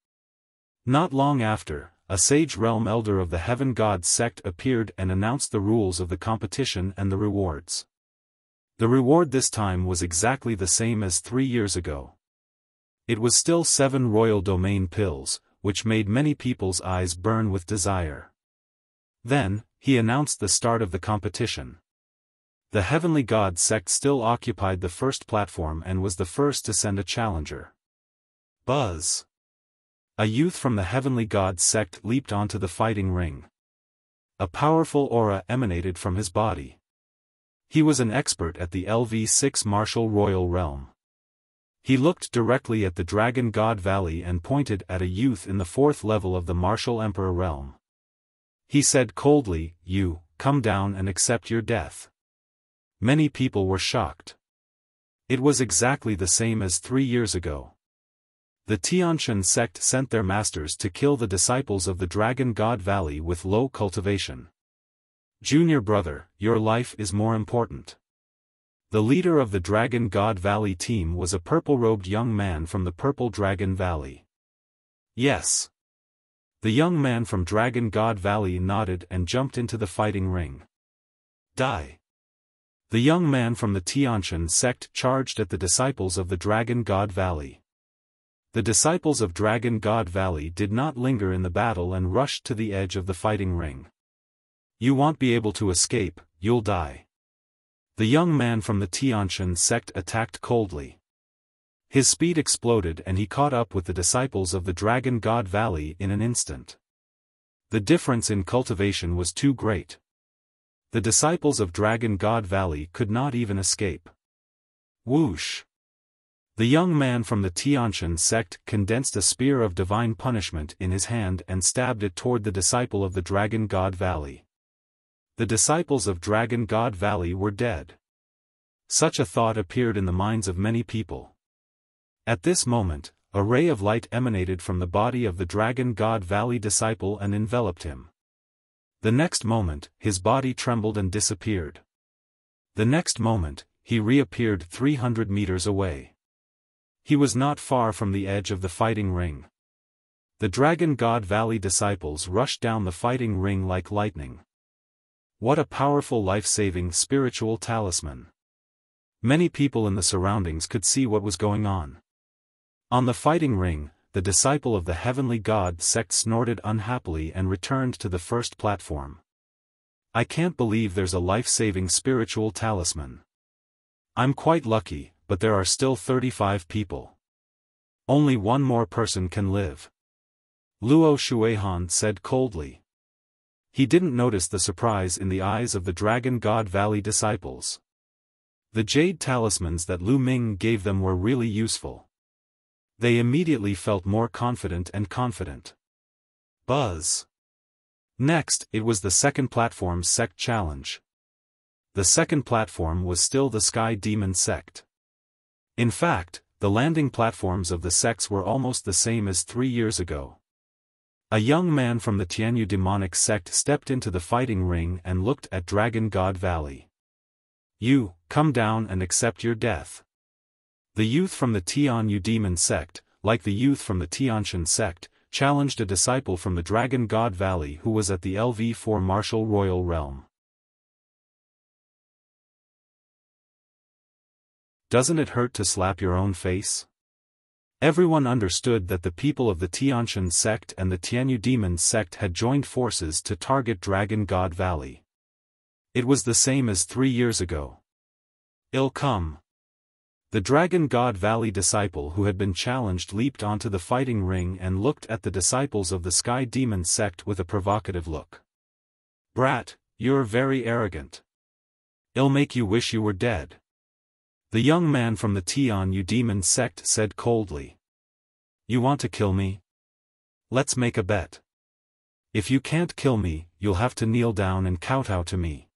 Not long after, a sage realm elder of the Heaven God sect appeared and announced the rules of the competition and the rewards. The reward this time was exactly the same as 3 years ago. It was still 7 royal domain pills, which made many people's eyes burn with desire. Then, he announced the start of the competition. The Heavenly God sect still occupied the first platform and was the first to send a challenger. Buzz! A youth from the Heavenly God sect leaped onto the fighting ring. A powerful aura emanated from his body. He was an expert at the LV6 Martial Royal Realm. He looked directly at the Dragon God Valley and pointed at a youth in the 4th level of the Martial Emperor realm. He said coldly, "You, come down and accept your death." Many people were shocked. It was exactly the same as 3 years ago. The Tianshan sect sent their masters to kill the disciples of the Dragon God Valley with low cultivation. Junior brother, your life is more important. The leader of the Dragon God Valley team was a purple-robed young man from the Purple Dragon Valley. Yes. The young man from Dragon God Valley nodded and jumped into the fighting ring. Die. The young man from the Tianshan sect charged at the disciples of the Dragon God Valley. The disciples of Dragon God Valley did not linger in the battle and rushed to the edge of the fighting ring. You won't be able to escape, you'll die. The young man from the Tianshan sect attacked coldly. His speed exploded and he caught up with the disciples of the Dragon God Valley in an instant. The difference in cultivation was too great. The disciples of Dragon God Valley could not even escape. Whoosh! The young man from the Tianshan sect condensed a spear of divine punishment in his hand and stabbed it toward the disciple of the Dragon God Valley. The disciples of Dragon God Valley were dead. Such a thought appeared in the minds of many people. At this moment, a ray of light emanated from the body of the Dragon God Valley disciple and enveloped him. The next moment, his body trembled and disappeared. The next moment, he reappeared 300 meters away. He was not far from the edge of the fighting ring. The Dragon God Valley disciples rushed down the fighting ring like lightning. What a powerful life-saving spiritual talisman. Many people in the surroundings could see what was going on. On the fighting ring, the disciple of the Heavenly God sect snorted unhappily and returned to the first platform. I can't believe there's a life-saving spiritual talisman. I'm quite lucky, but there are still 35 people. Only one more person can live. Luo Shuihan said coldly. He didn't notice the surprise in the eyes of the Dragon God Valley disciples. The jade talismans that Lu Ming gave them were really useful. They immediately felt more confident and confident. Buzz. Next, it was the second platform's sect challenge. The second platform was still the Sky Demon sect. In fact, the landing platforms of the sects were almost the same as 3 years ago. A young man from the Tianyu demonic sect stepped into the fighting ring and looked at Dragon God Valley. You, come down and accept your death. The youth from the Tianyu demon sect, like the youth from the Tianshan sect, challenged a disciple from the Dragon God Valley who was at the LV4 martial royal realm. Doesn't it hurt to slap your own face? Everyone understood that the people of the Tianshan sect and the Tianyu demon sect had joined forces to target Dragon God Valley. It was the same as 3 years ago. Ill come. The Dragon God Valley disciple who had been challenged leaped onto the fighting ring and looked at the disciples of the Sky Demon sect with a provocative look. Brat, you're very arrogant. It'll make you wish you were dead. The young man from the Tianyu demon sect said coldly. You want to kill me? Let's make a bet. If you can't kill me, you'll have to kneel down and kowtow to me.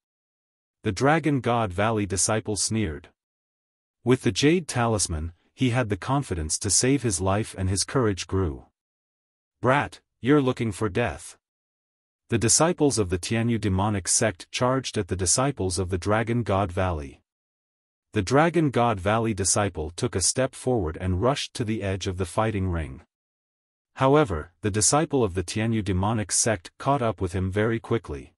The Dragon God Valley disciple sneered. With the jade talisman, he had the confidence to save his life and his courage grew. Brat, you're looking for death. The disciples of the Tianyu demonic sect charged at the disciples of the Dragon God Valley. The Dragon God Valley disciple took a step forward and rushed to the edge of the fighting ring. However, the disciple of the Tianyu demonic sect caught up with him very quickly.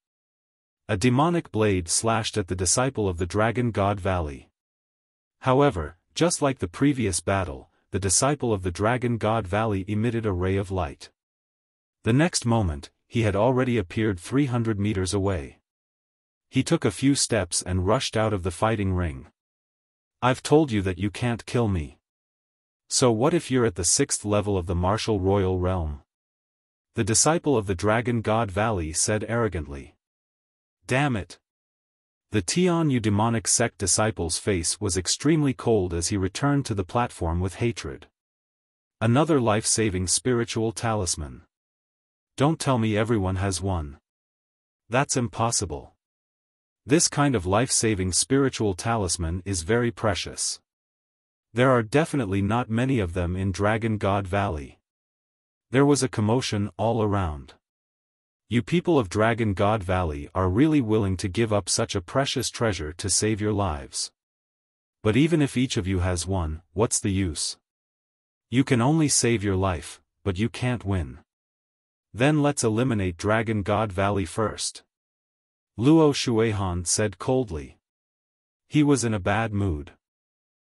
A demonic blade slashed at the disciple of the Dragon God Valley. However, just like the previous battle, the disciple of the Dragon God Valley emitted a ray of light. The next moment, he had already appeared 300 meters away. He took a few steps and rushed out of the fighting ring. I've told you that you can't kill me. So what if you're at the 6th level of the martial royal realm? The disciple of the Dragon God Valley said arrogantly. Damn it. The Tianyu demonic sect disciple's face was extremely cold as he returned to the platform with hatred. Another life-saving spiritual talisman. Don't tell me everyone has one. That's impossible. This kind of life-saving spiritual talisman is very precious. There are definitely not many of them in Dragon God Valley. There was a commotion all around. You people of Dragon God Valley are really willing to give up such a precious treasure to save your lives. But even if each of you has one, what's the use? You can only save your life, but you can't win. Then let's eliminate Dragon God Valley first. Luo Shuihan said coldly. He was in a bad mood.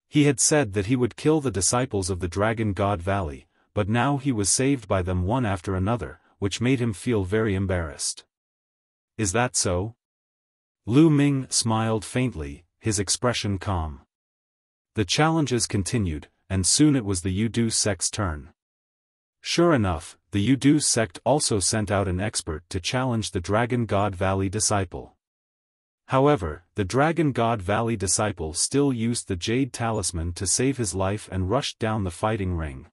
He had said that he would kill the disciples of the Dragon God Valley, but now he was saved by them one after another, which made him feel very embarrassed. Is that so? Lu Ming smiled faintly, his expression calm. The challenges continued, and soon it was the Yudu sect's turn. Sure enough, the Yudu sect also sent out an expert to challenge the Dragon God Valley disciple. However, the Dragon God Valley disciple still used the Jade Talisman to save his life and rushed down the fighting ring.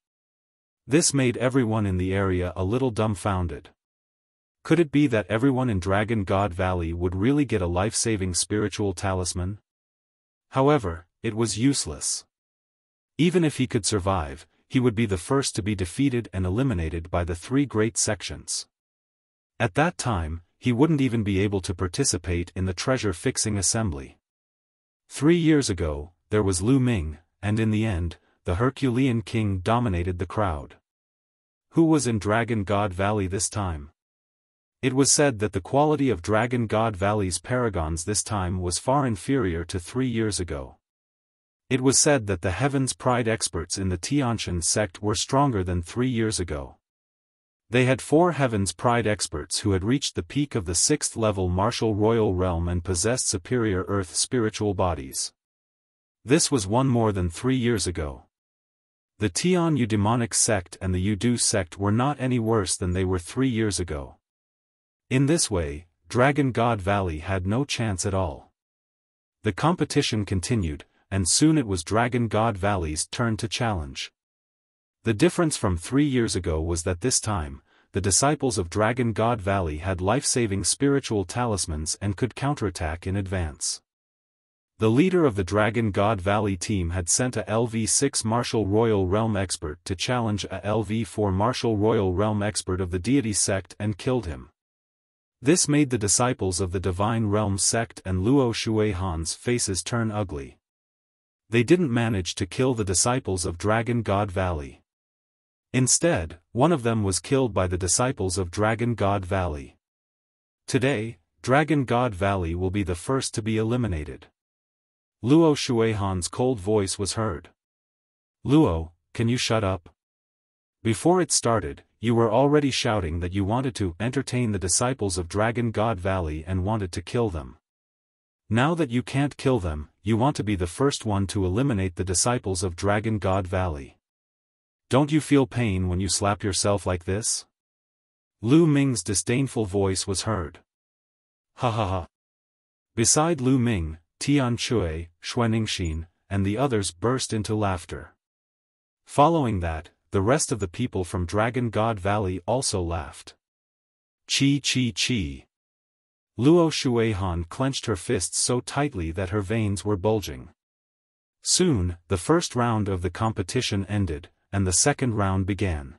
This made everyone in the area a little dumbfounded. Could it be that everyone in Dragon God Valley would really get a life-saving spiritual talisman? However, it was useless. Even if he could survive, he would be the first to be defeated and eliminated by the three great sections. At that time, he wouldn't even be able to participate in the treasure-fixing assembly. 3 years ago, there was Lu Ming, and in the end, the Herculean king dominated the crowd. Who was in Dragon God Valley this time? It was said that the quality of Dragon God Valley's paragons this time was far inferior to 3 years ago. It was said that the Heaven's Pride experts in the Tianshan sect were stronger than 3 years ago. They had 4 Heaven's Pride experts who had reached the peak of the 6th level martial royal realm and possessed superior earth spiritual bodies. This was one more than 3 years ago. The Tian Yu demonic sect and the Yudu sect were not any worse than they were 3 years ago. In this way, Dragon God Valley had no chance at all. The competition continued, and soon it was Dragon God Valley's turn to challenge. The difference from 3 years ago was that this time, the disciples of Dragon God Valley had life-saving spiritual talismans and could counterattack in advance. The leader of the Dragon God Valley team had sent a LV6 Martial Royal Realm expert to challenge a LV4 Martial Royal Realm expert of the Deity sect and killed him. This made the disciples of the Divine Realm sect and Luo Shuihan's faces turn ugly. They didn't manage to kill the disciples of Dragon God Valley. Instead, one of them was killed by the disciples of Dragon God Valley. Today, Dragon God Valley will be the first to be eliminated. Luo Shuihan's cold voice was heard. Luo, can you shut up? Before it started, you were already shouting that you wanted to entertain the disciples of Dragon God Valley and wanted to kill them. Now that you can't kill them, you want to be the first one to eliminate the disciples of Dragon God Valley. Don't you feel pain when you slap yourself like this? Lu Ming's disdainful voice was heard. Ha ha ha. Beside Lu Ming, Tian Chui, Xuaningxin, and the others burst into laughter. Following that, the rest of the people from Dragon God Valley also laughed. Chi chi chi. Luo Shuihan clenched her fists so tightly that her veins were bulging. Soon, the first round of the competition ended, and the second round began.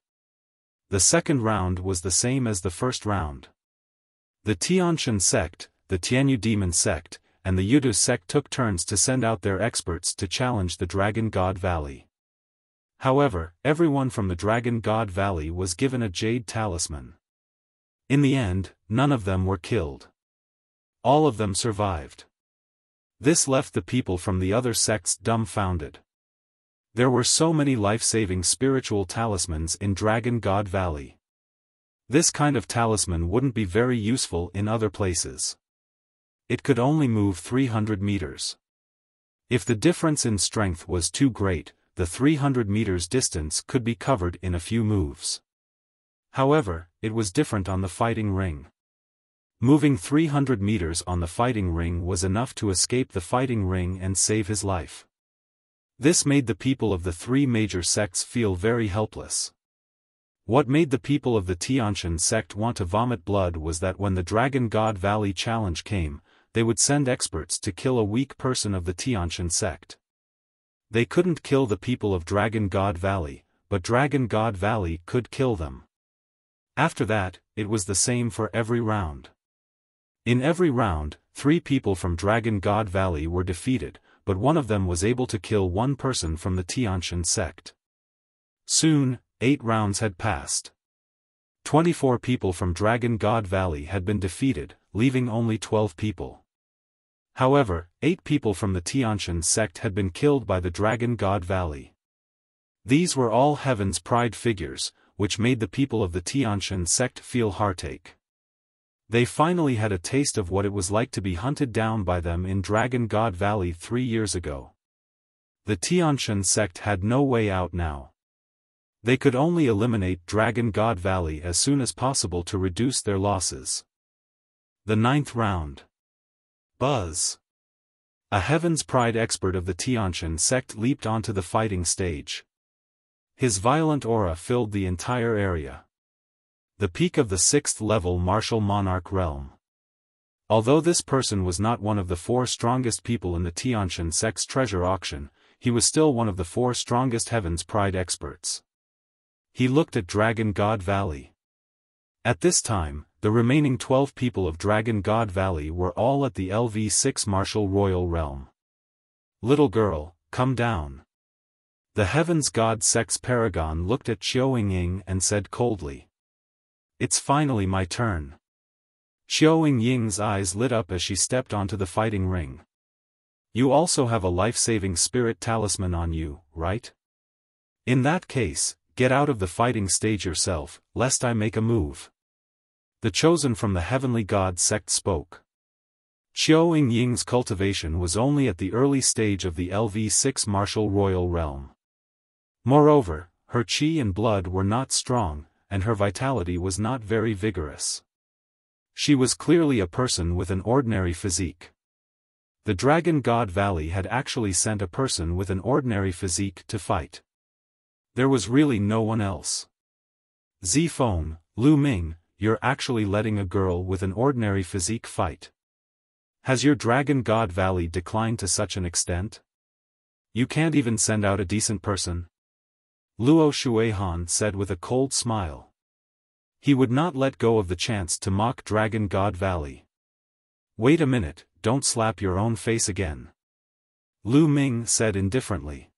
The second round was the same as the first round. The Tianshan sect, the Tianyu demon sect, and the Yudu sect took turns to send out their experts to challenge the Dragon God Valley. However, everyone from the Dragon God Valley was given a jade talisman. In the end, none of them were killed. All of them survived. This left the people from the other sects dumbfounded. There were so many life-saving spiritual talismans in Dragon God Valley. This kind of talisman wouldn't be very useful in other places. It could only move 300 meters. If the difference in strength was too great, the 300 meters distance could be covered in a few moves. However, it was different on the fighting ring. Moving 300 meters on the fighting ring was enough to escape the fighting ring and save his life. This made the people of the 3 major sects feel very helpless. What made the people of the Tianshan sect want to vomit blood was that when the Dragon God Valley challenge came, they would send experts to kill a weak person of the Tianshan sect. They couldn't kill the people of Dragon God Valley, but Dragon God Valley could kill them. After that, it was the same for every round. In every round, 3 people from Dragon God Valley were defeated, but one of them was able to kill one person from the Tianshan sect. Soon, 8 rounds had passed. 24 people from Dragon God Valley had been defeated, leaving only 12 people. However, 8 people from the Tianshan sect had been killed by the Dragon God Valley. These were all Heaven's Pride figures, which made the people of the Tianshan sect feel heartache. They finally had a taste of what it was like to be hunted down by them in Dragon God Valley 3 years ago. The Tianshan sect had no way out now. They could only eliminate Dragon God Valley as soon as possible to reduce their losses. The 9th round. Buzz. A Heaven's Pride expert of the Tiantian sect leaped onto the fighting stage. His violent aura filled the entire area. The peak of the 6th level martial monarch realm. Although this person was not one of the 4 strongest people in the Tiantian sect's treasure auction, he was still one of the 4 strongest Heaven's Pride experts. He looked at Dragon God Valley. At this time, the remaining 12 people of Dragon God Valley were all at the LV6 martial royal realm. Little girl, come down. The Heavens God sect's paragon looked at Xiao Ying and said coldly. It's finally my turn. Xiao Ying's eyes lit up as she stepped onto the fighting ring. You also have a life-saving spirit talisman on you, right? In that case, get out of the fighting stage yourself, lest I make a move. The chosen from the Heavenly God sect spoke. Xiao Ying's cultivation was only at the early stage of the LV6 martial royal realm. Moreover, her qi and blood were not strong, and her vitality was not very vigorous. She was clearly a person with an ordinary physique. The Dragon God Valley had actually sent a person with an ordinary physique to fight. There was really no one else. Zifeng, Lu Ming, you're actually letting a girl with an ordinary physique fight. Has your Dragon God Valley declined to such an extent? You can't even send out a decent person? Luo Shuihan said with a cold smile. He would not let go of the chance to mock Dragon God Valley. Wait a minute, don't slap your own face again. Lu Ming said indifferently.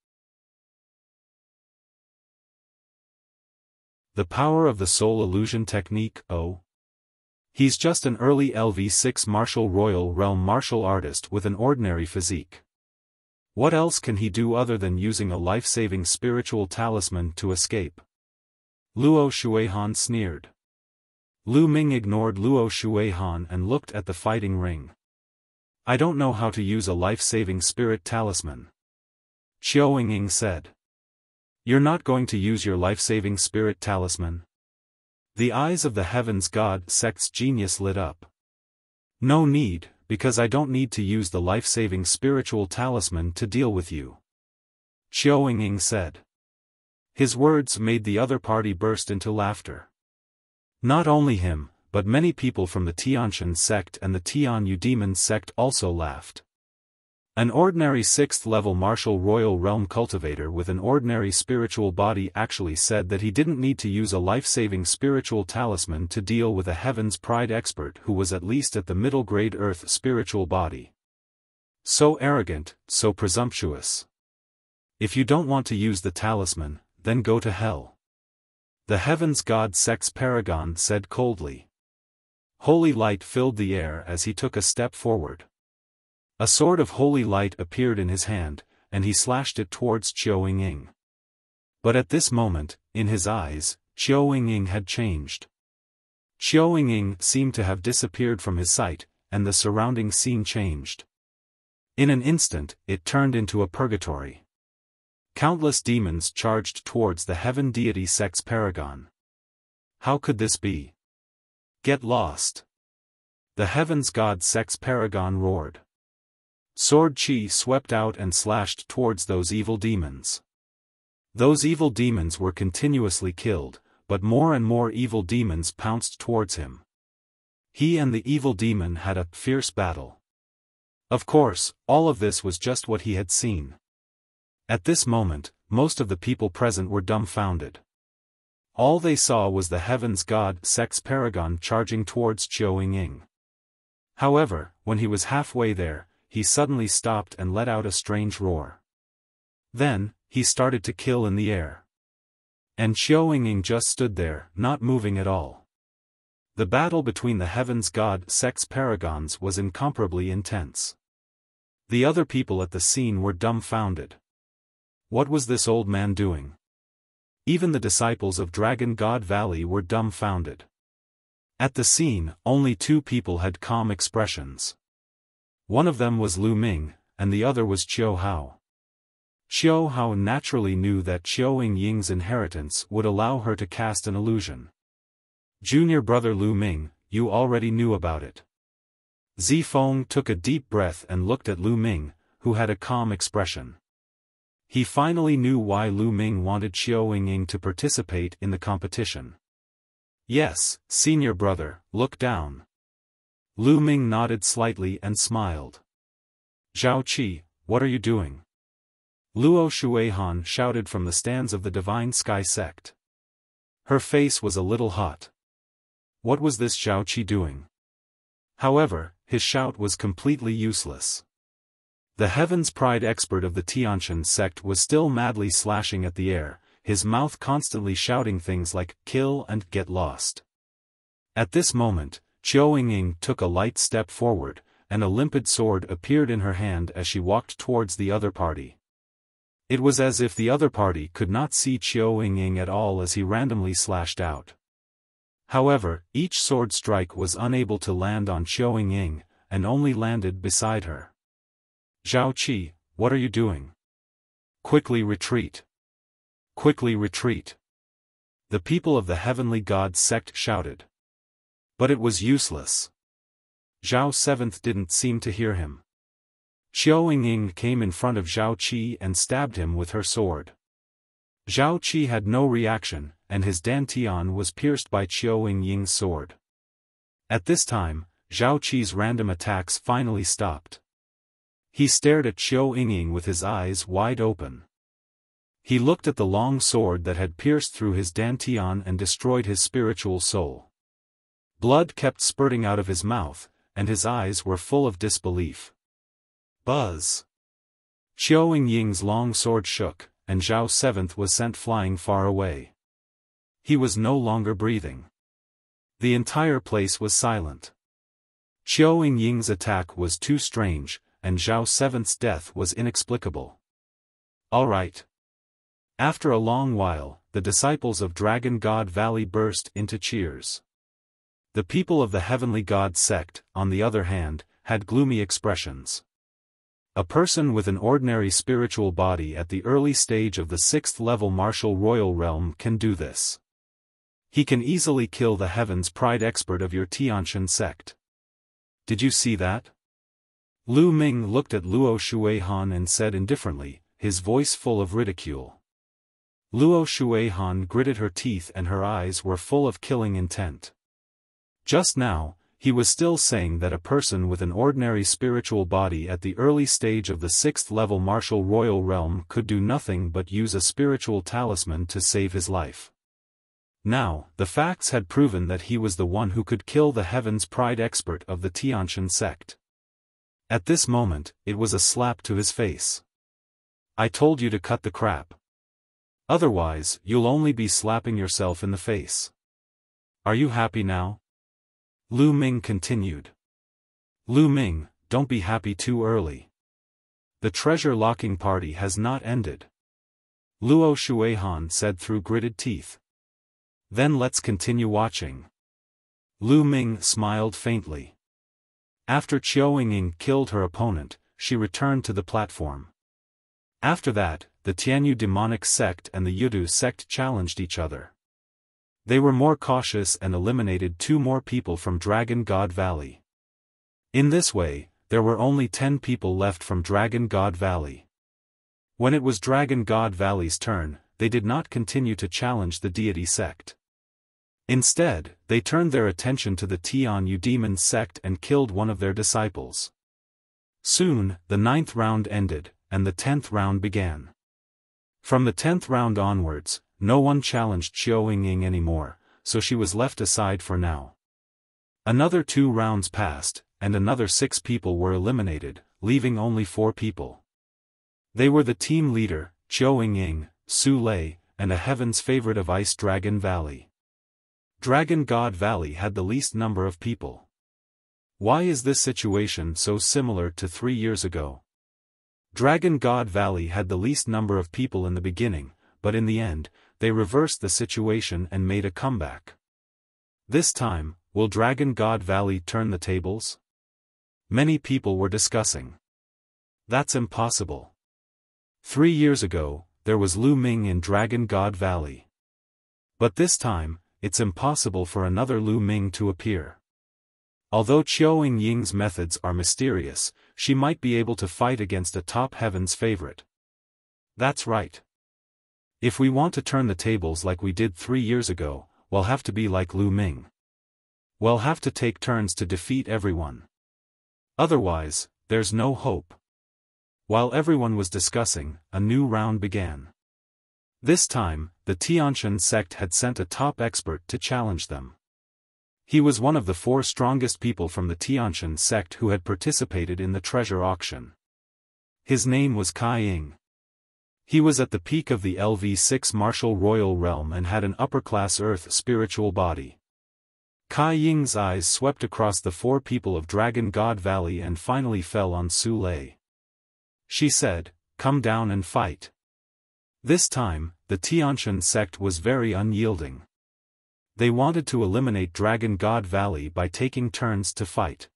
The power of the soul illusion technique. Oh. He's just an early LV6 martial royal realm martial artist with an ordinary physique. What else can he do other than using a life-saving spiritual talisman to escape? Luo Shuihan sneered. Lu Ming ignored Luo Shuihan and looked at the fighting ring. I don't know how to use a life-saving spirit talisman. Xiao Ying said. You're not going to use your life-saving spirit talisman? The eyes of the Heavens God sect's genius lit up. No need, because I don't need to use the life-saving spiritual talisman to deal with you. Xiao Ying said. His words made the other party burst into laughter. Not only him, but many people from the Tiantian sect and the Tianyu demon sect also laughed. An ordinary 6th level martial royal realm cultivator with an ordinary spiritual body actually said that he didn't need to use a life-saving spiritual talisman to deal with a Heaven's Pride expert who was at least at the middle grade earth spiritual body. So arrogant, so presumptuous. If you don't want to use the talisman, then go to hell. The Heavens God sect's paragon said coldly. Holy light filled the air as he took a step forward. A sword of holy light appeared in his hand, and he slashed it towards Xiao Ying. But at this moment, in his eyes, Xiao Ying had changed. Xiao Ying seemed to have disappeared from his sight, and the surrounding scene changed. In an instant, it turned into a purgatory. Countless demons charged towards the Heaven Deity sect's paragon. How could this be? Get lost! The Heavens God sect's paragon roared. Sword chi swept out and slashed towards those evil demons. Those evil demons were continuously killed, but more and more evil demons pounced towards him. He and the evil demon had a fierce battle. Of course, all of this was just what he had seen. At this moment, most of the people present were dumbfounded. All they saw was the Heavens God sect's paragon charging towards Xiao Ying. However, when he was halfway there, he suddenly stopped and let out a strange roar. Then, he started to kill in the air. And Xiao Ying just stood there, not moving at all. The battle between the Heavens God sect's paragons was incomparably intense. The other people at the scene were dumbfounded. What was this old man doing? Even the disciples of Dragon God Valley were dumbfounded. At the scene, only 2 people had calm expressions. One of them was Lu Ming, and the other was Qiu Hao. Xiaofan naturally knew that Xiao Ying's inheritance would allow her to cast an illusion. Junior brother Lu Ming, you already knew about it. Zifeng took a deep breath and looked at Lu Ming, who had a calm expression. He finally knew why Lu Ming wanted Xiao Ying to participate in the competition. Yes, senior brother, look down. Lu Ming nodded slightly and smiled. Zhao Qi, what are you doing? Luo Shuihan shouted from the stands of the Divine Sky sect. Her face was a little hot. What was this Zhao Qi doing? However, his shout was completely useless. The Heaven's Pride expert of the Tianqian sect was still madly slashing at the air, his mouth constantly shouting things like, kill and get lost. At this moment, Xiao Ying took a light step forward, and a limpid sword appeared in her hand as she walked towards the other party. It was as if the other party could not see Xiao Ying at all as he randomly slashed out. However, each sword strike was unable to land on Xiao Ying, and only landed beside her. Zhao Qi, what are you doing? Quickly retreat. Quickly retreat. The people of the Heavenly God sect shouted. But it was useless. Zhao Seventh didn't seem to hear him. Xiao Ying came in front of Zhao Qi and stabbed him with her sword. Zhao Qi had no reaction, and his dantian was pierced by Xiao Ying's sword. At this time, Zhao Qi's random attacks finally stopped. He stared at Xiao Ying with his eyes wide open. He looked at the long sword that had pierced through his dantian and destroyed his spiritual soul. Blood kept spurting out of his mouth, and his eyes were full of disbelief. Buzz! Xiao Ying's long sword shook, and Zhao Seventh was sent flying far away. He was no longer breathing. The entire place was silent. Xiao Ying's attack was too strange, and Zhao Seventh's death was inexplicable. All right. After a long while, the disciples of Dragon God Valley burst into cheers. The people of the Heavenly God sect, on the other hand, had gloomy expressions. A person with an ordinary spiritual body at the early stage of the 6th level martial royal realm can do this. He can easily kill the Heaven's Pride expert of your Tianqian sect. Did you see that? Lu Ming looked at Luo Shuihan and said indifferently, his voice full of ridicule. Luo Shuihan gritted her teeth and her eyes were full of killing intent. Just now, he was still saying that a person with an ordinary spiritual body at the early stage of the 6th level martial royal realm could do nothing but use a spiritual talisman to save his life. Now, the facts had proven that he was the one who could kill the Heaven's Pride expert of the Tianqian sect. At this moment, it was a slap to his face. I told you to cut the crap. Otherwise, you'll only be slapping yourself in the face. Are you happy now? Lu Ming continued. Lu Ming, don't be happy too early. The treasure-locking party has not ended. Luo Shuihan said through gritted teeth. Then let's continue watching. Lu Ming smiled faintly. After Xiao Ying killed her opponent, she returned to the platform. After that, the Tianyu demonic sect and the Yudu sect challenged each other. They were more cautious and eliminated 2 more people from Dragon God Valley. In this way, there were only 10 people left from Dragon God Valley. When it was Dragon God Valley's turn, they did not continue to challenge the deity sect. Instead, they turned their attention to the Tianyu demon sect and killed one of their disciples. Soon, the 9th round ended, and the 10th round began. From the 10th round onwards, no one challenged Xiao Ying anymore, so she was left aside for now. Another 2 rounds passed, and another 6 people were eliminated, leaving only 4 people. They were the team leader, Xiao Ying, Su Lei, and a Heaven's favorite of Ice Dragon Valley. Dragon God Valley had the least number of people. Why is this situation so similar to 3 years ago? Dragon God Valley had the least number of people in the beginning, but in the end, they reversed the situation and made a comeback. This time, will Dragon God Valley turn the tables? Many people were discussing. That's impossible. 3 years ago, there was Lu Ming in Dragon God Valley. But this time, it's impossible for another Lu Ming to appear. Although Qiao Ying's methods are mysterious, she might be able to fight against a top heaven's favorite. That's right. If we want to turn the tables like we did 3 years ago, we'll have to be like Lu Ming. We'll have to take turns to defeat everyone. Otherwise, there's no hope. While everyone was discussing, a new round began. This time, the Tianshan sect had sent a top expert to challenge them. He was one of the 4 strongest people from the Tianshan sect who had participated in the treasure auction. His name was Kai Ying. He was at the peak of the LV6 martial royal realm and had an upper-class earth spiritual body. Kai Ying's eyes swept across the 4 people of Dragon God Valley and finally fell on Su Lei. She said, "Come down and fight." This time, the Tianshan sect was very unyielding. They wanted to eliminate Dragon God Valley by taking turns to fight.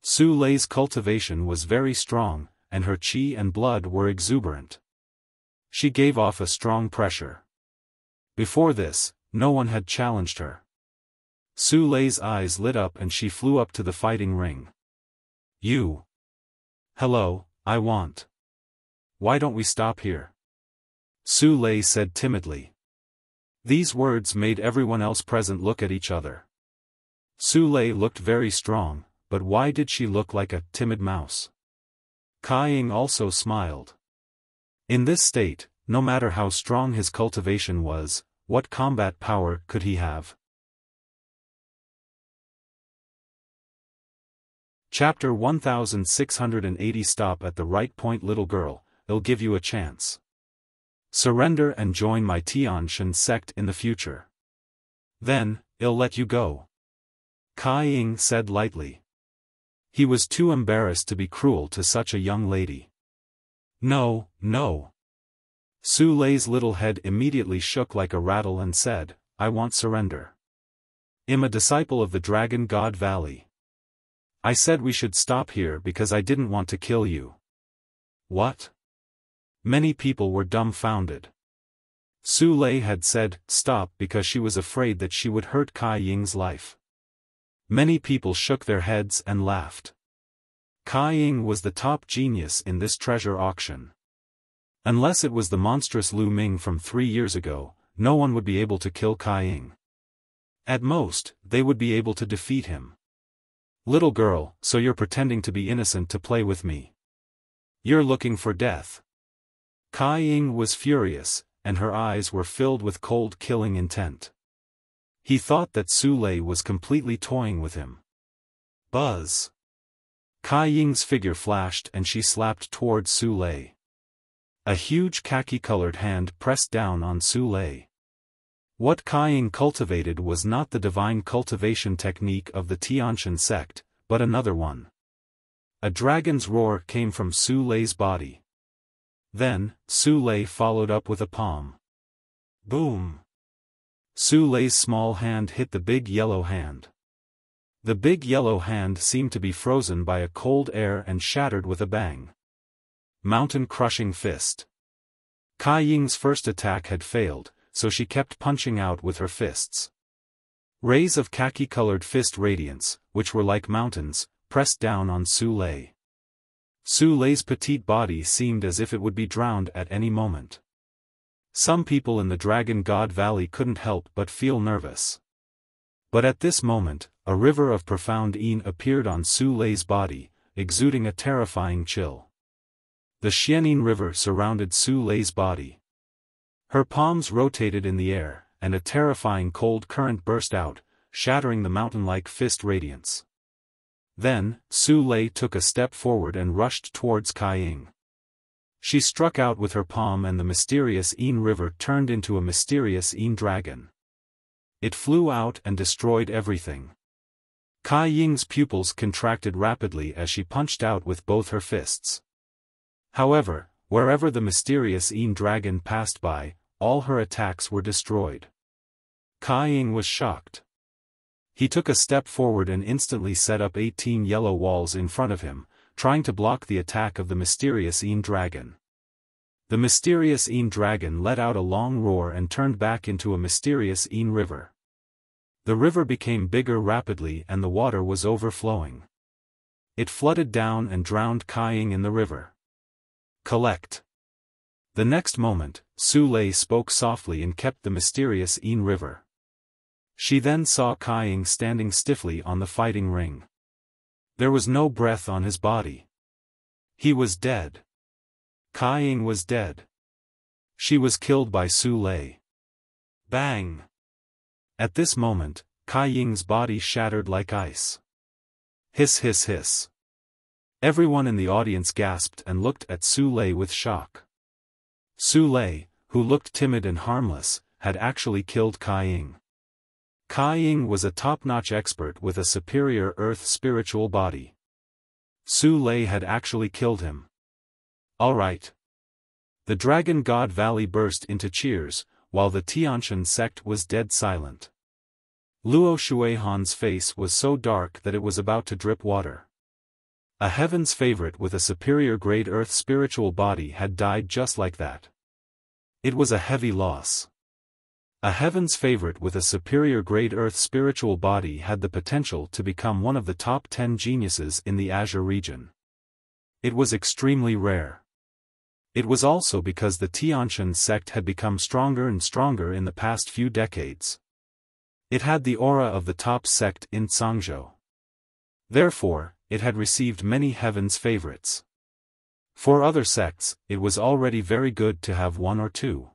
Su Lei's cultivation was very strong, and her qi and blood were exuberant. She gave off a strong pressure. Before this, no one had challenged her. Su Lei's eyes lit up and she flew up to the fighting ring. "You. Hello, I want. Why don't we stop here?" Su Lei said timidly. These words made everyone else present look at each other. Su Lei looked very strong, but why did she look like a timid mouse? Kai Ying also smiled. In this state, no matter how strong his cultivation was, what combat power could he have? Chapter 1680. Stop at the right point, little girl, it'll give you a chance. Surrender and join my Tianshan sect in the future. Then, I'll let you go. Kai Ying said lightly. He was too embarrassed to be cruel to such a young lady. No, no. Su Lei's little head immediately shook like a rattle and said, "I want surrender. I'm a disciple of the Dragon God Valley. I said we should stop here because I didn't want to kill you." What? Many people were dumbfounded. Su Lei had said, "Stop," because she was afraid that she would hurt Kai Ying's life. Many people shook their heads and laughed. Kai Ying was the top genius in this treasure auction. Unless it was the monstrous Lu Ming from 3 years ago, no one would be able to kill Kai Ying. At most, they would be able to defeat him. "Little girl, so you're pretending to be innocent to play with me. You're looking for death." Kai Ying was furious, and her eyes were filled with cold killing intent. He thought that Su Lei was completely toying with him. Buzz! Kai Ying's figure flashed and she slapped towards Su Lei. A huge khaki-colored hand pressed down on Su Lei. What Kai Ying cultivated was not the divine cultivation technique of the Tianshan sect, but another one. A dragon's roar came from Su Lei's body. Then, Su Lei followed up with a palm. Boom! Su Lei's small hand hit the big yellow hand. The big yellow hand seemed to be frozen by a cold air and shattered with a bang. Mountain-crushing fist. Kai Ying's first attack had failed, so she kept punching out with her fists. Rays of khaki-colored fist radiance, which were like mountains, pressed down on Su Lei. Su Lei's petite body seemed as if it would be drowned at any moment. Some people in the Dragon God Valley couldn't help but feel nervous. But at this moment, a river of profound yin appeared on Su Lei's body, exuding a terrifying chill. The Xianin River surrounded Su Lei's body. Her palms rotated in the air, and a terrifying cold current burst out, shattering the mountain-like fist radiance. Then, Su Lei took a step forward and rushed towards Kai Ying. She struck out with her palm and the mysterious Yin River turned into a mysterious Yin dragon. It flew out and destroyed everything. Kai Ying's pupils contracted rapidly as she punched out with both her fists. However, wherever the mysterious Yin dragon passed by, all her attacks were destroyed. Kai Ying was shocked. He took a step forward and instantly set up 18 yellow walls in front of him, trying to block the attack of the mysterious Yin dragon. The mysterious Een dragon let out a long roar and turned back into a mysterious Een river. The river became bigger rapidly and the water was overflowing. It flooded down and drowned Kaiying in the river. Collect. The next moment, Su Lei spoke softly and kept the mysterious Een river. She then saw Kaiying standing stiffly on the fighting ring. There was no breath on his body. He was dead. Kaiying was dead. She was killed by Su Lei. Bang! At this moment, Kaiying's body shattered like ice. Hiss hiss hiss. Everyone in the audience gasped and looked at Su Lei with shock. Su Lei, who looked timid and harmless, had actually killed Kaiying. Kaiying was a top-notch expert with a superior earth spiritual body. Su Lei had actually killed him. All right. The Dragon God Valley burst into cheers, while the Tianshan sect was dead silent. Luo Shuihan's face was so dark that it was about to drip water. A heaven's favorite with a superior grade earth spiritual body had died just like that. It was a heavy loss. A heaven's favorite with a superior grade earth spiritual body had the potential to become one of the top 10 geniuses in the Azure region. It was extremely rare. It was also because the Tianshan sect had become stronger and stronger in the past few decades. It had the aura of the top sect in Zhangzhou. Therefore, it had received many heaven's favorites. For other sects, it was already very good to have one or two.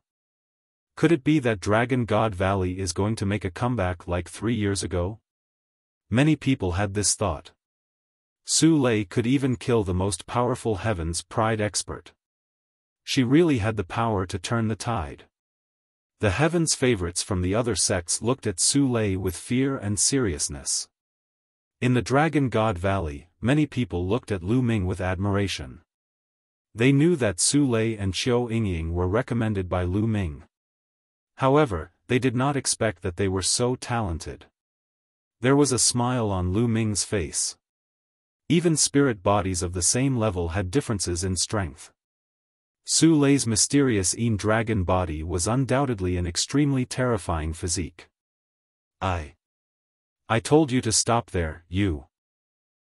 Could it be that Dragon God Valley is going to make a comeback like 3 years ago? Many people had this thought. Su Lei could even kill the most powerful heaven's pride expert. She really had the power to turn the tide. The heaven's favorites from the other sects looked at Su Lei with fear and seriousness. In the Dragon God Valley, many people looked at Lu Ming with admiration. They knew that Su Lei and Qiu Yingying were recommended by Lu Ming. However, they did not expect that they were so talented. There was a smile on Lu Ming's face. Even spirit bodies of the same level had differences in strength. Su Lei's mysterious Een dragon body was undoubtedly an extremely terrifying physique. I told you to stop there, you.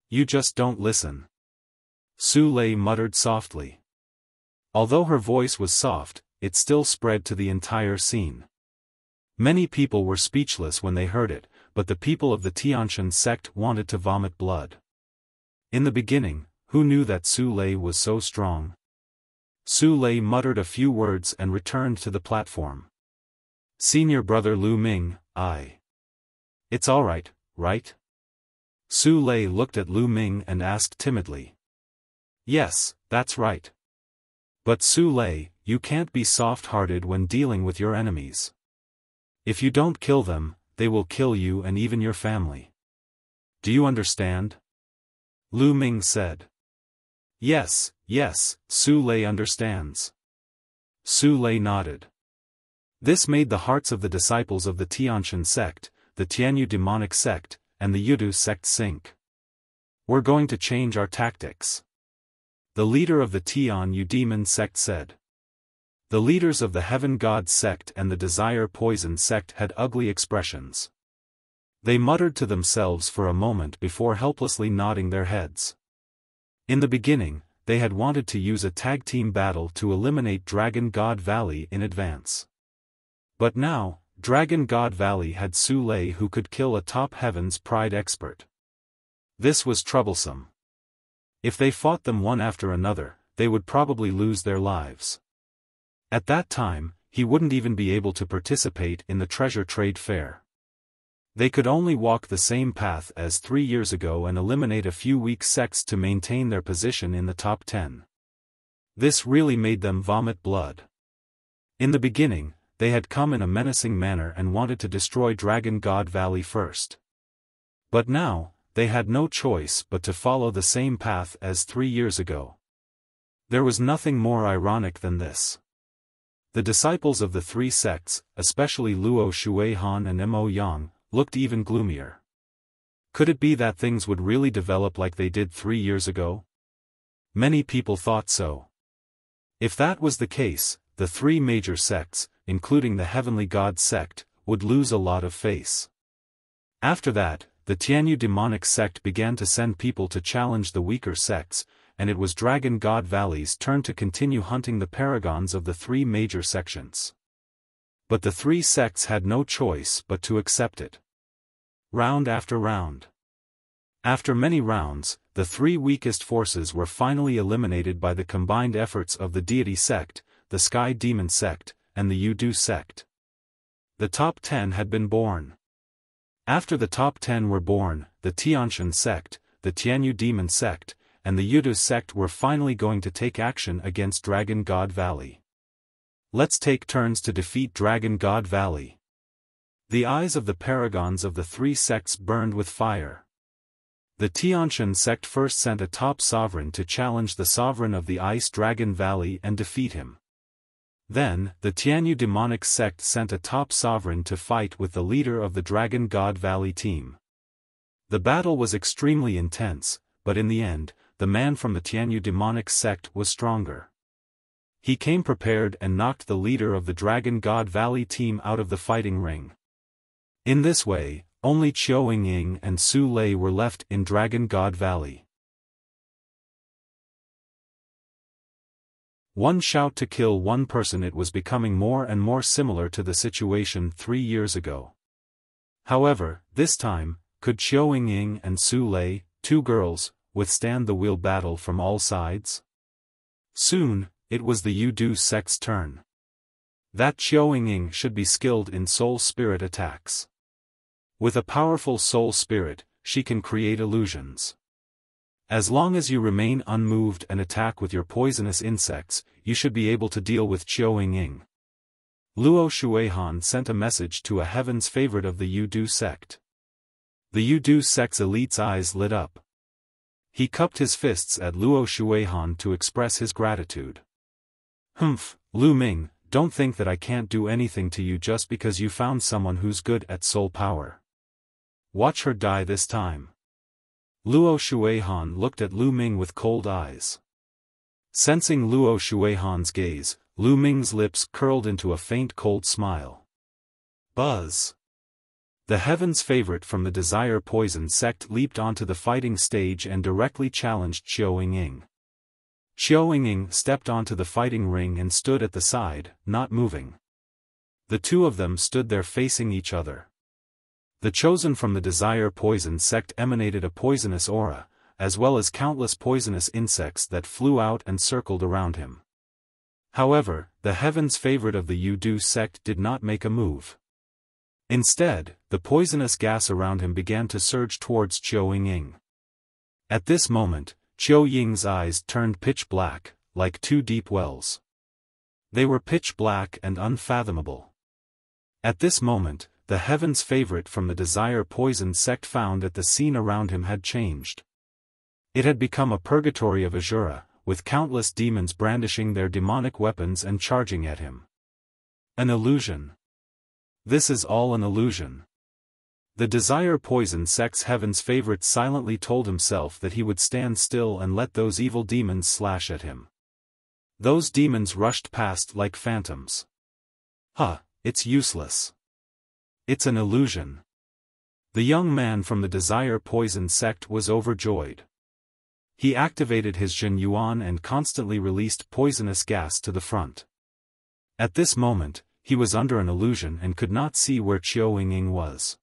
You just don't listen. Su Lei muttered softly. Although her voice was soft, it still spread to the entire scene. Many people were speechless when they heard it, but the people of the Tianshan sect wanted to vomit blood. In the beginning, who knew that Su Lei was so strong? Su Lei muttered a few words and returned to the platform. Senior brother Lu Ming, It's alright, right? Su Lei looked at Lu Ming and asked timidly. Yes, that's right. But Su Lei, you can't be soft-hearted when dealing with your enemies. If you don't kill them, they will kill you and even your family. Do you understand? Lu Ming said. Yes, Su Lei understands. Su Lei nodded. This made the hearts of the disciples of the Tianshan sect, the Tianyu demonic sect, and the Yudu sect sink. We're going to change our tactics. The leader of the Tianyu demon sect said. The leaders of the Heaven God sect and the Desire Poison sect had ugly expressions. They muttered to themselves for a moment before helplessly nodding their heads. In the beginning, they had wanted to use a tag team battle to eliminate Dragon God Valley in advance. But now, Dragon God Valley had Su Lei who could kill a top Heaven's pride expert. This was troublesome. If they fought them one after another, they would probably lose their lives. At that time, he wouldn't even be able to participate in the treasure trade fair. They could only walk the same path as 3 years ago and eliminate a few weak sects to maintain their position in the top 10. This really made them vomit blood. In the beginning, they had come in a menacing manner and wanted to destroy Dragon God Valley first. But now, they had no choice but to follow the same path as 3 years ago. There was nothing more ironic than this. The disciples of the 3 sects, especially Luo Shuihan and Mo Yang, looked even gloomier. Could it be that things would really develop like they did 3 years ago? Many people thought so. If that was the case, the three major sects, including the Heavenly God sect, would lose a lot of face. After that, the Tianyu demonic sect began to send people to challenge the weaker sects, and it was Dragon God Valley's turn to continue hunting the paragons of the three major sections. But the three sects had no choice but to accept it. Round after round. After many rounds, the three weakest forces were finally eliminated by the combined efforts of the Deity sect, the Sky Demon sect, and the Yudu sect. The top 10 had been born. After the top 10 were born, the Tianshan sect, the Tianyu Demon sect, and the Yudu sect were finally going to take action against Dragon God Valley. Let's take turns to defeat Dragon God Valley. The eyes of the paragons of the three sects burned with fire. The Tianshan sect first sent a top sovereign to challenge the sovereign of the Ice Dragon Valley and defeat him. Then, the Tianyu demonic sect sent a top sovereign to fight with the leader of the Dragon God Valley team. The battle was extremely intense, but in the end, the man from the Tianyu demonic sect was stronger. He came prepared and knocked the leader of the Dragon God Valley team out of the fighting ring. In this way, only Qiu Ying and Su Lei were left in Dragon God Valley. One shout to kill one person. It was becoming more and more similar to the situation 3 years ago. However, this time, could Qiu Ying and Su Lei, two girls, withstand the wheel battle from all sides? Soon, it was the Yudu sect's turn. That Qiu Ying should be skilled in soul spirit attacks. With a powerful soul spirit, she can create illusions. As long as you remain unmoved and attack with your poisonous insects, you should be able to deal with Qiu Ying. Luo Shuihan sent a message to a heaven's favorite of the Yudu sect. The Yudu sect's elite's eyes lit up. He cupped his fists at Luo Shuihan to express his gratitude. Humph, Lu Ming, don't think that I can't do anything to you just because you found someone who's good at soul power. Watch her die this time. Luo Shuihan looked at Lu Ming with cold eyes. Sensing Luo Shuihan's gaze, Lu Ming's lips curled into a faint cold smile. Buzz! The heaven's favorite from the Desire Poison sect leaped onto the fighting stage and directly challenged Qiu Ying. Qiu Ying stepped onto the fighting ring and stood at the side, not moving. The two of them stood there facing each other. The chosen from the Desire Poison sect emanated a poisonous aura, as well as countless poisonous insects that flew out and circled around him. However, the heaven's favorite of the Yudu sect did not make a move. Instead, the poisonous gas around him began to surge towards Qiu Ying. At this moment, Qiu Ying's eyes turned pitch black, like two deep wells. They were pitch black and unfathomable. At this moment, the heaven's favorite from the Desire Poison sect found that the scene around him had changed. It had become a purgatory of Azura, with countless demons brandishing their demonic weapons and charging at him. An illusion. This is all an illusion. The Desire Poison sect's heaven's favorite silently told himself that he would stand still and let those evil demons slash at him. Those demons rushed past like phantoms. It's useless. It's an illusion. The young man from the Desire Poison sect was overjoyed. He activated his Jin Yuan and constantly released poisonous gas to the front. At this moment, he was under an illusion and could not see where Qiu Ying was.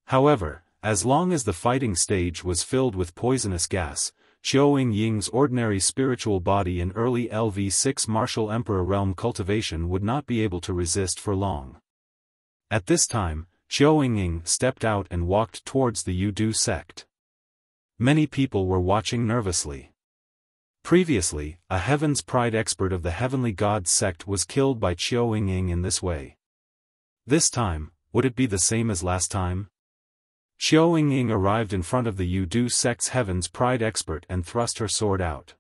However, as long as the fighting stage was filled with poisonous gas, Qiu Ying's ordinary spiritual body in early LV6 Martial Emperor realm cultivation would not be able to resist for long. At this time, Qiu Ying stepped out and walked towards the Yudu sect. Many people were watching nervously. Previously, a Heaven's Pride expert of the Heavenly God sect was killed by Qiu Ying in this way. This time, would it be the same as last time? Qiu Ying arrived in front of the Yudu sect's Heaven's Pride expert and thrust her sword out.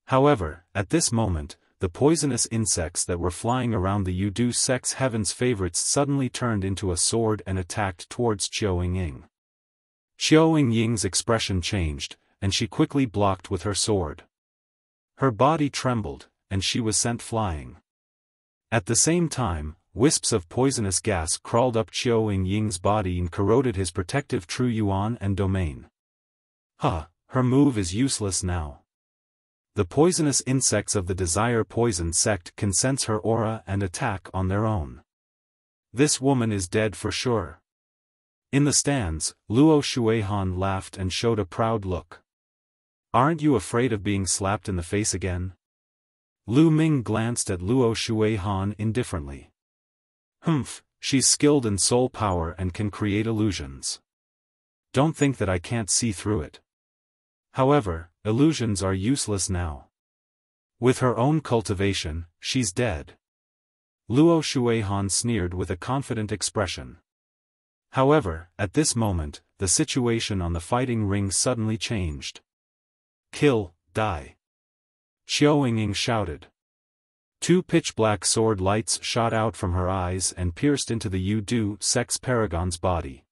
However, at this moment, the poisonous insects that were flying around the Yudu sect's Heaven's favorites suddenly turned into a sword and attacked towards Qiu Ying. Qiu Ying's expression changed, and she quickly blocked with her sword. Her body trembled, and she was sent flying. At the same time, wisps of poisonous gas crawled up Qiao Ying's body and corroded his protective True Yuan and domain. Her move is useless now. The poisonous insects of the Desire Poison sect can sense her aura and attack on their own. This woman is dead for sure. In the stands, Luo Shuihan laughed and showed a proud look. Aren't you afraid of being slapped in the face again? Lu Ming glanced at Luo Shuihan indifferently. She's skilled in soul power and can create illusions. Don't think that I can't see through it. However, illusions are useless now. With her own cultivation, she's dead. Luo Shuihan sneered with a confident expression. However, at this moment, the situation on the fighting ring suddenly changed. Kill, die. Qiao Ying shouted. Two pitch-black sword lights shot out from her eyes and pierced into the Yudu sect's paragon's body.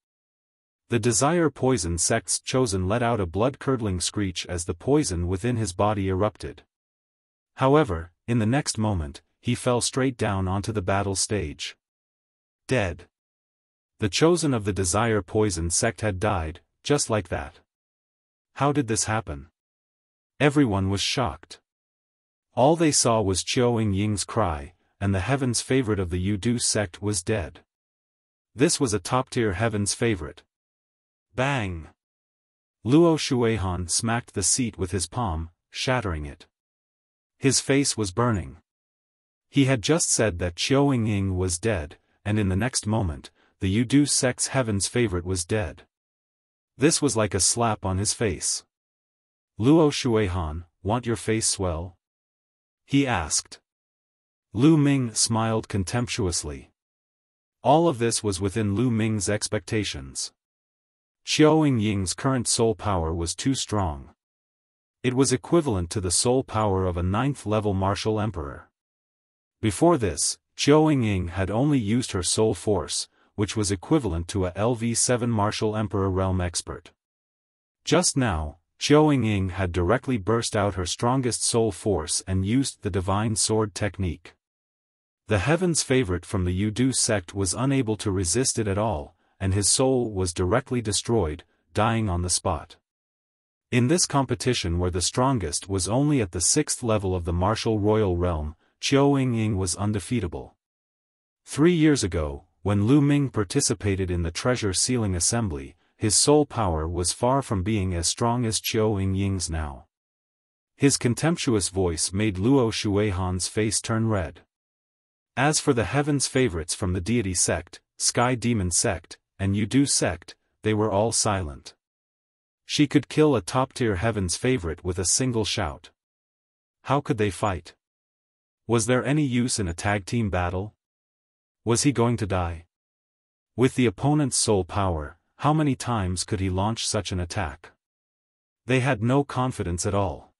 The Desire Poison sect's chosen let out a blood-curdling screech as the poison within his body erupted. However, in the next moment, he fell straight down onto the battle stage. Dead. The chosen of the Desire Poison sect had died, just like that. How did this happen? Everyone was shocked. All they saw was Qiao Ying's cry, and the Heaven's favorite of the Yudu sect was dead. This was a top-tier Heaven's favorite. Bang! Luo Shuihan smacked the seat with his palm, shattering it. His face was burning. He had just said that Qiao Ying was dead, and in the next moment, the Yudu sect's Heaven's favorite was dead. This was like a slap on his face. Luo Shuihan, want your face swell? He asked. Lu Ming smiled contemptuously. All of this was within Lu Ming's expectations. Qiao Ying's current soul power was too strong. It was equivalent to the soul power of a 9th-level martial emperor. Before this, Qiao Ying had only used her soul force, which was equivalent to a LV7 martial emperor realm expert. Just now, Qiao Ying had directly burst out her strongest soul force and used the divine sword technique. The Heaven's favorite from the Yudu sect was unable to resist it at all, and his soul was directly destroyed, dying on the spot. In this competition where the strongest was only at the 6th level of the martial royal realm, Qiao Ying was undefeatable. 3 years ago, when Lu Ming participated in the treasure sealing assembly, his soul power was far from being as strong as Qiao Ying's now. His contemptuous voice made Luo Shuihan's face turn red. As for the Heaven's favorites from the Deity sect, Sky Demon sect, and Yudu sect, they were all silent. She could kill a top-tier Heaven's favorite with a single shout. How could they fight? Was there any use in a tag-team battle? Was he going to die? With the opponent's soul power, how many times could he launch such an attack? They had no confidence at all.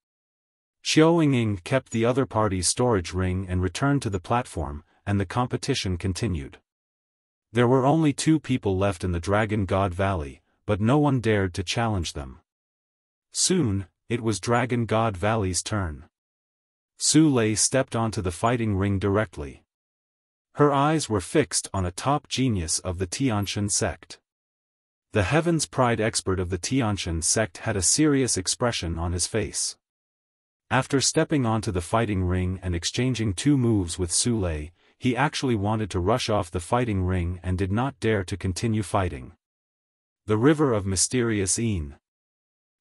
Qiao Ying kept the other party's storage ring and returned to the platform, and the competition continued. There were only 2 people left in the Dragon God Valley, but no one dared to challenge them. Soon, it was Dragon God Valley's turn. Su Lei stepped onto the fighting ring directly. Her eyes were fixed on a top genius of the Tianshan sect. The Heaven's Pride expert of the Tianshan sect had a serious expression on his face. After stepping onto the fighting ring and exchanging 2 moves with Su Lei, he actually wanted to rush off the fighting ring and did not dare to continue fighting. The River of Mysterious Yin.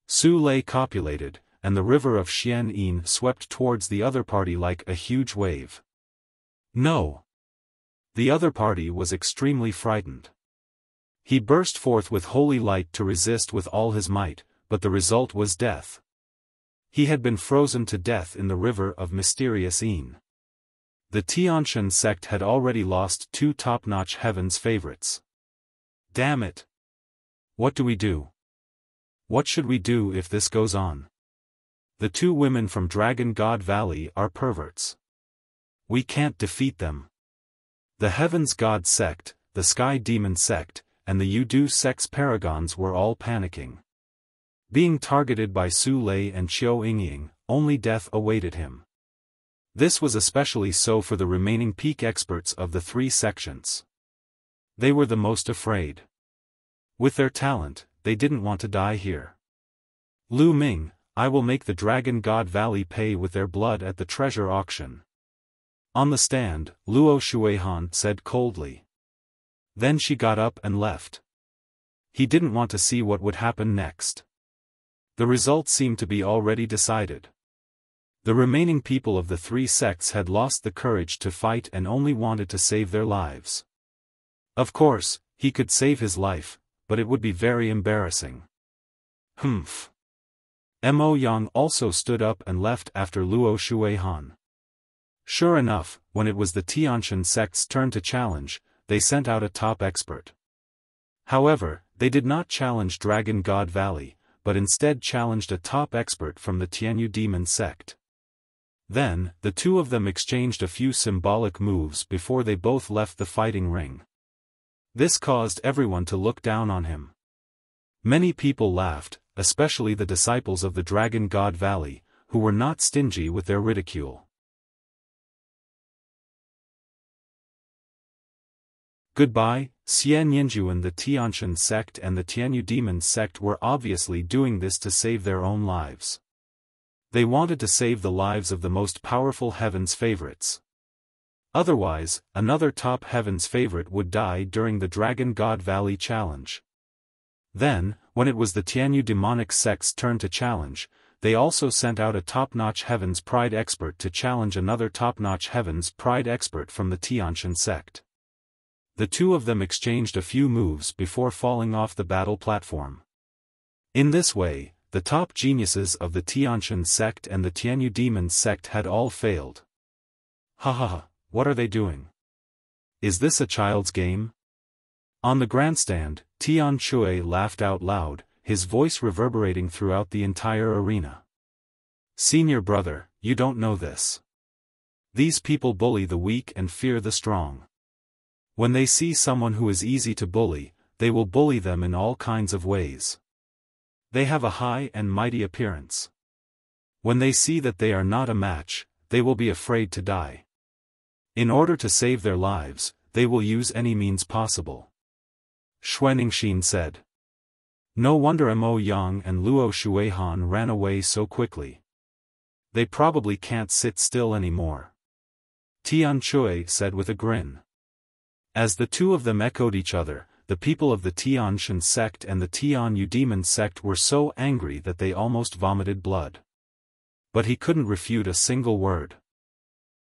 Su Lei copulated, and the River of Xian Yin swept towards the other party like a huge wave. No! The other party was extremely frightened. He burst forth with holy light to resist with all his might, but the result was death. He had been frozen to death in the River of Mysterious Yin. The Tianshan sect had already lost 2 top-notch Heaven's favorites. Damn it! What do we do? What should we do if this goes on? The 2 women from Dragon God Valley are perverts. We can't defeat them. The Heaven's God sect, the Sky Demon sect, and the Yudu sect's paragons were all panicking. Being targeted by Su Lei and Qiao Ying, only death awaited him. This was especially so for the remaining peak experts of the 3 sections. They were the most afraid. With their talent, they didn't want to die here. Lu Ming, I will make the Dragon God Valley pay with their blood at the treasure auction. On the stand, Luo Shuihan said coldly. Then she got up and left. He didn't want to see what would happen next. The result seemed to be already decided. The remaining people of the 3 sects had lost the courage to fight and only wanted to save their lives. Of course, he could save his life, but it would be very embarrassing. Humph. Mo Yang also stood up and left after Luo Shuihan. Sure enough, when it was the Tianshan sect's turn to challenge, they sent out a top expert. However, they did not challenge Dragon God Valley, but instead challenged a top expert from the Tianyu Demon sect. Then, the 2 of them exchanged a few symbolic moves before they both left the fighting ring. This caused everyone to look down on him. Many people laughed, especially the disciples of the Dragon God Valley, who were not stingy with their ridicule. Goodbye, Xian Yinjuan. The Tianshan sect and the Tianyu Demon sect were obviously doing this to save their own lives. They wanted to save the lives of the most powerful Heaven's favorites. Otherwise, another top Heaven's favorite would die during the Dragon God Valley challenge. Then, when it was the Tianyu Demonic sect's turn to challenge, they also sent out a top-notch Heaven's Pride expert to challenge another top-notch Heaven's Pride expert from the Tianshan sect. The 2 of them exchanged a few moves before falling off the battle platform. In this way, the top geniuses of the Tianshan sect and the Tianyu Demon sect had all failed. Ha ha ha, what are they doing? Is this a child's game? On the grandstand, Tian Shui laughed out loud, his voice reverberating throughout the entire arena. Senior brother, you don't know this. These people bully the weak and fear the strong. When they see someone who is easy to bully, they will bully them in all kinds of ways. They have a high and mighty appearance. When they see that they are not a match, they will be afraid to die. In order to save their lives, they will use any means possible. Xuaningxin said. No wonder Mo Yang and Luo Shuihan ran away so quickly. They probably can't sit still anymore. Tian Chui said with a grin. As the 2 of them echoed each other, the people of the Tianshan sect and the Tianyu Demon sect were so angry that they almost vomited blood. But he couldn't refute a single word.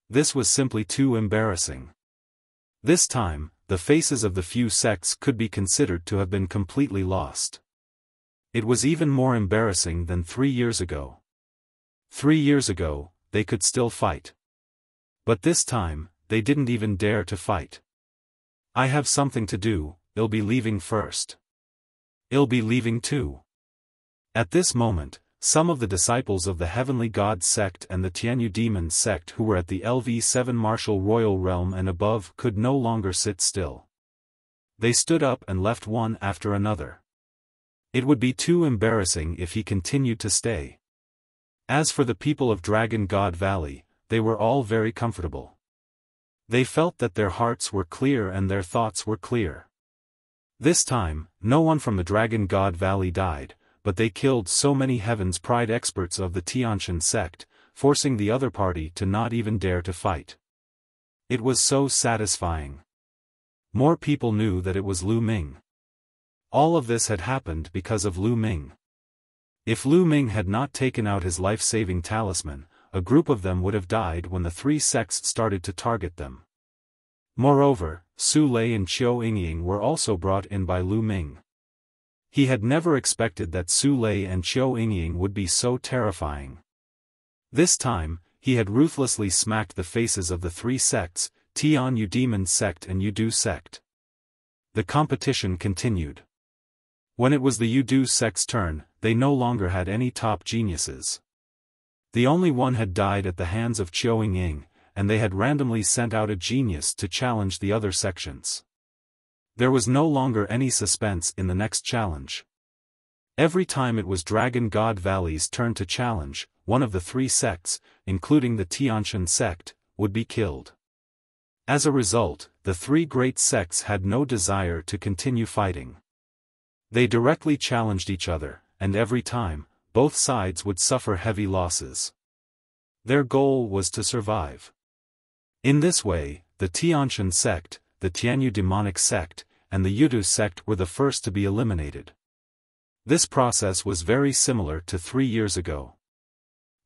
This was simply too embarrassing. This time, the faces of the few sects could be considered to have been completely lost. It was even more embarrassing than 3 years ago. 3 years ago, they could still fight. But this time, they didn't even dare to fight. I have something to do, I'll be leaving first. I'll be leaving too. At this moment, some of the disciples of the Heavenly God sect and the Tianyu Demon sect who were at the LV7 Martial Royal Realm and above could no longer sit still. They stood up and left one after another. It would be too embarrassing if he continued to stay. As for the people of Dragon God Valley, they were all very comfortable. They felt that their hearts were clear and their thoughts were clear. This time, no one from the Dragon God Valley died, but they killed so many Heaven's Pride experts of the Tianshan sect, forcing the other party to not even dare to fight. It was so satisfying. More people knew that it was Lu Ming. All of this had happened because of Lu Ming. If Lu Ming had not taken out his life-saving talisman, a group of them would have died when the 3 sects started to target them. Moreover, Su Lei and Qiu Yingying were also brought in by Lu Ming. He had never expected that Su Lei and Qiu Yingying would be so terrifying. This time, he had ruthlessly smacked the faces of the 3 sects, Tianyu Demon sect and Yudu sect. The competition continued. When it was the Yudu sect's turn, they no longer had any top geniuses. The only one had died at the hands of Qiu Yingying, and they had randomly sent out a genius to challenge the other sections. There was no longer any suspense in the next challenge. Every time it was Dragon God Valley's turn to challenge, one of the three sects, including the Tianshan sect, would be killed. As a result, the three great sects had no desire to continue fighting. They directly challenged each other, and every time, both sides would suffer heavy losses. Their goal was to survive. In this way, the Tianshan sect, the Tianyu demonic sect, and the Yudu sect were the first to be eliminated. This process was very similar to 3 years ago.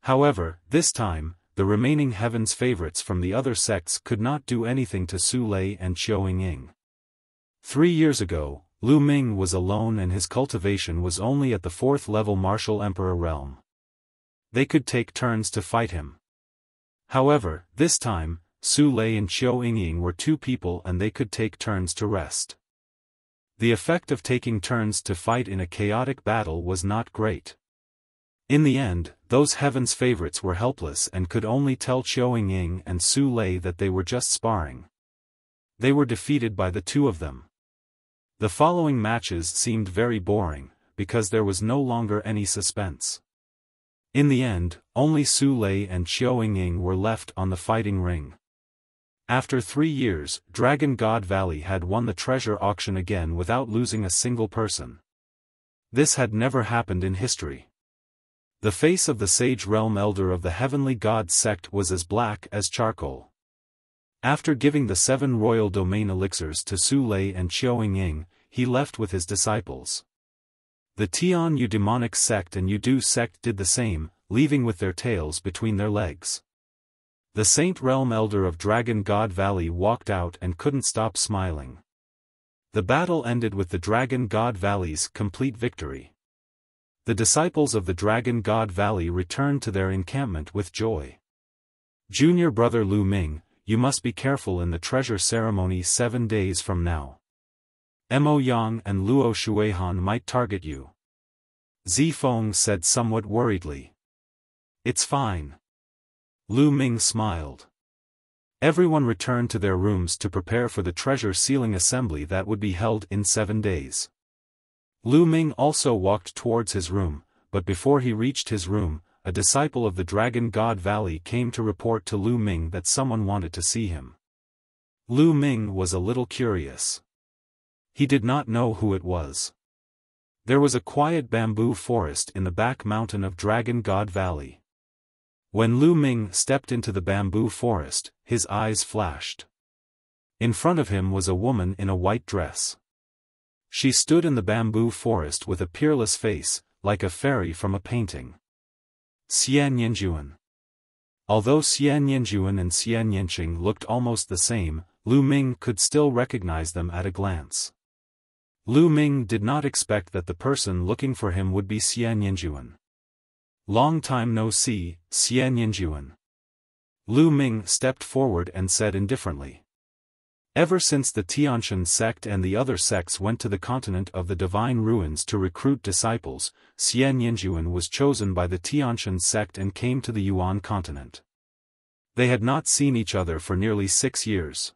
However, this time, the remaining heaven's favorites from the other sects could not do anything to Su Lei and Xiao Ying. 3 years ago, Lu Ming was alone and his cultivation was only at the 4th level martial emperor realm. They could take turns to fight him. However, this time, Su Lei and Xiao Ying were 2 people and they could take turns to rest. The effect of taking turns to fight in a chaotic battle was not great. In the end, those heaven's favorites were helpless and could only tell Xiao Ying and Su Lei that they were just sparring. They were defeated by the 2 of them. The following matches seemed very boring, because there was no longer any suspense. In the end, only Su Lei and Xiao Ying were left on the fighting ring. After 3 years, Dragon God Valley had won the treasure auction again without losing a single person. This had never happened in history. The face of the Sage Realm Elder of the Heavenly God sect was as black as charcoal. After giving the 7 royal domain elixirs to Su Lei and Xiao Ying, he left with his disciples. The Tianyu demonic sect and Yudu sect did the same, leaving with their tails between their legs. The Saint Realm Elder of Dragon God Valley walked out and couldn't stop smiling. The battle ended with the Dragon God Valley's complete victory. The disciples of the Dragon God Valley returned to their encampment with joy. Junior brother Lu Ming, you must be careful in the treasure ceremony 7 days from now. Mo Yang and Luo Shuihan might target you. Zifeng said somewhat worriedly. It's fine. Lu Ming smiled. Everyone returned to their rooms to prepare for the treasure sealing assembly that would be held in 7 days. Lu Ming also walked towards his room, but before he reached his room, a disciple of the Dragon God Valley came to report to Lu Ming that someone wanted to see him. Lu Ming was a little curious. He did not know who it was. There was a quiet bamboo forest in the back mountain of Dragon God Valley. When Lu Ming stepped into the bamboo forest, his eyes flashed. In front of him was a woman in a white dress. She stood in the bamboo forest with a peerless face, like a fairy from a painting. Xian Yanjuan. Although Xian Yanjuan and Xian Yanqing looked almost the same, Lu Ming could still recognize them at a glance. Lu Ming did not expect that the person looking for him would be Xian Yanjuan. Long time no see, Xian Yanjuan. Lu Ming stepped forward and said indifferently. Ever since the Tianshan sect and the other sects went to the continent of the Divine Ruins to recruit disciples, Xian Yanjuan was chosen by the Tianshan sect and came to the Yuan continent. They had not seen each other for nearly 6 years.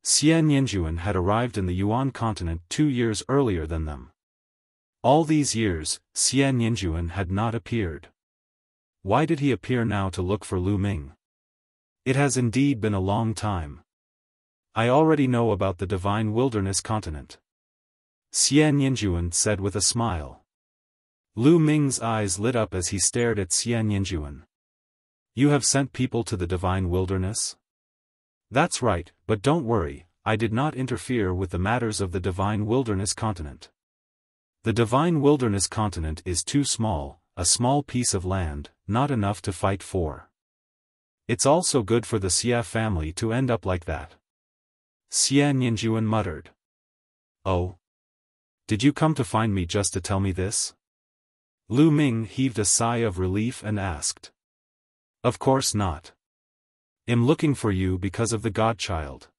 Xian Yanjuan had arrived in the Yuan continent 2 years earlier than them. All these years, Xian Yanjuan had not appeared. Why did he appear now to look for Lu Ming? It has indeed been a long time. I already know about the Divine Wilderness continent. Xian Yanjuan said with a smile. Lu Ming's eyes lit up as he stared at Xian Yanjuan. You have sent people to the Divine Wilderness? That's right, but don't worry, I did not interfere with the matters of the Divine Wilderness continent. The Divine Wilderness continent is too small, a small piece of land, not enough to fight for. It's also good for the Xia family to end up like that. Xian Yanjuan muttered. Oh? Did you come to find me just to tell me this? Lu Ming heaved a sigh of relief and asked. Of course not. I'm looking for you because of the godchild.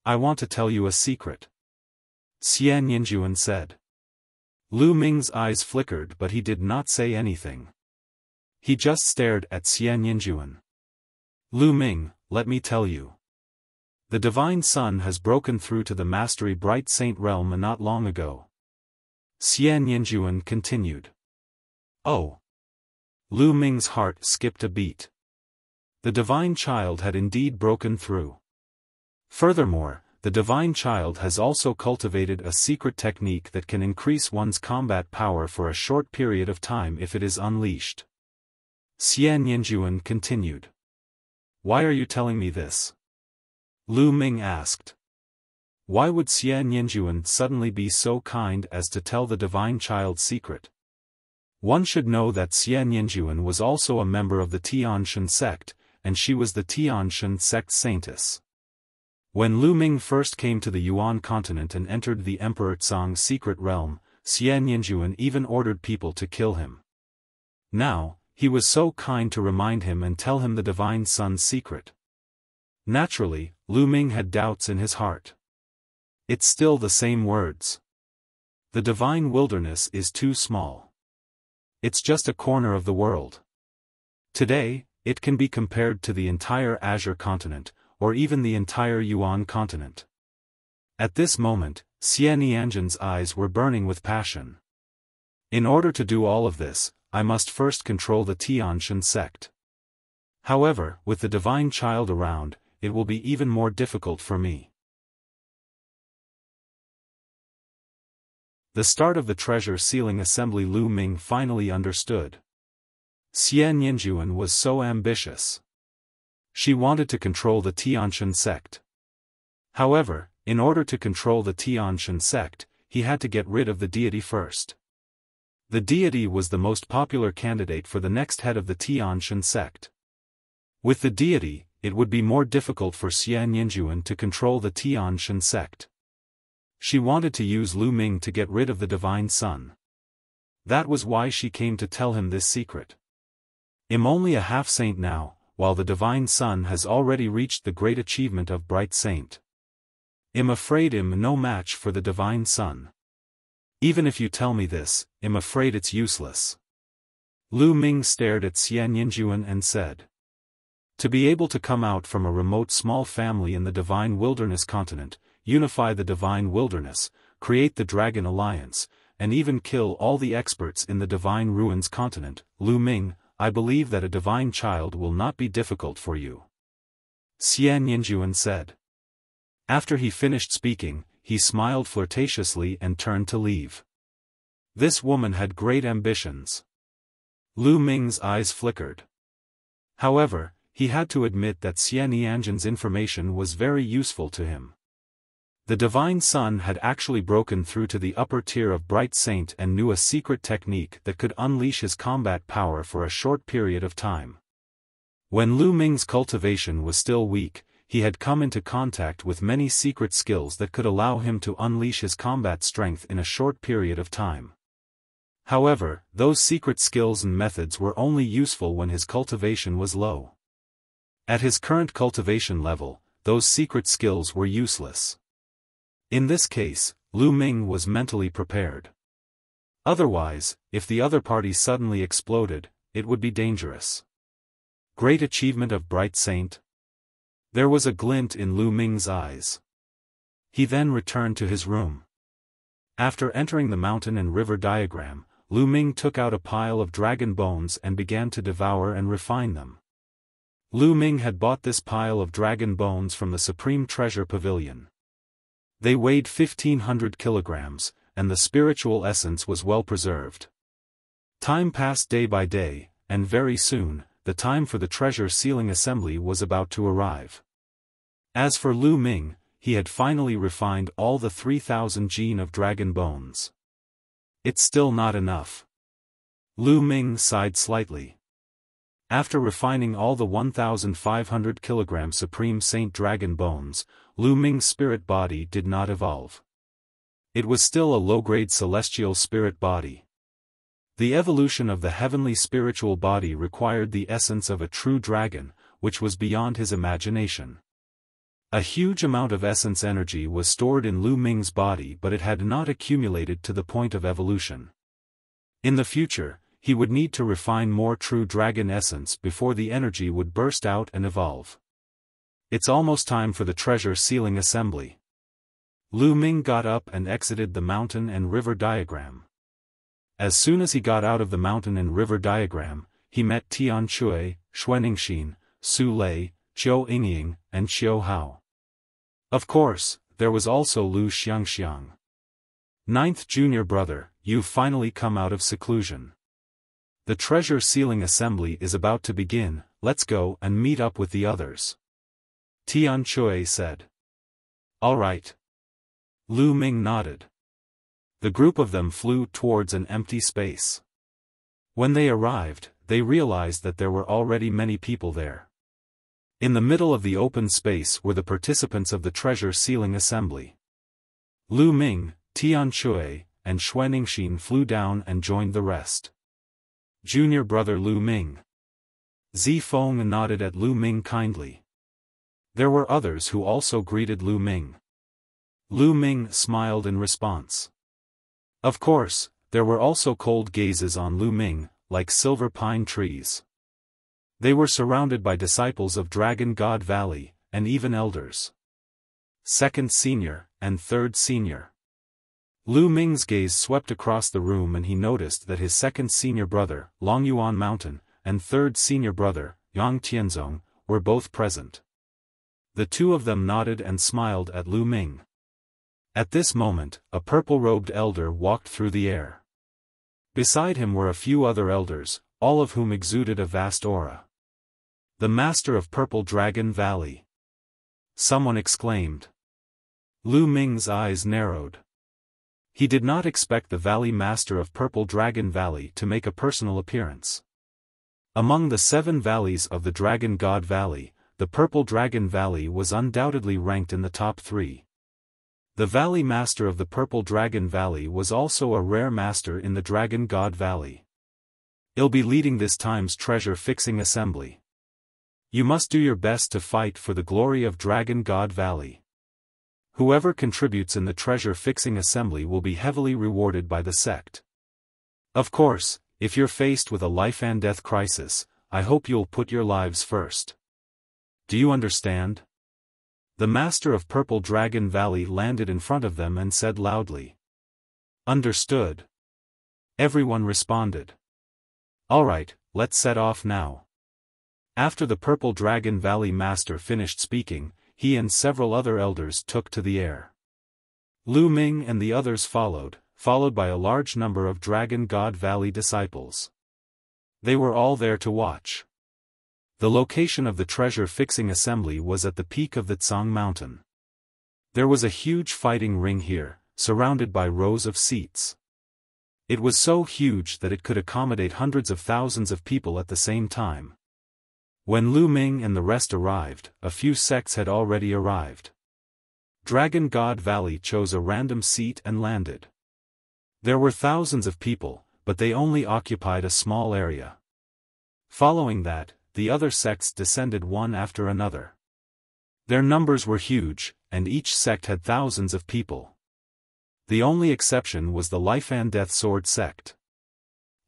I want to tell you a secret. Xian Yanjuan said. Lu Ming's eyes flickered but he did not say anything. He just stared at Xian Yanjuan. Lu Ming, let me tell you. The Divine Sun has broken through to the Mastery Bright Saint realm not long ago. Xian Yanjuan continued. Oh. Lu Ming's heart skipped a beat. The divine child had indeed broken through. Furthermore, the divine child has also cultivated a secret technique that can increase one's combat power for a short period of time if it is unleashed. Xian Yanjuan continued. Why are you telling me this? Lu Ming asked. Why would Xian Yanjuan suddenly be so kind as to tell the divine child's secret? One should know that Xian Yanjuan was also a member of the Tianshan sect, and she was the Tianshan sect saintess. When Lu Ming first came to the Yuan continent and entered the Emperor Tsang's secret realm, Xian Yanjuan even ordered people to kill him. Now, he was so kind to remind him and tell him the divine son's secret. Naturally, Lu Ming had doubts in his heart. It's still the same words. The divine wilderness is too small. It's just a corner of the world. Today, it can be compared to the entire Azure continent, or even the entire Yuan continent. At this moment, Xian Yanjuan's eyes were burning with passion. In order to do all of this, I must first control the Tianshan sect. However, with the divine child around, it will be even more difficult for me. The start of the treasure sealing assembly. Lu Ming finally understood. Xian Yanjuan was so ambitious. She wanted to control the Tianshan sect. However, in order to control the Tianshan sect, he had to get rid of the deity first. The deity was the most popular candidate for the next head of the Tianshan sect. With the deity, it would be more difficult for Xian Yanjuan to control the Tianshan sect. She wanted to use Lu Ming to get rid of the divine son. That was why she came to tell him this secret. I'm only a half-saint now, while the divine son has already reached the great achievement of bright saint. I'm afraid I'm no match for the divine son. Even if you tell me this, I'm afraid it's useless. Lu Ming stared at Xian Yanjuan and said. To be able to come out from a remote small family in the divine wilderness continent, unify the divine wilderness, create the dragon alliance, and even kill all the experts in the divine ruins continent, Lu Ming, I believe that a divine child will not be difficult for you. Xian Yanjuan said. After he finished speaking, he smiled flirtatiously and turned to leave. This woman had great ambitions. Lu Ming's eyes flickered. However, he had to admit that Xian Yanjuan's information was very useful to him. The divine son had actually broken through to the upper tier of bright saint and knew a secret technique that could unleash his combat power for a short period of time. When Lu Ming's cultivation was still weak, he had come into contact with many secret skills that could allow him to unleash his combat strength in a short period of time. However, those secret skills and methods were only useful when his cultivation was low. At his current cultivation level, those secret skills were useless. In this case, Lu Ming was mentally prepared. Otherwise, if the other party suddenly exploded, it would be dangerous. Great achievement of bright saint? There was a glint in Lu Ming's eyes. He then returned to his room. After entering the mountain and river diagram, Lu Ming took out a pile of dragon bones and began to devour and refine them. Lu Ming had bought this pile of dragon bones from the Supreme Treasure Pavilion. They weighed 1,500 kilograms, and the spiritual essence was well preserved. Time passed day by day, and very soon, the time for the treasure sealing assembly was about to arrive. As for Lu Ming, he had finally refined all the 3,000 gene of dragon bones. It's still not enough. Lu Ming sighed slightly. After refining all the 1,500 kilogram Supreme Saint Dragon Bones, Lu Ming's spirit body did not evolve. It was still a low-grade celestial spirit body. The evolution of the heavenly spiritual body required the essence of a true dragon, which was beyond his imagination. A huge amount of essence energy was stored in Lu Ming's body, but it had not accumulated to the point of evolution. In the future, he would need to refine more true dragon essence before the energy would burst out and evolve. It's almost time for the treasure sealing assembly. Lu Ming got up and exited the mountain and river diagram. As soon as he got out of the mountain and river diagram, he met Tian Chui, Xuaningxin, Su Lei, Zhou Yingying, and Xiao Hao. Of course, there was also Lu Xiangxiang. Ninth junior brother, you've finally come out of seclusion. The treasure sealing assembly is about to begin, let's go and meet up with the others. Tian Chui said. All right. Lu Ming nodded. The group of them flew towards an empty space. When they arrived, they realized that there were already many people there. In the middle of the open space were the participants of the treasure sealing assembly. Lu Ming, Tian Chui, and Xuaningxin flew down and joined the rest. Junior brother Lu Ming. Zifeng nodded at Lu Ming kindly. There were others who also greeted Lu Ming. Lu Ming smiled in response. Of course, there were also cold gazes on Lu Ming, like silver pine trees. They were surrounded by disciples of Dragon God Valley, and even elders. Second senior, and third senior. Lu Ming's gaze swept across the room and he noticed that his second senior brother, Longyuan Mountain, and third senior brother, Yang Tianzong, were both present. The two of them nodded and smiled at Lu Ming. At this moment, a purple-robed elder walked through the air. Beside him were a few other elders, all of whom exuded a vast aura. The Master of Purple Dragon Valley. Someone exclaimed. Lu Ming's eyes narrowed. He did not expect the Valley Master of Purple Dragon Valley to make a personal appearance. Among the 7 valleys of the Dragon God Valley, the Purple Dragon Valley was undoubtedly ranked in the top 3. The Valley Master of the Purple Dragon Valley was also a rare master in the Dragon God Valley. He'll be leading this time's treasure-fixing assembly. You must do your best to fight for the glory of Dragon God Valley. Whoever contributes in the treasure-fixing assembly will be heavily rewarded by the sect. Of course, if you're faced with a life-and-death crisis, I hope you'll put your lives first. Do you understand? The Master of Purple Dragon Valley landed in front of them and said loudly. Understood. Everyone responded. All right, let's set off now. After the Purple Dragon Valley Master finished speaking, he and several other elders took to the air. Lu Ming and the others followed by a large number of Dragon God Valley disciples. They were all there to watch. The location of the treasure-fixing assembly was at the peak of the Tsang Mountain. There was a huge fighting ring here, surrounded by rows of seats. It was so huge that it could accommodate hundreds of thousands of people at the same time. When Lu Ming and the rest arrived, a few sects had already arrived. Dragon God Valley chose a random seat and landed. There were thousands of people, but they only occupied a small area. Following that, the other sects descended one after another. Their numbers were huge, and each sect had thousands of people. The only exception was the Life and Death Sword sect.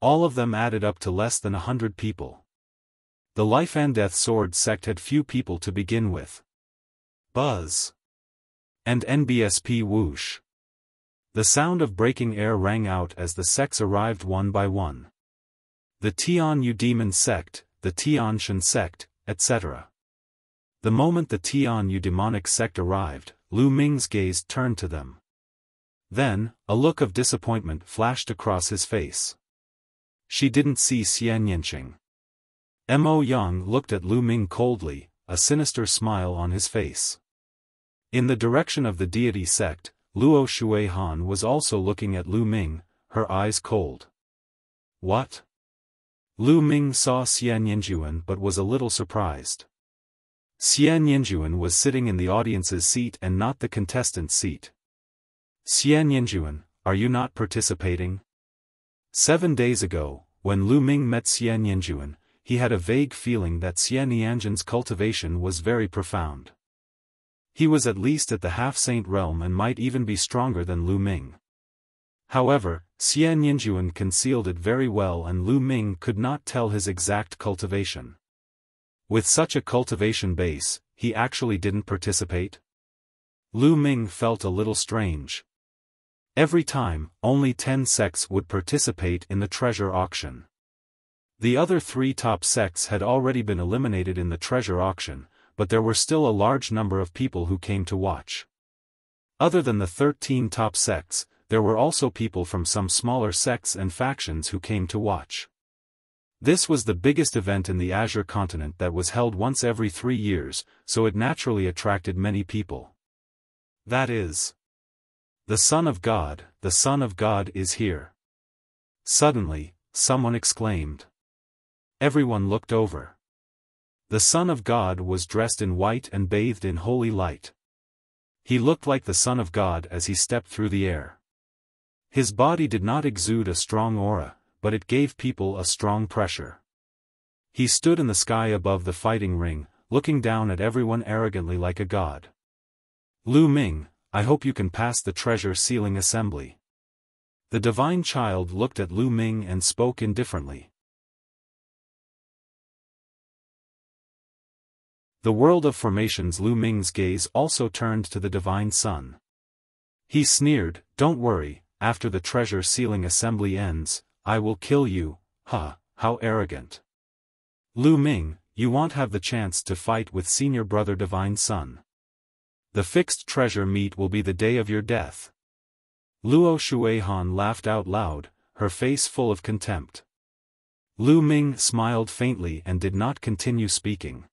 All of them added up to less than 100 people. The Life and Death Sword sect had few people to begin with. Buzz. And NBSP whoosh. The sound of breaking air rang out as the sects arrived one by one. The Tian Yu Demon sect, the Tian Shen sect, etc. The moment the Tian Yu Demonic sect arrived, Lu Ming's gaze turned to them. Then, a look of disappointment flashed across his face. She didn't see Xian Yanqing. Mo Yang looked at Lu Ming coldly, a sinister smile on his face. In the direction of the deity sect, Luo Shuihan was also looking at Lu Ming, her eyes cold. What? Lu Ming saw Xian Yanjuan but was a little surprised. Xian Yanjuan was sitting in the audience's seat and not the contestant's seat. Xian Yanjuan, are you not participating? 7 days ago, when Lu Ming met Xian Yanjuan, he had a vague feeling that Xian Yanjuan's cultivation was very profound. He was at least at the half-saint realm and might even be stronger than Lu Ming. However, Xian Yanjuan concealed it very well and Lu Ming could not tell his exact cultivation. With such a cultivation base, he actually didn't participate? Lu Ming felt a little strange. Every time, only 10 sects would participate in the treasure auction. The other 3 top sects had already been eliminated in the treasure auction, but there were still a large number of people who came to watch. Other than the 13 top sects, there were also people from some smaller sects and factions who came to watch. This was the biggest event in the Azure continent that was held once every 3 years, so it naturally attracted many people. That is, the Son of God is here. Suddenly, someone exclaimed. Everyone looked over. The Son of God was dressed in white and bathed in holy light. He looked like the Son of God as he stepped through the air. His body did not exude a strong aura, but it gave people a strong pressure. He stood in the sky above the fighting ring, looking down at everyone arrogantly like a god. Lu Ming, I hope you can pass the treasure sealing assembly. The divine child looked at Lu Ming and spoke indifferently. The world of formations. Lu Ming's gaze also turned to the divine son. He sneered, don't worry, after the treasure sealing assembly ends, I will kill you. Huh, how arrogant. Lu Ming, you won't have the chance to fight with senior brother divine son. The fixed treasure meet will be the day of your death. Luo Shuihan laughed out loud, her face full of contempt. Lu Ming smiled faintly and did not continue speaking.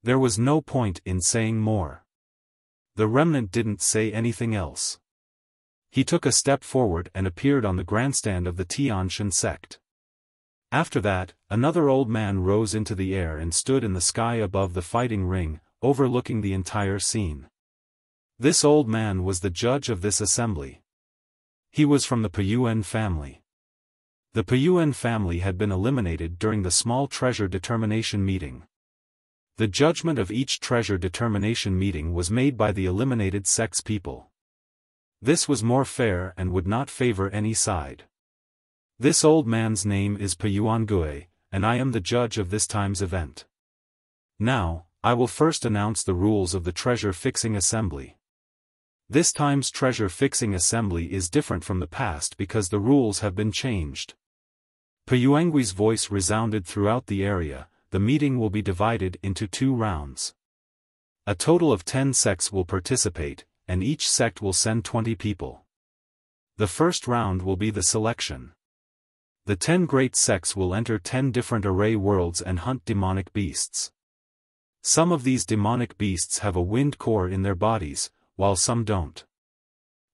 There was no point in saying more. The remnant didn't say anything else. He took a step forward and appeared on the grandstand of the Tianshan sect. After that, another old man rose into the air and stood in the sky above the fighting ring, overlooking the entire scene. This old man was the judge of this assembly. He was from the Puyuan family. The Puyuan family had been eliminated during the small treasure determination meeting. The judgment of each treasure determination meeting was made by the eliminated sect's people. This was more fair and would not favor any side. This old man's name is Puyuan Gue, and I am the judge of this time's event. Now, I will first announce the rules of the treasure fixing assembly. This time's treasure fixing assembly is different from the past because the rules have been changed. Puyuangui's voice resounded throughout the area. The meeting will be divided into 2 rounds. A total of 10 sects will participate, and each sect will send 20 people. The first round will be the selection. The 10 great sects will enter 10 different array worlds and hunt demonic beasts. Some of these demonic beasts have a wind core in their bodies, while some don't.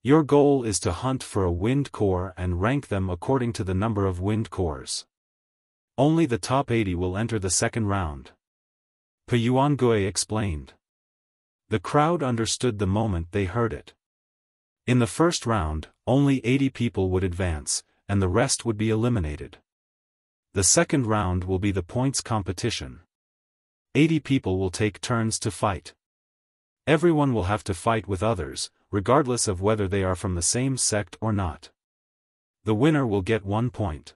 Your goal is to hunt for a wind core and rank them according to the number of wind cores. Only the top 80 will enter the second round. Puyuan Gue explained. The crowd understood the moment they heard it. In the first round, only 80 people would advance, and the rest would be eliminated. The second round will be the points competition. 80 people will take turns to fight. Everyone will have to fight with others, regardless of whether they are from the same sect or not. The winner will get 1 point.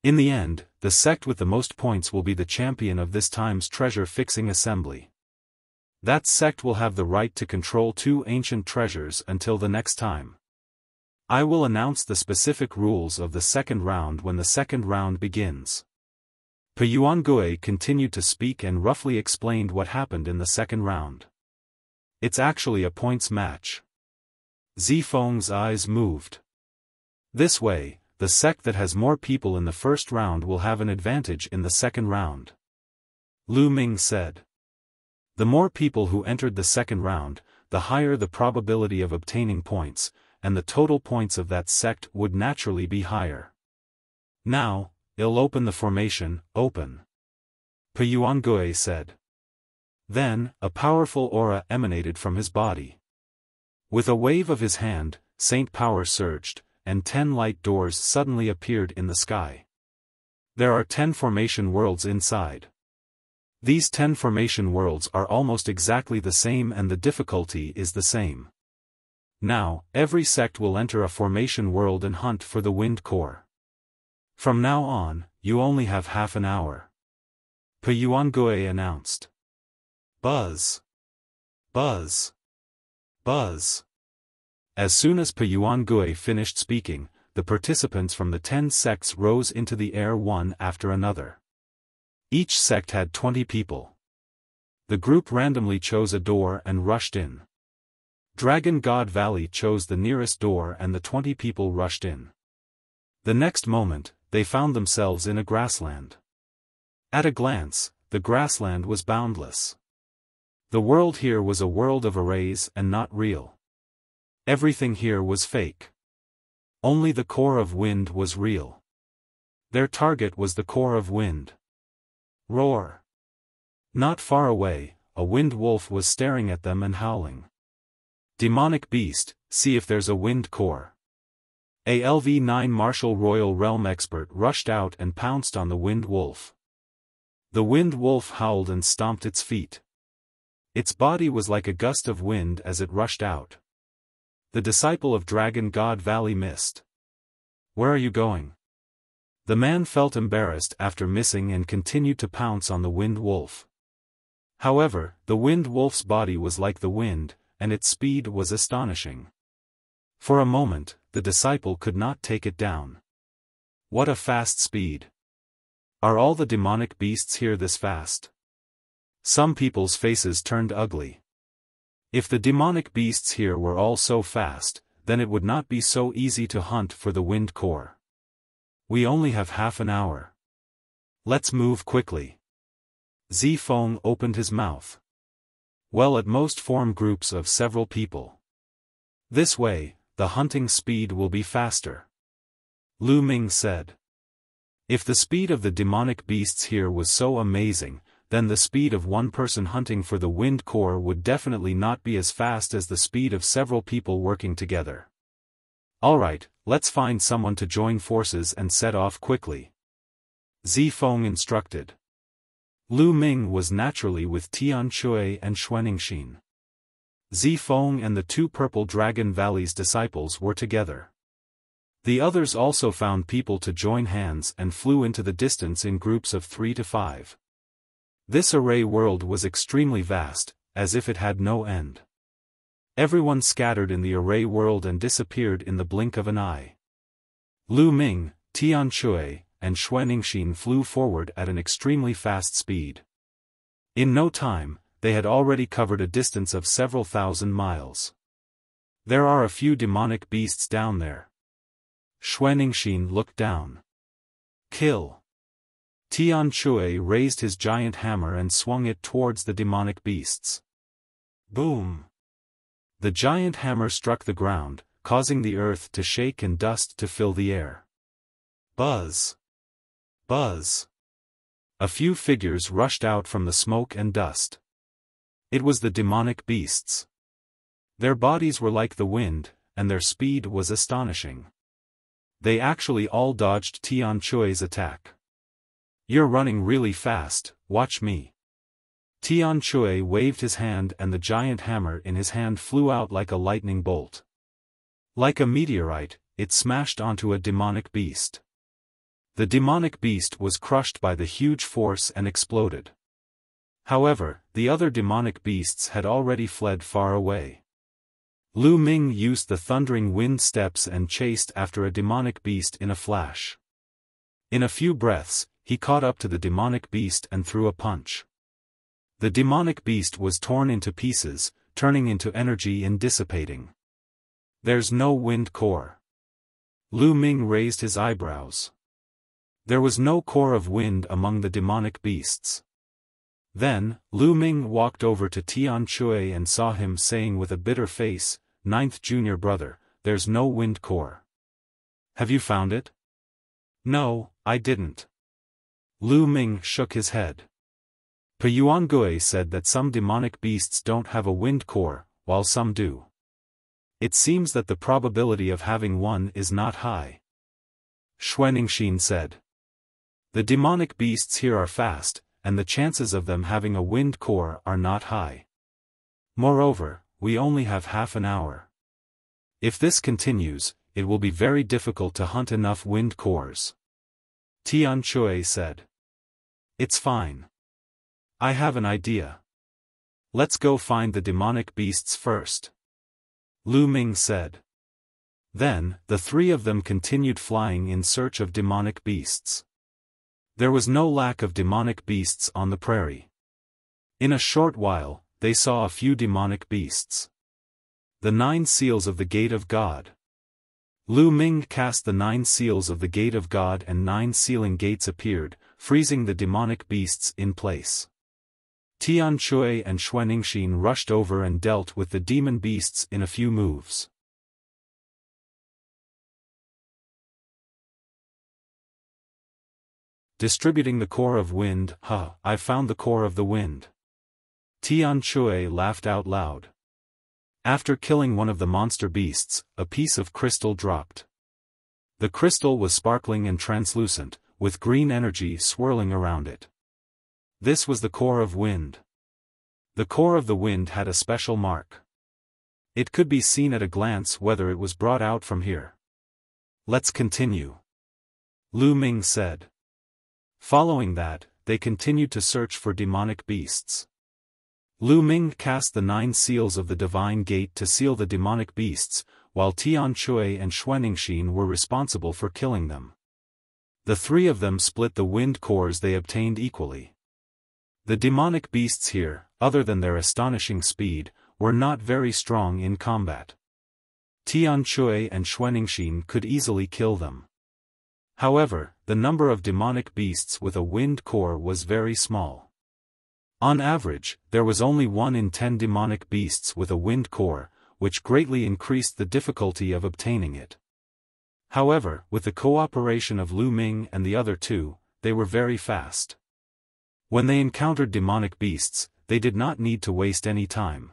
In the end, the sect with the most points will be the champion of this time's treasure-fixing assembly. That sect will have the right to control 2 ancient treasures until the next time. I will announce the specific rules of the second round when the second round begins. Puyuan Gue continued to speak and roughly explained what happened in the second round. It's actually a points match. Zifeng's eyes moved. This way, the sect that has more people in the first round will have an advantage in the second round. Lu Ming said. The more people who entered the second round, the higher the probability of obtaining points, and the total points of that sect would naturally be higher. Now, I'll open the formation, open. Puyuan Gue said. Then, a powerful aura emanated from his body. With a wave of his hand, Saint Power surged, and 10 light doors suddenly appeared in the sky. There are 10 formation worlds inside. These 10 formation worlds are almost exactly the same and the difficulty is the same. Now, every sect will enter a formation world and hunt for the wind core. From now on, you only have half an hour. Puyuan Gue announced. Buzz. Buzz. Buzz. As soon as Puyuan Gue finished speaking, the participants from the 10 sects rose into the air one after another. Each sect had 20 people. The group randomly chose a door and rushed in. Dragon God Valley chose the nearest door and the 20 people rushed in. The next moment, they found themselves in a grassland. At a glance, the grassland was boundless. The world here was a world of arrays and not real. Everything here was fake. Only the core of wind was real. Their target was the core of wind. Roar! Not far away, a wind wolf was staring at them and howling. Demonic beast, see if there's a wind core. A LV-9 Martial Royal Realm expert rushed out and pounced on the wind wolf. The wind wolf howled and stomped its feet. Its body was like a gust of wind as it rushed out. The disciple of Dragon God Valley missed. Where are you going? The man felt embarrassed after missing and continued to pounce on the wind wolf. However, the wind wolf's body was like the wind, and its speed was astonishing. For a moment, the disciple could not take it down. What a fast speed! Are all the demonic beasts here this fast? Some people's faces turned ugly. If the demonic beasts here were all so fast, then it would not be so easy to hunt for the wind core. We only have half an hour. Let's move quickly. Zifeng opened his mouth. Well, at most form groups of several people. This way, the hunting speed will be faster. Lu Ming said. If the speed of the demonic beasts here was so amazing, then the speed of one person hunting for the wind core would definitely not be as fast as the speed of several people working together. Alright, let's find someone to join forces and set off quickly. Zifeng instructed. Lu Ming was naturally with Tian Shui and Xuaningxin. Zifeng and the 2 Purple Dragon Valley's disciples were together. The others also found people to join hands and flew into the distance in groups of 3 to 5. This array world was extremely vast, as if it had no end. Everyone scattered in the array world and disappeared in the blink of an eye. Lu Ming, Tian Shui, and Xuaningxin flew forward at an extremely fast speed. In no time, they had already covered a distance of several thousand miles. There are a few demonic beasts down there. Xuaningxin looked down. Kill! Tian Shui raised his giant hammer and swung it towards the demonic beasts. Boom! The giant hammer struck the ground, causing the earth to shake and dust to fill the air. Buzz! Buzz! A few figures rushed out from the smoke and dust. It was the demonic beasts. Their bodies were like the wind, and their speed was astonishing. They actually all dodged Tian Shui's attack. You're running really fast, watch me. Tian Shui waved his hand and the giant hammer in his hand flew out like a lightning bolt. Like a meteorite, it smashed onto a demonic beast. The demonic beast was crushed by the huge force and exploded. However, the other demonic beasts had already fled far away. Lu Ming used the thundering wind steps and chased after a demonic beast in a flash. In a few breaths, he caught up to the demonic beast and threw a punch. The demonic beast was torn into pieces, turning into energy and dissipating. There's no wind core. Lu Ming raised his eyebrows. There was no core of wind among the demonic beasts. Then, Lu Ming walked over to Tian Shui and saw him saying with a bitter face, "Ninth junior brother, there's no wind core. Have you found it?" "No, I didn't." Lu Ming shook his head. Peyuangui said that some demonic beasts don't have a wind core, while some do. It seems that the probability of having one is not high. Xuaningxin said. The demonic beasts here are fast, and the chances of them having a wind core are not high. Moreover, we only have half an hour. If this continues, it will be very difficult to hunt enough wind cores. Tian Shui said. It's fine. I have an idea. Let's go find the demonic beasts first. Lu Ming said. Then, the three of them continued flying in search of demonic beasts. There was no lack of demonic beasts on the prairie. In a short while, they saw a few demonic beasts. The 9 seals of the Gate of God. Lu Ming cast the 9 seals of the Gate of God and 9 sealing gates appeared, freezing the demonic beasts in place. Tian Chui and Xuaningxin rushed over and dealt with the demon beasts in a few moves. Distributing the core of wind. I've found the core of the wind. Tian Chui laughed out loud. After killing one of the monster beasts, a piece of crystal dropped. The crystal was sparkling and translucent, with green energy swirling around it. This was the core of wind. The core of the wind had a special mark. It could be seen at a glance whether it was brought out from here. Let's continue, Lu Ming said. Following that, they continued to search for demonic beasts. Lu Ming cast the 9 seals of the Divine Gate to seal the demonic beasts, while Tian Chui and Xuaningxin were responsible for killing them. The 3 of them split the wind cores they obtained equally. The demonic beasts here, other than their astonishing speed, were not very strong in combat. Tian Chui and Xuaningxin could easily kill them. However, the number of demonic beasts with a wind core was very small. On average, there was only 1 in 10 demonic beasts with a wind core, which greatly increased the difficulty of obtaining it. However, with the cooperation of Lu Ming and the other 2, they were very fast. When they encountered demonic beasts, they did not need to waste any time.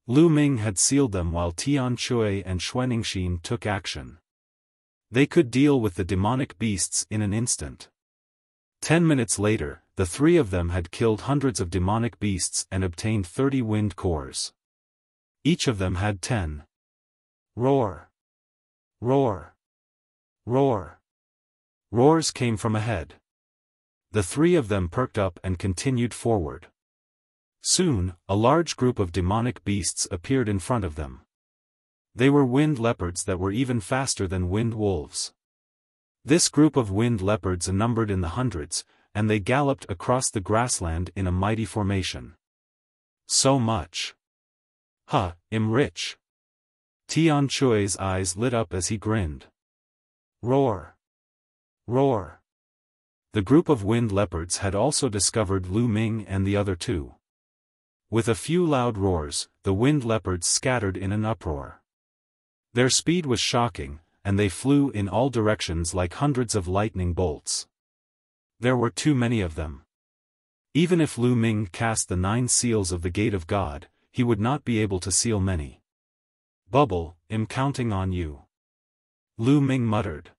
Lu Ming had sealed them while Tian Chui and Xuaningxin took action. They could deal with the demonic beasts in an instant. 10 minutes later, the 3 of them had killed hundreds of demonic beasts and obtained 30 wind cores. Each of them had 10. Roar! Roar! Roar! Roars came from ahead. The 3 of them perked up and continued forward. Soon, a large group of demonic beasts appeared in front of them. They were wind leopards that were even faster than wind wolves. This group of wind leopards numbered in the hundreds, and they galloped across the grassland in a mighty formation. So much. I'm rich. Tian Chui's eyes lit up as he grinned. Roar! Roar! The group of wind leopards had also discovered Lu Ming and the other 2. With a few loud roars, the wind leopards scattered in an uproar. Their speed was shocking, and they flew in all directions like hundreds of lightning bolts. There were too many of them. Even if Lu Ming cast the 9 seals of the Gate of God, he would not be able to seal many. Bubble, I'm counting on you, Lu Ming muttered.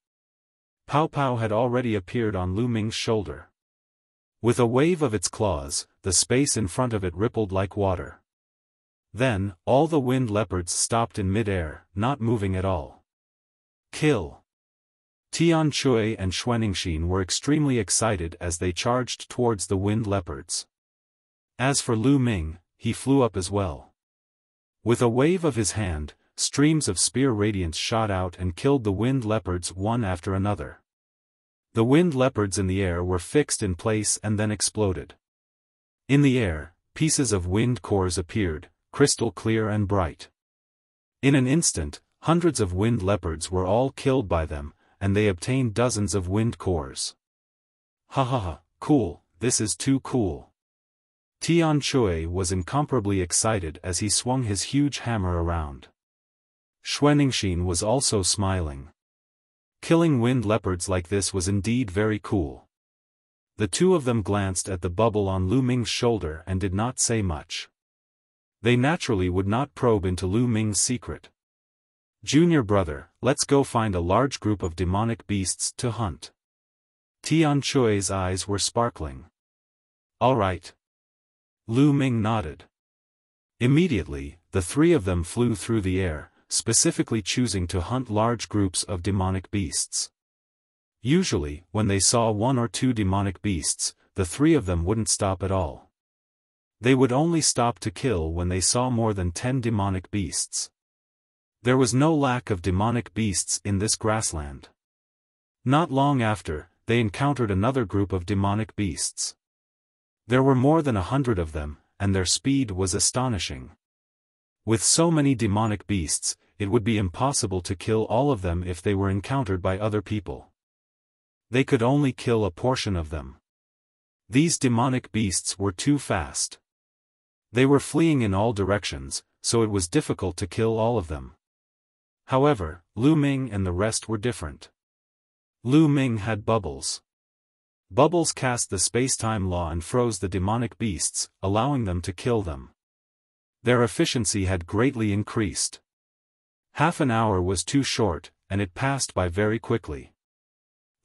Pow Pow had already appeared on Lu Ming's shoulder. With a wave of its claws, the space in front of it rippled like water. Then, all the wind leopards stopped in mid-air, not moving at all. Kill! Tian Chui and Xuaningxin were extremely excited as they charged towards the wind leopards. As for Lu Ming, he flew up as well. With a wave of his hand, streams of spear radiance shot out and killed the wind leopards one after another. The wind leopards in the air were fixed in place and then exploded. In the air, pieces of wind cores appeared, crystal clear and bright. In an instant, hundreds of wind leopards were all killed by them, and they obtained dozens of wind cores. Cool, this is too cool. Tian Chui was incomparably excited as he swung his huge hammer around. Xuaningxin was also smiling. Killing wind leopards like this was indeed very cool. The 2 of them glanced at the bubble on Lu Ming's shoulder and did not say much. They naturally would not probe into Lu Ming's secret. Junior brother, let's go find a large group of demonic beasts to hunt. Tian Chui's eyes were sparkling. All right. Lu Ming nodded. Immediately, the 3 of them flew through the air, specifically choosing to hunt large groups of demonic beasts. Usually, when they saw 1 or 2 demonic beasts, the 3 of them wouldn't stop at all. They would only stop to kill when they saw more than 10 demonic beasts. There was no lack of demonic beasts in this grassland. Not long after, they encountered another group of demonic beasts. There were more than 100 of them, and their speed was astonishing. With so many demonic beasts, it would be impossible to kill all of them if they were encountered by other people. They could only kill a portion of them. These demonic beasts were too fast. They were fleeing in all directions, so it was difficult to kill all of them. However, Lu Ming and the rest were different. Lu Ming had bubbles. Bubbles cast the space-time law and froze the demonic beasts, allowing them to kill them. Their efficiency had greatly increased. Half an hour was too short, and it passed by very quickly.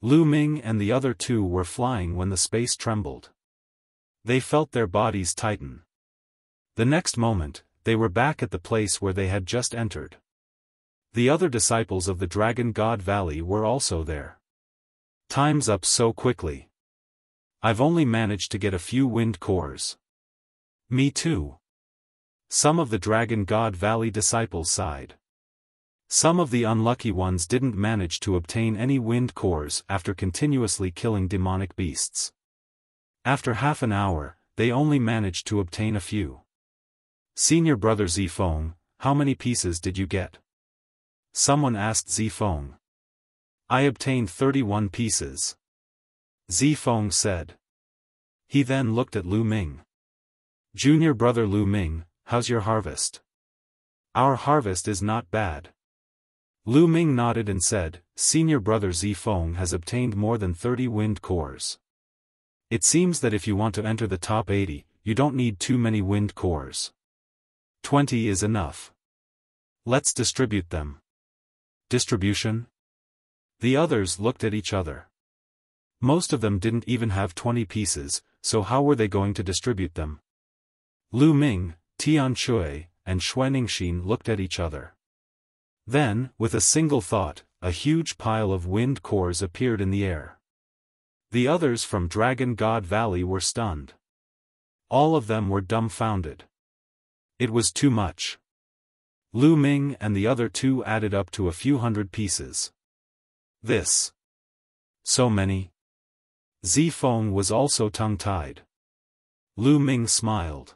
Lu Ming and the other two were flying when the space trembled. They felt their bodies tighten. The next moment, they were back at the place where they had just entered. The other disciples of the Dragon God Valley were also there. Time's up so quickly. I've only managed to get a few wind cores. Me too. Some of the Dragon God Valley disciples sighed. Some of the unlucky ones didn't manage to obtain any wind cores after continuously killing demonic beasts. After half an hour, they only managed to obtain a few. Senior brother Zifeng, how many pieces did you get? Someone asked Zifeng. I obtained 31 pieces. Zifeng said. He then looked at Lu Ming. Junior brother Lu Ming, how's your harvest? Our harvest is not bad. Lu Ming nodded and said, Senior brother Zifeng has obtained more than 30 wind cores. It seems that if you want to enter the top 80, you don't need too many wind cores. 20 is enough. Let's distribute them. Distribution? The others looked at each other. Most of them didn't even have 20 pieces, so how were they going to distribute them? Lu Ming, Tian Shui, and Xuaningxin looked at each other. Then, with a single thought, a huge pile of wind cores appeared in the air. The others from Dragon God Valley were stunned. All of them were dumbfounded. It was too much. Lu Ming and the other two added up to a few hundred pieces. This. So many? Zifeng was also tongue-tied. Lu Ming smiled.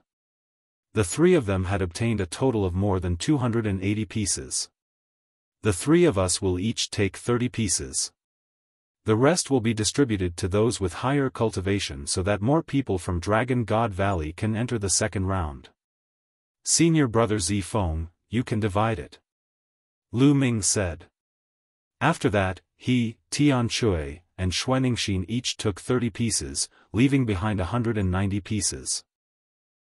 The three of them had obtained a total of more than 280 pieces. The three of us will each take 30 pieces. The rest will be distributed to those with higher cultivation so that more people from Dragon God Valley can enter the second round. Senior brother Zifeng, you can divide it. Lu Ming said. After that, he, Tian Shui, and Xuaningxin each took 30 pieces, leaving behind 190 pieces.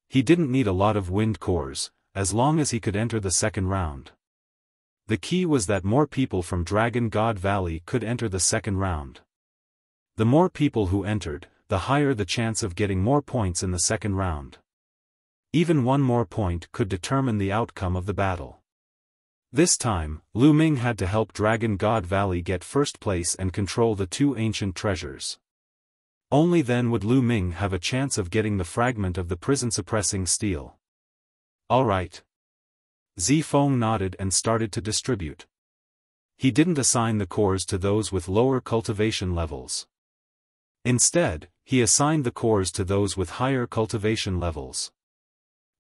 He didn't need a lot of wind cores, as long as he could enter the second round. The key was that more people from Dragon God Valley could enter the second round. The more people who entered, the higher the chance of getting more points in the second round. Even one more point could determine the outcome of the battle. This time, Lu Ming had to help Dragon God Valley get first place and control the two ancient treasures. Only then would Lu Ming have a chance of getting the fragment of the prison-suppressing steel. All right. Zifeng nodded and started to distribute. He didn't assign the cores to those with lower cultivation levels. Instead, he assigned the cores to those with higher cultivation levels.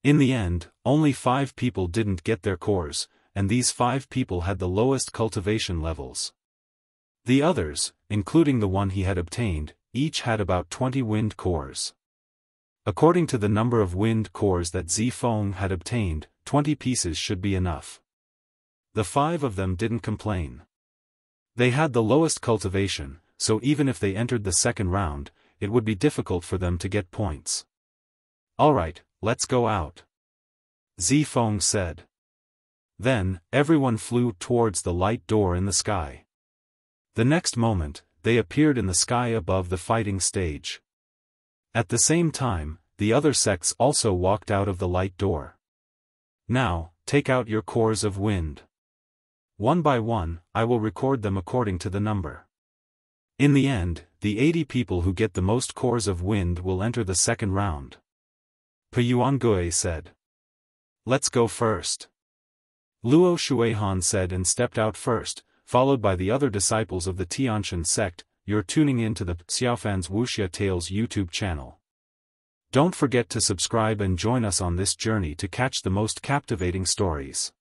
In the end, only 5 people didn't get their cores, and these 5 people had the lowest cultivation levels. The others, including the one he had obtained, each had about 20 wind cores. According to the number of wind cores that Zifeng had obtained, 20 pieces should be enough. The 5 of them didn't complain. They had the lowest cultivation, so even if they entered the second round, it would be difficult for them to get points. Alright, let's go out. Zifeng said. Then, everyone flew towards the light door in the sky. The next moment, they appeared in the sky above the fighting stage. At the same time, the other sects also walked out of the light door. Now, take out your cores of wind. One by one, I will record them according to the number. In the end, the 80 people who get the most cores of wind will enter the second round. Peyuangui said. Let's go first. Luo Shuihan said and stepped out first, followed by the other disciples of the Tianshan sect. You're tuning in to the Xiaofan's Wuxia Tales YouTube channel. Don't forget to subscribe and join us on this journey to catch the most captivating stories.